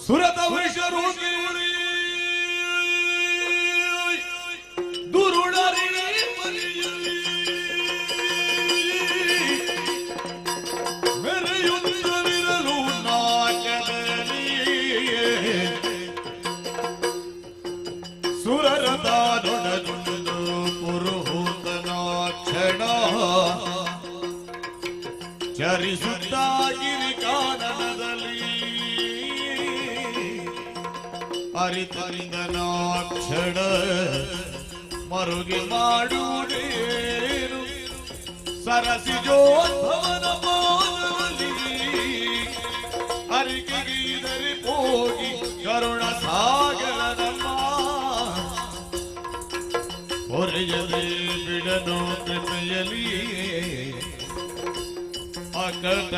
ಸುರತ ವೃಷರೋಗಿ ದುರುಳರಿ ಮೆರೆಯುತ್ತಲಿರಲು ನಾಟ್ಯದಲ್ಲಿ ಸುರರದ ದೊಡ್ಡದೊಂದು ಪುರುಹೂತನ ಕ್ಷಣ ಚರಿಸುತ್ತಾ ಗಿರಿಕಾನನದಲ್ಲಿ ಹರಿತರಿಂದನಾಕ್ಷಣ ಮರುಗಿ ಮಾಡುವುದೇನು ಸರಸಿಜೋದ್ಭವನ ಪಾದದಲ್ಲಿ ಅರಿಕೆಗೀದರೆ ಹೋಗಿ ಕರುಣ ಸಾಗರ ನಮ್ಮ ಹೊರೆಯದೆ ಬಿಡನು ಕೃಪೆಯಲಿ ಅಕಟ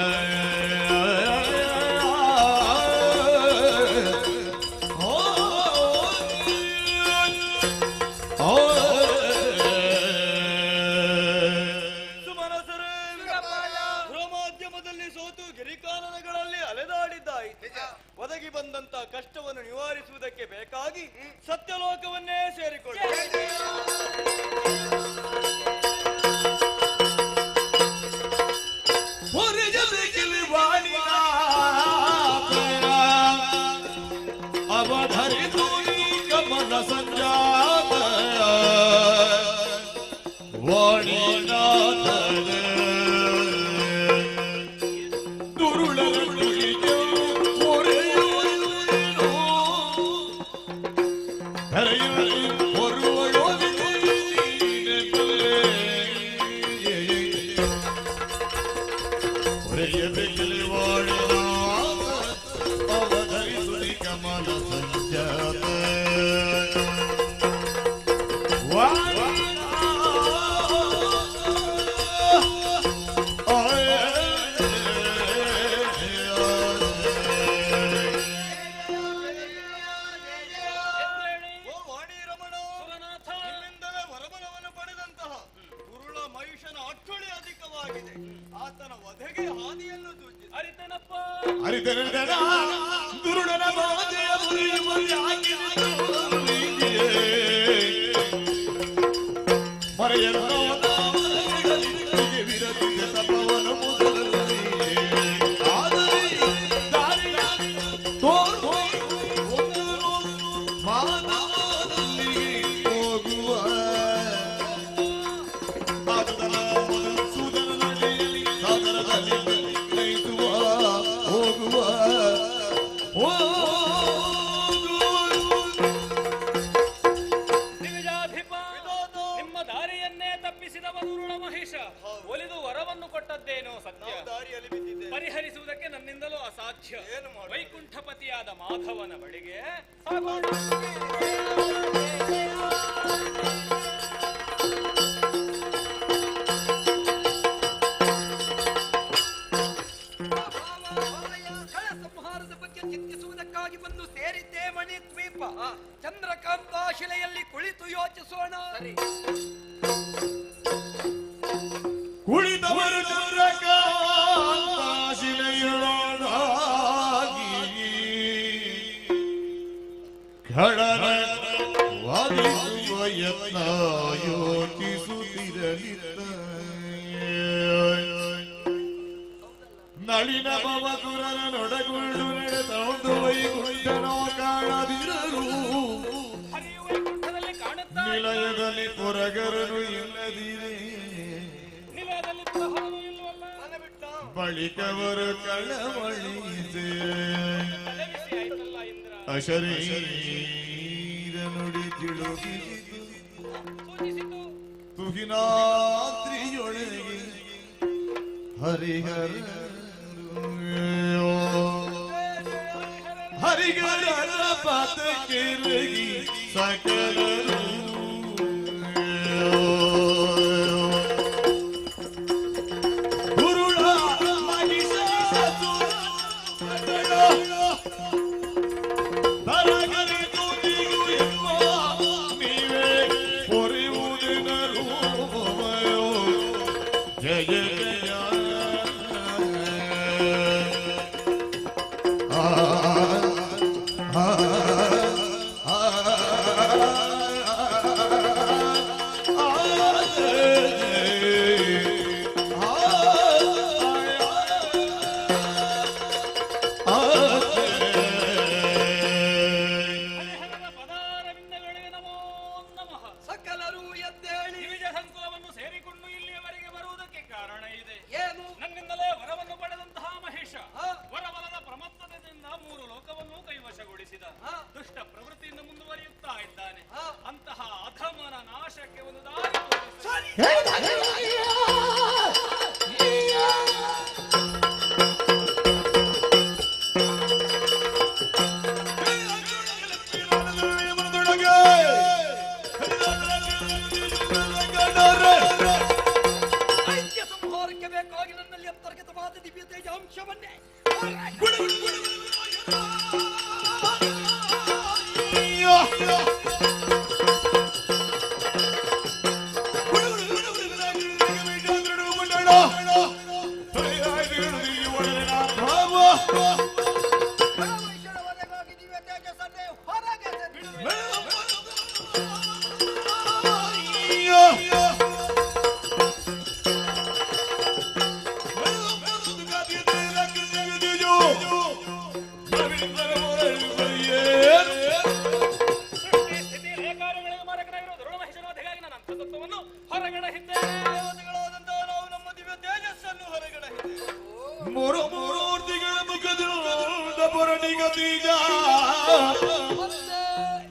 ಒದಗಿ ಬಂದಂತ ಕಷ್ಟವನ್ನು ನಿವಾರಿಸುವುದಕ್ಕೆ ಬೇಕಾಗಿ ಸತ್ಯಲೋಕವನ್ನೇ ಸೇರಿಕೊಳ್ಳಿ. ಅವಧರಿತು ಕಮಲ ಸಂಜಾತ ವಾಣಿನಾಥನ ಆತನ ವಧೆಗೆ ಹಾದಿಯನ್ನು ಸೂಚಿಸಿ ಅರಿತೇನಪ್ಪ ಅರಿತೇನ ದುರುಡನ ಬಾಧೆಯ ಮರೆಯಲು ವಿರತಿಗೆ ತಪವನು ಮೊದಲಲ್ಲಿ ಆದರೆ ದಾರಿ ತೋರು ಮಾನವದಲ್ಲಿ ಹೋಗುವ ನಿಮ್ಮ ದಾರಿಯನ್ನೇ ತಪ್ಪಿಸಿದವ ದುರುಳ ಮಹೇಶ ಒಲಿದು ವರವನ್ನು ಕೊಟ್ಟದ್ದೇನೋ ಸತ್ಯ. ದಾರಿಯಲ್ಲಿ ಬಿದ್ದಿದ್ದೇನೆ, ಪರಿಹರಿಸುವುದಕ್ಕೆ ನನ್ನಿಂದಲೂ ಅಸಾಧ್ಯ. ಏನು ಮಾಡು? ವೈಕುಂಠಪತಿಯಾದ ಮಾಧವನ ಬಳಿಗೆ ಸಂಹಾರದ ಬಗ್ಗೆ ಚಿಂತಿಸುವುದಕ್ಕಾಗಿ ಬಂದು ಸೇರಿದ್ದೇ ಮಣಿದ್ವೀಪ. ಚಂದ್ರಕಾಂತ ಶಿಲೆಯಲ್ಲಿ ಕುಳಿತು ಯೋಚಿಸೋಣ. ಕುಳಿತವರು ಚಂದ್ರಕಾಶಿಲೆಯೊಳಗಾಗಿ ಖಡರ ವಾದಿಸುವ ಯತ್ನ ಯೋಚಿಸುತ್ತಿರಲಿಲ್ಲ. ನಳಿನ ಭವಸುರನ ನೊಡಗುಳ್ಳು ನಡೆದೊಂದು ವೈಕುಂಠನೋ ಕಾಣದಿರಲು ನಿಲಯದಲ್ಲಿ ಪೊರಗರನು ಇಲ್ಲದಿರೇ ಬಳಿಕವರು ಕಳವಳಿದೆ ಅಶರೀರ ನುಡಿ ತಿಳುಗಿಸಿತು ತುಹಿನಾದ್ರಿಯೊಳಗೆ ಹರಿಹರ ಹರಿಗರ ಪಾತಕ್ಕೆ ರಗಿ ಸಕಲರು ಗುರುಳ ತರಗರಿ ಕೂತಿಗೂ ಎನ್ನುವ ನೀವೇ ಹೊರೆಯುವುದೆನರು ಜಯ ಜಯ ಸಕಲರು ಎದ್ದೇಳಿ ದ್ವಿಜ ಸಂಕುಲವನ್ನು ಸೇರಿಕೊಂಡು ಇಲ್ಲಿಯವರೆಗೆ ಬರುವುದಕ್ಕೆ ಕಾರಣ ಇದೆ. ಏನು? ನನ್ನಿಂದಲೇ ವರವನ್ನು ಪಡೆದಂತಹ ಮಹೇಶ ವರಬಲದ ಪ್ರಮತ್ತದಿಂದ 3 ಲೋಕವನ್ನು ಕೈವಶಗೊಳಿಸಿದ ದುಷ್ಟ ಪ್ರವೃತ್ತಿಯಿಂದ ಮುಂದುವರಿಯುತ್ತಾ ಇದ್ದಾನೆ. ಅಂತಹ ಅಧಮನ ನಾಶಕ್ಕೆ ಒಂದು ದಾರಿ ದೈತ್ಯ ಸಂಹಾರಕ್ಕೆ ಬೇಕಾಗಿ ನನ್ನಲ್ಲಿ ಅಂತರ್ಗತವಾದ ದಿವ್ಯ ತೇಜಾಂಶವನ್ನೇ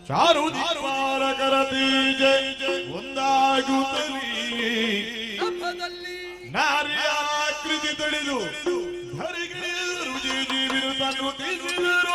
ಚಾರು ದಿಕ್ಪಾಲಕರ ತೇಜ ಒಂದಾಗುತ್ತಲೀ ನಾರಿಯ ಆಕೃತಿ ತಿಳಿದು ಧರಿಗಿಳಿದರು ಜೀವಿರು ತನ್ನು ತಿಳಿಸಿದರು.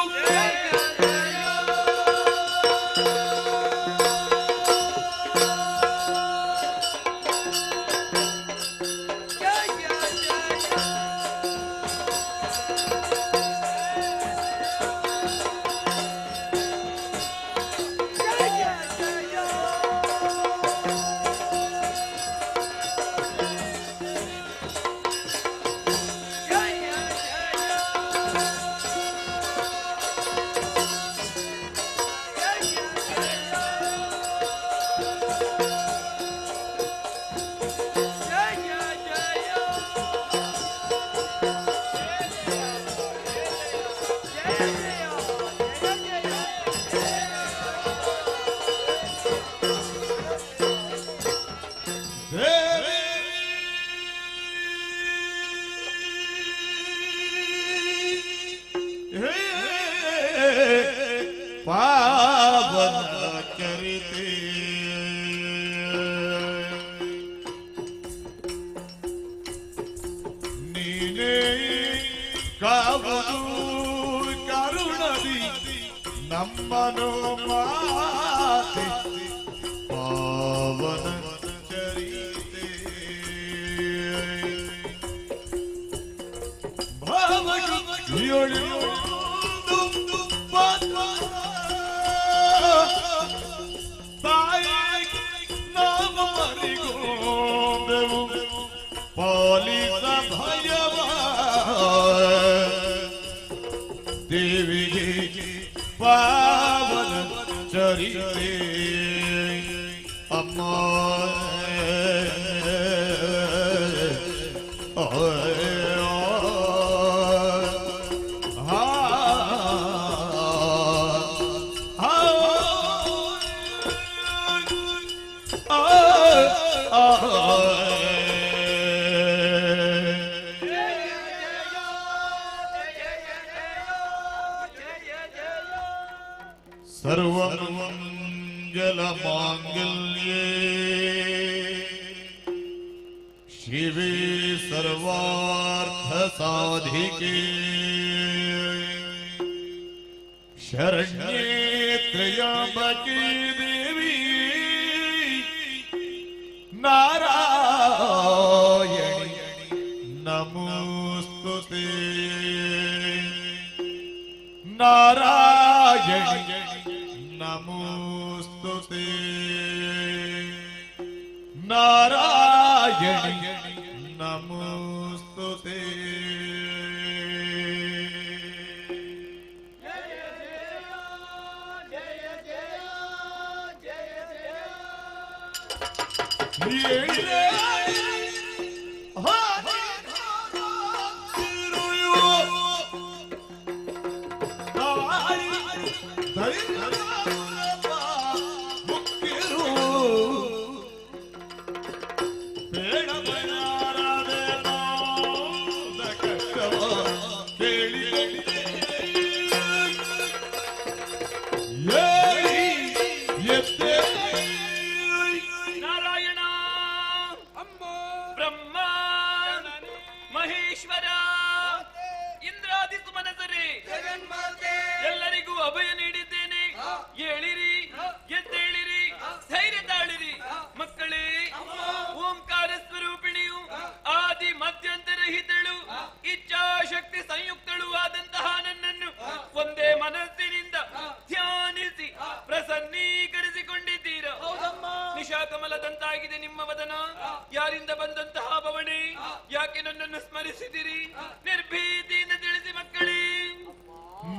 ಪಾವನ ಚರಿತೆ ನೀನೇ ಕಾವುದು ಕರುಣದಿ ನಮ್ಮನು ಮಾತೆ ಪಾವನ ಚರಿತೆ ಭಾವಯುಳಿಯೊಳು ತಾಯಿ ನಾಮ ಮರಿಗೋದೆವು ಪಾವನ ಚರಿತೆ ಅಮ್ಮ सर्वमङ्गलमाङ्गल्ये शिवे सर्वार्थसाधिके शरण्ये त्र्यम्बके देवी नारायणि नमोस्तुते नारायणि नमोस्तुते नारायणि नमोस्तुते ಎಲ್ಲರಿಗೂ ಅಭಯ ನೀಡಿದ್ದೇನೆ. ಏಳಿರಿ, ಎದ್ದೇಳಿರಿ, ಧೈರ್ಯ ತಾಳಿರಿ. ಮಕ್ಕಳೇ, ಓಂಕಾರ ಸ್ವರೂಪಿಣಿಯು ಆದಿ ಮಧ್ಯಂತರಹಿತಳು ಇಚ್ಛಾಶಕ್ತಿ ಸಂಯುಕ್ತಳು ಆದಂತಹ ನನ್ನನ್ನು ಒಂದೇ ಮನಸ್ಸಿನಿಂದ ಧ್ಯಾನಿಸಿ ಪ್ರಸನ್ನೀಕರಿಸಿಕೊಂಡಿದ್ದೀರ. ನಿಶಾಕಮಲದಂತಾಗಿದೆ ನಿಮ್ಮ ವದನ. ಯಾರಿಂದ ಬಂದಂತಹ ಭವಣೆ? ಯಾಕೆ ನನ್ನನ್ನು ಸ್ಮರಿಸಿದಿರಿ? ನಿರ್ಭೀತಿಯಿಂದ ತಿಳಿಸಿ ಮಕ್ಕಳೇ.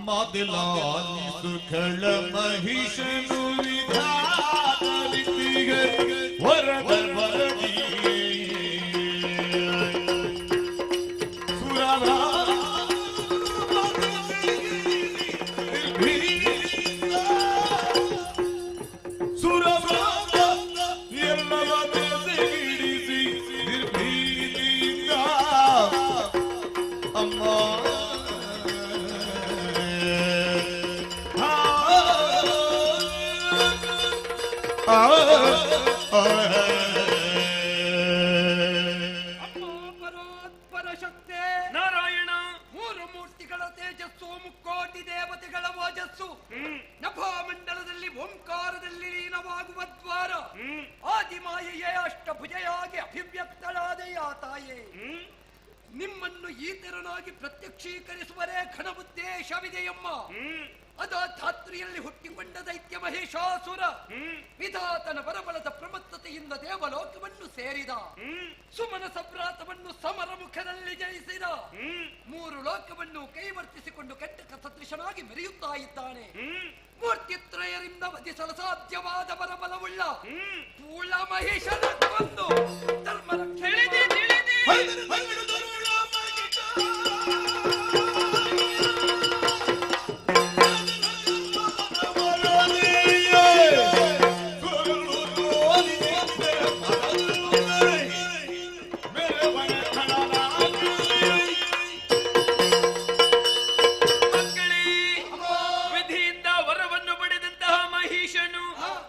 ಮದಲಾನಿ ಸುಖಳ ಮಹಿಷನು ವಿಧಾನಿಗೆ ವರದ ವರದಿ ಸುರರ ಸುರರ ಎಲ್ಲವನ್ನೂ ಬಿಡಿಸಿ ನಿರ್ಭೀತಿಯಿಂದ ಅಮ್ಮ ಪರೋತ್ಪರ ಶಕ್ತಿ ನಾರಾಯಣ. ಮೂರು ಮೂರ್ತಿಗಳ ತೇಜಸ್ಸು, ಮುಕ್ಕೋಟಿ ದೇವತೆಗಳ ಓಜಸ್ಸು, ನಭೋಮಂಡಲದಲ್ಲಿ ಓಂಕಾರದಲ್ಲಿ ಲೀನವಾಗುವ ದ್ವಾರ, ಆದಿಮಾಯೆಯೇ ಅಷ್ಟಭುಜೆಯಾಗಿ ಅಭಿವ್ಯಕ್ತಳಾದೆಯ ತಾಯೇ. ನಿಮ್ಮನ್ನು ಈತರನಾಗಿ ಪ್ರತ್ಯಕ್ಷೀಕರಿಸುವರೇ ಘನ ಉದ್ದೇಶವಿದೆಯಮ್ಮ. ಅದ ಧಾತ್ರಿಯಲ್ಲಿ ಹುಟ್ಟಿಕೊಂಡ ದೈತ್ಯ ಮಹೇಶಾಸುರ ವಿಧಾತನ ಬರಬಲದ ಪ್ರಮತ್ತತೆಯಿಂದ ದೇವಲೋಕವನ್ನು ಸೇರಿದ. ಸುಮನ ಸಭ್ರಾತವನ್ನು ಸಮರ ಮುಖದಲ್ಲಿ ಜಯಿಸಿದ. ಮೂರು ಲೋಕವನ್ನು ಕೈವರ್ತಿಸಿಕೊಂಡು ಕೆಟ್ಟಕ ಸದೃಶನಾಗಿ ಮೆರೆಯುತ್ತಾ ಇದ್ದಾನೆ. ಮೂರ್ತಿತ್ರಯರಿಂದ ವಧಿಸಲು ಸಾಧ್ಯವಾದ ಬರಬಲವುಳ್ಳ ಪೂಳ ಮಹೇಶನ ಕೊಂದು ಧರ್ಮ ರಕ್ಷಣೆ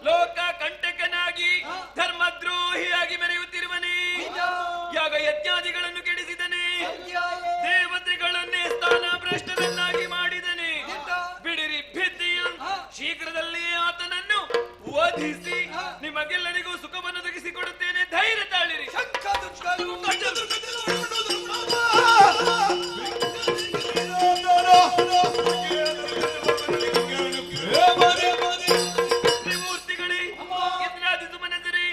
ಲೋಕ ಕಂಟಕನಾಗಿ ಧರ್ಮದ್ರೋಹಿಯಾಗಿ ಮೆರೆಯುತ್ತಿರುವನೇ. ಯಾಗ ಯಜ್ಞಾದಿಗಳನ್ನು ಕೆಡಿಸಿದನೆ. ದೇವತೆಗಳನ್ನೇ ಸ್ಥಾನ ಭ್ರಷ್ಟರನ್ನಾಗಿ ಮಾಡಿದನೆ. ಬಿಡಿರಿ ಭಿತ್ತಿಯ, ಶೀಘ್ರದಲ್ಲಿ ಆತನನ್ನು ವಧಿಸಿ ನಿಮಗೆಲ್ಲರಿಗೂ ಸುಖವನ್ನು ಒದಗಿಸಿಕೊಡುತ್ತೇನೆ. ಧೈರ್ಯ ತಾಳಿರಿ. ತ್ರಿಮೂರ್ತಿಗಳೇ, ಇಂದ್ರಾದಿ ಸುಮನಸರೇ,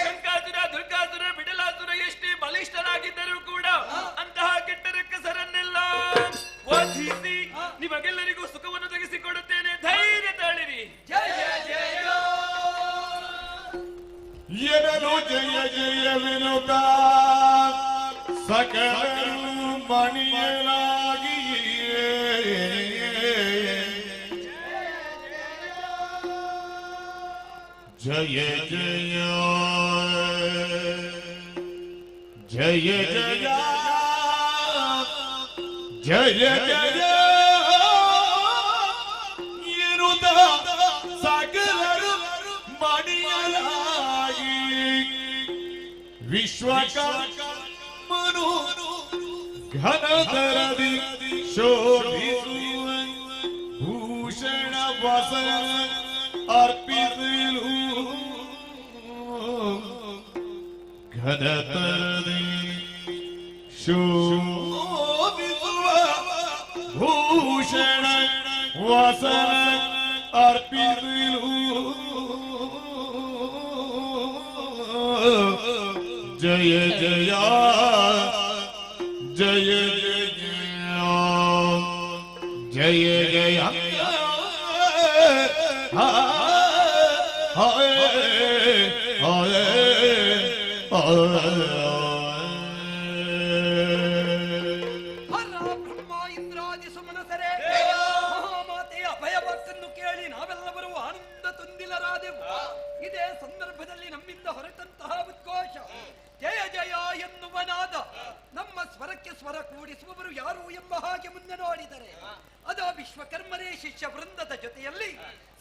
ಶಂಕಾಸುರ, ದುರ್ಗಾಸುರ, ಬಿಡಲಾಸುರ ಎಷ್ಟೇ ಬಲಿಷ್ಠರಾಗಿದ್ದರೂ ಕೂಡ ಅಂತಹ ಕೆಟ್ಟ ರಕ್ಕಸರನ್ನೆಲ್ಲ ವಧಿಸಿ ನಿಮಗೆಲ್ಲರಿಗೂ ಸುಖವನ್ನು ವಿನುತ ಸಕಲರು ಮಣಿಯಲಾಗಿಯೇ ಜಯ ಜಯ ಜಯ ಜಯ ಜಯ ಜಯ ಇರುದ ಸಕಲರು ಮಣಿಯಲಾಗಿ ವಿಶ್ವಕರ್ಮನು ಘನತರದಿ ಶೋಭಿಸುವ ಭೂಷಣ ವಸನ ಅರ್ಪಿಸಲು ಘನತರದಿ ಶೋಭಿಸುವ ಭೂಷಣ ವಸನ ಅರ್ಪಿಸಲು ಜಯ ಜಯ ಜಯ ಜಯ ಜಯ ಬ್ರಹ್ಮ ಇಂದ್ರಾದಿ ಸುಮನಸರೇ ಮಹಾಮಾತೆಯ ಭಯಭಕ್ತನ್ನು ಕೇಳಿ ನಾವೆಲ್ಲರೂ ಆನಂದ ತುಂದಿಲರಾದೆವು. ಇದೇ ಸಂದರ್ಭದಲ್ಲಿ ನಮ್ಮಿಂದ ಹೊರಟಂತಹ ಉದ್ಘೋಷ ಜಯ ಜಯ ಎನ್ನುವನಾದ ನಮ್ಮ ಸ್ವರಕ್ಕೆ ಸ್ವರ ಕೂಡಿಸುವವರು ಯಾರು ಎಂಬ ಹಾಗೆ ಮುಂದೆ ನೋಡಿದರೆ ಅದು ವಿಶ್ವಕರ್ಮರೇ ಶಿಷ್ಯ ವೃಂದದ ಜೊತೆಯಲ್ಲಿ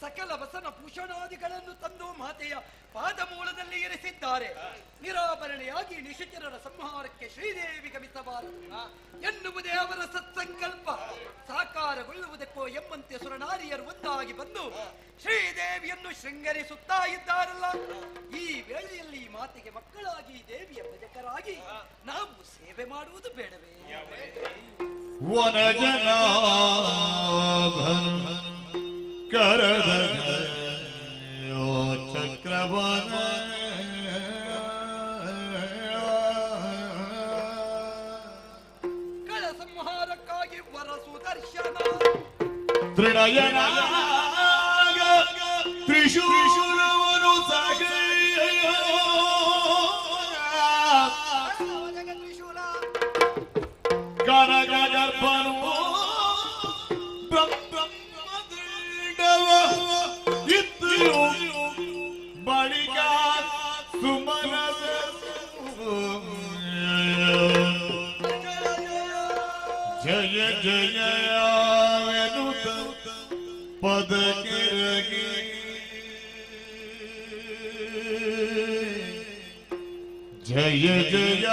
ಸಕಲ ವಸನ ಭೂಷಣಾದಿಗಳನ್ನು ತಂದು ಮಾತೆಯ ಪಾದ ಮೂಲದಲ್ಲಿ ಇರಿಸಿದ್ದಾರೆ. ನಿರಾಭರಣೆಯಾಗಿ ನಿಶಿಚರರ ಸಂಹಾರಕ್ಕೆ ಶ್ರೀದೇವಿ ಗಮಿಸಬಾರದು ಎನ್ನುವುದೇ ಅವರ ಸತ್ಸಂಕಲ್ಪ. ಸಾಕಾರಗೊಳ್ಳುವುದಕ್ಕೋ ಎಂಬಂತೆ ಸುರನಾರಿಯರು ಒಂದಾಗಿ ಬಂದು ಶ್ರೀದೇವಿಯನ್ನು ಶೃಂಗರಿಸುತ್ತಾ ಇದ್ದಾರಲ್ಲ. ಈ ವೇಳೆಯಲ್ಲಿ ಮಾತೆಗೆ ಮಕ್ಕಳಾಗಿ ದೇವಿಯ ಭಜಕರಾಗಿ ನಾವು ಸೇವೆ ಮಾಡುವುದು ಬೇಡವೇ? ವನಜನಾಭನ ಕರದ ಚಕ್ರವನ ಕಳ ಸಂಹಾರಕ್ಕಾಗಿ ವರ ಸುದರ್ಶನ ತೃಣಯನ ತ್ರಿಶೂಲವನ್ನು ಕನಕ ಗರ್ಭನು ಬ್ರಹ್ಮದಿಂಡವ ಇತ್ತು ಬಳಿಕ ಸುಮನಸ ಜಯ ಜಯ ಎನ್ನುತ್ತ ಪದಕಿರಗಿ ಜಯ ಜಯ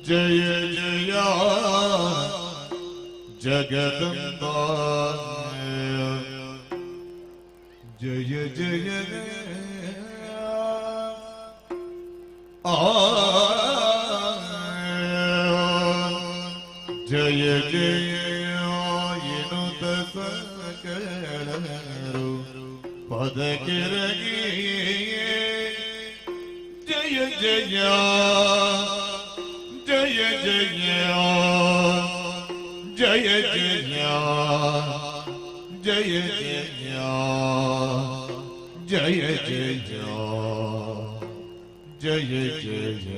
ಜಯ ಜಯ ಜಗದಂಬ ಜಯ ಜಯ ಜಯ ಜಯ ಎನ್ನುತ್ತ ಸಕಲರು ಪದಕಿರಗಿ ಜಯ ಜಯ ಜಯ ಜಯ ಜಯ ಜಯ ಜಯ ಜಯ ಜಯ ಜಯ ಜಯ ಜಯ ಜಯ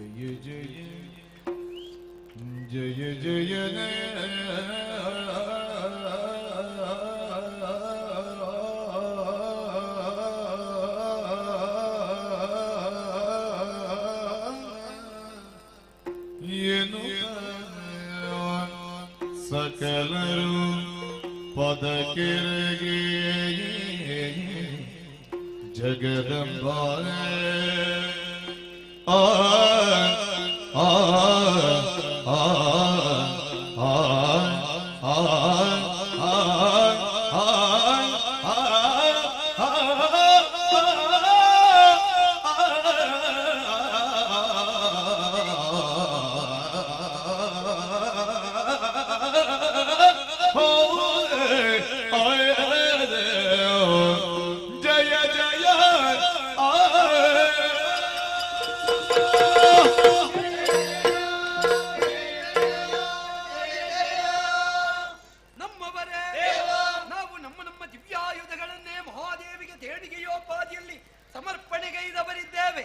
जय जय ಏನು ಸಕ ಸಕಲರು ಪದಕೆರೆಗೆ ಜಗದಂಬಾರೆ ಆ ಆ ಆ ಆ ಸಮರ್ಪಣೆಗೈದವರಿದ್ದೇವೆ.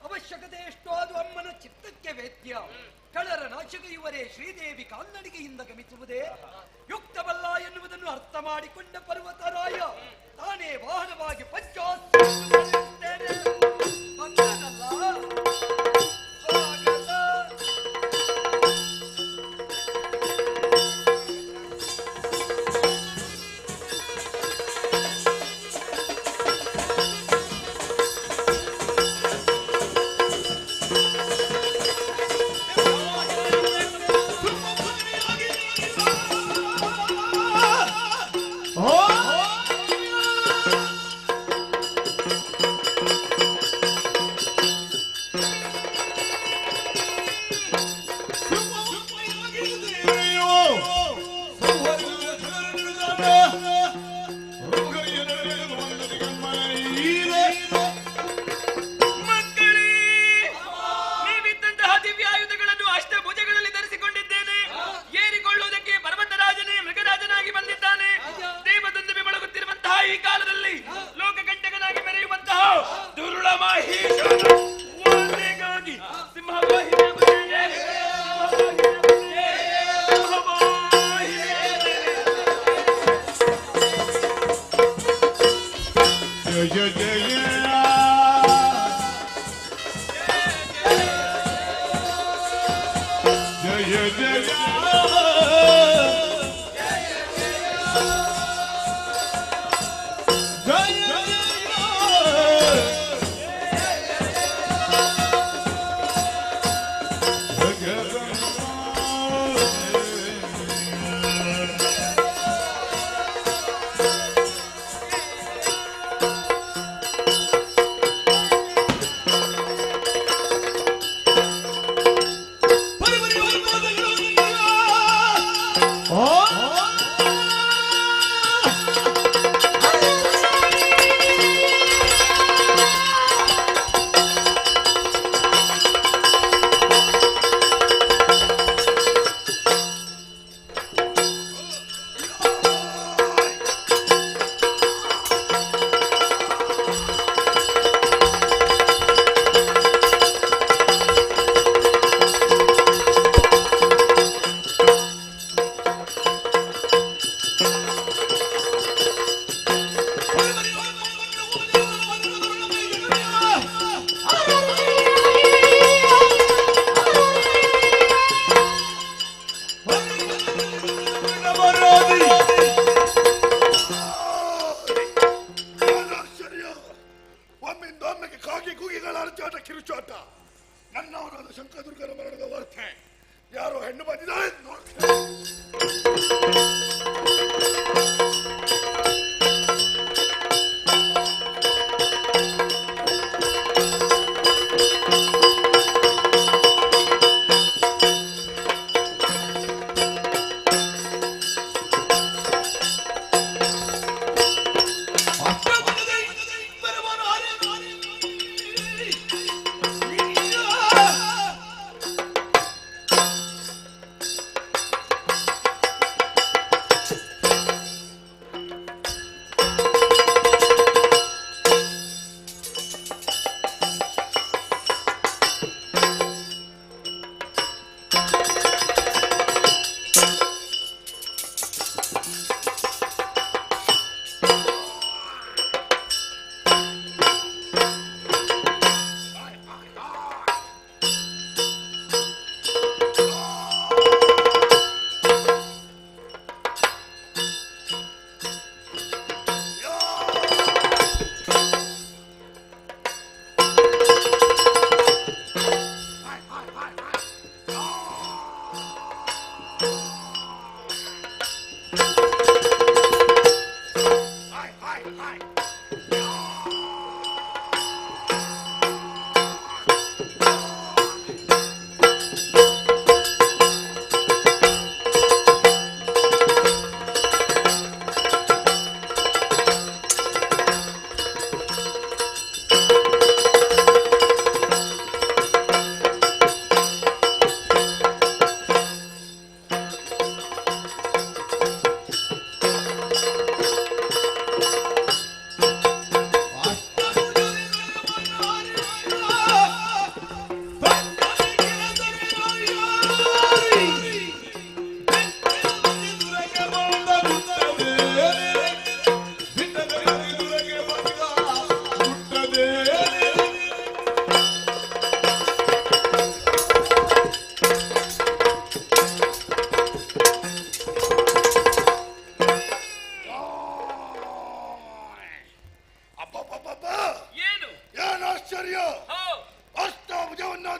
ಅವಶ್ಯಕತೆ ಎಷ್ಟೋ ಅದು ಅಮ್ಮನ ಚಿತ್ತಕ್ಕೆ ವೇದ್ಯ. ಕಳರ ನಾಶಕ ಇವರೇ ಶ್ರೀದೇವಿ ಕಾಲ್ನಡಿಗೆಯಿಂದ ಗಮಿಸುವುದೇ ಯುಕ್ತವಲ್ಲ ಎನ್ನುವುದನ್ನು ಅರ್ಥ ಮಾಡಿಕೊಂಡ ಪರ್ವತರಾಯ ತಾನೇ ವಾಹನವಾಗಿ ಪಂಚಾಸ್ತೇನೆ.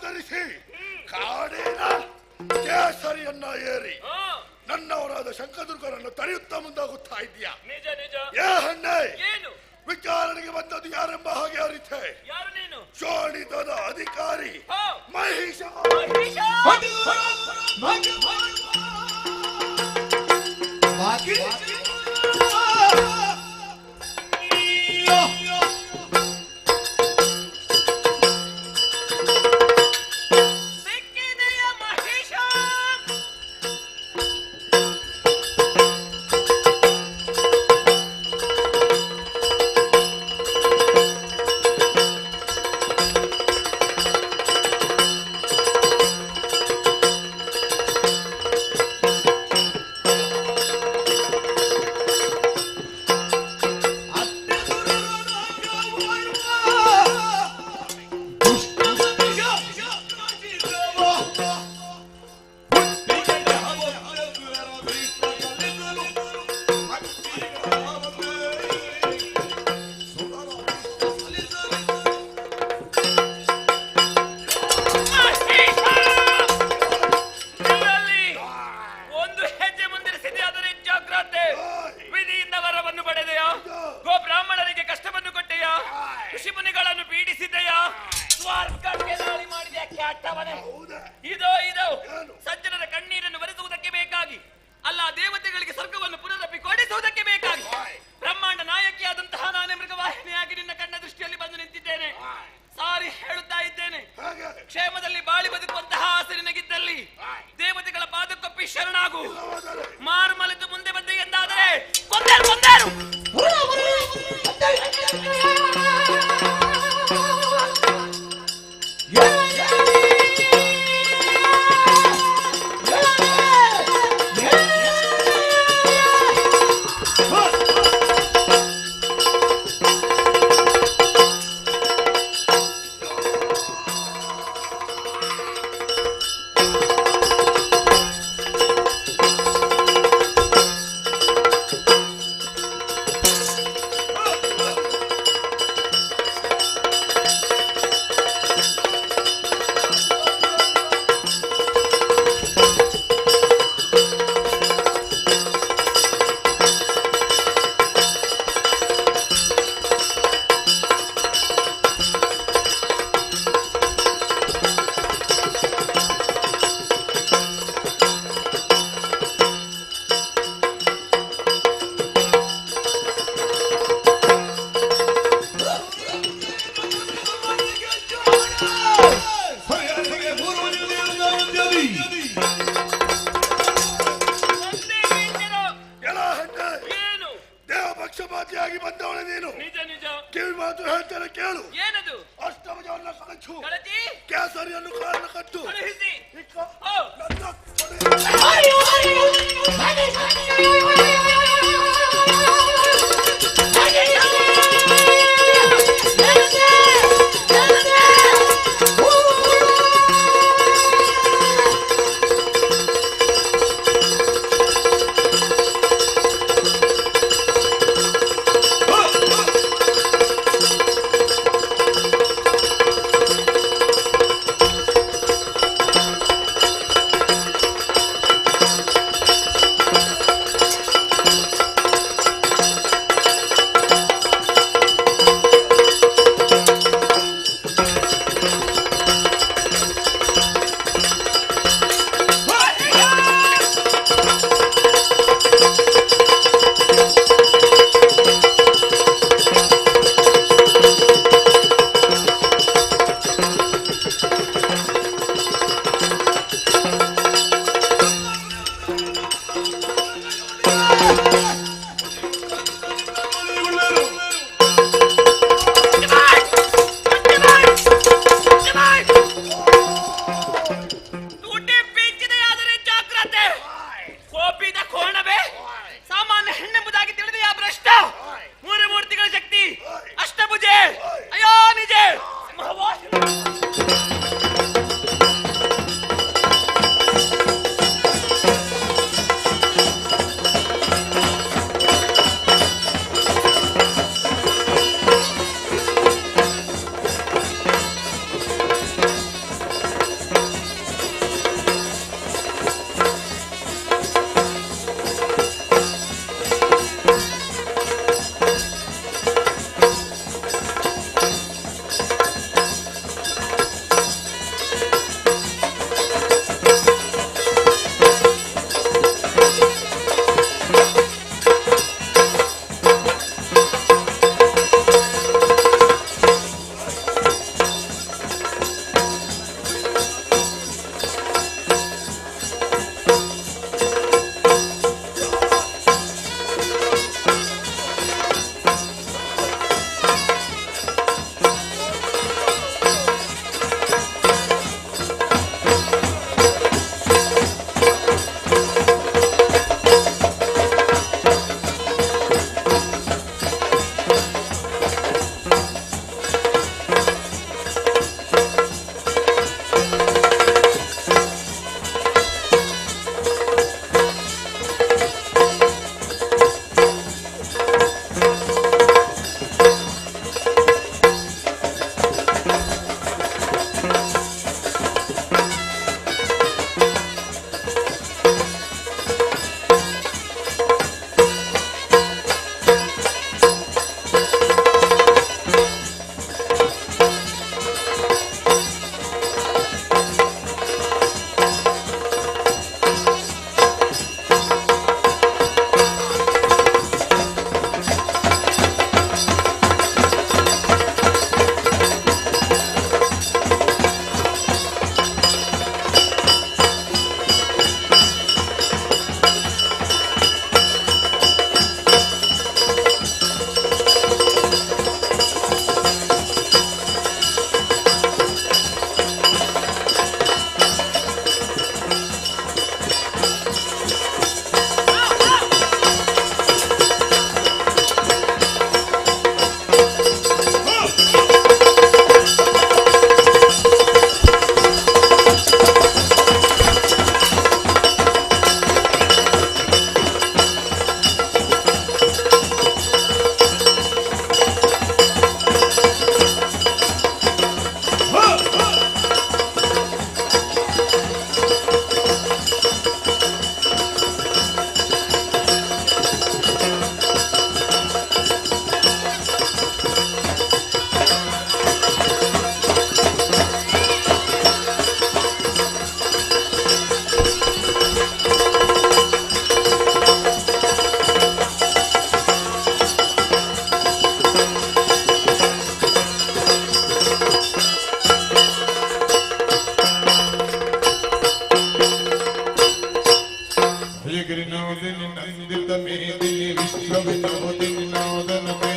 ಧರಿಸಿ ಕಾಡಿನ ಕೇಸರಿಯನ್ನ ಏರಿ ನನ್ನವರಾದ ಶಂಕದುರ್ಗರನ್ನು ತಡೆಯುತ್ತಾ ಮುಂದಾಗುತ್ತಾ ಇದೆಯಾ? ನಿಜ ನಿಜ. ಏ ಹಣ್ಣೆ, ಏನು ವಿಚಾರಣೆಗೆ ಬಂದದ್ದು ಯಾರೆಂಬ ಹಾಗೆ ಅರಿತೆ. ಯಾರು ನೀನು? ಶೋಣಿತದ ಅಧಿಕಾರಿ ಮಹಿಷ. ಸಜ್ಜನರ ಕಣ್ಣೀರನ್ನು ಒರೆಸುವುದಕ್ಕೆ ಬೇಕಾಗಿ, ಅಲ್ಲ ದೇವತೆಗಳಿಗೆ ಸ್ವರ್ಗವನ್ನು ಪುನರಪಿಕೊಡಿಸುವುದಕ್ಕೆ ಬೇಕಾಗಿ ಬ್ರಹ್ಮಾಂಡ ನಾಯಕಿಯಾದಂತಹ ನಾನೇ ಮೃಗವಾಹಿನಿಯಾಗಿ ನಿನ್ನ ಕಣ್ಣ ದೃಷ್ಟಿಯಲ್ಲಿ ಬಂದು ನಿಂತಿದ್ದೇನೆ. ಸಾರಿ ಹೇಳುತ್ತಾ ಇದ್ದೇನೆ, ಕ್ಷೇಮದಲ್ಲಿ ಬಾಳಿ ಬದುಕುವಂತಹ ಆಸೆ ನಿನಗಿದ್ದಲ್ಲಿ ದೇವತೆಗಳ ಪಾದಕ್ಕೊಪ್ಪಿ ಶರಣಾಗು. ಮಾರು ಮಲೆತು ಮುಂದೆ ಬಂದೆ ಎಂದಾದರೆ ಕೊಂದೇರು ಕೊಂದೇರು. ಪಕ್ಷಪಾತಿಯಾಗಿ ಬಂದವಳೆ ನೀನು. ನಿಜ ನಿಜ. ಕಿವಿ ಮಾತು ಹೇಳ್ತಾರೆ ಕೇಳು. ಏನದು? ಅಷ್ಟಭುಜವನ್ನ ಕಳಚು, ಕಳಚಿ ಕೇಸರಿಯನ್ನು ಕಾರಣ ಕಟ್ಟು. ಕಳುಹಿಸಿ. ಗಿರಿನೋದಿನಿ ನಂದಿತ ಮೇದಿನಿ ವಿಶ್ವ ವಿನೋದಿನಿ ನೋದನಮೇ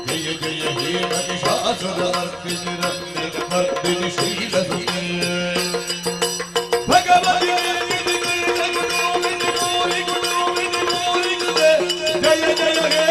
ಜಯ ಜಯ ಹೇ ಮಹಿಷಾಸುರಮರ್ದಿನಿ ರತ್ನಮರ್ದಿನಿ ಶೀಲಸುತೆ ಭಗವತಿ ಜಯ ಜಯ ಹೇ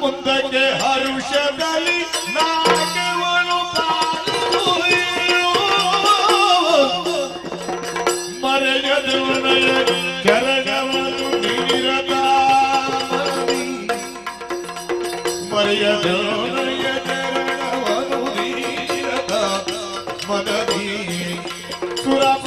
ಮುಂದಕ್ಕೆ ಹರುಷದಲ್ಲಿ ನಾಗವನು ಮರೆಯದವನಯ ಚರಣವನ್ನು ನೀರದ ಮರೆಯದವನಯ ಚರಣವನ್ನು ನೀರದ ಮನದಿ ಸುರಪ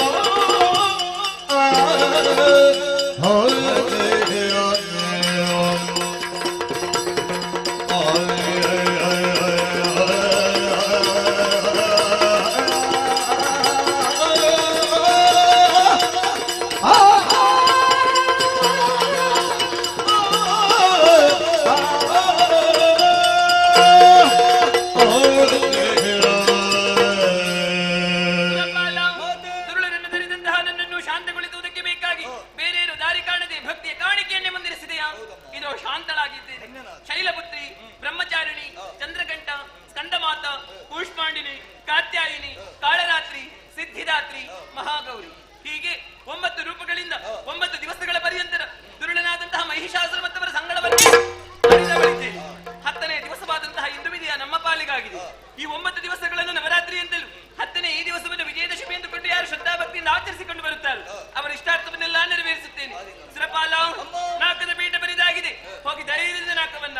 ಶೈಲಪುತ್ರಿ, ಬ್ರಹ್ಮಚಾರಿಣಿ, ಚಂದ್ರಘಂಟ, ಸ್ಕಂದಮಾತ, ಕೂಷ್ಮಾಂಡಿನಿ, ಕಾತ್ಯಾಯಿನಿ, ಕಾಳರಾತ್ರಿ, ಸಿದ್ಧಿದಾತ್ರಿ, ಮಹಾಗೌರಿ ಹೀಗೆ 9 ರೂಪಗಳಿಂದ 9 ದಿವಸಗಳ ಪರ್ಯಂತರ ದುರುಳನಾದಂತಹ ಮಹಿಷಾಸುರ ಮತ್ತವರ ಸಂಗಡವನ್ನೇ ಹರಿದವಳಿದ್ದೇನೆ. 10ನೇ ದಿವಸವಾದಂತಹ ಇಂದು ವಿಧಿಯ ನಮ್ಮ ಪಾಲಿಗಾಗಿದೆ. ಈ 9 ದಿವಸಗಳನ್ನು ನವರಾತ್ರಿ ಎಂದಲೂ 10ನೇ ಈ ದಿವಸವನ್ನು ವಿಜಯದಶಮಿ ಎಂದುಕೊಂಡು ಯಾರು ಶ್ರದ್ಧಾಭಕ್ತಿಯಿಂದ ಆಚರಿಸಿಕೊಂಡು ಬರುತ್ತಾರೆ ಅವರ ಇಷ್ಟಾರ್ಥವನ್ನೆಲ್ಲ ನೆರವೇರಿಸುತ್ತೇನೆ. ಸುರಪಾಲ, ನಾಕದ ಪೀಠ ಬರಿದಾಗಿದೆ, ಹೋಗಿ ಧೈರ್ಯದಿಂದ ನಾಕವನ್ನ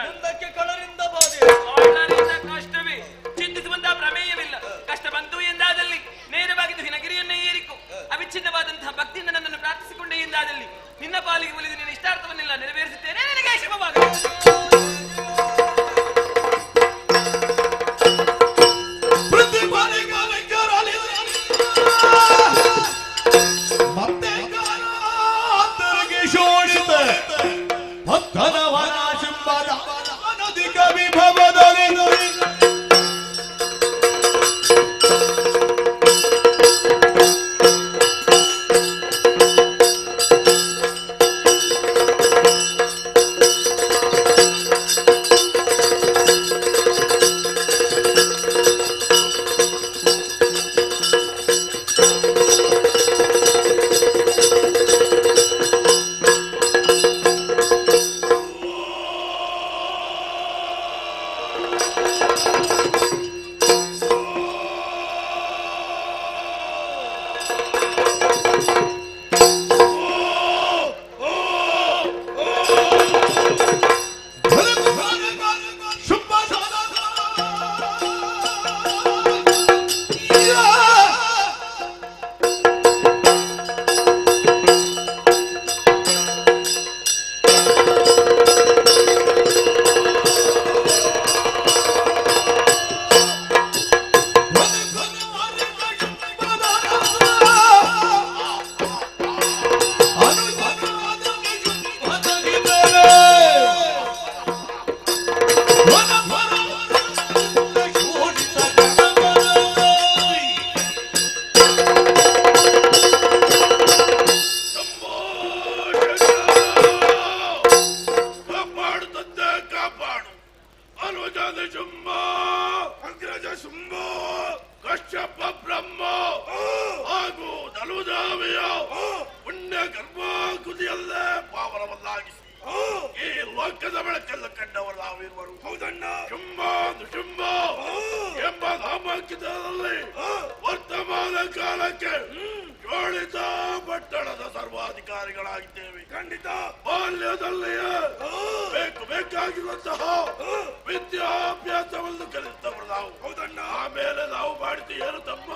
ಕಷ್ಟವೇ ಚಿಂತಿಸುವಂತಹ ಪ್ರಮೇಯವಿಲ್ಲ. ಕಷ್ಟ ಬಂತು ಎಂದಾದಲ್ಲಿ ನೇರವಾಗಿ ಹಿನಗಿರಿಯನ್ನೇ ಏರಿಕೊ. ಅವಿಚ್ಛಿನ್ನವಾದಂತಹ ಭಕ್ತಿಯಿಂದ ನನ್ನನ್ನು ಪ್ರಾರ್ಥಿಸಿಕೊಂಡೇ ಎಂದಾದಲ್ಲಿ ನಿನ್ನ ಪಾಲಿಗೆ ಒಲಿದು ನಿನ್ನ ಇಷ್ಟಾರ್ಥವನ್ನೆಲ್ಲ ನೆರವೇರಿಸುತ್ತೇನೆ. ನನಗೆ ಶುಭವಾಗಲಿ. ವರ್ತಮಾನ ಕಾಲಕ್ಕೆ ಜೋಳಿತ ಪಟ್ಟಣದ ಸರ್ವಾಧಿಕಾರಿಗಳಾಗಿದ್ದೇವೆ. ಖಂಡಿತ ಬಾಲ್ಯದಲ್ಲಿಯೇ ಬೇಕಾಗಿರುವಂತಹ ವಿದ್ಯಾಭ್ಯಾಸವನ್ನು ಕಲಿತವರು ನಾವು. ಹೌದಣ್ಣ. ಆಮೇಲೆ ನಾವು ಮಾಡಿದ್ದು ಏನು ತಮ್ಮ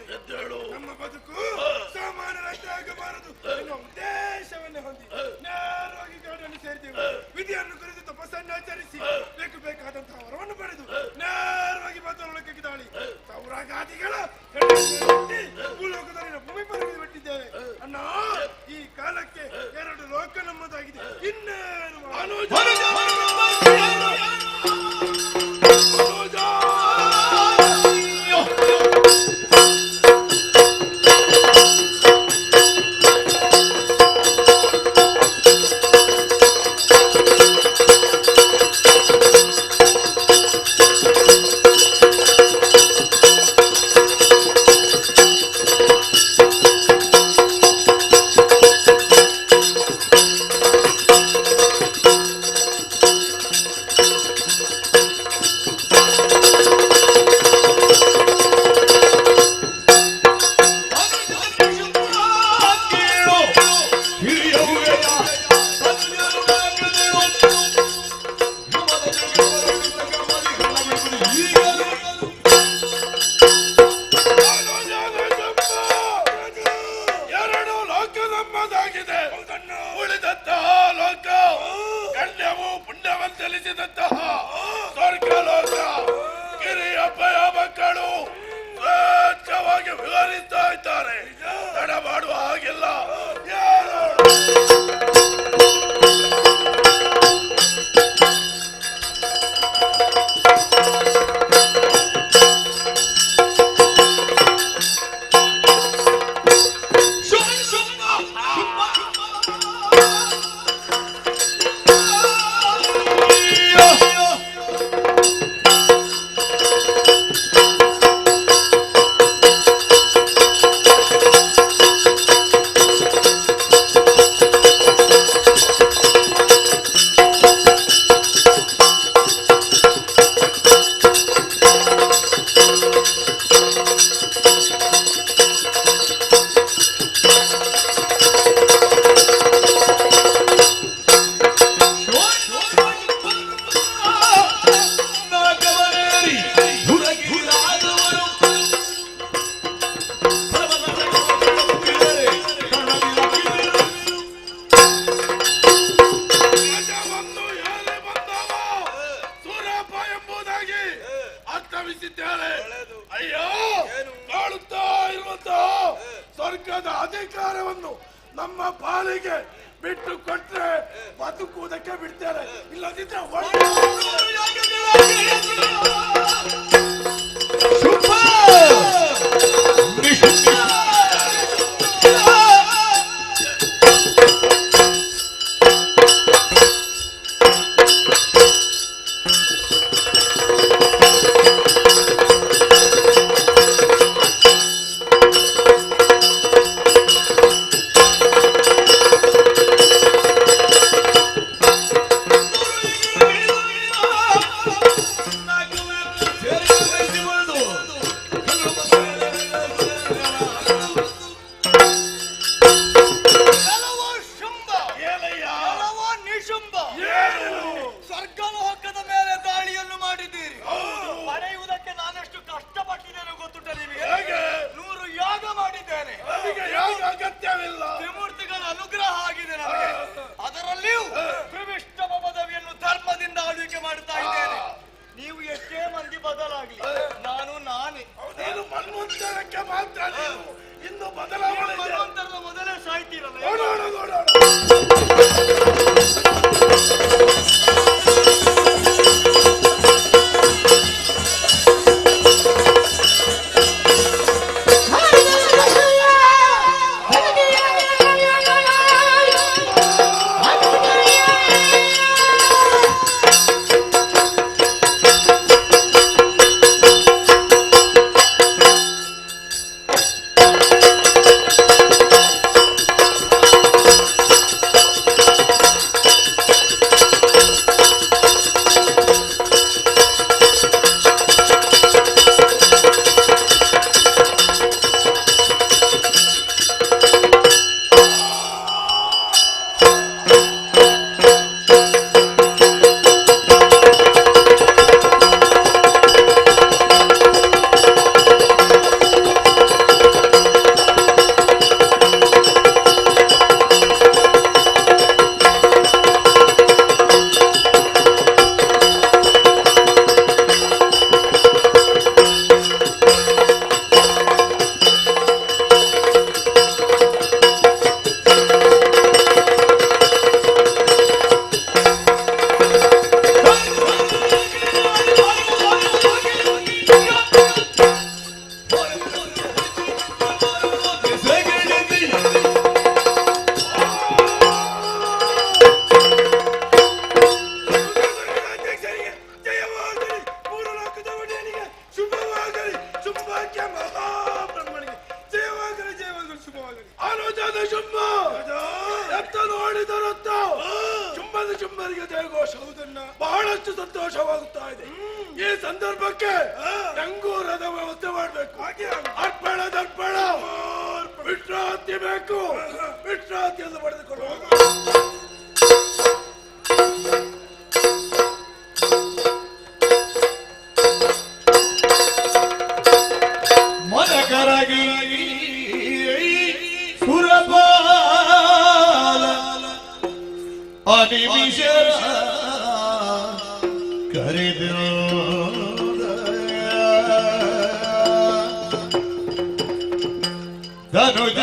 ನಮ್ಮ ಬದುಕು ಸಾಮಾನ್ಯರಂತೆ ಆಗಬಾರದು ಎನ್ನುವ ಉದ್ದೇಶವನ್ನೇ ಹೊಂದಿ ನೇರವಾಗಿ ಕಾಡನ್ನು ಸೇರಿದೆವು. ವಿಧಿಯನ್ನು ಕುರಿತು ತಪಸ್ಸನ್ನು ಆಚರಿಸಿ ಬೇಕಾದಂತಹ ವರವನ್ನು ಪಡೆದು ನೇರವಾಗಿ ಬದಲೊಳಕ್ಕೆ ದಾಳಿ ಸೌರಾಗಾದಿಗಳ ಭೂಲೋಕದಲ್ಲಿನ ಭೂಮಿ ಪರಗಿ ಬಿಟ್ಟಿದ್ದೇವೆ ಅಣ್ಣ. ಈ ಕಾಲಕ್ಕೆ 2 ಲೋಕ ನಮ್ಮದಾಗಿದೆ. ಇನ್ನೇನು ಅಯ್ಯೋ ಕಾಳುತ್ತಾ ಇರುವಂತಹ ಸ್ವರ್ಗದ ಅಧಿಕಾರವನ್ನು ನಮ್ಮ ಪಾಲಿಗೆ ಬಿಟ್ಟು ಕೊಟ್ರೆ ಬದುಕುವುದಕ್ಕೆ ಬಿಡ್ತಾರೆ, ಇಲ್ಲದಿದ್ರೆ ಅನುಜದ ಶುಂಭ ಎತ್ತ ನೋಡಿದರತ್ತ ಶುಂಭದ ಶುಂಭರಿಗೆ ದೇವಘೋಷವುದನ್ನ ಬಹಳಷ್ಟು ಸಂತೋಷವಾಗುತ್ತಾ ಇದೆ. ಈ ಸಂದರ್ಭಕ್ಕೆ ರಂಗೂರದ ವ್ಯವಸ್ಥೆ ಮಾಡಬೇಕು. ಅರ್ಪಣ ದರ್ಪಣ ವಿಶ್ರಾಂತಿ ಬೇಕು. ವಿಶ್ರಾಂತಿಯನ್ನು ಪಡೆದುಕೊಳ್ಳುವ ಮನಕರಗಿ ಸುರಪಾಲ ಅನಿಮಿಷ ಕರೆದು ಧನುಜ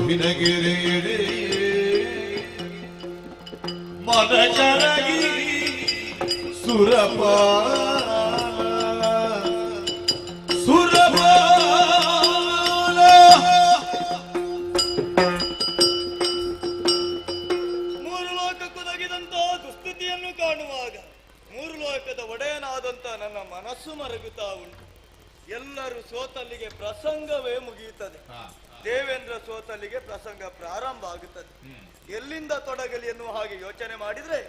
ವಿನಗಿರಿ ಮನಕರಗಿ ಸುರಪಾಲ ಮೂರು ಲೋಕಕ್ಕೂ ತಗಿದಂತಹ ದುಸ್ಥಿತಿಯನ್ನು ಕಾಣುವಾಗ ಮೂರು ಲೋಕದ ಒಡೆಯನಾದಂತ ನನ್ನ ಮನಸ್ಸು ಮರಗುತ್ತಾ ಉಂಟು. ಎಲ್ಲರೂ ಸೋತಲ್ಲಿಗೆ ಪ್ರಸಂಗವೇ ಮುಗಿಯುತ್ತದೆ. ದೇವೇಂದ್ರ ಸೋತಲ್ಲಿಗೆ ಪ್ರಸಂಗ ಪ್ರಾರಂಭ ಆಗುತ್ತದೆ. ಎಲ್ಲಿಂದ ತೊಡಗಲಿ ಎನ್ನುವ ಹಾಗೆ ಯೋಚನೆ ಮಾಡಿದ್ರೆ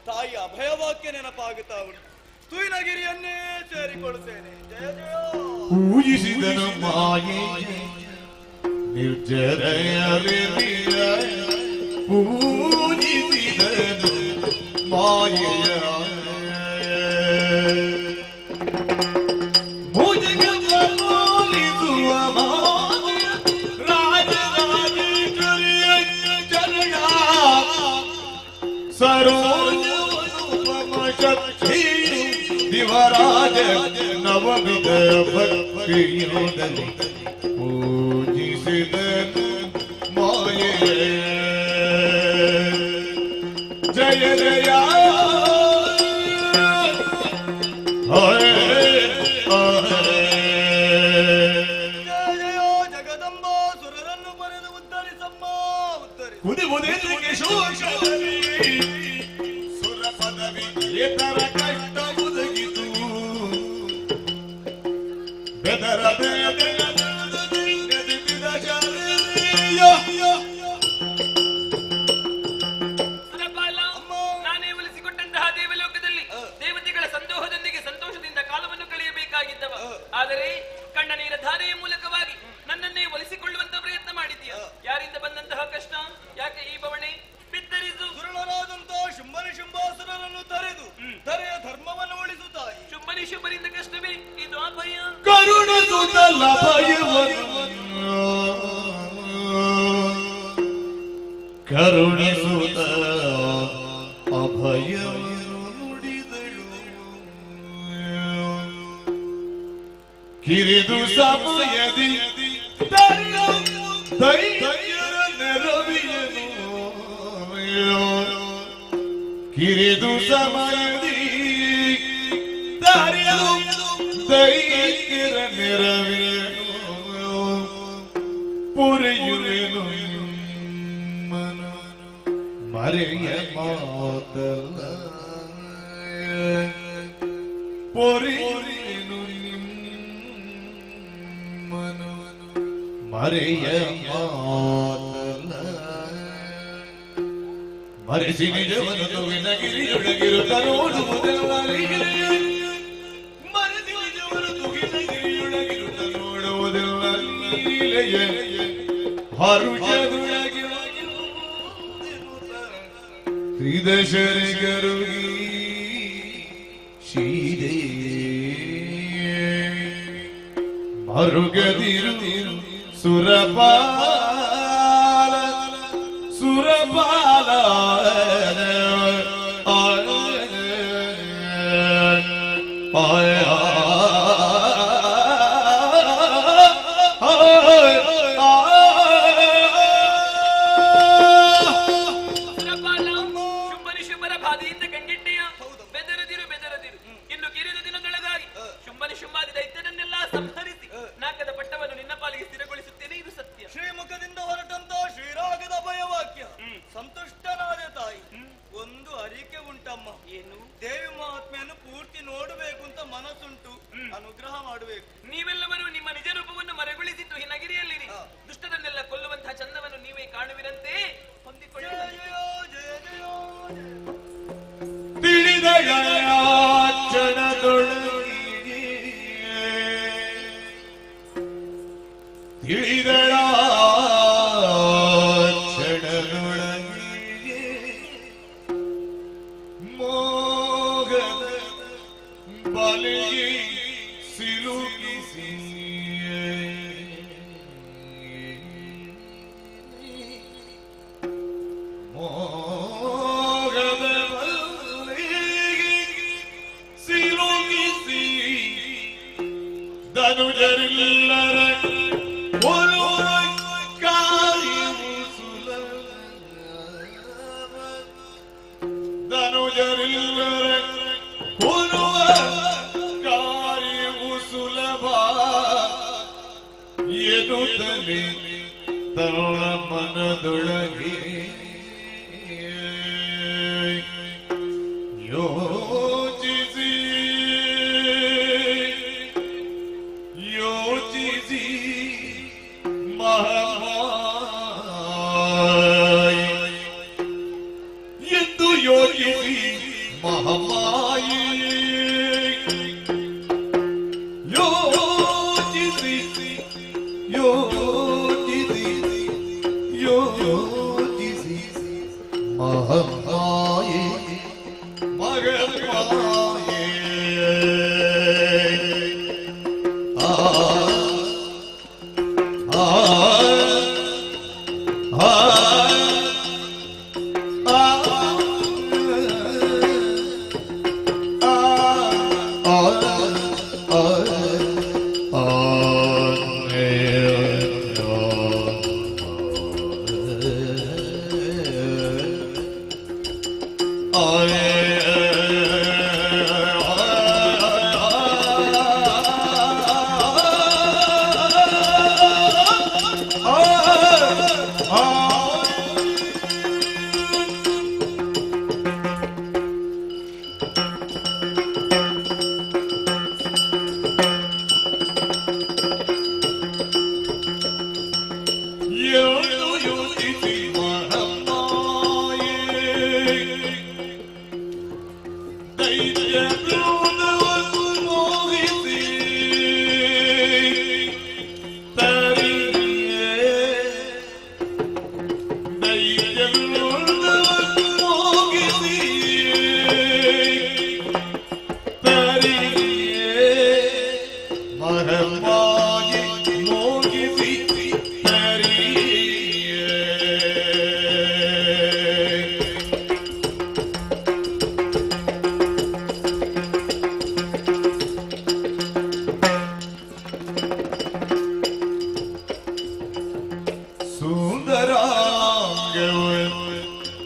ತಾಯಿ ಅಭಯವಾಕ್ಯ ನೆನಪಾಗುತ್ತಾ ಉಂಟು. ತುಯಿನಗಿರಿಯನ್ನೇ ಸೇರಿಕೊಳ್ಳುತ್ತೇನೆ. ಜಯ ಜಯ. ಪೂಜಿಸಿದನು ಮಾಯೆ ನಿರ್ಜರಯಲಿ ಪೂಜಿಸಿದನು ಮಾಯೆಯ ದಿವರಾಜ ನವವಿಧ ಭಕ್ತಿಯೋದಲ್ಲಿ ಪೂಜಿಸಿದನು ಮಾಯೆ. ಜಯ ಜಯ ಜಗದಂಬಾ ಸುರರನ್ನು ಬರೆದು ಉದ್ಧರಿಸಮ್ಮ ಉದ್ಧರಿಸ. ಉದಿ ಉದಿಲಿಗೆ ಸುರ ಪದವಿ ಏತರ ಕಷ್ಟ ಒದಗಿತು ಬೆದರ ನಾನೇ ಒಲಿಸಿಕೊಟ್ಟಂತಹ ದೇವಲೋಕದಲ್ಲಿ ದೇವತೆಗಳ ಸಂದೋಹದೊಂದಿಗೆ ಸಂತೋಷದಿಂದ ಕಾಲವನ್ನು ಕಳೆಯಬೇಕಾಗಿದ್ದವ. ಆದರೆ ಕಣ್ಣ ನೀರ ಧಾರೆಯ ಮೂಲಕವಾಗಿ ನನ್ನನ್ನೇ ಒಲಿಸಿಕೊಳ್ಳುವಂತ ಪ್ರಯತ್ನ ಮಾಡಿದ್ದೀಯ. ಯಾರಿಂದ ಬಂದಂತಹ ಕಷ್ಟ? ಯಾಕೆ ಈ ಬವಣೆ? ಬಿತ್ತರಿಸು. ಸುರಳರಾದಂತಹ ಶುಂಭನಿ ಶುಂಭಾಸುರರನ್ನು ತರೆದು ಧರೆಯ ಧರ್ಮವನ್ನು ಉಳಿಸುತ್ತಾಯಿ. ಶುಂಭನಿ ಶುಂಭರಿಂದ ಕಷ್ಟವೇ ಇದು ಅಭಯ. ಕರುಣಿಸುತ್ತಲ್ಲ ಭಯವನ್ನು ಕರುಣಿಸುತ್ತ ಅಭಯವನ್ನು ನುಡಿದಳು. ಕಿರಿದು ಸಮಯದಿ ದೈತ್ಯರ ನೆರವಿಯನು ಕಿರಿದು ಸಮಯದಿ ದೈತ್ಯರ ನೆರವಿಯನು ಪುರಿಯುವೆನು ಮರೆಯ ಮಾತಲ್ಲ ಪೊರಿಯುವೆನು ಮರೆಯ ಮಾತಲ್ಲ ಮರೆಸಿ ನಿಜವನ್ನು ವಿನಗಿರಿಯೊಳಗಿರುತ್ತ ನೋಡುವುದಲ್ಲ ಮರೆಸಿ ನಿಜವನ್ನು ತುಗಿನಗಿರಿಯೊಳಗಿರುತ್ತ ನೋಡುವುದಲ್ಲ ಲೀಲೆಯ ಹರುಷದೊಳಗಿರುವ ತ್ರಿದಶರಿಗರುಗಿ ಶೀದೆ ಮರುಗದಿರು ಸುರಪಾಲ ಸುರಪಾಲ ಶುಂಭನಿ ಶುಂಭರ ಬಾಧೆಯಿಂದ ಕಂಗೆಟ್ಟೆಯ. ಬೆದರದಿರು ಬೆದರದಿರು. ಇನ್ನು ಕಿರಿದ ದಿನದೊಳಗಾಗಿ ಶುಂಭನಿ ಶುಂಭಾದಿ ದೈತ್ಯರನ್ನೆಲ್ಲ ಸಂಹರಿಸಿ ನಾಕದ ಪಟ್ಟವನ್ನು ನಿನ್ನ ಪಾಲಿಗೆ ಸ್ಥಿರಗೊಳಿಸುತ್ತೇನೆ. ಇದು ಸತ್ಯ. ಶ್ರೀ ತಿಳಿದಳ ಕ್ಷಣದೊಳಗೆ ಮೋಗದ ಬಲೆಗೆ ಸಿಲುಕಿಸಿ ಮೋಗದ ಬಲೆಗೆ ಸಿಲುಕಿಸಿ ಧನುಜರಿಲ್ಲರ ಒಲುವ ಕಾರ್ಯವು ಸುಲಭ ಧನುಜರಿಲ್ಲರ ಒಲುವ ಕಾರ್ಯವು ಸುಲಭ ಎನ್ನುತ್ತಲೇ ತರುಣ ಮನದೊಳಗೆ ಯೋಚಿಸಿ ಯೋಚಿಸಿ ಮಹಾಮಾಯಿ ಎಂದು ಯೋಚಿಸಿ ಮಹಾಮಾಯಿ ಯೋಚಿಸಿ ಯೋಚಿಸಿ ಯೋಚಿಸಿ ಮಹಾಮಾಯಿ ಮಗಮಾಯಿ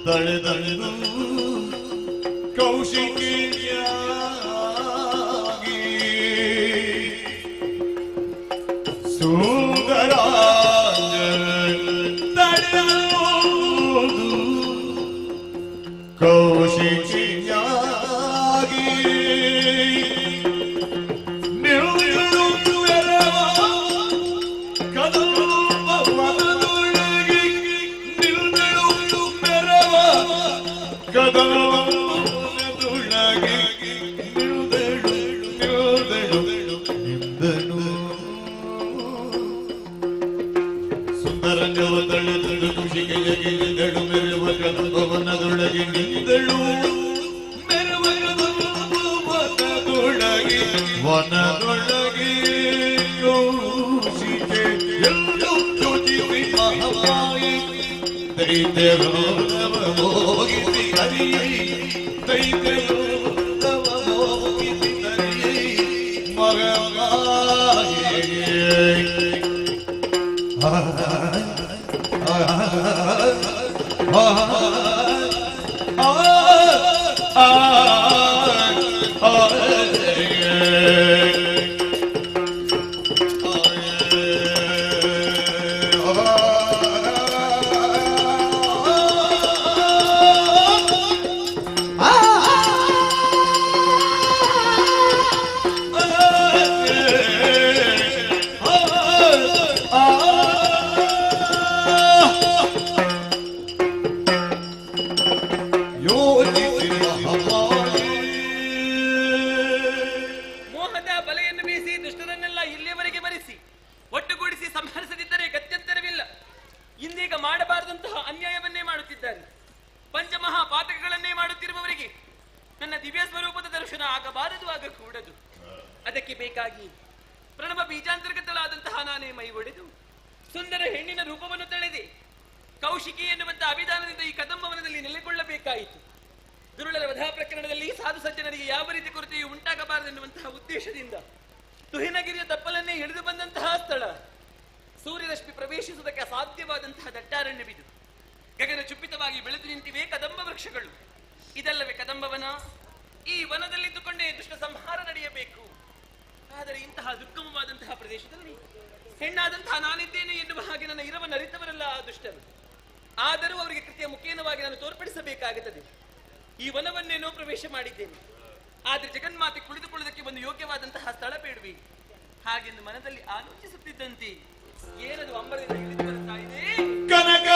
ತಳೆದಳೆದು ಕೌಶಿಕಿಯಾಗಿ ಸುಂದರ ತಳೆದು ಕೌಶಿಕಿಯಾಗಿ ಕದಲೊಳಗೆ ನಿಂದನು ಸುಂದರಂಗವ ತಳೆದಳು ಖುಷಿಗೆಯಗೆ ನಿಂದಳು ಮೆರವ ಕದಂಬವನದೊಳಗೆ ನಿಂದಳು ಮೆರವ ಕದಂಬವನದೊಳಗೆ ವನದೊಳಗೆ ಯೋಚಿಕೆ ಎಲ್ಲೋ ಯೋಚಿಸಿ ಮಹಾಮಾಯಿ ದೈತ್ಯರೋ ಹೋಗಿಸಿ ಹರಿಯೈ ದೈತ್ಯರೋ ಹೋಗಿಸಿ ಹರಿಯೈ ಮಗಮಾಯೇ ಯೋಚಿಸಿ ಮಹಾಮಾಯಿ ಪಂಚಮಹಾಪಾತಕಗಳನ್ನೇ ಮಾಡುತ್ತಿರುವವರಿಗೆ ನನ್ನ ದಿವ್ಯ ಸ್ವರೂಪದ ದರ್ಶನ ಆಗಬಾರದು, ಆಗಕೂಡದು. ಅದಕ್ಕೆ ಬೇಕಾಗಿ ಪ್ರಣವ ಬೀಜಾಂತರ್ಗತಲಾದಂತಹ ನಾನೇ ಮೈ ಒಡೆದು ಸುಂದರ ಹೆಣ್ಣಿನ ರೂಪವನ್ನು ತಳೆದೆ ಕೌಶಿಕಿ ಎನ್ನುವಂತಹ ಅಭಿಧಾನದಿಂದ ಈ ಕದಂಬವನದಲ್ಲಿ ನೆಲೆಗೊಳ್ಳಬೇಕಾಯಿತು. ದುರುಳರ ವಧಾ ಪ್ರಕರಣದಲ್ಲಿ ಸಾಧು ಸಜ್ಜನರಿಗೆ ಯಾವ ರೀತಿ ಕೊರತೆಯು ಉಂಟಾಗಬಾರದೆನ್ನುವಂತಹ ಉದ್ದೇಶದಿಂದ ತುಹಿನಗಿರಿಯ ತಪ್ಪಲನ್ನೇ ಹಿಡಿದು ಬಂದಂತಹ ಸ್ಥಳ. ಸೂರ್ಯರಶ್ಮಿ ಪ್ರವೇಶಿಸುವುದಕ್ಕೆ ಅಸಾಧ್ಯವಾದಂತಹ ದಟ್ಟಾರಣ್ಯವಿದು. ಗಗನ ಚುಪ್ಪಿತವಾಗಿ ಬೆಳೆದು ನಿಂತಿವೆ ಕದಂಬ ವೃಕ್ಷಗಳು. ಇದಲ್ಲವೇ ಕದಂಬವನ. ಈ ವನದಲ್ಲಿದ್ದುಕೊಂಡೇ ದುಷ್ಟ ಸಂಹಾರ ನಡೆಯಬೇಕು. ಆದರೆ ಇಂತಹ ದುರ್ಗಮವಾದಂತಹ ಪ್ರದೇಶದಲ್ಲಿ ಹೆಣ್ಣಾದಂತಹ ನಾನಿದ್ದೇನೆ ಎನ್ನುವ ಹಾಗೆ ನನ್ನ ಇರವನ್ನು ಅರಿತವರಲ್ಲ ಆ ದುಷ್ಟರು. ಆದರೂ ಅವರಿಗೆ ಕೃತಿಯ ಮುಖೇನವಾಗಿ ನಾನು ತೋರ್ಪಡಿಸಬೇಕಾಗುತ್ತದೆ. ಈ ವನವನ್ನೇನೋ ಪ್ರವೇಶ ಮಾಡಿದ್ದೇನೆ, ಆದರೆ ಜಗನ್ಮಾತೆ ಕುಳಿತುಕೊಳ್ಳುವುದಕ್ಕೆ ಒಂದು ಯೋಗ್ಯವಾದಂತಹ ಸ್ಥಳ ಬೇಡುವೆ ಹಾಗೆಂದು ಮನದಲ್ಲಿ ಆಲೋಚಿಸುತ್ತಿದ್ದಂತೆ ಏನದು ಅಂಬರದಿಂದ ಇಳಿದು ಬರ್ತಾ ಇದೆ. ಕನಕ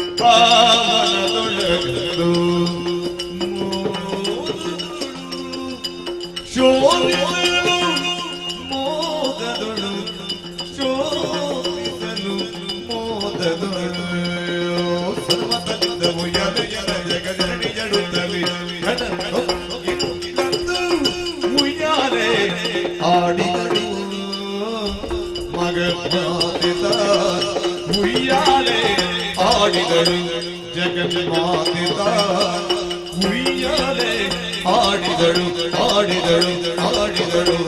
ಪಾವನದ ಆಡಿದಳು ಜಗನ್ಮಾತಿತ ಉಯ್ಯಾಲೆ ಆಡಿದಳು ಆಡಿದಳು ಆಡಿದಳು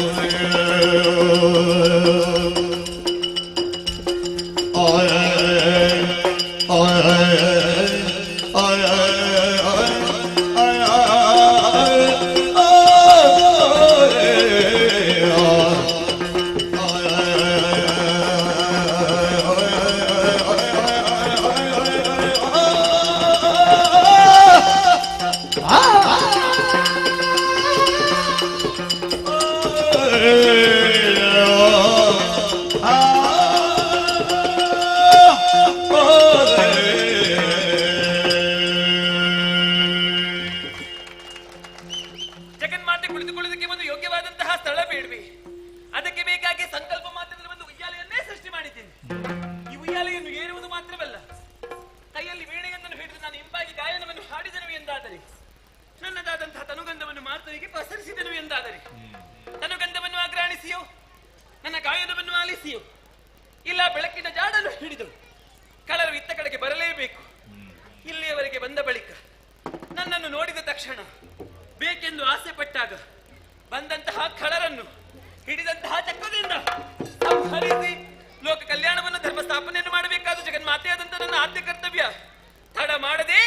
ಜಗನ್ಮಾತೆ ಕುಳಿತುಕೊಳ್ಳುವುದಕ್ಕೆ ಒಂದು ಯೋಗ್ಯವಾದಂತಹ ಸ್ಥಳ ಬೇಡವೆ? ಅದಕ್ಕೆ ಬೇಕಾಗಿ ಸಂಕಲ್ಪ ಮಾತ್ರದಲ್ಲಿ ಒಂದು ಉಯ್ಯಾಲೆಯನ್ನೇ ಸೃಷ್ಟಿ ಮಾಡಿದ್ದೇನೆ. ಈ ಉಯ್ಯಾಲೆಯನ್ನು ಏರುವುದು ಮಾತ್ರವಲ್ಲ, ಕೈಯಲ್ಲಿ ವೀಣೆಯೊಂದನ್ನು ಹಿಡಿದು ನಾನು ಇಂಪಾಗಿ ಗಾಯನವನ್ನು ಹಾಡಿದನು ಎಂದಾದರೆ, ನನ್ನದಾದಂತಹ ತನುಗಂಧವನ್ನು ಮಾತನಿಗೆ ಪಸರಿಸಿದನು ಎಂದಾದರೆ, ತನುಗಂಧವನ್ನು ಆಗ್ರಾಣಿಸಿಯೋ ನನ್ನ ಗಾಯನವನ್ನು ಆಲಿಸಿಯೋ ಇಲ್ಲ ಬೆಳಕಿನ ಜಾಡನ್ನು ಹಿಡಿದು ಕಳರು ಇತ್ತ ಕಡೆಗೆ ಬರಲೇಬೇಕು. ಇಲ್ಲಿಯವರೆಗೆ ಬಂದ ಬಳಿಕ ನನ್ನನ್ನು ನೋಡಿದ ತಕ್ಷಣ ಬೇಕೆಂದು ಆಸೆ ಪಟ್ಟಾಗ ಬಂದಂತಹ ಕಳರನ್ನು ಹಿಡಿದಂತಹ ಚಕ್ರದಿಂದ ಸಂಹರಿಸಿ ಲೋಕ ಕಲ್ಯಾಣವನ್ನು ಧರ್ಮ ಸ್ಥಾಪನೆಯನ್ನು ಮಾಡಬೇಕಾದ ಜಗನ್ಮಾತೆಯಾದಂತಹ ನನ್ನ ಆದ್ಯ ಕರ್ತವ್ಯ. ತಡ ಮಾಡದೆ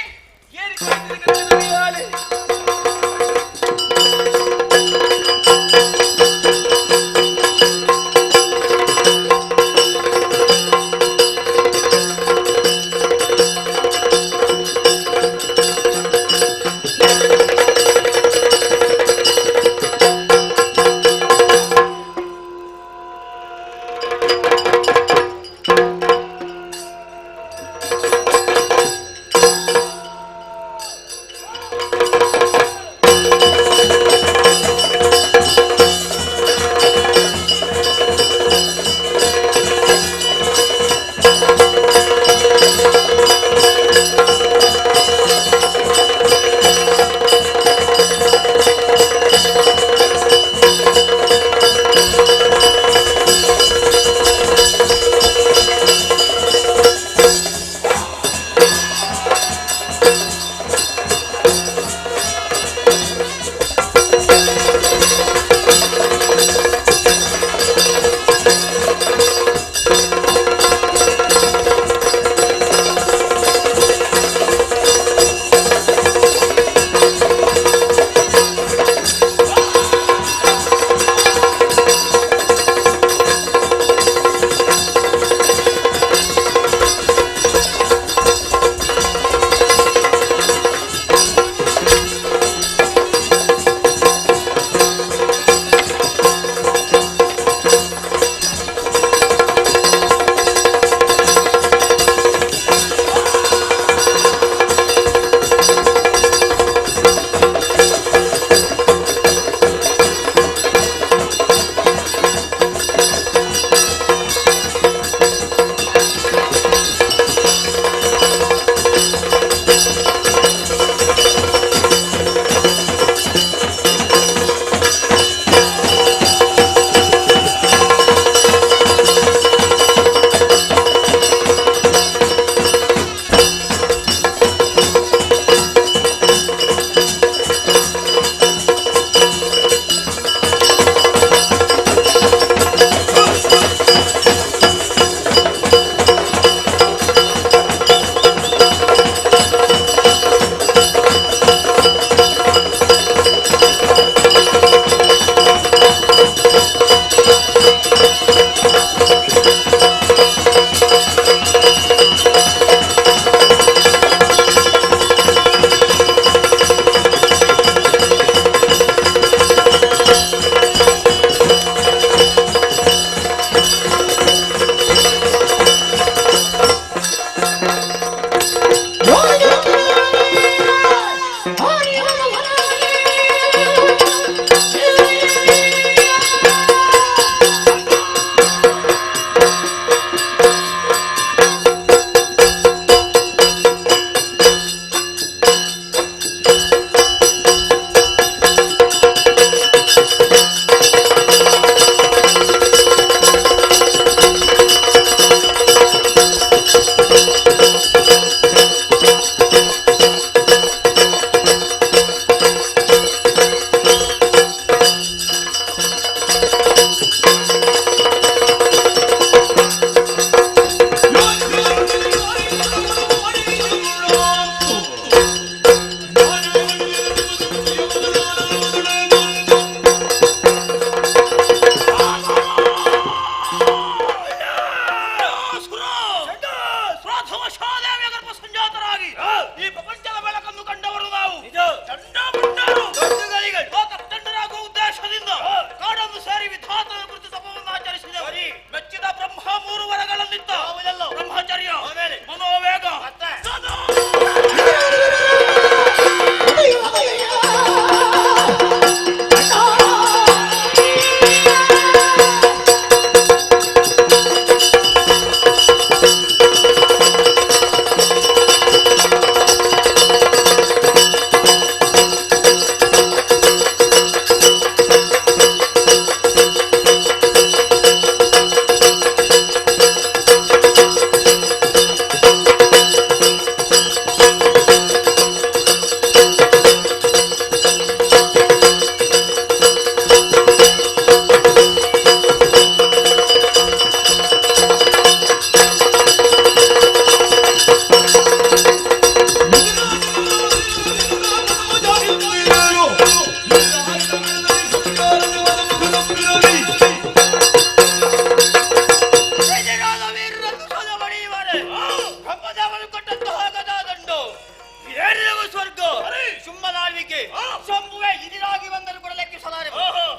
ಮಾಡಲಿಕ್ಕೆ ಶಂಭುವೆ ಇದಿರಾಗಿ ಬಂದರೂ ಕೂಡ ಲೆಕ್ಕಿಸಲಾರೆ.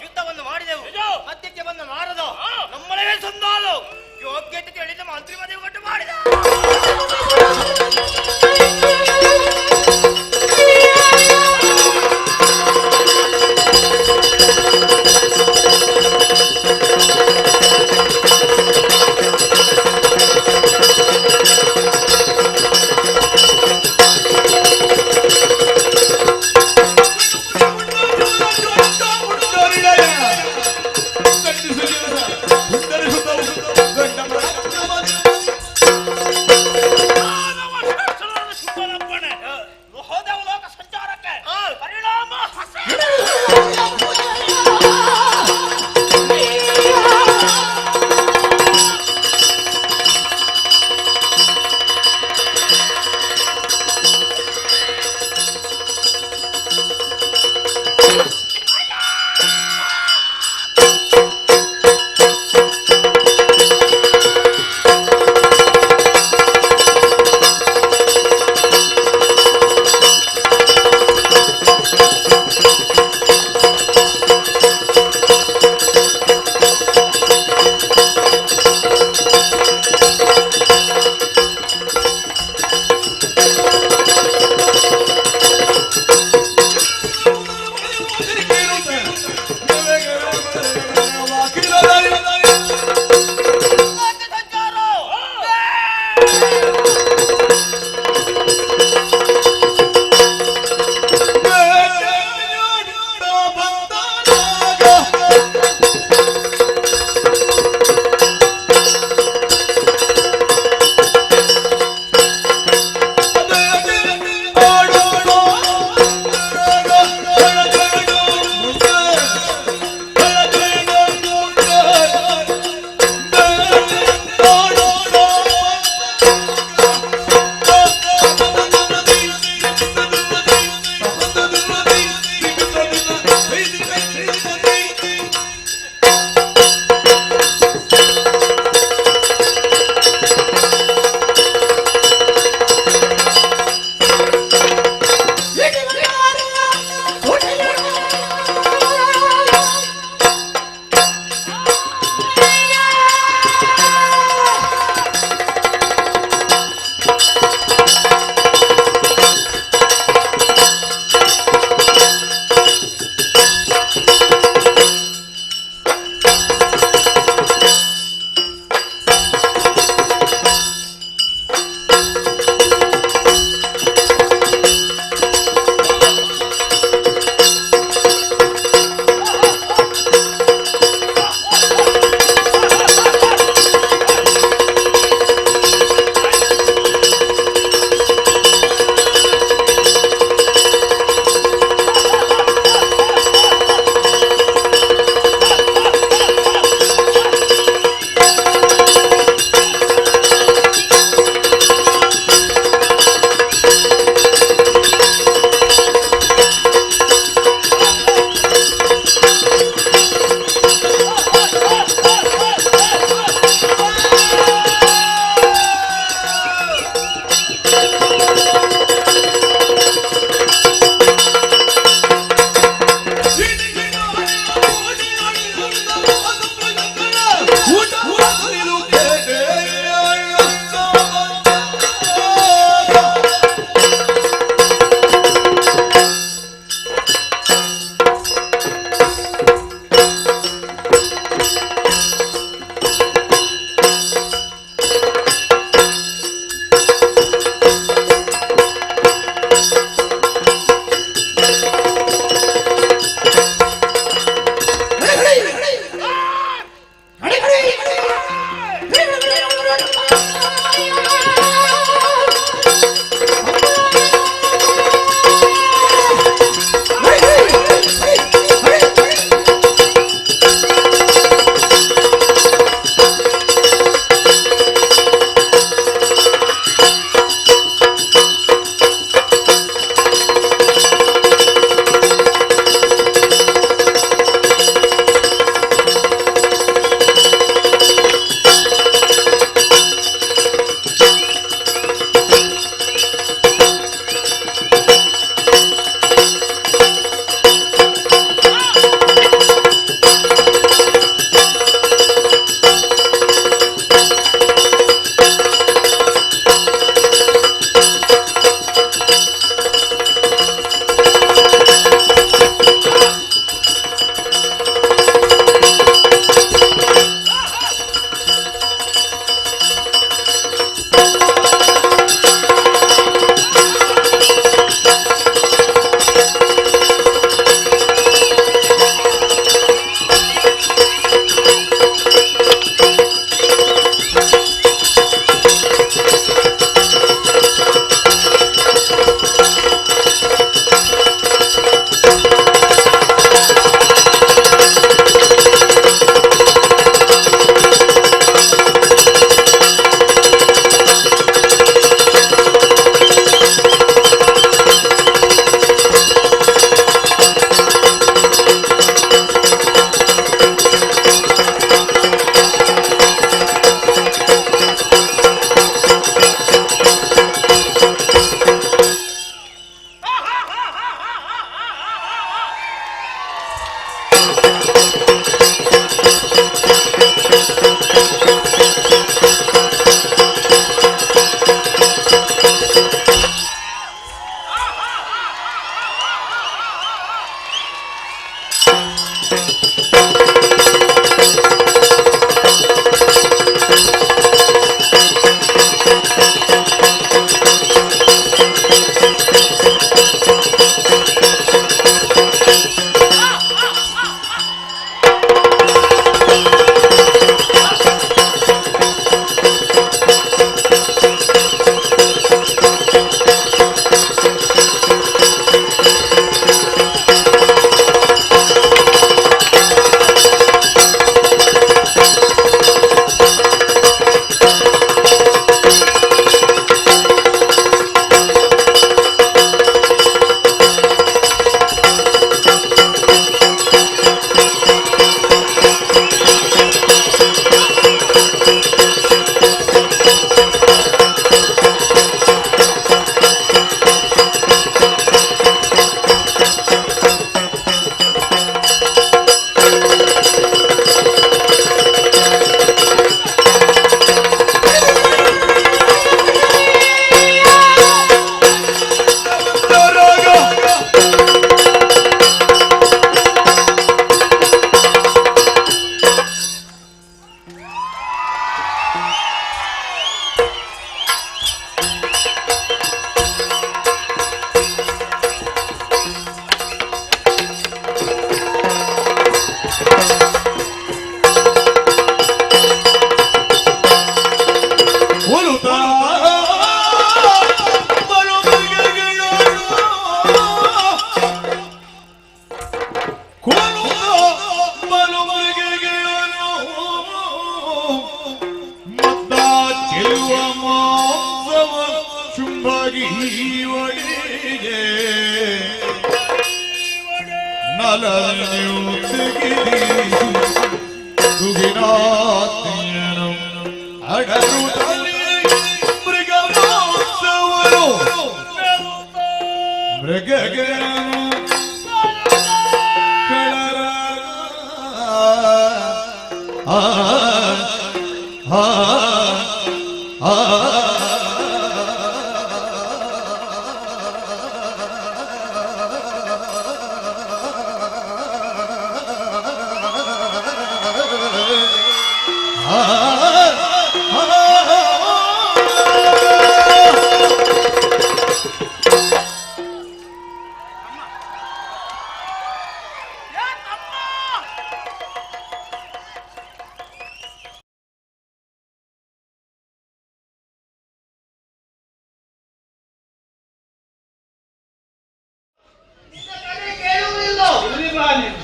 ಯುದ್ಧವನ್ನು ಮಾಡಿದೆವು, ಮಧ್ಯಕ್ಕೆ ಬಂದ ನಾರದ ನಮ್ಮಳವೇ ಸಂದಾಲು ಯೋಗ್ಯತೆ ತಿಳಿದ ಮಂತ್ರಿ ಮದುವೆ ಕೊಟ್ಟು ಮಾಡಿದ. ದಂಡಿಸುತ್ತ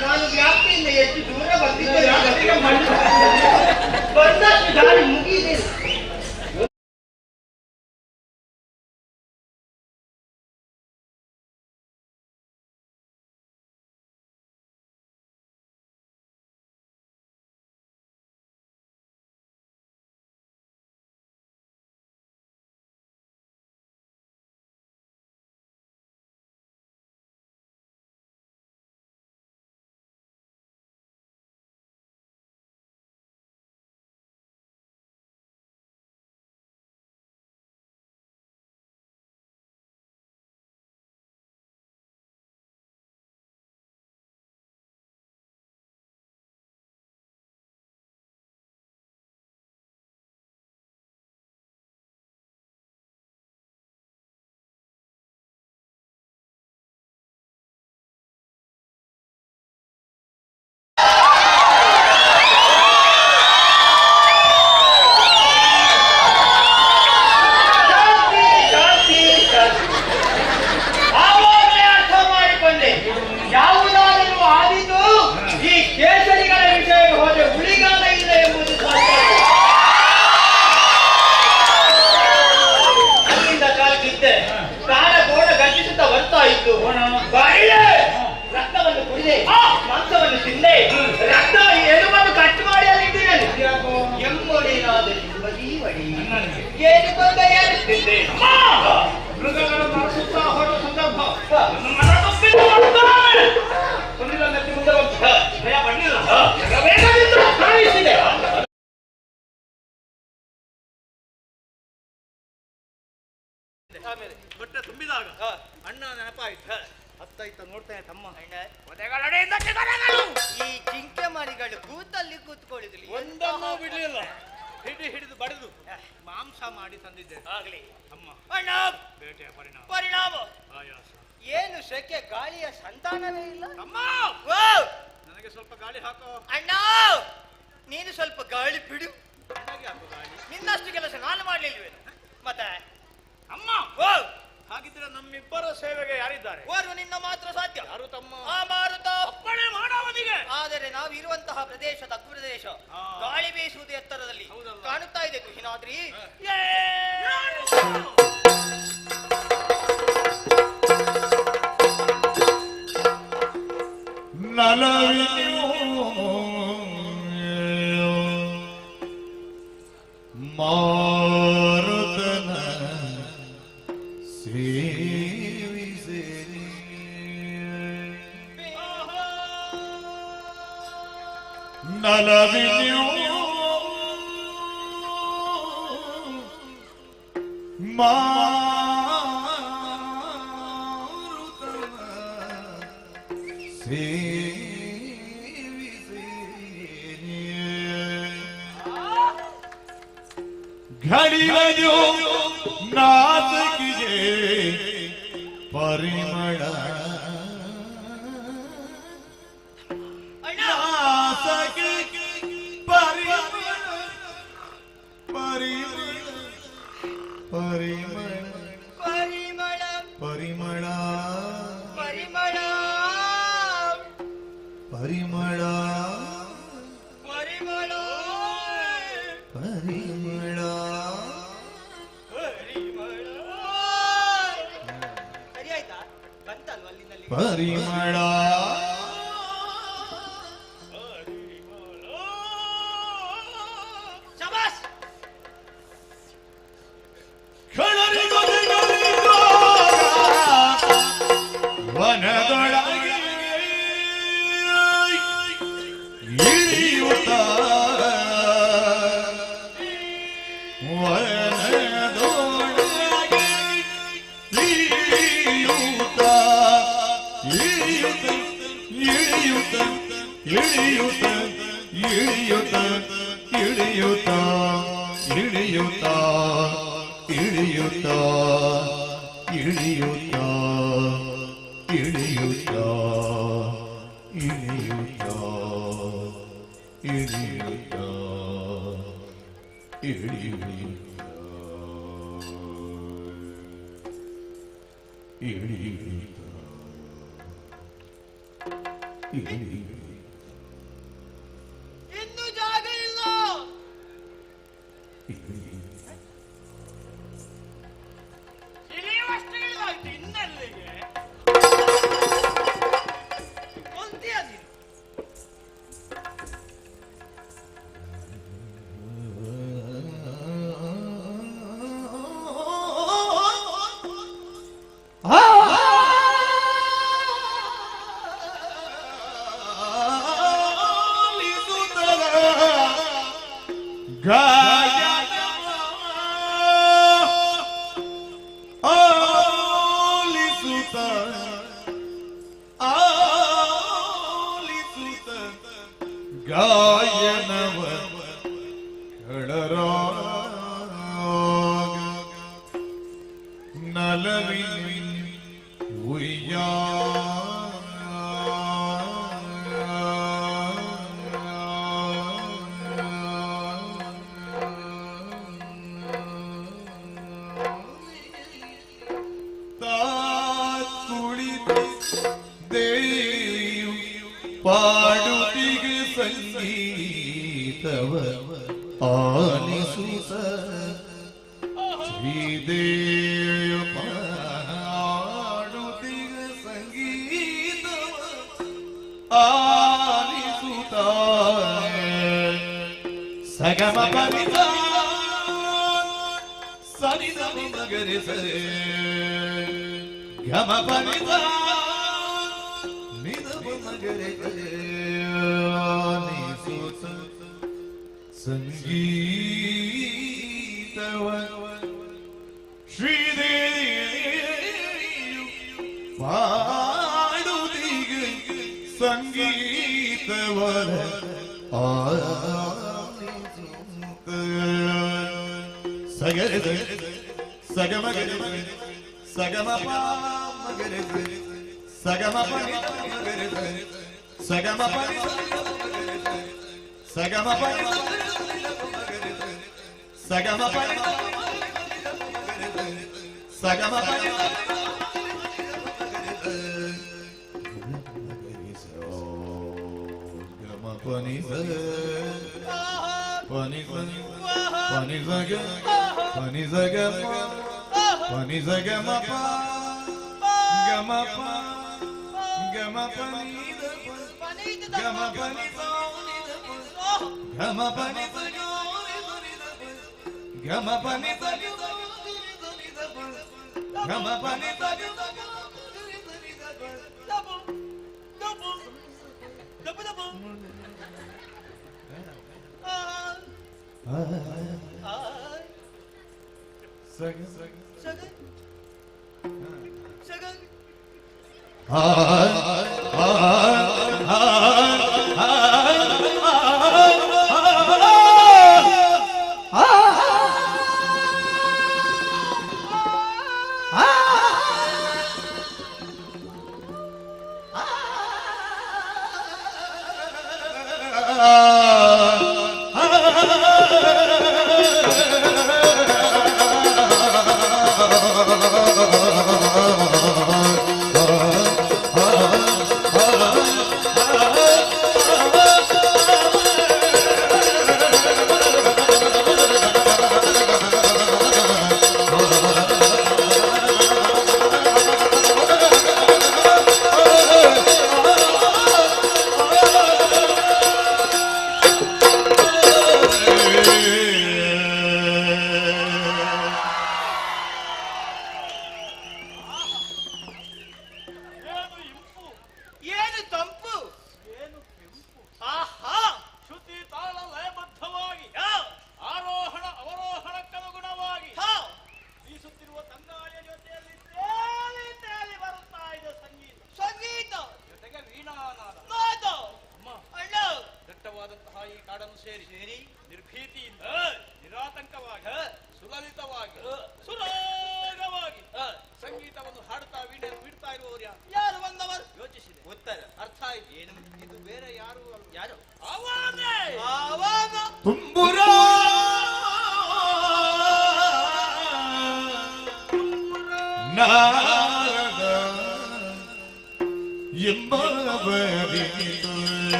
ನಾನು ವ್ಯಾಪ್ತಿಯಿಂದ ಎಷ್ಟು ದೂರ ಬಂದಿದ್ದೆ ಬಂದಷ್ಟು ದಾರಿ ಮುಗಿದಿದೆ. ರಕ್ತವನ್ನು ಕುಡಿದೆ ಮಾಂಸವನ್ನು ತಿಂದೆ ರಕ್ತ ಎಲುಬನ್ನು ಕಟ್ ಮಾಡಿ ಅಲ್ಲಿದ್ದೇನೆ ಎಂಬುದೇನಾದ ಏನು ತೊಂದರೆ ಮೃಗಗಳನ್ನು ನಡೆಸುತ್ತಾ ಹೊರ ಸಂದರ್ಭ ಮುಂದೆ ಭಯ ಪಡಲಿಲ್ಲ ನೋಡ್ತೇನೆ ತಮ್ಮ. ಈ ಜಿಂಕೆ ಮರಿಗಳು ಕೂತಲ್ಲಿ ಕೂತ್ಕೊಳ್ಳಿದ್ಲಿ ಒಂದನ್ನು ಬಿಡ್ಲಿಲ್ಲ, ಹಿಡಿದು ಬಡಿದು ಮಾಂಸ ಮಾಡಿ ತಂದಿದ್ದೆ. ಆಗ್ಲಿ ಅಮ್ಮ ಅಣ್ಣ. ಬೇಟೆಯ ಪರಿಣಾಮ ಆಯಾಸ. ಏನು ಸೆಕೆ, ಗಾಳಿಯ ಸಂತಾನವೇ ಇಲ್ಲ. ಅಮ್ಮ ನನಗೆ ಸ್ವಲ್ಪ ಗಾಳಿ ಹಾಕೋ. ಅಣ್ಣ ನೀನು ಸ್ವಲ್ಪ ಗಾಳಿ ಬಿಡು. ನಿನ್ನಷ್ಟು ಕೆಲಸ ನಾನು ಮಾಡ್ಲಿಲ್ವೇನು ಮತ್ತೆ? ಅಮ್ಮ ಹಾಗಿದ್ರೆ ನಮ್ಮಿಬ್ಬರ ಸೇವೆಗೆ ಯಾರಿದ್ದಾರೆ? ಓರ್ವ ನಿನ್ನ ಮಾತ್ರ ಸಾಧ್ಯ. ಯಾರು ತಮ್ಮ? ಆ ಮಾರುತ ಅಪ್ಪಣೆ ಮಾಡವನಿಗೆ. ಆದರೆ ನಾವು ಇರುವಂತಹ ಪ್ರದೇಶ ತಗ್ಗು ಪ್ರದೇಶ, ಗಾಳಿ ಬೀಸುವುದು ಎತ್ತರದಲ್ಲಿ ಕಾಣುತ್ತಾ ಇದೆ ಕುಹಿನಾದ್ರಿ. ಮಾರುತನ ಸೇವಿಸಿ ನಲವಿಯೋ ಮಾರುತನ ಸೇವಿಸಿ ಘಡಿಯೋ ನಾತಕಿಗೆ ಪರಿಮಳ ನಾತಕಿಗೆ ಪರಿಮಳ ಪರಿಮಳ ಪರಿಮಳ ಪರಿಮಳ ಪರಿಮಳ ಪರಿಮಳ ಪರಿಮಳ ಪರಿಮಳ ಸರಿ ಆಯ್ತಾ? ಬಂತಲ್ವ ಅಲ್ಲಿನಲ್ಲಿ ಪರಿಮಳ ಶಬಾಷ್. ವನದೊಳಗೆ ಇಳಿಯುತ್ತ ವನದೊಳಗೆ ಇಳಿಯುತ್ತ ಇಳಿಯುತ್ತ ಇಳಿಯುತ್ತ ಇಳಿಯುತ್ತ ಇಳಿಯುತ್ತ ಇಳಿಯುತ್ತ ಇಳಿಯುತ್ತ ಇಳಿಯುತ್ತ ಇಳಿಯುತ್ತ ಇಳಿಯುತ್ತ ಇಳಿಯುತ್ತ ಇಳಿಯುತ್ತ ಇನ್ನು ಜಾಗ ಇಲ್ಲ. ಇಳಿಯುವಷ್ಟು ಇಳಿದಾಯ್ತು, ಇನ್ನೆಲ್ಲಿಗೆ? ಹೊಲ್ತೀಯ ನೀನು? ಗಾಯನವ ನಲವಿನ ಉಯ್ಯಾ ಪಾಡುತ್ತಿಗೆ ಸಂಗೀತವ ಆಲಿಸುತ್ತ ಶ್ರೀದೇವ ಪಾಡುತ್ತಿಗೆ ಸಂಗೀತವ ಆಲಿಸುತ್ತ ಸಗಮ ಪವಿತ ಸರಿದ ಮಗರೆ ಸರೆ ಗಮ ಪವಿತ ಸಂಗೀತವ Sridevi ಪಾಡುತ್ತಿಗೆ ಸಂಗೀತವರ ಸಗರೆ ಸಗಮಗರೆ ಸಗಮ ಮಗರೆ ಸಗಮ ಸಗಮ ಸಗಮ ಸಗಮ ಸಗಮ Pani zaga, pani zaga, pani zaga, pani zaga, pani zaga ma pa, gama pa, gama pani da, gama pani da, gama pani zaga, gama pani zaga, gama pani zaga,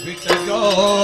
Vitagare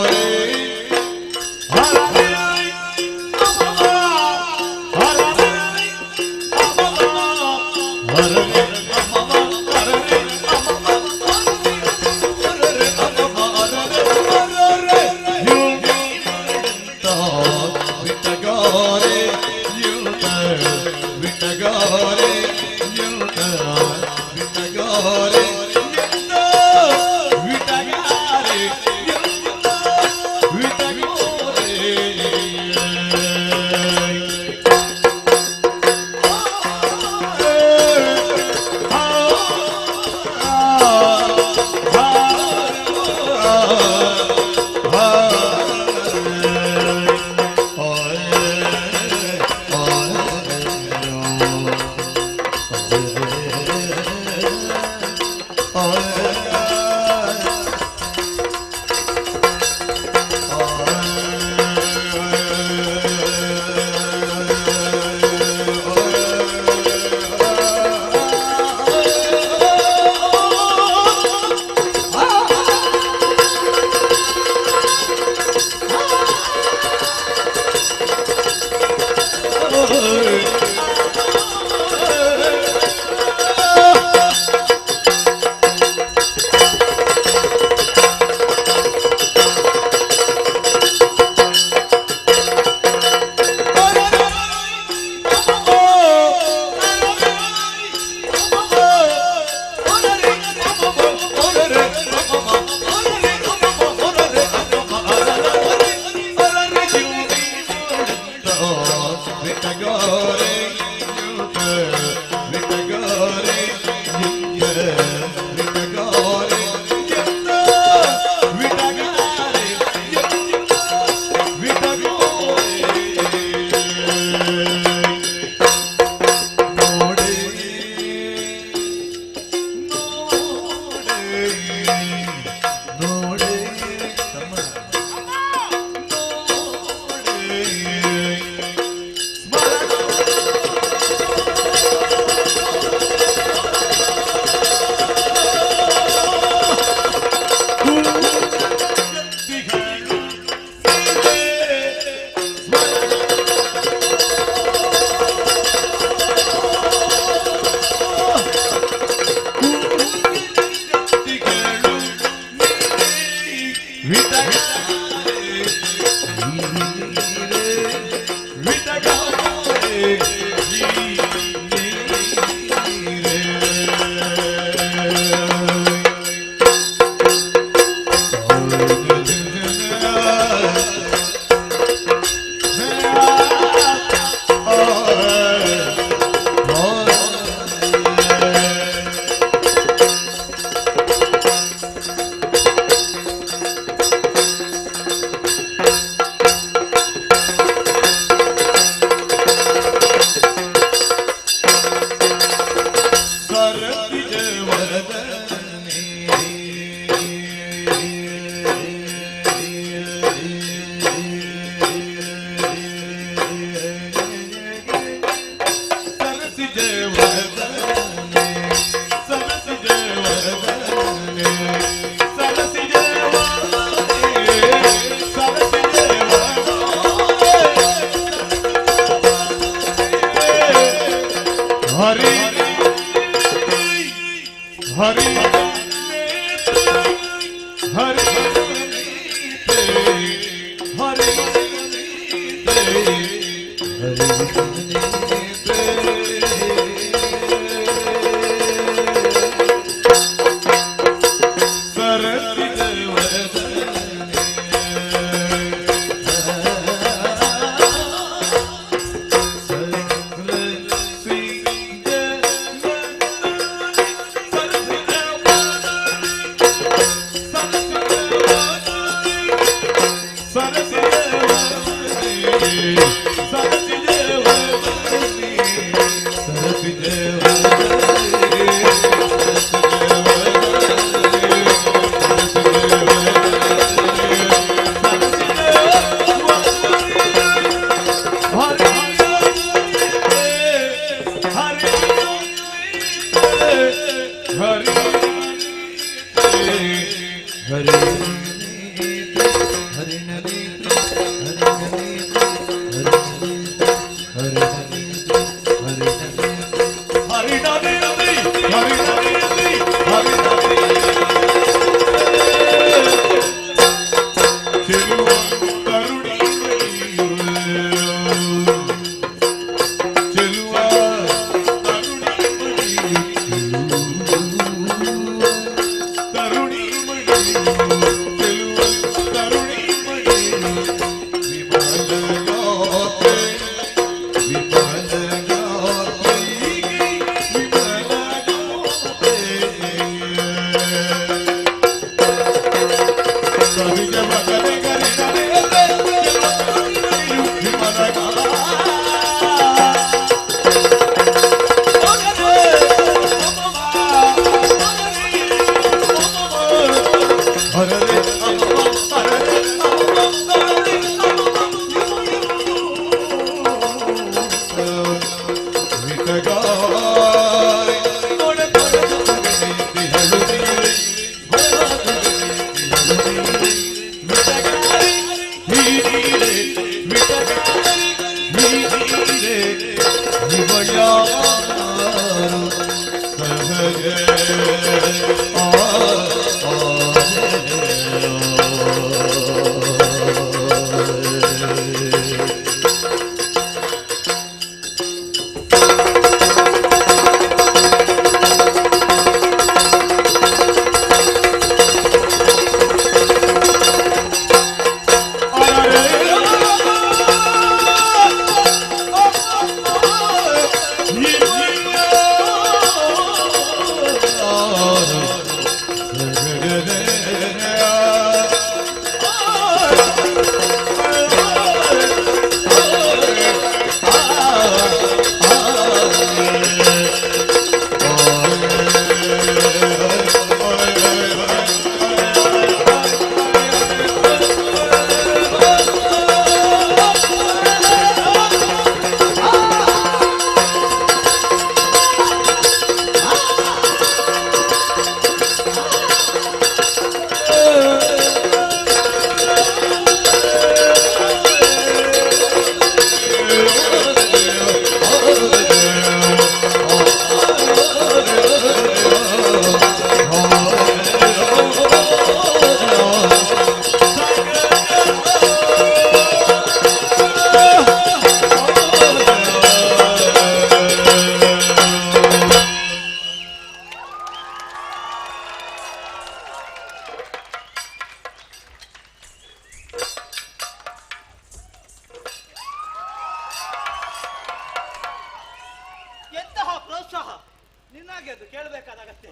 ಕೇಳಬೇಕಾದ ಅಗತ್ಯ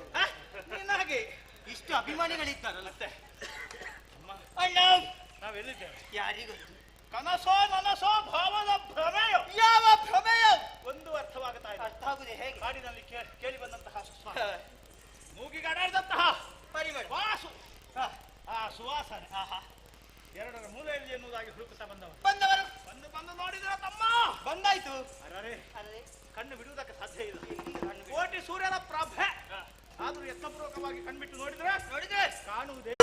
ನಿನ್ನಾಗೆ ಇಷ್ಟು ಅಭಿಮಾನಿಗಳಿದ್ದಾರಲ್ಲ ಅಣ್ಣ ನಾವೆಲ್ಲಿದ್ದೇವೆ ಯಾರಿಗೂ ಕನಸೋ ನನಸೋ ಭಾವದ ಭ್ರಮೆಯೋ ಯಾವ ಭ್ರಮೆಯ ಒಂದು ಅರ್ಥವಾಗುತ್ತಾ ಇದೆ. ಅರ್ಥ ಆಗುದೆ ಹೇಗೆ ಕಾಡಿನಲ್ಲಿ ಕೇಳಿ ಬಂದಂತಹ ಮೂಗಿಗಡಾಡಿದಂತಹ ಪರಿಮಳ ವಾಸು ಆ ಸುವಾಸನೆ ಎರಡರ ಮೂಲೆಯಲ್ಲಿ ಎನ್ನುವುದಾಗಿ ಹುಡುಕುತ್ತಾ ಬಂದವರು ಬಂದು ನೋಡಿದ್ರ ತಮ್ಮ ಬಂದಾಯ್ತು ಅರೇ ಕಣ್ಣು ಬಿಡುವುದಕ್ಕೆ ಸಾಧ್ಯ ಇಲ್ಲ ಕೋಟಿ ಸೂರ್ಯನ ಪ್ರಭೆ ಆದ್ರೂ ಯತ್ನಪೂರ್ವಕವಾಗಿ ಕಣ್ಬಿಟ್ಟು ನೋಡಿದ್ರೆ ಕಾಣುವುದೇ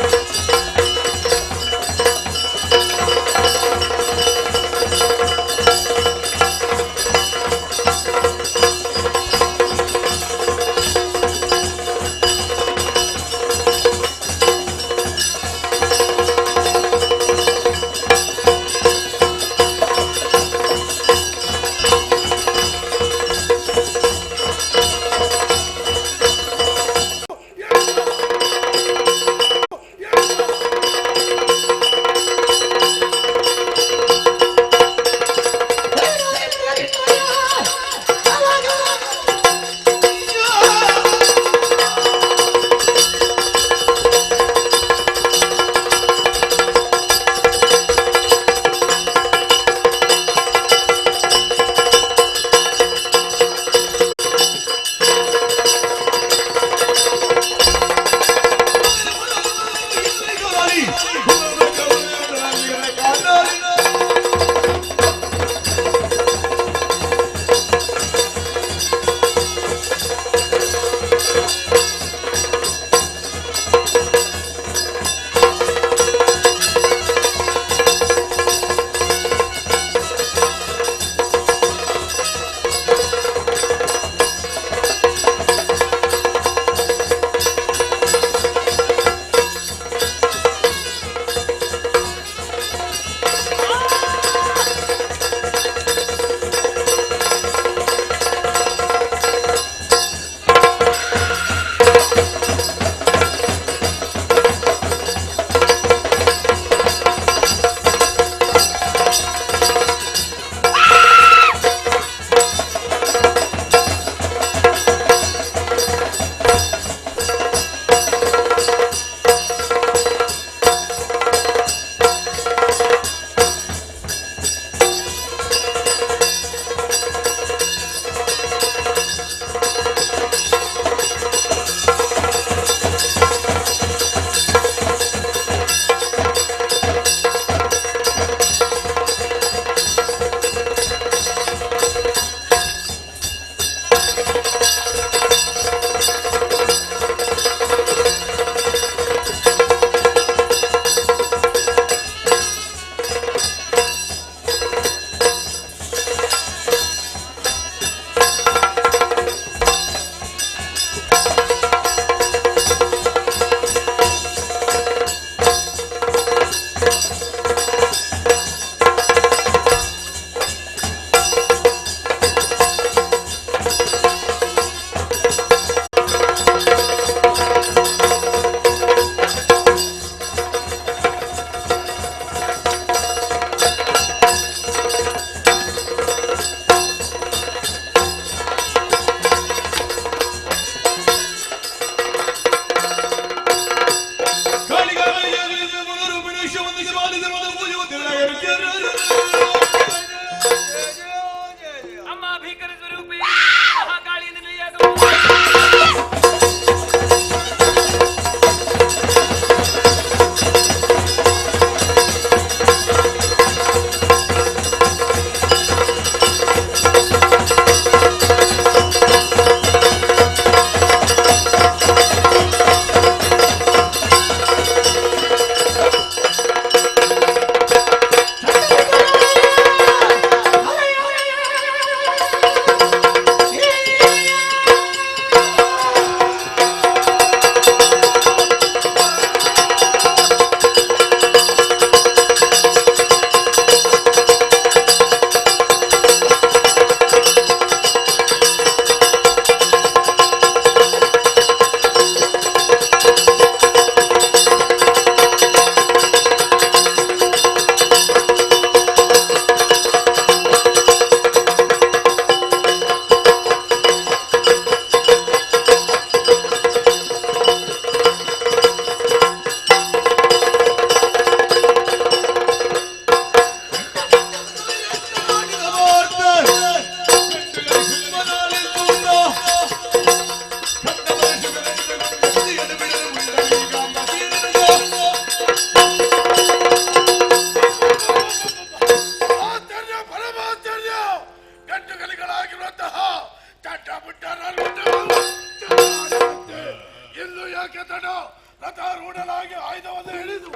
ಕೂಡಲಾಗಿ ಆಯುಧವನ್ನು ಹಿಡಿದು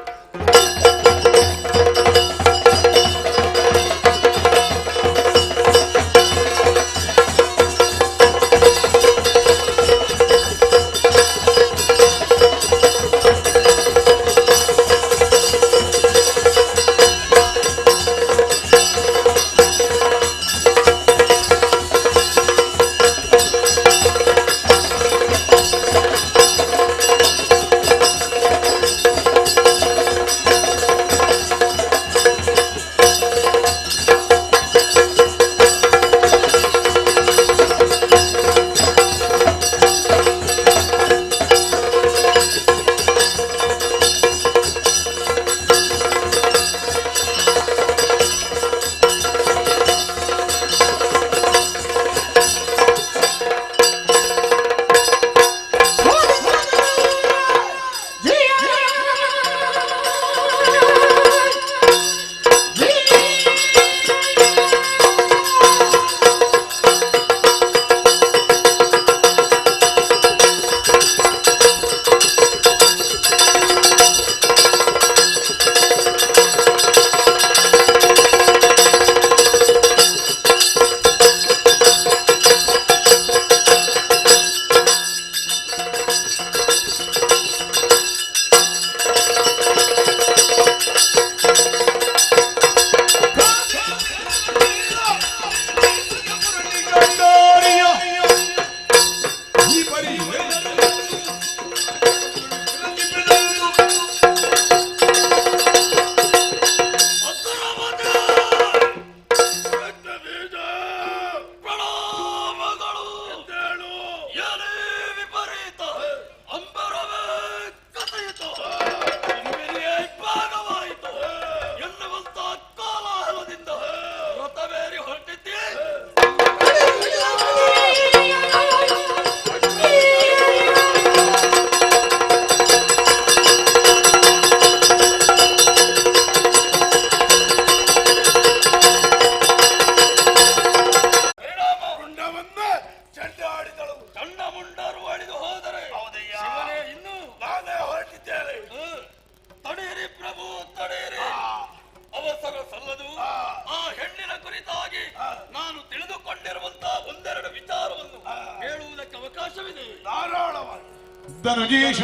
ಧನುಜೀಶ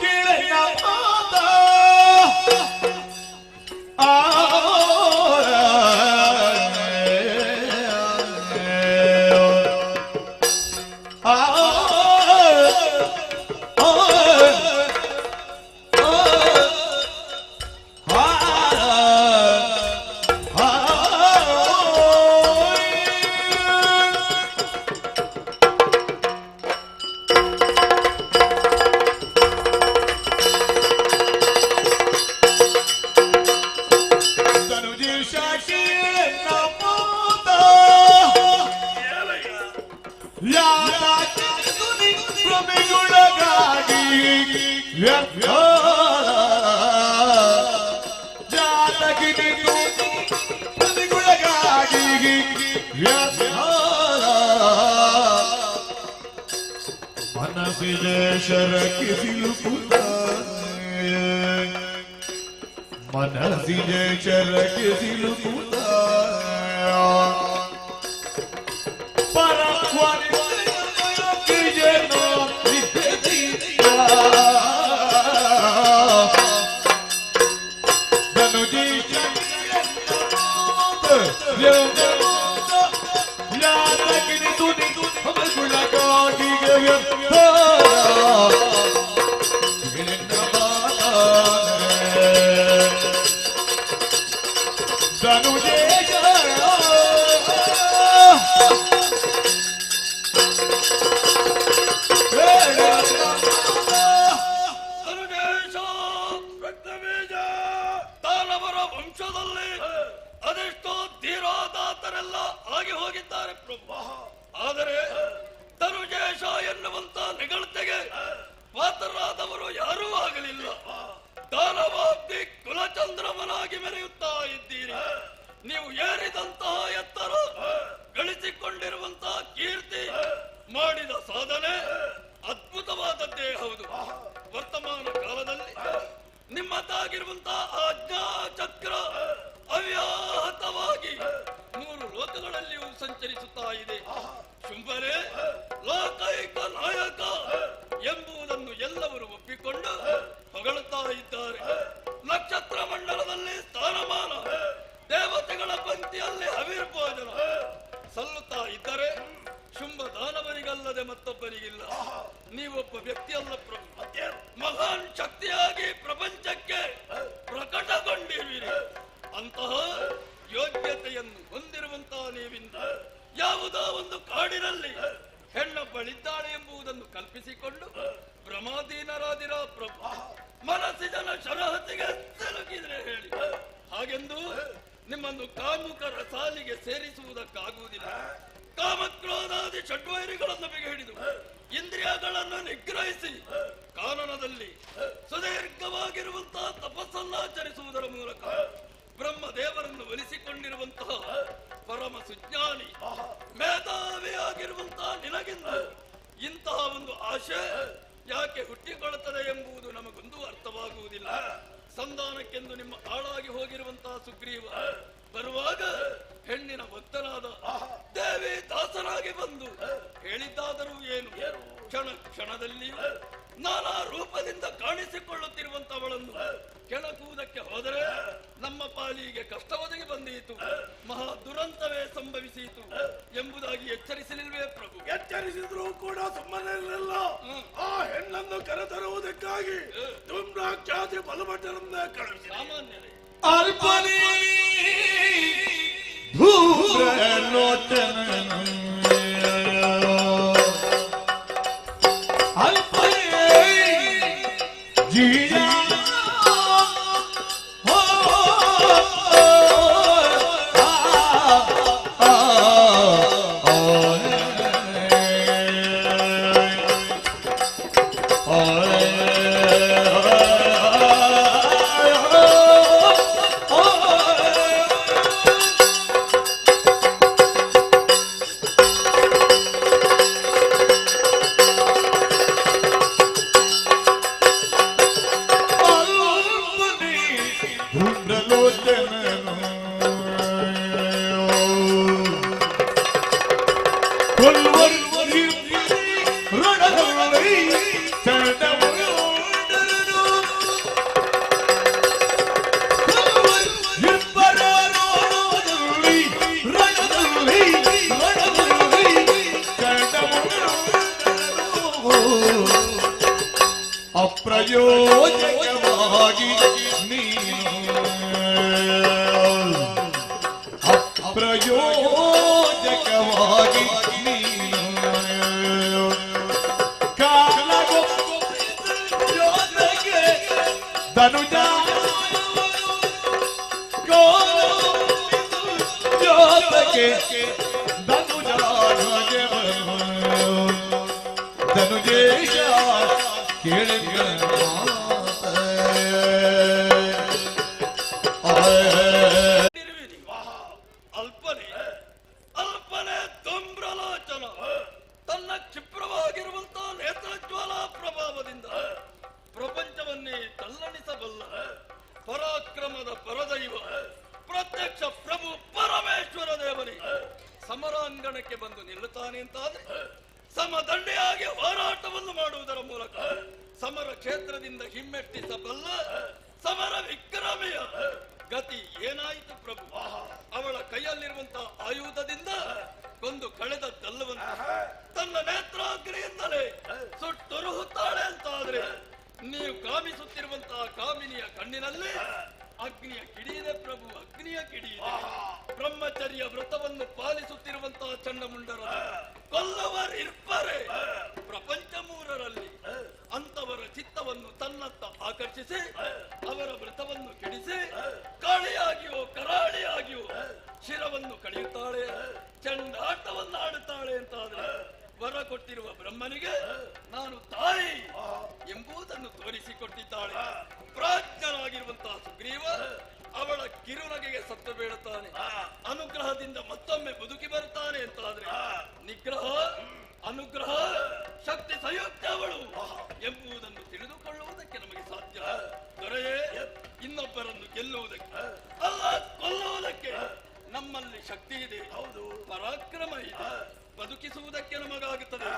ಕೇಳಿನ ಮಾತ ಮನಸ್ಸಿಗೆ ಶರಕ್ಕೆ ಸಿಲುಕುತ್ತ ಮನಸ್ಸಿಗೆ ಶರಕ್ಕೆ ಸಿಲುಕುತ್ತ ಅದೆಷ್ಟೋ ಧೀರೋದಾತರೆಲ್ಲ ಆಗಿ ಹೋಗಿದ್ದಾರೆ ಪ್ರಭು. ಆದರೆ ಧನುಜೇಶ ಎನ್ನುವಂತ ನಿಗಳತೆಗೆ ಪಾತ್ರರಾದವರು ಯಾರೂ ಆಗಲಿಲ್ಲ. ದಾನವಾಗ್ತಿ ಕುಲಚಂದ್ರಮನಾಗಿ ಮೆರೆಯುತ್ತಾ ಇದ್ದೀರಿ. ನೀವು ಏರಿದಂತಹ ಎತ್ತರ, ಗಳಿಸಿಕೊಂಡಿರುವಂತಹ ಕೀರ್ತಿ, ಮಾಡಿದ ಸಾಧನೆ ಅದ್ಭುತವಾದದ್ದೇ ಹೌದು. ವರ್ತಮಾನ ಕಾಲದಲ್ಲಿ ಆಗಿರುವಂತಹ ಆಜ್ಞಾ ಚಕ್ರ ಅವ್ಯಾಹತವಾಗಿ 3 ಲೋಕಗಳಲ್ಲಿಯೂ ಸಂಚರಿಸುತ್ತಾ ಇದೆ. ಶುಂಭರೇ ಲೋಕೈಕ ನಾಯಕ ಎಂಬುದನ್ನು ಎಲ್ಲವರು ಒಪ್ಪಿಕೊಂಡು ಹೊಗಳುತ್ತಾ ಇದ್ದಾರೆ. ನಕ್ಷತ್ರ ಮಂಡಲದಲ್ಲಿ ಸ್ಥಾನಮಾನ, ದೇವತೆಗಳ ಪಂಕ್ತಿಯಲ್ಲಿ ಹವಿರ್ಭೋಜನ ಸಲ್ಲುತ್ತಾ ಇದ್ದರೆ ಶುಂಭ ದಾನವನಿಗಲ್ಲದೆ ಮತ್ತೊಬ್ಬನಿಗಿಲ್ಲ. ನೀವೊಬ್ಬ ವ್ಯಕ್ತಿಯಲ್ಲ ಪ್ರಭು, ಮಹಾನ್ ಶಕ್ತಿಯಾಗಿ ಪ್ರಪಂಚಕ್ಕೆ ಪ್ರಕಟಗೊಂಡಿರುವಿರಿ. ಅಂತಹ ಯೋಗ್ಯತೆಯನ್ನು ಹೊಂದಿರುವಂತಹ ನೀವಿಂದ ಯಾವುದೋ ಒಂದು ಕಾಡಿನಲ್ಲಿ ಹೆಣ್ಣೊಬ್ಬಳಿದ್ದಾಳೆ ಎಂಬುದನ್ನು ಕಲ್ಪಿಸಿಕೊಂಡು ಭ್ರಮಾಧೀನರಾದಿರ ಪ್ರಭು, ಮನಸ್ಸಿನ ಶರಹತಿಗೆ ಸಿಲುಕಿದ್ರೆ ಹೇಳಿ. ಹಾಗೆಂದು ನಿಮ್ಮನ್ನು ಕಾಮುಕರ ಸಾಲಿಗೆ ಸೇರಿಸುವುದಕ್ಕಾಗುವುದಿಲ್ಲ. ಕಾಮಕ್ರೋಧಾದಿ ಷಡ್ವೈರಿಗಳನ್ನು ಬಿಗಿಹಿಡಿದು ಇಂದ್ರಿಯಗಳನ್ನು ನಿಗ್ರಹಿಸಿ ಕಾನನದಲ್ಲಿ ಸುದೀರ್ಘವಾಗಿರುವಂತಹ ತಪಸ್ಸನ್ನಾಚರಿಸುವುದರ ಮೂಲಕ ಬ್ರಹ್ಮದೇವರನ್ನು ಒಲಿಸಿಕೊಂಡಿರುವಂತಹ ಪರಮ ಸುಜ್ಞಾನಿ ಮೇಧಾವಿಯಾಗಿರುವಂತಹ ನಿನಗಿಂದ ಇಂತಹ ಒಂದು ಆಶೆ ಯಾಕೆ ಹುಟ್ಟಿಕೊಳ್ಳುತ್ತದೆ ಎಂಬುದು ನಮಗೊಂದು ಅರ್ಥವಾಗುವುದಿಲ್ಲ. ಸಂಧಾನಕ್ಕೆಂದು ನಿಮ್ಮ ಆಳಾಗಿ ಹೋಗಿರುವಂತಹ ಸುಗ್ರೀವ ಬರುವಾಗ ಹೆಣ್ಣಿನ ಭಕ್ತನಾದ ದೇವಿ ದಾಸನಾಗಿ ಬಂದು ಹೇಳಿದ್ದಾದರೂ ಏನು, ಕ್ಷಣ ಕ್ಷಣದಲ್ಲಿ ನಾನಾ ರೂಪದಿಂದ ಕಾಣಿಸಿಕೊಳ್ಳುತ್ತಿರುವಂತವಳನ್ನು ಕೆಣಕುವುದಕ್ಕೆ ಹೋದರೆ ನಮ್ಮ ಪಾಲಿಗೆ ಕಷ್ಟ ಒದಗಿ ಬಂದೀತು, ಮಹಾ ದುರಂತವೇ ಸಂಭವಿಸಿತು ಎಂಬುದಾಗಿ ಎಚ್ಚರಿಸಲಿಲ್ವೇ ಪ್ರಭು? ಎಚ್ಚರಿಸಿದ್ರು ಕೂಡ ಸುಮ್ಮನೆ ಇರಲಿಲ್ಲ. ಆ ಹೆಣ್ಣನ್ನು ಕರೆತರುವುದಕ್ಕಾಗಿ ಧೂಮ್ರಾಕ್ಷಾದಿ ಬಲಭಟರನ್ನ ಕಳುಹಿಸಿ ಸಾಮಾನ್ಯರೇ ಅಲ್ಪನೇ ಧೂಮ್ರಲೋಚನ ಅಲ್ಪನೇ ಜೀಯ ಅಪ್ರಯೋಜಕವಾಗಿ ನೀನು ಅಪ್ರಯೋಜಕವಾಗಿ ನೀನು ಕಾಲಗೊಬ್ಬಗೆ ಧನುಜ ಜೋತಗೆ ಧನುಜ ಧನುಜೇಶ ಅಲ್ಪನೆ ಅಲ್ಪನೆ ಧೂಮ್ರಲೋಚನ ತನ್ನ ಕ್ಷಿಪ್ರವಾಗಿರುವಂತಹ ನೇತ್ರಜ್ವಾಲ ಪ್ರಭಾವದಿಂದ ಪ್ರಪಂಚವನ್ನೇ ತಲ್ಲಣಿಸಬಲ್ಲ ಪರಾಕ್ರಮದ ಪರದೈವ ಪ್ರತ್ಯಕ್ಷ ಪ್ರಭು ಪರಮೇಶ್ವರ ದೇವನೇ ಸಮರಾಂಗಣಕ್ಕೆ ಬಂದು ನಿಲ್ಲುತ್ತಾನೆ ಅಂತಾದ್ರೆ ಸಮದಂಡೆಯಾಗಿ ಹೋರಾಟವನ್ನು ಮಾಡುವುದರ ಮೂಲಕ ಸಮರ ಕ್ಷೇತ್ರದಿಂದ ಹಿಮ್ಮೆಟ್ಟಿಸಬಲ್ಲ ಸಮರ ವಿಕ್ರಮೆಯ ಗತಿ ಏನಾಯಿತು ಪ್ರಭು? ಅವಳ ಕೈಯಲ್ಲಿರುವಂತಹ ಆಯುಧದಿಂದ ಕೊಂದು ಕಳೆದದ್ದಲ್ಲವಂತ ತನ್ನ ನೇತ್ರಾಗ್ನಿಯಿಂದಲೇ ಸುಟ್ಟುರುಹುತ್ತಾಳೆ ಅಂತಾದ್ರೆ ನೀವು ಕಾಮಿಸುತ್ತಿರುವಂತಹ ಕಾಮಿನಿಯ ಕಣ್ಣಿನಲ್ಲಿ ಅಗ್ನಿಯ ಕಿಡಿಯಿದೆ ಪ್ರಭು, ಅಗ್ನಿಯ ಕಿಡಿಯಿದೆ. ಬ್ರಹ್ಮಚರ್ಯ ವ್ರತವನ್ನು ಪಾಲಿಸುತ್ತಿರುವಂತಹ ಚಂಡಮುಂಡರ ಕೊಲ್ಲವರಿರ್ಪರೆ ಪ್ರಪಂಚ ಮೂರರಲ್ಲಿ ಅಂತವರ ಚಿತ್ತವನ್ನು ತನ್ನತ್ತ ಆಕರ್ಷಿಸಿ ಅವರ ವ್ರತವನ್ನು ಕೆಡಿಸಿ ಕಾಳಿಯಾಗಿಯೋ ಕರಾಳಿಯಾಗಿಯೋ ಶಿರವನ್ನು ಕಡಿಯುತ್ತಾಳೆ, ಚಂಡಾಟವನ್ನು ಆಡುತ್ತಾಳೆ ಅಂತಾದ್ರೆ ವರ ಕೊಟ್ಟಿರುವ ಬ್ರಹ್ಮನಿಗೆ ನಾನು ತಾಯಿ ಎಂಬುದನ್ನು ತೋರಿಸಿಕೊಟ್ಟಿದ್ದಾಳೆ. ಪ್ರಾಜ್ಞನಾಗಿರುವಂತಹ ಸುಗ್ರೀವ ಅವಳ ಕಿರುನಗೆಗೆ ಸತ್ತು ಬೀಳುತ್ತಾನೆ, ಅನುಗ್ರಹದಿಂದ ಮತ್ತೊಮ್ಮೆ ಬದುಕಿ ಬರುತ್ತಾನೆ ಅಂತಾದ್ರೆ ನಿಗ್ರಹ ಅನುಗ್ರಹ ಶಕ್ತಿ ಸಂಯುಕ್ತ ಅವಳು ಎಂಬುದನ್ನು ತಿಳಿದುಕೊಳ್ಳುವುದಕ್ಕೆ ನಮಗೆ ಸಾಧ್ಯ. ದೊರೆಯೇ ಶಕ್ತಿ ಇದೆ, ಹೌದು, ಪರಾಕ್ರಮ ಇದೆ. ಬದುಕಿಸುವುದಕ್ಕೆ ನಮಗಾಗುತ್ತದೆ,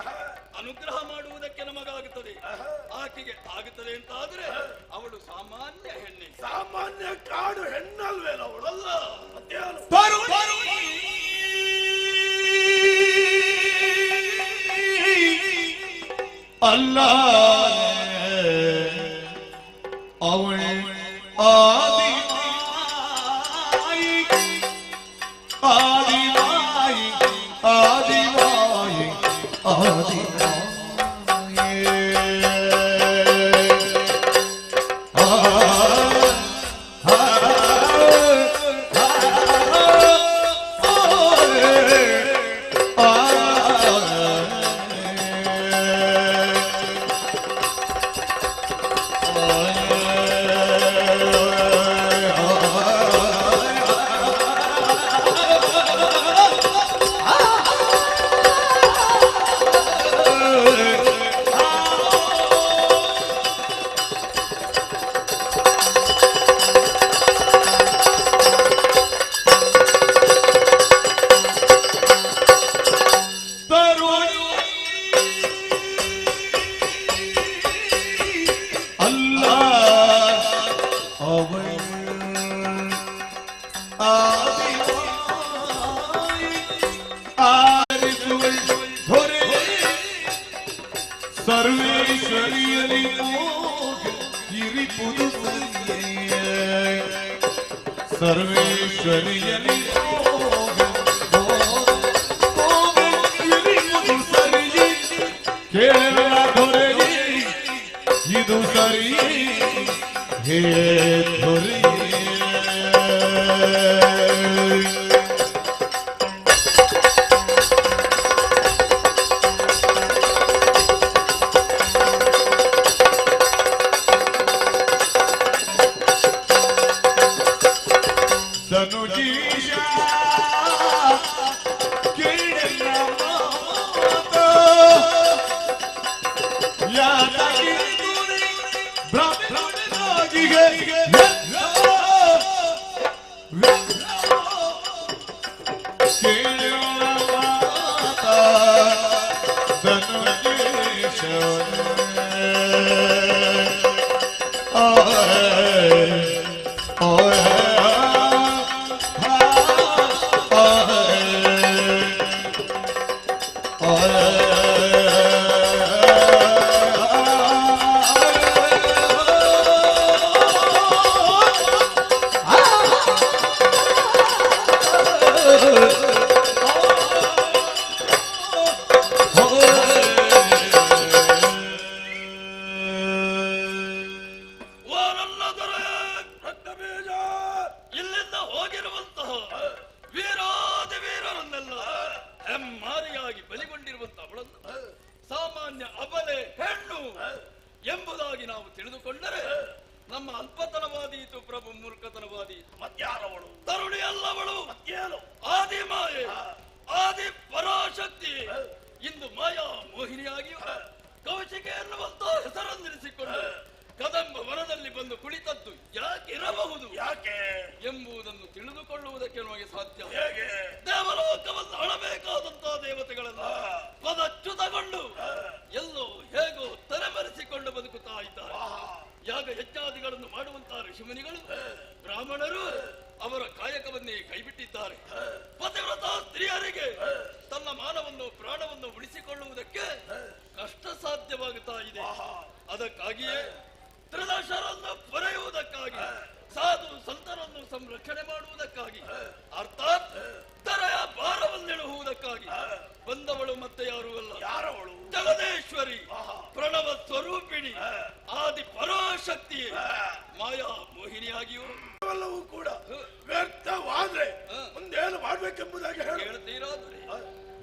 ಅನುಗ್ರಹ ಮಾಡುವುದಕ್ಕೆ ನಮಗಾಗುತ್ತದೆ. ಆಕೆಗೆ ಆಗುತ್ತದೆ ಅಂತ ಆದ್ರೆ ಅವಳು ಸಾಮಾನ್ಯ ಹೆಣ್ಣೆ. ಸಾಮಾನ್ಯ ಕಾಡು ಹೆಣ್ಣಲ್ವೇನ ಅವಳಲ್ಲ. ಅಲ್ಲ ಅವಳ ಆದಿ ಆದಿವಾಯಿ ಆದಿವಾಯಿ ಆದಿವಾಯಿ ಸರ್ವೇಶ್ವರಿಯಲಿ ಇರಿಪುದು ಸರ್ವೇಶ್ವರಿಯಲಿ ಇರಿಪುದು ಸರಿ ಕೇಳ ದೊರೆಯಿ ಇದು ಸರಿ ಹೇ ದೊರೆಯಿ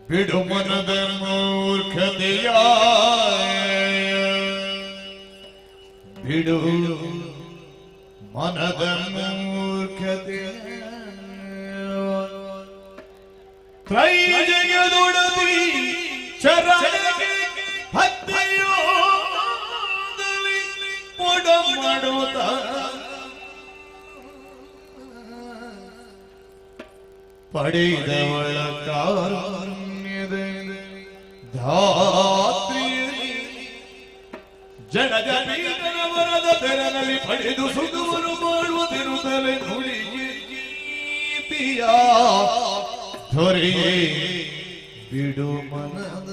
ಬಿಡು ಮನದ ಮೂರ್ಖತೆಯ ಬಿಡು ಮನದ ಮೂರ್ಖತೆಯ ತ್ರೈ ಜಗದೊಡದಿ ಚರಣಕ್ಕೆ ಭಕ್ತಿಯೋ ಮೊಡ ಮಾಡುತ್ತ ಪಡೆದವಳ ಕಾರುಣ್ಯದ ಧಾತ್ರಿಯಲ್ಲಿ ಜನಜ ಪೀಠನ ವರದ ತೆರನಲ್ಲಿ ಪಡೆದು ಸುಖವನ್ನು ಮಾಡುವುದಿರುತ್ತಲೇ ನುಡಿಯ ದೊರೆಯೇ ಬಿಡು ಮನದ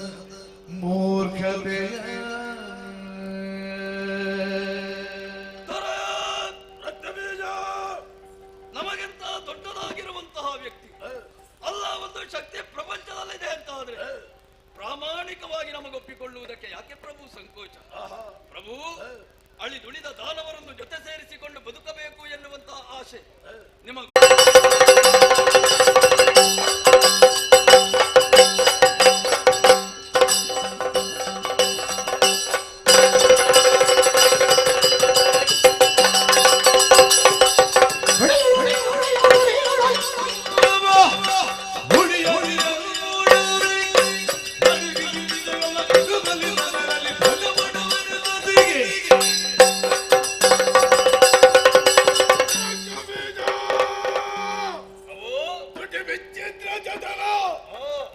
ಮೂರ್ಖತೆಯ ನಮಗಿಂತ ದೊಡ್ಡದಾಗಿರುವಂತಹ ವ್ಯಕ್ತಿ ಅಲ್ಲ, ಒಂದು ಶಕ್ತಿ ಪ್ರಪಂಚದಲ್ಲಿದೆ ಅಂತ ಆದ್ರೆ ಪ್ರಾಮಾಣಿಕವಾಗಿ ನಮಗೊಪ್ಪಿಕೊಳ್ಳುವುದಕ್ಕೆ ಯಾಕೆ ಪ್ರಭು ಸಂಕೋಚ? ಪ್ರಭು ಅಳಿದುಳಿದ ದಾನವರನ್ನು ಜೊತೆ ಸೇರಿಸಿಕೊಂಡು ಬದುಕಬೇಕು ಎನ್ನುವಂತಹ ಆಸೆ ನಿಮಗೆ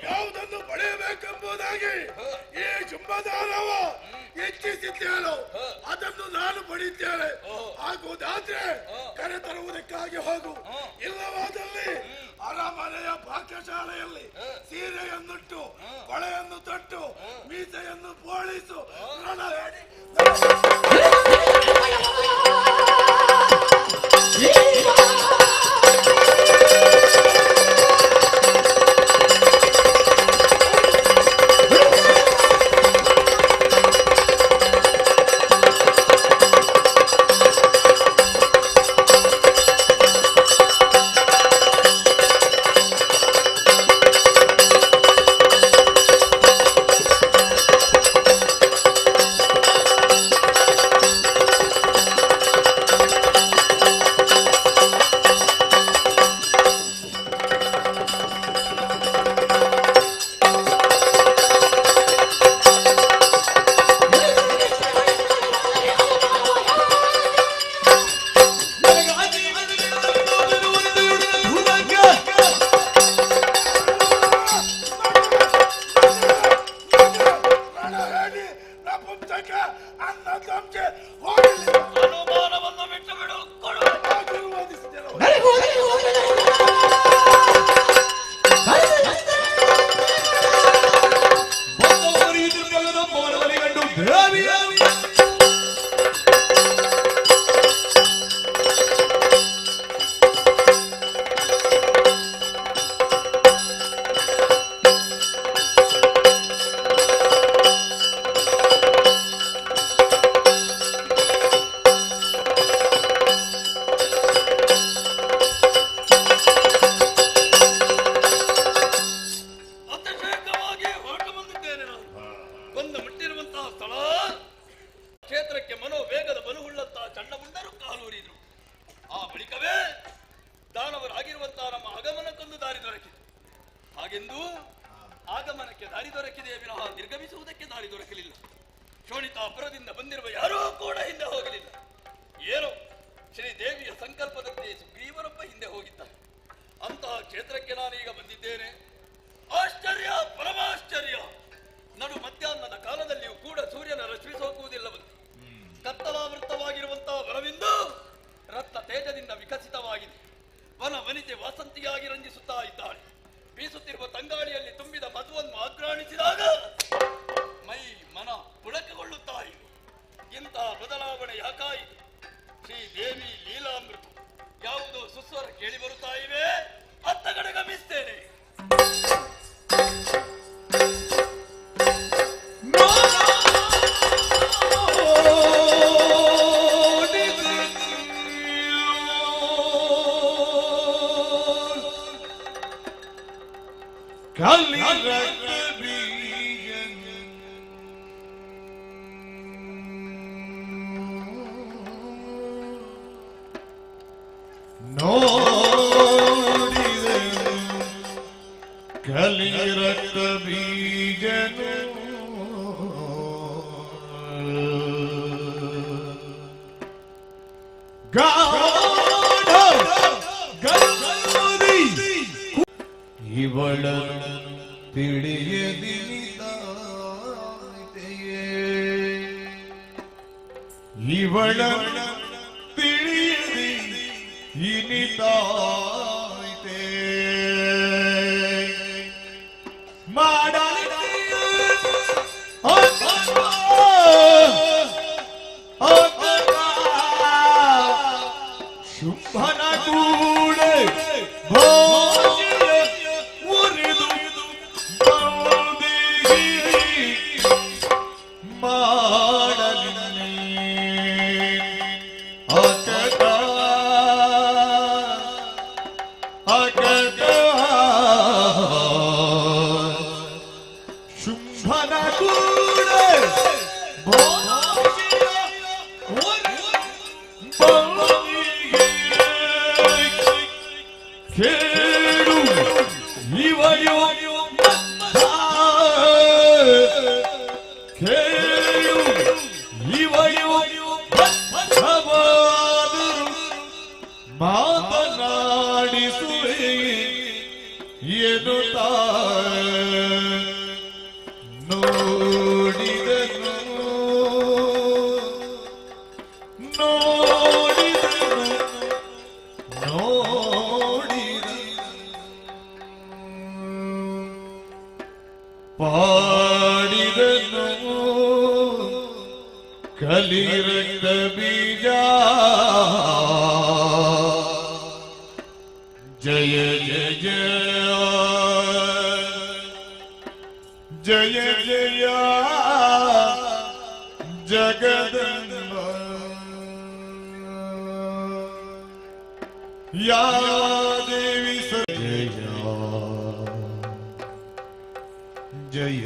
ಯಾವುದನ್ನು ಪಡೆಯಬೇಕೆಂಬುದಾಗಿ ಈ ಜುಂಬದಾರವ ಇಚ್ಛಿಸಿದ್ದೇನೋ ಅದನ್ನು ನಾನು ಪಡೆಯುತ್ತೇನೆ. ಆಗುವುದಾದ್ರೆ ಕರೆತರುವುದಕ್ಕಾಗಿ ಹೋಗು, ಇಲ್ಲವಾದಲ್ಲಿ ಅರಮನೆಯ ಪಾಕಶಾಲೆಯಲ್ಲಿ ಸೀರೆಯನ್ನುಟ್ಟು ಕೊಳೆಯನ್ನು ತೊಟ್ಟು ಮೀಸೆಯನ್ನು ಬೋಳಿಸು. ಆಗಮನಕ್ಕೆ ದಾರಿ ದೊರಕಿದೆಯೇ ವಿನಃ ನಿರ್ಗಮಿಸುವುದಕ್ಕೆ ದಾರಿ ದೊರಕಲಿಲ್ಲ. ಶೋಣಿತಾಪುರದಿಂದ ಬಂದಿರುವ ಯಾರೂ ಕೂಡ ಹಿಂದೆ ಹೋಗಲಿಲ್ಲ. ಏನೋ ಶ್ರೀದೇವಿಯ ಸಂಕಲ್ಪದಂತೆ ಸುಗ್ರೀವನೊಬ್ಬ ಹಿಂದೆ ಹೋಗಿದ್ದಾರೆ. ಅಂತಹ ಕ್ಷೇತ್ರಕ್ಕೆ ನಾನೀಗ ಬಂದಿದ್ದೇನೆ. ಆಶ್ಚರ್ಯ, ಪರಮಾಶ್ಚರ್ಯ. ನಡು ಮಧ್ಯಾಹ್ನದ ಕಾಲದಲ್ಲಿಯೂ ಕೂಡ ಸೂರ್ಯನ ರಶ್ಮಿ ಸೋಕುವುದಿಲ್ಲವಂತೆ. ಕತ್ತಲಾವೃತವಾಗಿರುವಂತಹ ವನವಿಂದು ರತ್ನ ತೇಜದಿಂದ ವಿಕಸಿತವಾಗಿದೆ. ವನ ವನಿತೆ ವಾಸಂತಿಯಾಗಿ ರಂಜಿಸುತ್ತಾ ಇದ್ದಾಳೆ. ಬೀಸುತ್ತಿರುವ ತಂಗಾಳಿಯಲ್ಲಿ ತುಂಬಿದ ಮಧುವನ್ನು ಆಘ್ರಾಣಿಸಿದಾಗ ಮೈ ಮನ ಪುಳಕಗೊಳ್ಳುತ್ತಾ ಇವೆ. ಇಂತಹ ಬದಲಾವಣೆ ಯಾಕಾಯಿತು? ಶ್ರೀದೇವಿ ಲೀಲಾಮೃತ ಯಾವುದೋ ಸುಸ್ವರ ಕೇಳಿ ಬರುತ್ತಾ ಇವೆ. ಅತ್ತ ಕಡೆ ಗಮಿಸ್ತೇನೆ. ಕಲಿರಕ್ತ ಬೀಜನು ಇವಳನ್ನು ತಿಳಿಯದಿನಿತಾಯಿತೆಯೇ ಇವಳನ್ನು ತಿಳಿಯದಿ ಇನಿತಾಯಿತೆ ಶುಂಭನ ಕೂಡೆ ಉರಿದು ಮಾಡಲಿ ಅಕಟ ಅಕಟ ಶುಂಭನ ಕೂಡೆ ಕೇಳು ಇವಯೋ ಕೇಳು ಇವಯೋ ಮಾತನಾಡಿಸುವೆ ಎನ್ನುತ್ತಾ ನೋಡಿದನು ನೋಡಿದನು ಪಾಡಿದನು ಕಲಿರಂಗ ಬೀಜ ಜಯ ಜಯ ಜಯ ಜಯ ಜಗದಂಬ ಯಾ ದೇವಿ ಜಯ ಜಯ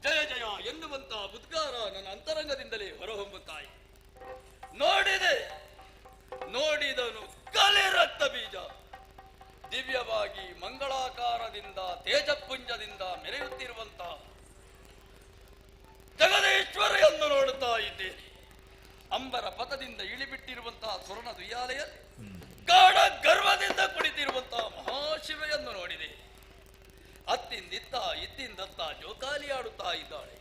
ಜಯ ಜಯ ಎನ್ನುವಂತಹ ಉದ್ಗಾರ ನನ್ನ ಅಂತರಂಗದಿಂದಲೇ ಹೊರಹೊಮ್ಮುತ್ತಾಯಿ. ನೋಡಿದೆ, ನೋಡಿದನು ಕಲೆ ರಕ್ತ ಬೀಜ ದಿವ್ಯವಾಗಿ ಮಂಗಳಾಕಾರದಿಂದ ತೇಜಪುಂಜದಿಂದ ಮೆರೆಯುತ್ತಿರುವಂತಹ ಜಗದೀಶ್ವರೆಯನ್ನು ನೋಡುತ್ತಾ ಇದ್ದೇನೆ. ಅಂಬರ ಪಥದಿಂದ ಇಳಿಬಿಟ್ಟಿರುವಂತಹ ಸ್ವರ್ಣ ದುಯ್ಯಾಲೆಯಲ್ಲಿ ಗಾಢ ಗರ್ವದಿಂದ ಕುಳಿತಿರುವಂತಹ ಮಹಾಶಿವೆಯನ್ನು ನೋಡಿದೆ. ಅತ್ತಿಂದಿತ್ತ ಇತ್ತಿಂದತ್ತ ಜೋಕಾಲಿಯಾಡುತ್ತಾ ಇದ್ದಾಳೆ.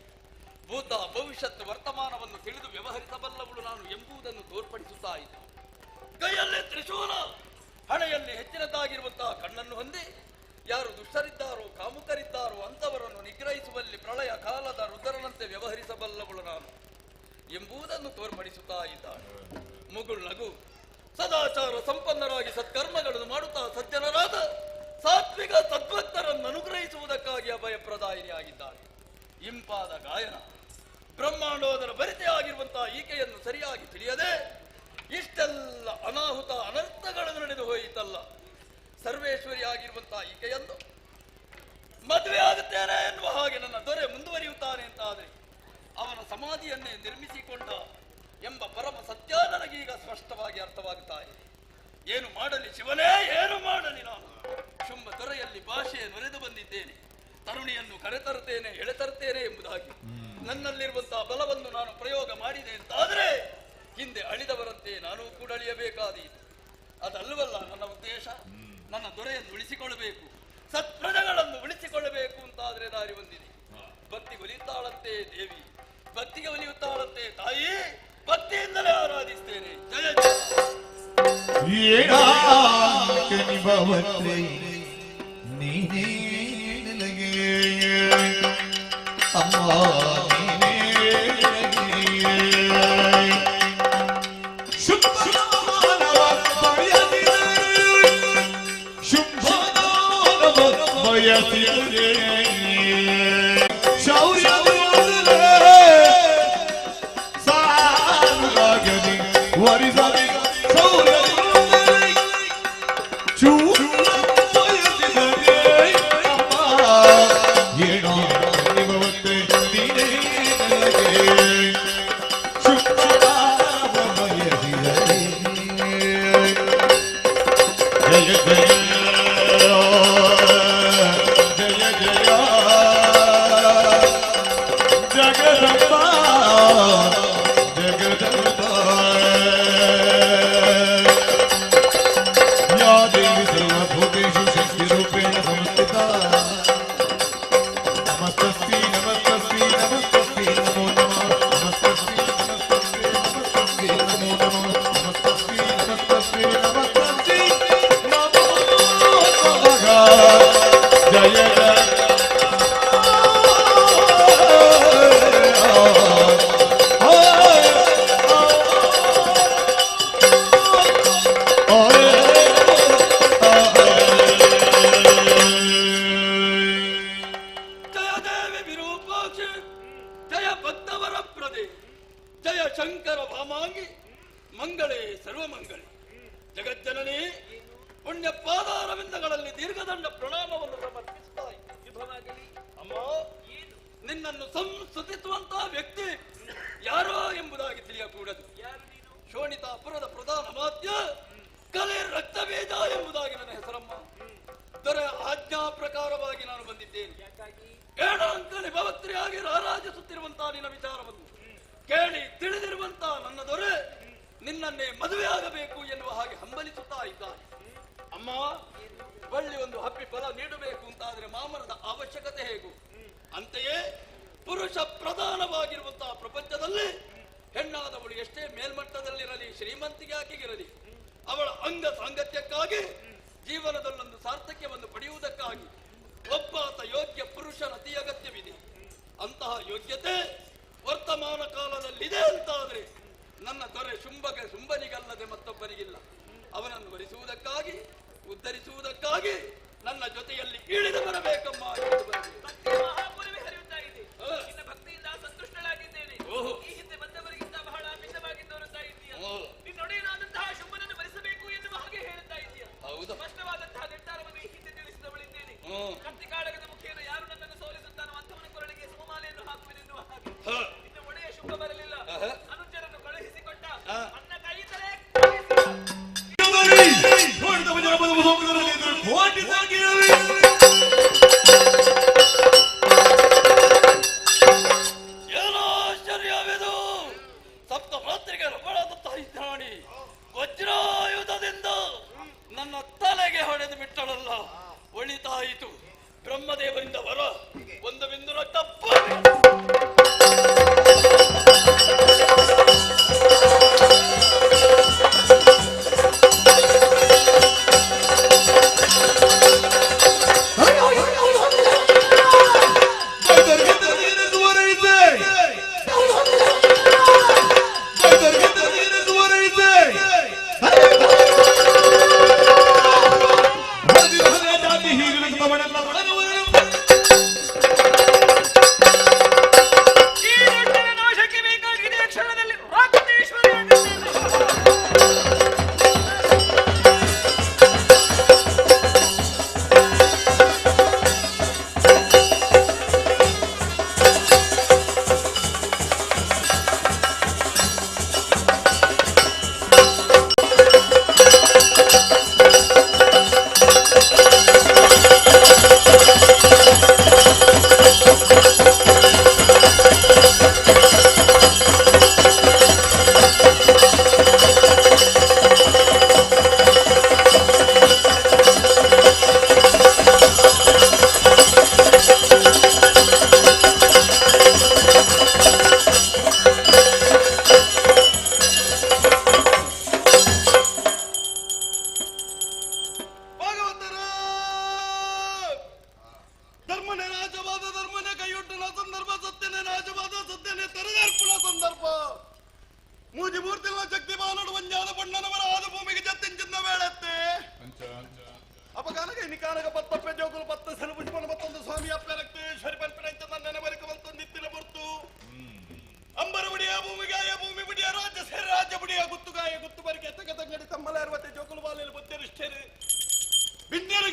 ಭೂತ ಭವಿಷ್ಯತ್ ವರ್ತಮಾನವನ್ನು ತಿಳಿದು ವ್ಯವಹರಿಸಬಲ್ಲವಳು ನಾನು ಎಂಬುದನ್ನು ತೋರ್ಪಡಿಸುತ್ತಾ ಇದ್ದ. ಕೈಯಲ್ಲಿ ತ್ರಿಶೂಲ, ಹಣೆಯಲ್ಲಿ ಹೆಚ್ಚಿನದಾಗಿರುವಂತಹ ಕಣ್ಣನ್ನು ಹೊಂದಿ ಯಾರು ದುಷ್ಟರಿದ್ದಾರೋ ಕಾಮುಕರಿದ್ದಾರೋ ಅಂತವರನ್ನು ನಿಗ್ರಹಿಸುವಲ್ಲಿ ಪ್ರಳಯ ಕಾಲದ ರುದ್ರನಂತೆ ವ್ಯವಹರಿಸಬಲ್ಲವಳು ನಾನು ಎಂಬುದನ್ನು ತೋರ್ಪಡಿಸುತ್ತಾ ಇದ್ದಾಳೆ. ಮುಗುಳ್ನಗು ಸದಾಚಾರ ಸಂಪನ್ನರಾಗಿ ಸತ್ಕರ್ಮಗಳನ್ನು ಮಾಡುತ್ತಾ ಸಜ್ಜನರಾದ ಸಾತ್ವಿಕ ಸದ್ಭಕ್ತರನ್ನು ಅನುಗ್ರಹಿಸುವುದಕ್ಕಾಗಿ ಅಭಯಪ್ರದಾಯಿನಿಯಾಗಿದ್ದಾಳೆ. ಇಂಪಾದ ಗಾಯನ, ಬ್ರಹ್ಮಾಂಡೋದರ ಭರಿತೆಯಾಗಿರುವಂತಹ ಈಕೆಯನ್ನು ಸರಿಯಾಗಿ ತಿಳಿಯದೆ ಇಷ್ಟೆಲ್ಲ ಅನಾಹುತ ಅನರ್ಥಗಳನ್ನು ನಡೆದು ಹೋಯಿತಲ್ಲ. ಸರ್ವೇಶ್ವರಿ ಆಗಿರುವಂತಹ ಈಕೆಯನ್ನು ಮದುವೆ ಆಗುತ್ತೇನೆ ಎನ್ನುವ ಹಾಗೆ ನನ್ನ ದೊರೆ ಮುಂದುವರಿಯುತ್ತಾನೆ ಅಂತಾದರೆ ಅವನ ಸಮಾಧಿಯನ್ನೇ ನಿರ್ಮಿಸಿಕೊಂಡ ಎಂಬ ಪರಮ ಸತ್ಯ ನನಗೀಗ ಸ್ಪಷ್ಟವಾಗಿ ಅರ್ಥವಾಗುತ್ತಾ ಇದೆ. ಏನು ಮಾಡಲಿ ಶಿವನೇ, ಏನು ಮಾಡಲಿ ನಾನು? ಶುಂಭ ದೊರೆಯಲ್ಲಿ ಭಾಷೆ ನುರಿದು ಬಂದಿದ್ದೇನೆ. ತರುಣಿಯನ್ನು ಕರೆತರುತ್ತೇನೆ, ಎಳೆತರುತ್ತೇನೆ ಎಂಬುದಾಗಿ ನನ್ನಲ್ಲಿರುವಂತಹ ಬಲವನ್ನು ನಾನು ಪ್ರಯೋಗ ಮಾಡಿದೆ ಅಂತಾದರೆ ಹಿಂದೆ ಅಳಿದವರಂತೆ ನಾನು ಕೂಡ ಅಳಿಯಬೇಕಾದೀತು. ಅದಲ್ಲವಲ್ಲ ನನ್ನ ಉದ್ದೇಶ. ನನ್ನ ದೊರೆಯನ್ನು ಉಳಿಸಿಕೊಳ್ಳಬೇಕು, ಸತ್ಪ್ರಜೆಗಳನ್ನು ಉಳಿಸಿಕೊಳ್ಳಬೇಕು ಅಂತಾದ್ರೆ ದಾರಿ ಬಂದಿದೆ. ಭಕ್ತಿಗೆ ಒಲಿಯುತ್ತಾಳಂತೆ ದೇವಿ, ಭಕ್ತಿಗೆ ಒಲಿಯುತ್ತಾಳಂತೆ ತಾಯಿ, ಭಕ್ತಿಯಿಂದಲೇ ಆರಾಧಿಸ್ತೇನೆ. ಜಯ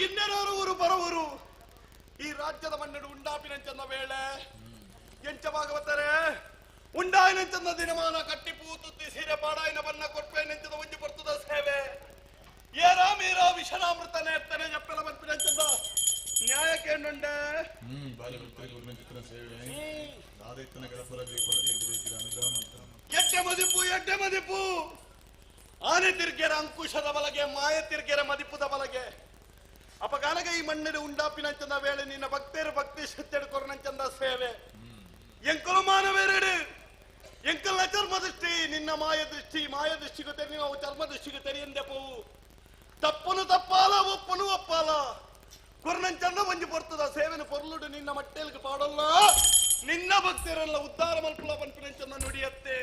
ಇನ್ನೆರವರು ಬರುವರು ಈ ರಾಜ್ಯದ ಮಣ್ಣೆಡು ಉಂಡಾಪಿನಂಚಂದ ವೇಳೆ ಎಂಚ ಭಾಗವತರೆ ಉಂಡಾಯಿನಂಚಂದ ದಿನಮಾನ ಕಟ್ಟಿ ಪೂತುತ್ತಿ ಸೀರೆ ಪಾಡಾಯಿನ ಬಣ್ಣ ಕೊಟ್ಪೇನೆಂಚದ ಒಂಜಿ ಬರ್ತದ ಸೇವೆ ಏರ ಮೀರ ವಿಷನಾಮೃತ ನೇರ್ತನೆ ಜಪ್ಪೆಲ ಬಂಪಿನಂಚಂದ ನ್ಯಾಯ ಕೇಂಡುಂಡೆ ಎಡ್ಡೆ ಮದಿಪು ಆನೆ ತಿರ್ಗೆರ ಅಂಕುಶದ ಬಲಗೆ ಮಾಯ ತಿರ್ಗೆರ ಮದಿಪುದ ಬಲಗೆ ಅಪಗಾನಗ ಈ ಮಣ್ಣಿನ ಉಂಡಾಪಿನಂಚಂದ ವೇಳೆ ನಿನ್ನ ಭಕ್ತರು ಭಕ್ತಿ ಶ್ರದ್ಧೆಡು ಕೊರನಂಚಂದ ಸೇವೆ ಎಂಕಲು ಮಾನವೇರೆಡು ಎಂಕಲ್ನ ಚರ್ಮ ದೃಷ್ಟಿ ನಿನ್ನ ಮಾಯ ದೃಷ್ಟಿಗೂ ತೆರಿ ನಾವು ಚರ್ಮ ದೃಷ್ಟಿಗೂ ತೆರಿಯಂದೆ ಪೋವು ತಪ್ಪನು ತಪ್ಪಾಲ ಒಪ್ಪನು ಒಪ್ಪಾಲ ಕೊರನಂಚಂದ ಮಂಜು ಬರ್ತದ ಸೇವೆನ ಪೊರ್ಲುಡು ನಿನ್ನ ಮಟ್ಟೆಲ್ಗೆ ಪಾಡಲ್ಲ ನಿನ್ನ ಭಕ್ತರೆಲ್ಲ ಉದ್ಧಾರ ಮಲ್ಪುಲ ಪನ್ಪಿನಂಚಂದ ನುಡಿಯತ್ತೆ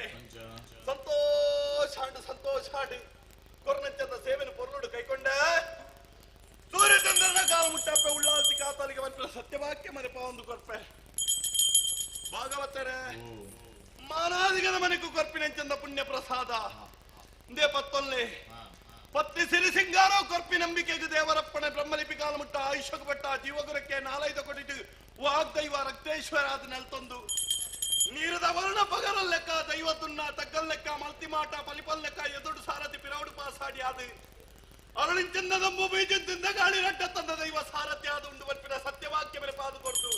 ಸಂತೋಷ ಕೊರನಂಚಂದ ಸೇವೆನ ಪೊರ್ಲುಡು ಕೈಕೊಂಡ ಸೂರ್ಯಚಂದ್ರನ ಕಾಲ ಮುಟ್ಟಪ್ಪೆ ಉಳ್ಳಾಲ್ತಿ ಕಾತಾಲಿಗೆ ಮನ್ಪಿನ ಸತ್ಯವಾಕ್ಯ ಮನೆಪ ಒಂದು ಕೊರ್ಪೆ ಭಾಗವತರೆ ಮಾನಾದಿಗದ ಮನೆಗೂ ಕೊರ್ಪಿನಂಚಂದ ಪುಣ್ಯ ಪ್ರಸಾದ ಇಂದೇ ಪತ್ತೊಲ್ಲೆ ಪತ್ನಿ ಸಿರಿ ಸಿಂಗಾರೋ ಕೊರ್ಪಿ ನಂಬಿಕೆಗೆ ದೇವರಪ್ಪಣೆ ಬ್ರಹ್ಮಲಿಪಿ ಕಾಲ ಮುಟ್ಟ ಆಯುಷ್ಯಕ್ಕೆ ಬಟ್ಟ ಜೀವಗುರಕ್ಕೆ ನಾಲೈದ ಕೊಟ್ಟಿಟ್ಟು ವಾಗ್ದೈವ ರಕ್ತೇಶ್ವರ ಅದು ನೆಲ್ತೊಂದು ನೀರದ ವರ್ಣ ಪಗರ ಲೆಕ್ಕ ದೈವ ತುನ್ನ ತಗ್ಗಲ್ ಲೆಕ್ಕ ಮಲ್ತಿಮಾಟ ಪಲಿಪಲ್ ಲೆಕ್ಕ ಎದುರು ಸಾರಥಿ ಪಿರೌಡು ಪಾಸಾಡಿ ಅದು ಅರಳಿಂಚಂದದಂಬು ಬೀಜದಿಂದ ಗಾಳಿ ರಟ್ಟ ತಂದ ದೈವ ಸಾರಥ್ಯ ಅದು ಉಂಡು ಬರ್ಪಿನ ಸತ್ಯವಾಕ್ಯ ಮೇಲೆ ಪಾದು ಕೊಡ್ತು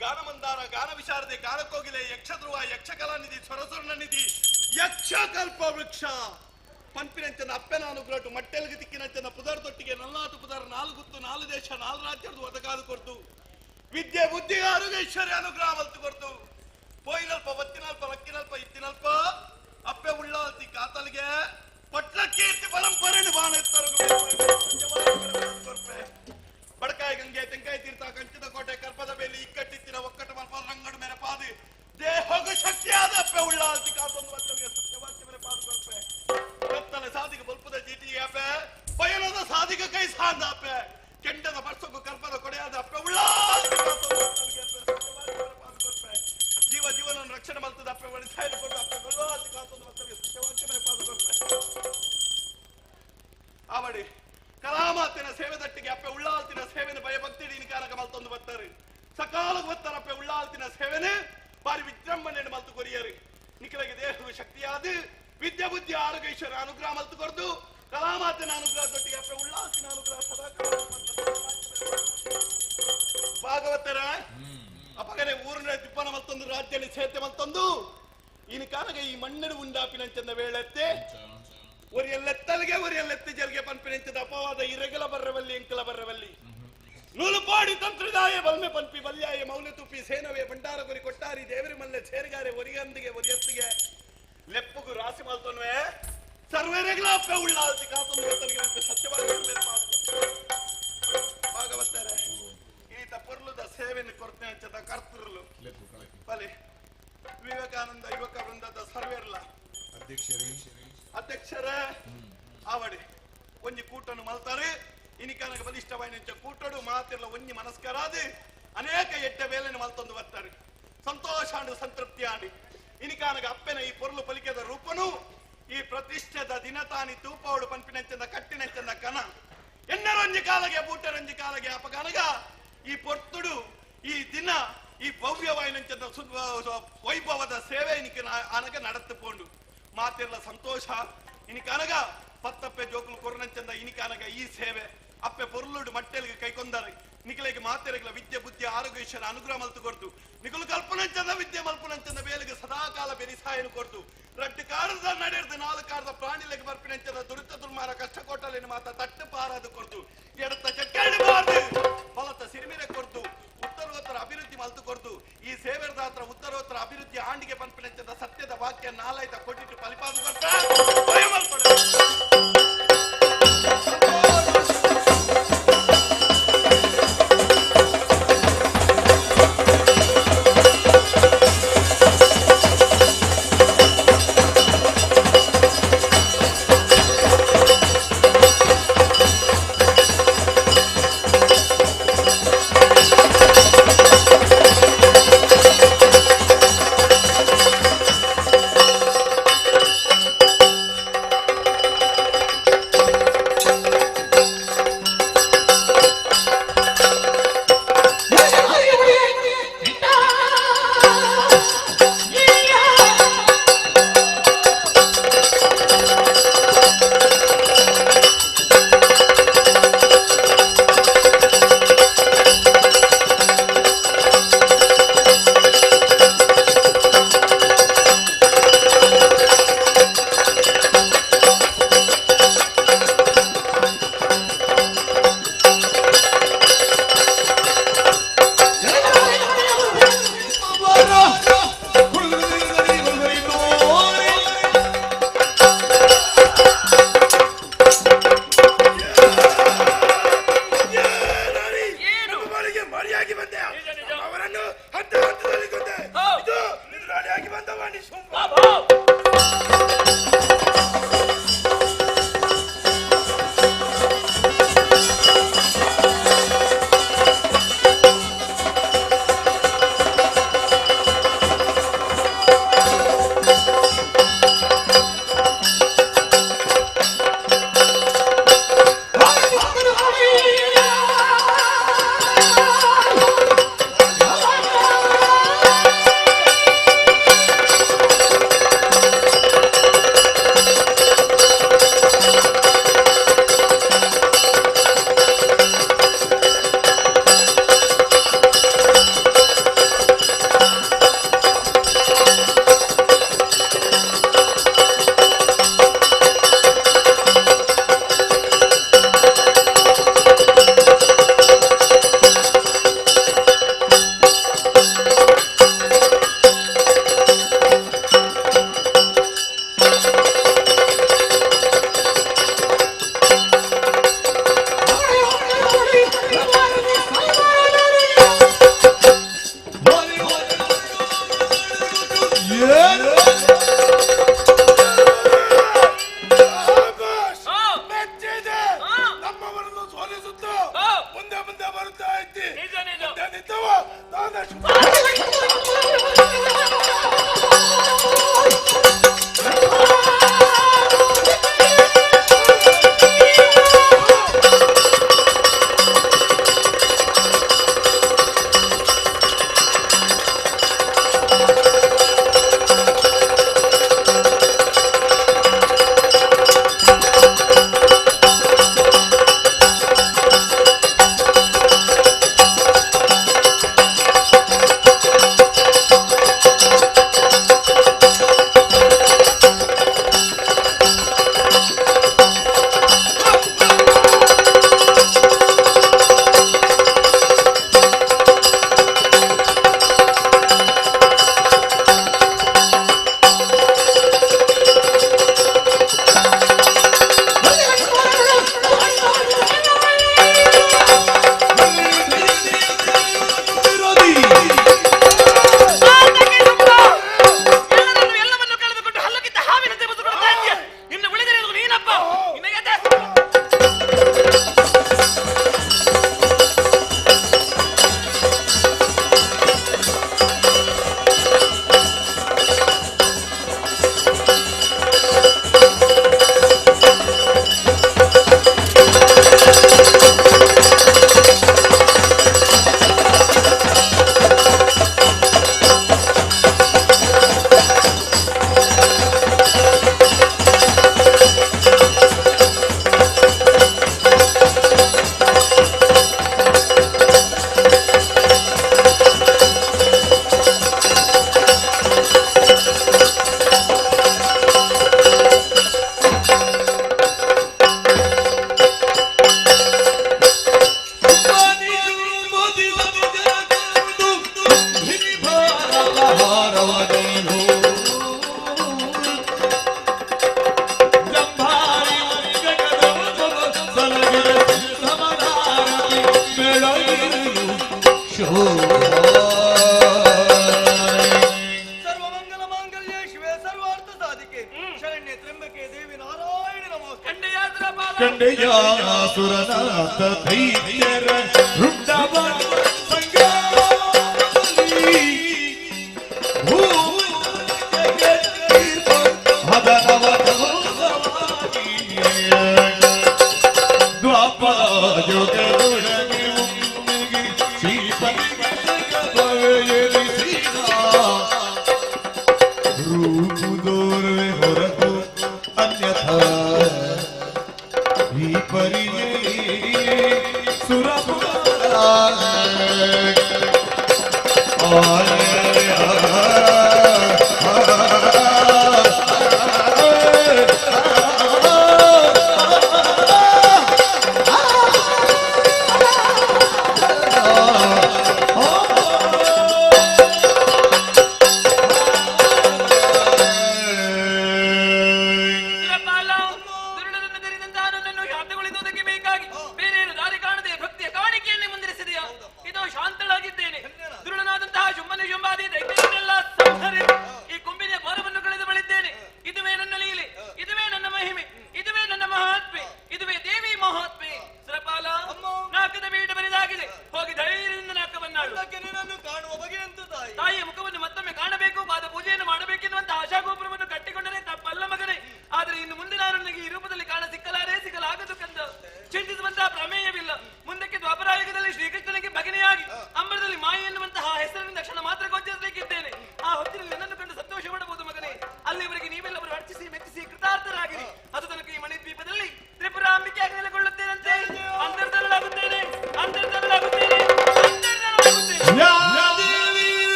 ಗಾನ ಮಂದಾರ ಗಾನ ವಿಶಾರದೆ ಗಾನಕೋಗಿಲೆ ಯಕ್ಷ ಧ್ರುವ ಯಕ್ಷ ಕಲಾನಿಧಿ ಸ್ವರಸುರ್ಣ ನಿಧಿ ಯಕ್ಷ ಕಲ್ಪ ವೃಕ್ಷ ಪನ್ಪಿನಂಚನ ಅಪ್ಪೆನ ಅನುಗ್ರಹಟು ಮಟ್ಟೆಲ್ಗೆ ದಿಕ್ಕಿನಂಚನ ಪುದರ್ ತೊಟ್ಟಿಗೆ ನಲ್ಲಾತು ಪುದರ್ ನಾಲ್ಗುತ್ತು ನಾಲು ದೇಶ ನಾಲ್ ರಾಜ್ಯದ ಒದಗಾದು ಕೊಡ್ತು ವಿದ್ಯೆ ಬುದ್ಧಿ ಆರೋಗ್ಯ ಐಶ್ವರ್ಯ ಅನುಗ್ರಹ ಮಲ್ತು ಕೊಡ್ತು ಪೋಯಿನಲ್ಪ ಒತ್ತಿನಲ್ಪ ಲಕ್ಕಿನಲ್ಪ ಇತ್ತಿನಲ್ಪ ಅಪ್ಪೆ ಉಳ್ಳಾಲ್ತಿ ಕಾತಲ್ಗೆ ಪಟ್ಲ ಕೀರ್ತಿ ಪರಂಪರೆ ಬಾಣ ಬಡಕಾಯಿ ಗಂಗೆ ತೆಂಕಾಯಿ ತೀರ್ಥ ಕಂಚಿದ ಕೋಟೆ ಕರ್ಪದ ಬೇಲಿ ಇಕ್ಕಟ್ಟಿತ್ತಿನ ಒಕ್ಕಟ ಮಲ್ಪ ರಂಗಡು ಮೇರೆ ಪಾದಿ ದೇಹಗ ಶಕ್ತಿಯಾದ ಅಪ್ಪೆ ಉಳ್ಳಾಲ್ತಿ ಕಾತೊಂದು ವರ್ತನೆಗೆ ಸತ್ಯವಾಕ್ಯ ಮೇಲೆ ಪಾದು ಕೊರ್ಪೆ ರತ್ತನ ಸಾಧಿಗೆ ಬಲ್ಪದ ಜೀಟಿ ಅಪ್ಪೆ ಬಯಲದ ಸಾಧಿಕ ಕೈ ಸಾಂದ ಅಪ್ಪೆ ಕೆಂಡದ ಪರ್ಸಕ್ಕೂ ಕರ್ಪದ ಕೊಡೆಯಾದ ಅಪ್ಪೆ ಉಳ್ಳಾಲ್ತಿ ಕಾತೊಂದು ವರ್ತನೆಗೆ ಸತ್ಯವಾಕ್ಯ ಮೇಲೆ ಪಾದು ಕೊರ್ಪೆ ಜೀವನವನ್ನು ರಕ್ಷಣೆ ಮಲ್ತದ ಅಪ್ಪೆ ಒಳಿಸಾಯಲು ಕೊಟ್ಟು ಅಪ್ಪೆ ಉಳ್ಳಾಲ್ತಿ ಕಾತೊಂದು ವರ್ತನೆಗೆ ಸತ್ಯವಾಕ್ಯ ಮೇಲೆ ಪಾದು ಕೊರ್ಪೆ ಆವಡಿ ಕಲಾಮಾತಿನ ಸೇವೆ ದಟ್ಟಿಗೆ ಅಪ್ಪೆ ಉಳ್ಳಾಲ್ತಿನ ಸೇವೆನ ಭಯಭಕ್ತಿ ನಿಕಾರಕ ಮಲ್ತೊಂದು ಬರ್ತಾರೆ ಸಕಾಲ ಗೊತ್ತರ ಅಪ್ಪೆ ಉಳ್ಳಾಲ್ತಿನ ಸೇವೆನೆ ಬಾರಿ ವಿಜೃಂಭಣೆಯನ್ನು ಮಲ್ತು ಕೊರಿಯರು ನಿಖಿಲಗೆ ದೇಹವು ಶಕ್ತಿಯಾದ ವಿದ್ಯಾ ಬುದ್ಧಿ ಆರೋಗ್ಯ ಐಶ್ವರ್ಯ ಅನುಗ್ರಹ ಮಲ್ತು ಕೊಡ್ದು ಕಲಾಮಾತಿನ ಅನುಗ್ರಹ ದೊಟ್ಟಿಗೆ ಅಪ್ಪೆ ಉಳ್ಳಾಲ್ತಿನ ಅನುಗ್ರಹ ಸದಾ ಭಾಗವತರ ಅಪಗನೆ ಊರಿನ ತಿಪ್ಪನ ಮತ್ತೊಂದು ರಾಜ್ಯದಲ್ಲಿ ಸೇತೆ ಮತ್ತೊಂದು ಇನ್ನು ಕಾಲಗ ಈ ಮಣ್ಣಡು ಉಂಡಾಪಿನಂಚಂದ ವೇಳೆತ್ತೆ ಒರಿಯಲ್ಲೆತ್ತಲ್ಗೆ ಒರಿಯಲ್ಲೆತ್ತಿ ಜಲ್ಗೆ ಪನ್ಪಿನಂಚದ ಅಪವಾದ ಇರೆಗಲ ಬರ್ರವಲ್ಲಿ ಎಂಕಲ ಬರ್ರವಲ್ಲಿ ನೂಲುಪಾಡಿ ತಂತ್ರದಾಯ ಬಲ್ಮೆ ಪನ್ಪಿ ಬಲ್ಯಾಯ ಮೌಲ್ಯ ತುಪ್ಪಿ ಸೇನವೇ ಭಂಡಾರ ಗುರಿ ಕೊಟ್ಟಾರಿ ದೇವರಿ ಮಲ್ಲೆ ಸೇರಿಗಾರೆ ಒರಿಗಂದಿಗೆ ಒರಿಯತ್ತಿಗೆ ಲೆಪ್ಪುಗು ರಾಸಿ ಮಾಲ್ತೊನ್ವೆ ಸರ್ವೇರೆಗಳ ಅಪ್ಪೆ ಉಳ್ಳಾಲ್ತಿ ಕಾತೊಂದು ಸತ್ಯವಾಗಿ ಭಾಗವತ್ತಾರೆ ಈತ ಪೊರ್ಲುದ ಸೇವೆಯನ್ನು ಕೊರತೆ ಹಂಚದ ಕರ್ತೃಲು ಬಲಿ ವಿವೇಕಾನಂದ ಯುವಕ ವೃಂದದ ಸರ್ವೇರ್ಲ ಅಧ್ಯಕ್ಷರ ಆವಡಿ ಒಂಜಿ ಕೂಟನ್ನು ಮಲ್ತಾರೆ ಇನಿಕನಗ ಬಲಿಷ್ಠವಾಯಿನ ಕೂಟಡು ಮಾತಿರ್ಲ ಒಂಜಿ ಮನಸ್ಕರಾದ ಅನೇಕ ಎಟ್ಟ ಬೇಲೆಯನ್ನು ಮಲ್ತೊಂದು ಬರ್ತಾರೆ ಸಂತೋಷ ಅಂಡು ಸಂತೃಪ್ತಿ ಆಡಿ ಇನಿಕಾನಗ ಅಪ್ಪೆನ ಈ ಪೊರ್ಲು ಪಲಿಕೆದ ರೂಪನು ಈ ಪ್ರತಿಷ್ಠೆದ ದಿನತಾನಿ ತೂಪೋಡು ಪಂಪಿನಂಚಂದ ಕಟ್ಟಿನಂಚಂದ ಕನ ಎನ್ನರೊಂಜಿ ಕಾಲಗೆ ಬೂಟರಂಜಿ ಕಾಲಗೆ ಅಪಗಾನಗ ಈ ಪೊರ್ತುಡು ಈ ದಿನ ಈ ಭವ್ಯವಾಯಿನಂಚಂದ ವೈಭವದ ಸೇವೆ ಇನಿಕ ಅನಗ ನಡೆದುಕೊಂಡು ಮಾತಿರ್ಲ ಸಂತೋಷ ಇನಿಕನಗ ಪತ್ತಪ್ಪೆ ಜೋಕುಲು ಕೊರನಂಚಂದ ಇನಿಕನಗ ಈ ಸೇವೆ ಅಪ್ಪೆ ಪೊರ್ಲುಡು ಮಟ್ಟೆಲ್ಗೆ ಕೈಕೊಂಡರೆ ನಿಖಿಲೆಗೆ ಮಾತೆರೆಗಳ ವಿದ್ಯೆ ಬುದ್ಧಿ ಆರೋಗ್ಯ ಈಶ್ವರ ಅನುಗ್ರಹ ಮಲ್ತು ಕೊಡ್ತು ನಿಖಲು ಕಲ್ಪನಂಚಂದ ವಿದ್ಯೆ ಮಲ್ಪನಂಚಂದ ಬೇಲಿಗೆ ಸದಾಕಾಲ ಬೆರಿಸಾಯನು ಕೊಡ್ತು ರಟ್ಟು ಕಾರದ ನಡೆದ ನಾಲ್ಕಾರದ ಪ್ರಾಣಿಲೆಗೆ ಬರ್ಪಿನಂಚದ ದುರಿತ ದುರ್ಮಾರ ಕಷ್ಟ ಕೊಟ್ಟಲೇನು ಮಾತ ತಟ್ಟು ಪಾರದು ಕೊಡ್ತು ಎಡತ ಚಕ್ಕಾಡಿ ಬಾರ್ದು ಫಲತ ಸಿರಿಮಿರೆ ಕೊಡ್ತು ಉತ್ತರೋತ್ತರ ಅಭಿವೃದ್ಧಿ ಮಲ್ತು ಕೊಡ್ತು ಈ ಸೇವೆದ ಹತ್ರ ಉತ್ತರೋತ್ತರ ಅಭಿವೃದ್ಧಿ ಆಂಡಿಗೆ ಪನ್ಪಿನಂಚದ ಸತ್ಯದ ವಾಕ್ಯ ನಾಲೈದ ಕೊಟ್ಟಿಟ್ಟು ಫಲಿಪಾದು ಕೊಡ್ತಾ ಮೆಚ್ಚಿದೆ ನಮ್ಮವರನ್ನು ಸೋಲಿಸುತ್ತಾ ಮುಂದೆ ಮುಂದೆ ಬರುತ್ತಾ ಇದ್ದಿ ನಿಂತವ ಸರ್ವಮಂಗಲ ಮಾಂಗಲ್ಯ ಶಿವೆ ಸರ್ವಾರ್ಥ ಸಾಧಿಕೆ ಶರಣ್ಯ ತ್ರ್ಯಂಬಕೆ ದೇವಿ ನಾರಾಯಣ ನಮೋಸ್ತುತೆ ಕಂಡೆಯಾಸುರನಾಥ ದೈತ್ಯರ ರುಂಡವ ರೂಪುದೋರ್ವೆ ಹೊರತು ಅನ್ಯಥಾ ಈ ಪರಿಯೇ ಸುರಪುರ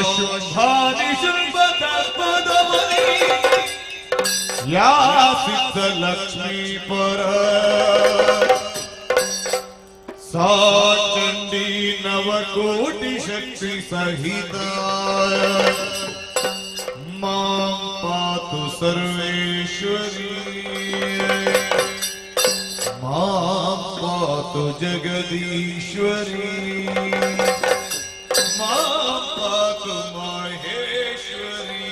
शुभानि शुभतपदमणि या ಸಿದ್ಧ ಲಕ್ಷ್ಮೀ ಪರ सा चंडी नवकोटि शक्ति सहित मां पातु सर्वेश्वरी मां पातु जगदीश्वरी मां पातु माहेश्वरी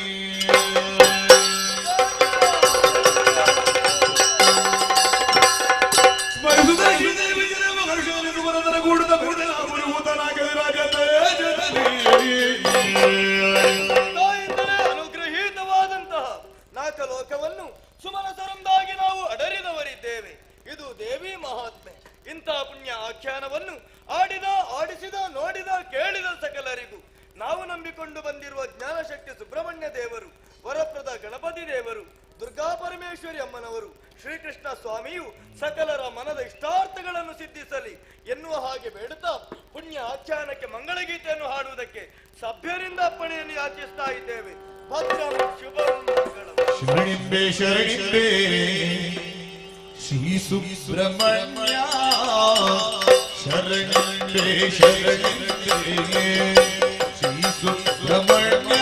ಅನುಗ್ರಹೀತವಾದಂತಹ ನಾಲ್ಕಲೋಕವನ್ನು ಸುಮನಸರಂದಾಗಿ ನಾವು ಅಡರಿದವರಿದ್ದೇವೆ. ಇದು ದೇವಿ ಮಹಾತ್ಮೆ. ಇಂತಹ ಪುಣ್ಯ ಆಖ್ಯಾನವನ್ನು ಆಡಿದ, ಆಡಿಸಿದ, ನೋಡಿದ, ಕೇಳಿದ ಸಕಲರಿಗೂ ನಾವು ನಂಬಿಕೊಂಡು ಬಂದಿರುವ ಜ್ಞಾನಶಕ್ತಿ ಸುಬ್ರಹ್ಮಣ್ಯ ದೇವರು, ವರಪ್ರದ ಗಣಪತಿ ದೇವರು, ದುರ್ಗಾ ಪರಮೇಶ್ವರಿ ಅಮ್ಮನವರು, ಶ್ರೀಕೃಷ್ಣ ಸ್ವಾಮಿಯು ಸಕಲರ ಮನದ ಇಷ್ಟಾರ್ಥಗಳನ್ನು ಸಿದ್ಧಿಸಲಿ ಎನ್ನುವ ಹಾಗೆ ಬೇಡುತ್ತಾ ಪುಣ್ಯ ಆಖ್ಯಾನಕ್ಕೆ ಮಂಗಳಗೀತೆಯನ್ನು ಹಾಡುವುದಕ್ಕೆ ಸಭ್ಯರಿಂದ ಅಪ್ಪಣೆಯನ್ನು ಯಾಚಿಸ್ತಾ ಇದ್ದೇವೆ. ಭದ್ರಂ ಶುಭ ಶರಣಿಂಬೆ ಶರಣಿಂಬೆ ಶ್ರೀ ಸುಬ್ರಹ್ಮಣ್ಯ ಶರಣಿಂಬೆ ಶರಣಿಂಬೆ ಶ್ರೀ ಸುಬ್ರಹ್ಮಣ್ಯ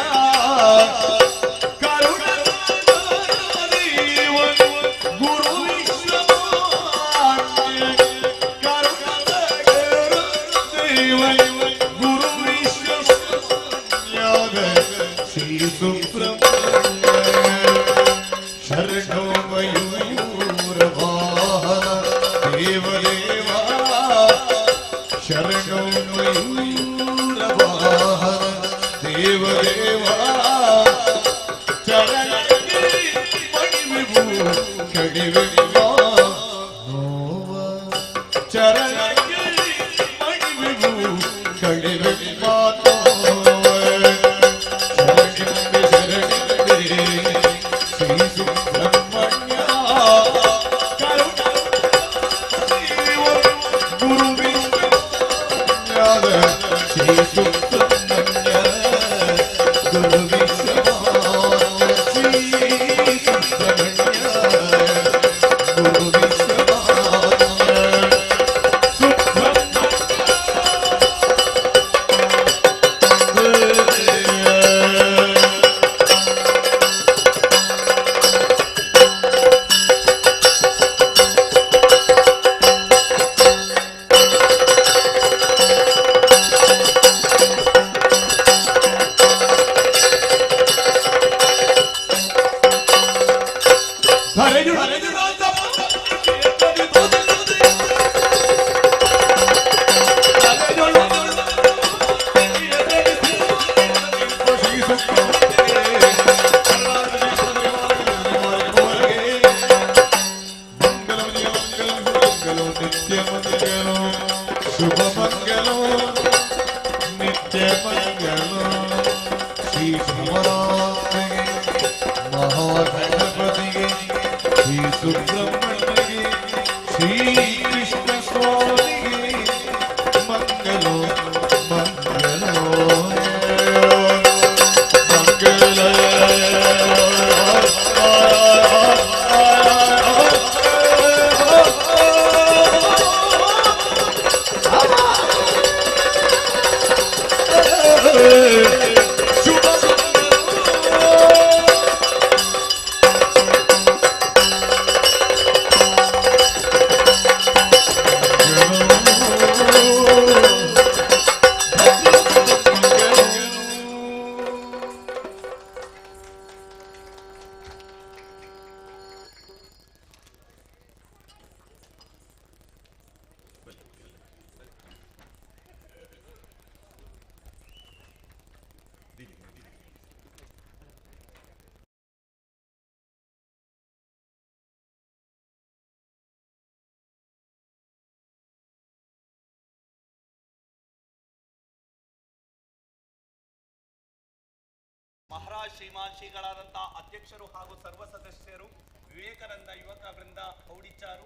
ಮಹಾರಾಜ್ ಶ್ರೀಮಾನ್ ಶ್ರೀಗಳಾದಂತಹ ಅಧ್ಯಕ್ಷರು ಹಾಗೂ ಸರ್ವ ಸದಸ್ಯರು, ವಿವೇಕಾನಂದ ಯುವಕ ವೃಂದ ಹೌಡಿಚಾರು,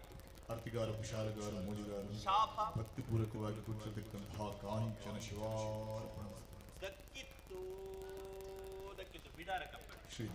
ಅರ್ತಿಗಾರ, ಕುಶಾಲಗಾರ, ಮೂಲಿಗಾರ, ಶಾಪ ಭಕ್ತಿಪೂರ್ವಕವಾಗಿ ಕೂಡಿಸಿರ್ತಕ್ಕಂತಹ ಕಾಂಚನ ಶಿವಾರ್ಪಣ ದಕ್ಕಿತ್ತು ಬಿಡಾರ ಕಪ್ಪ ಶ್ರೀ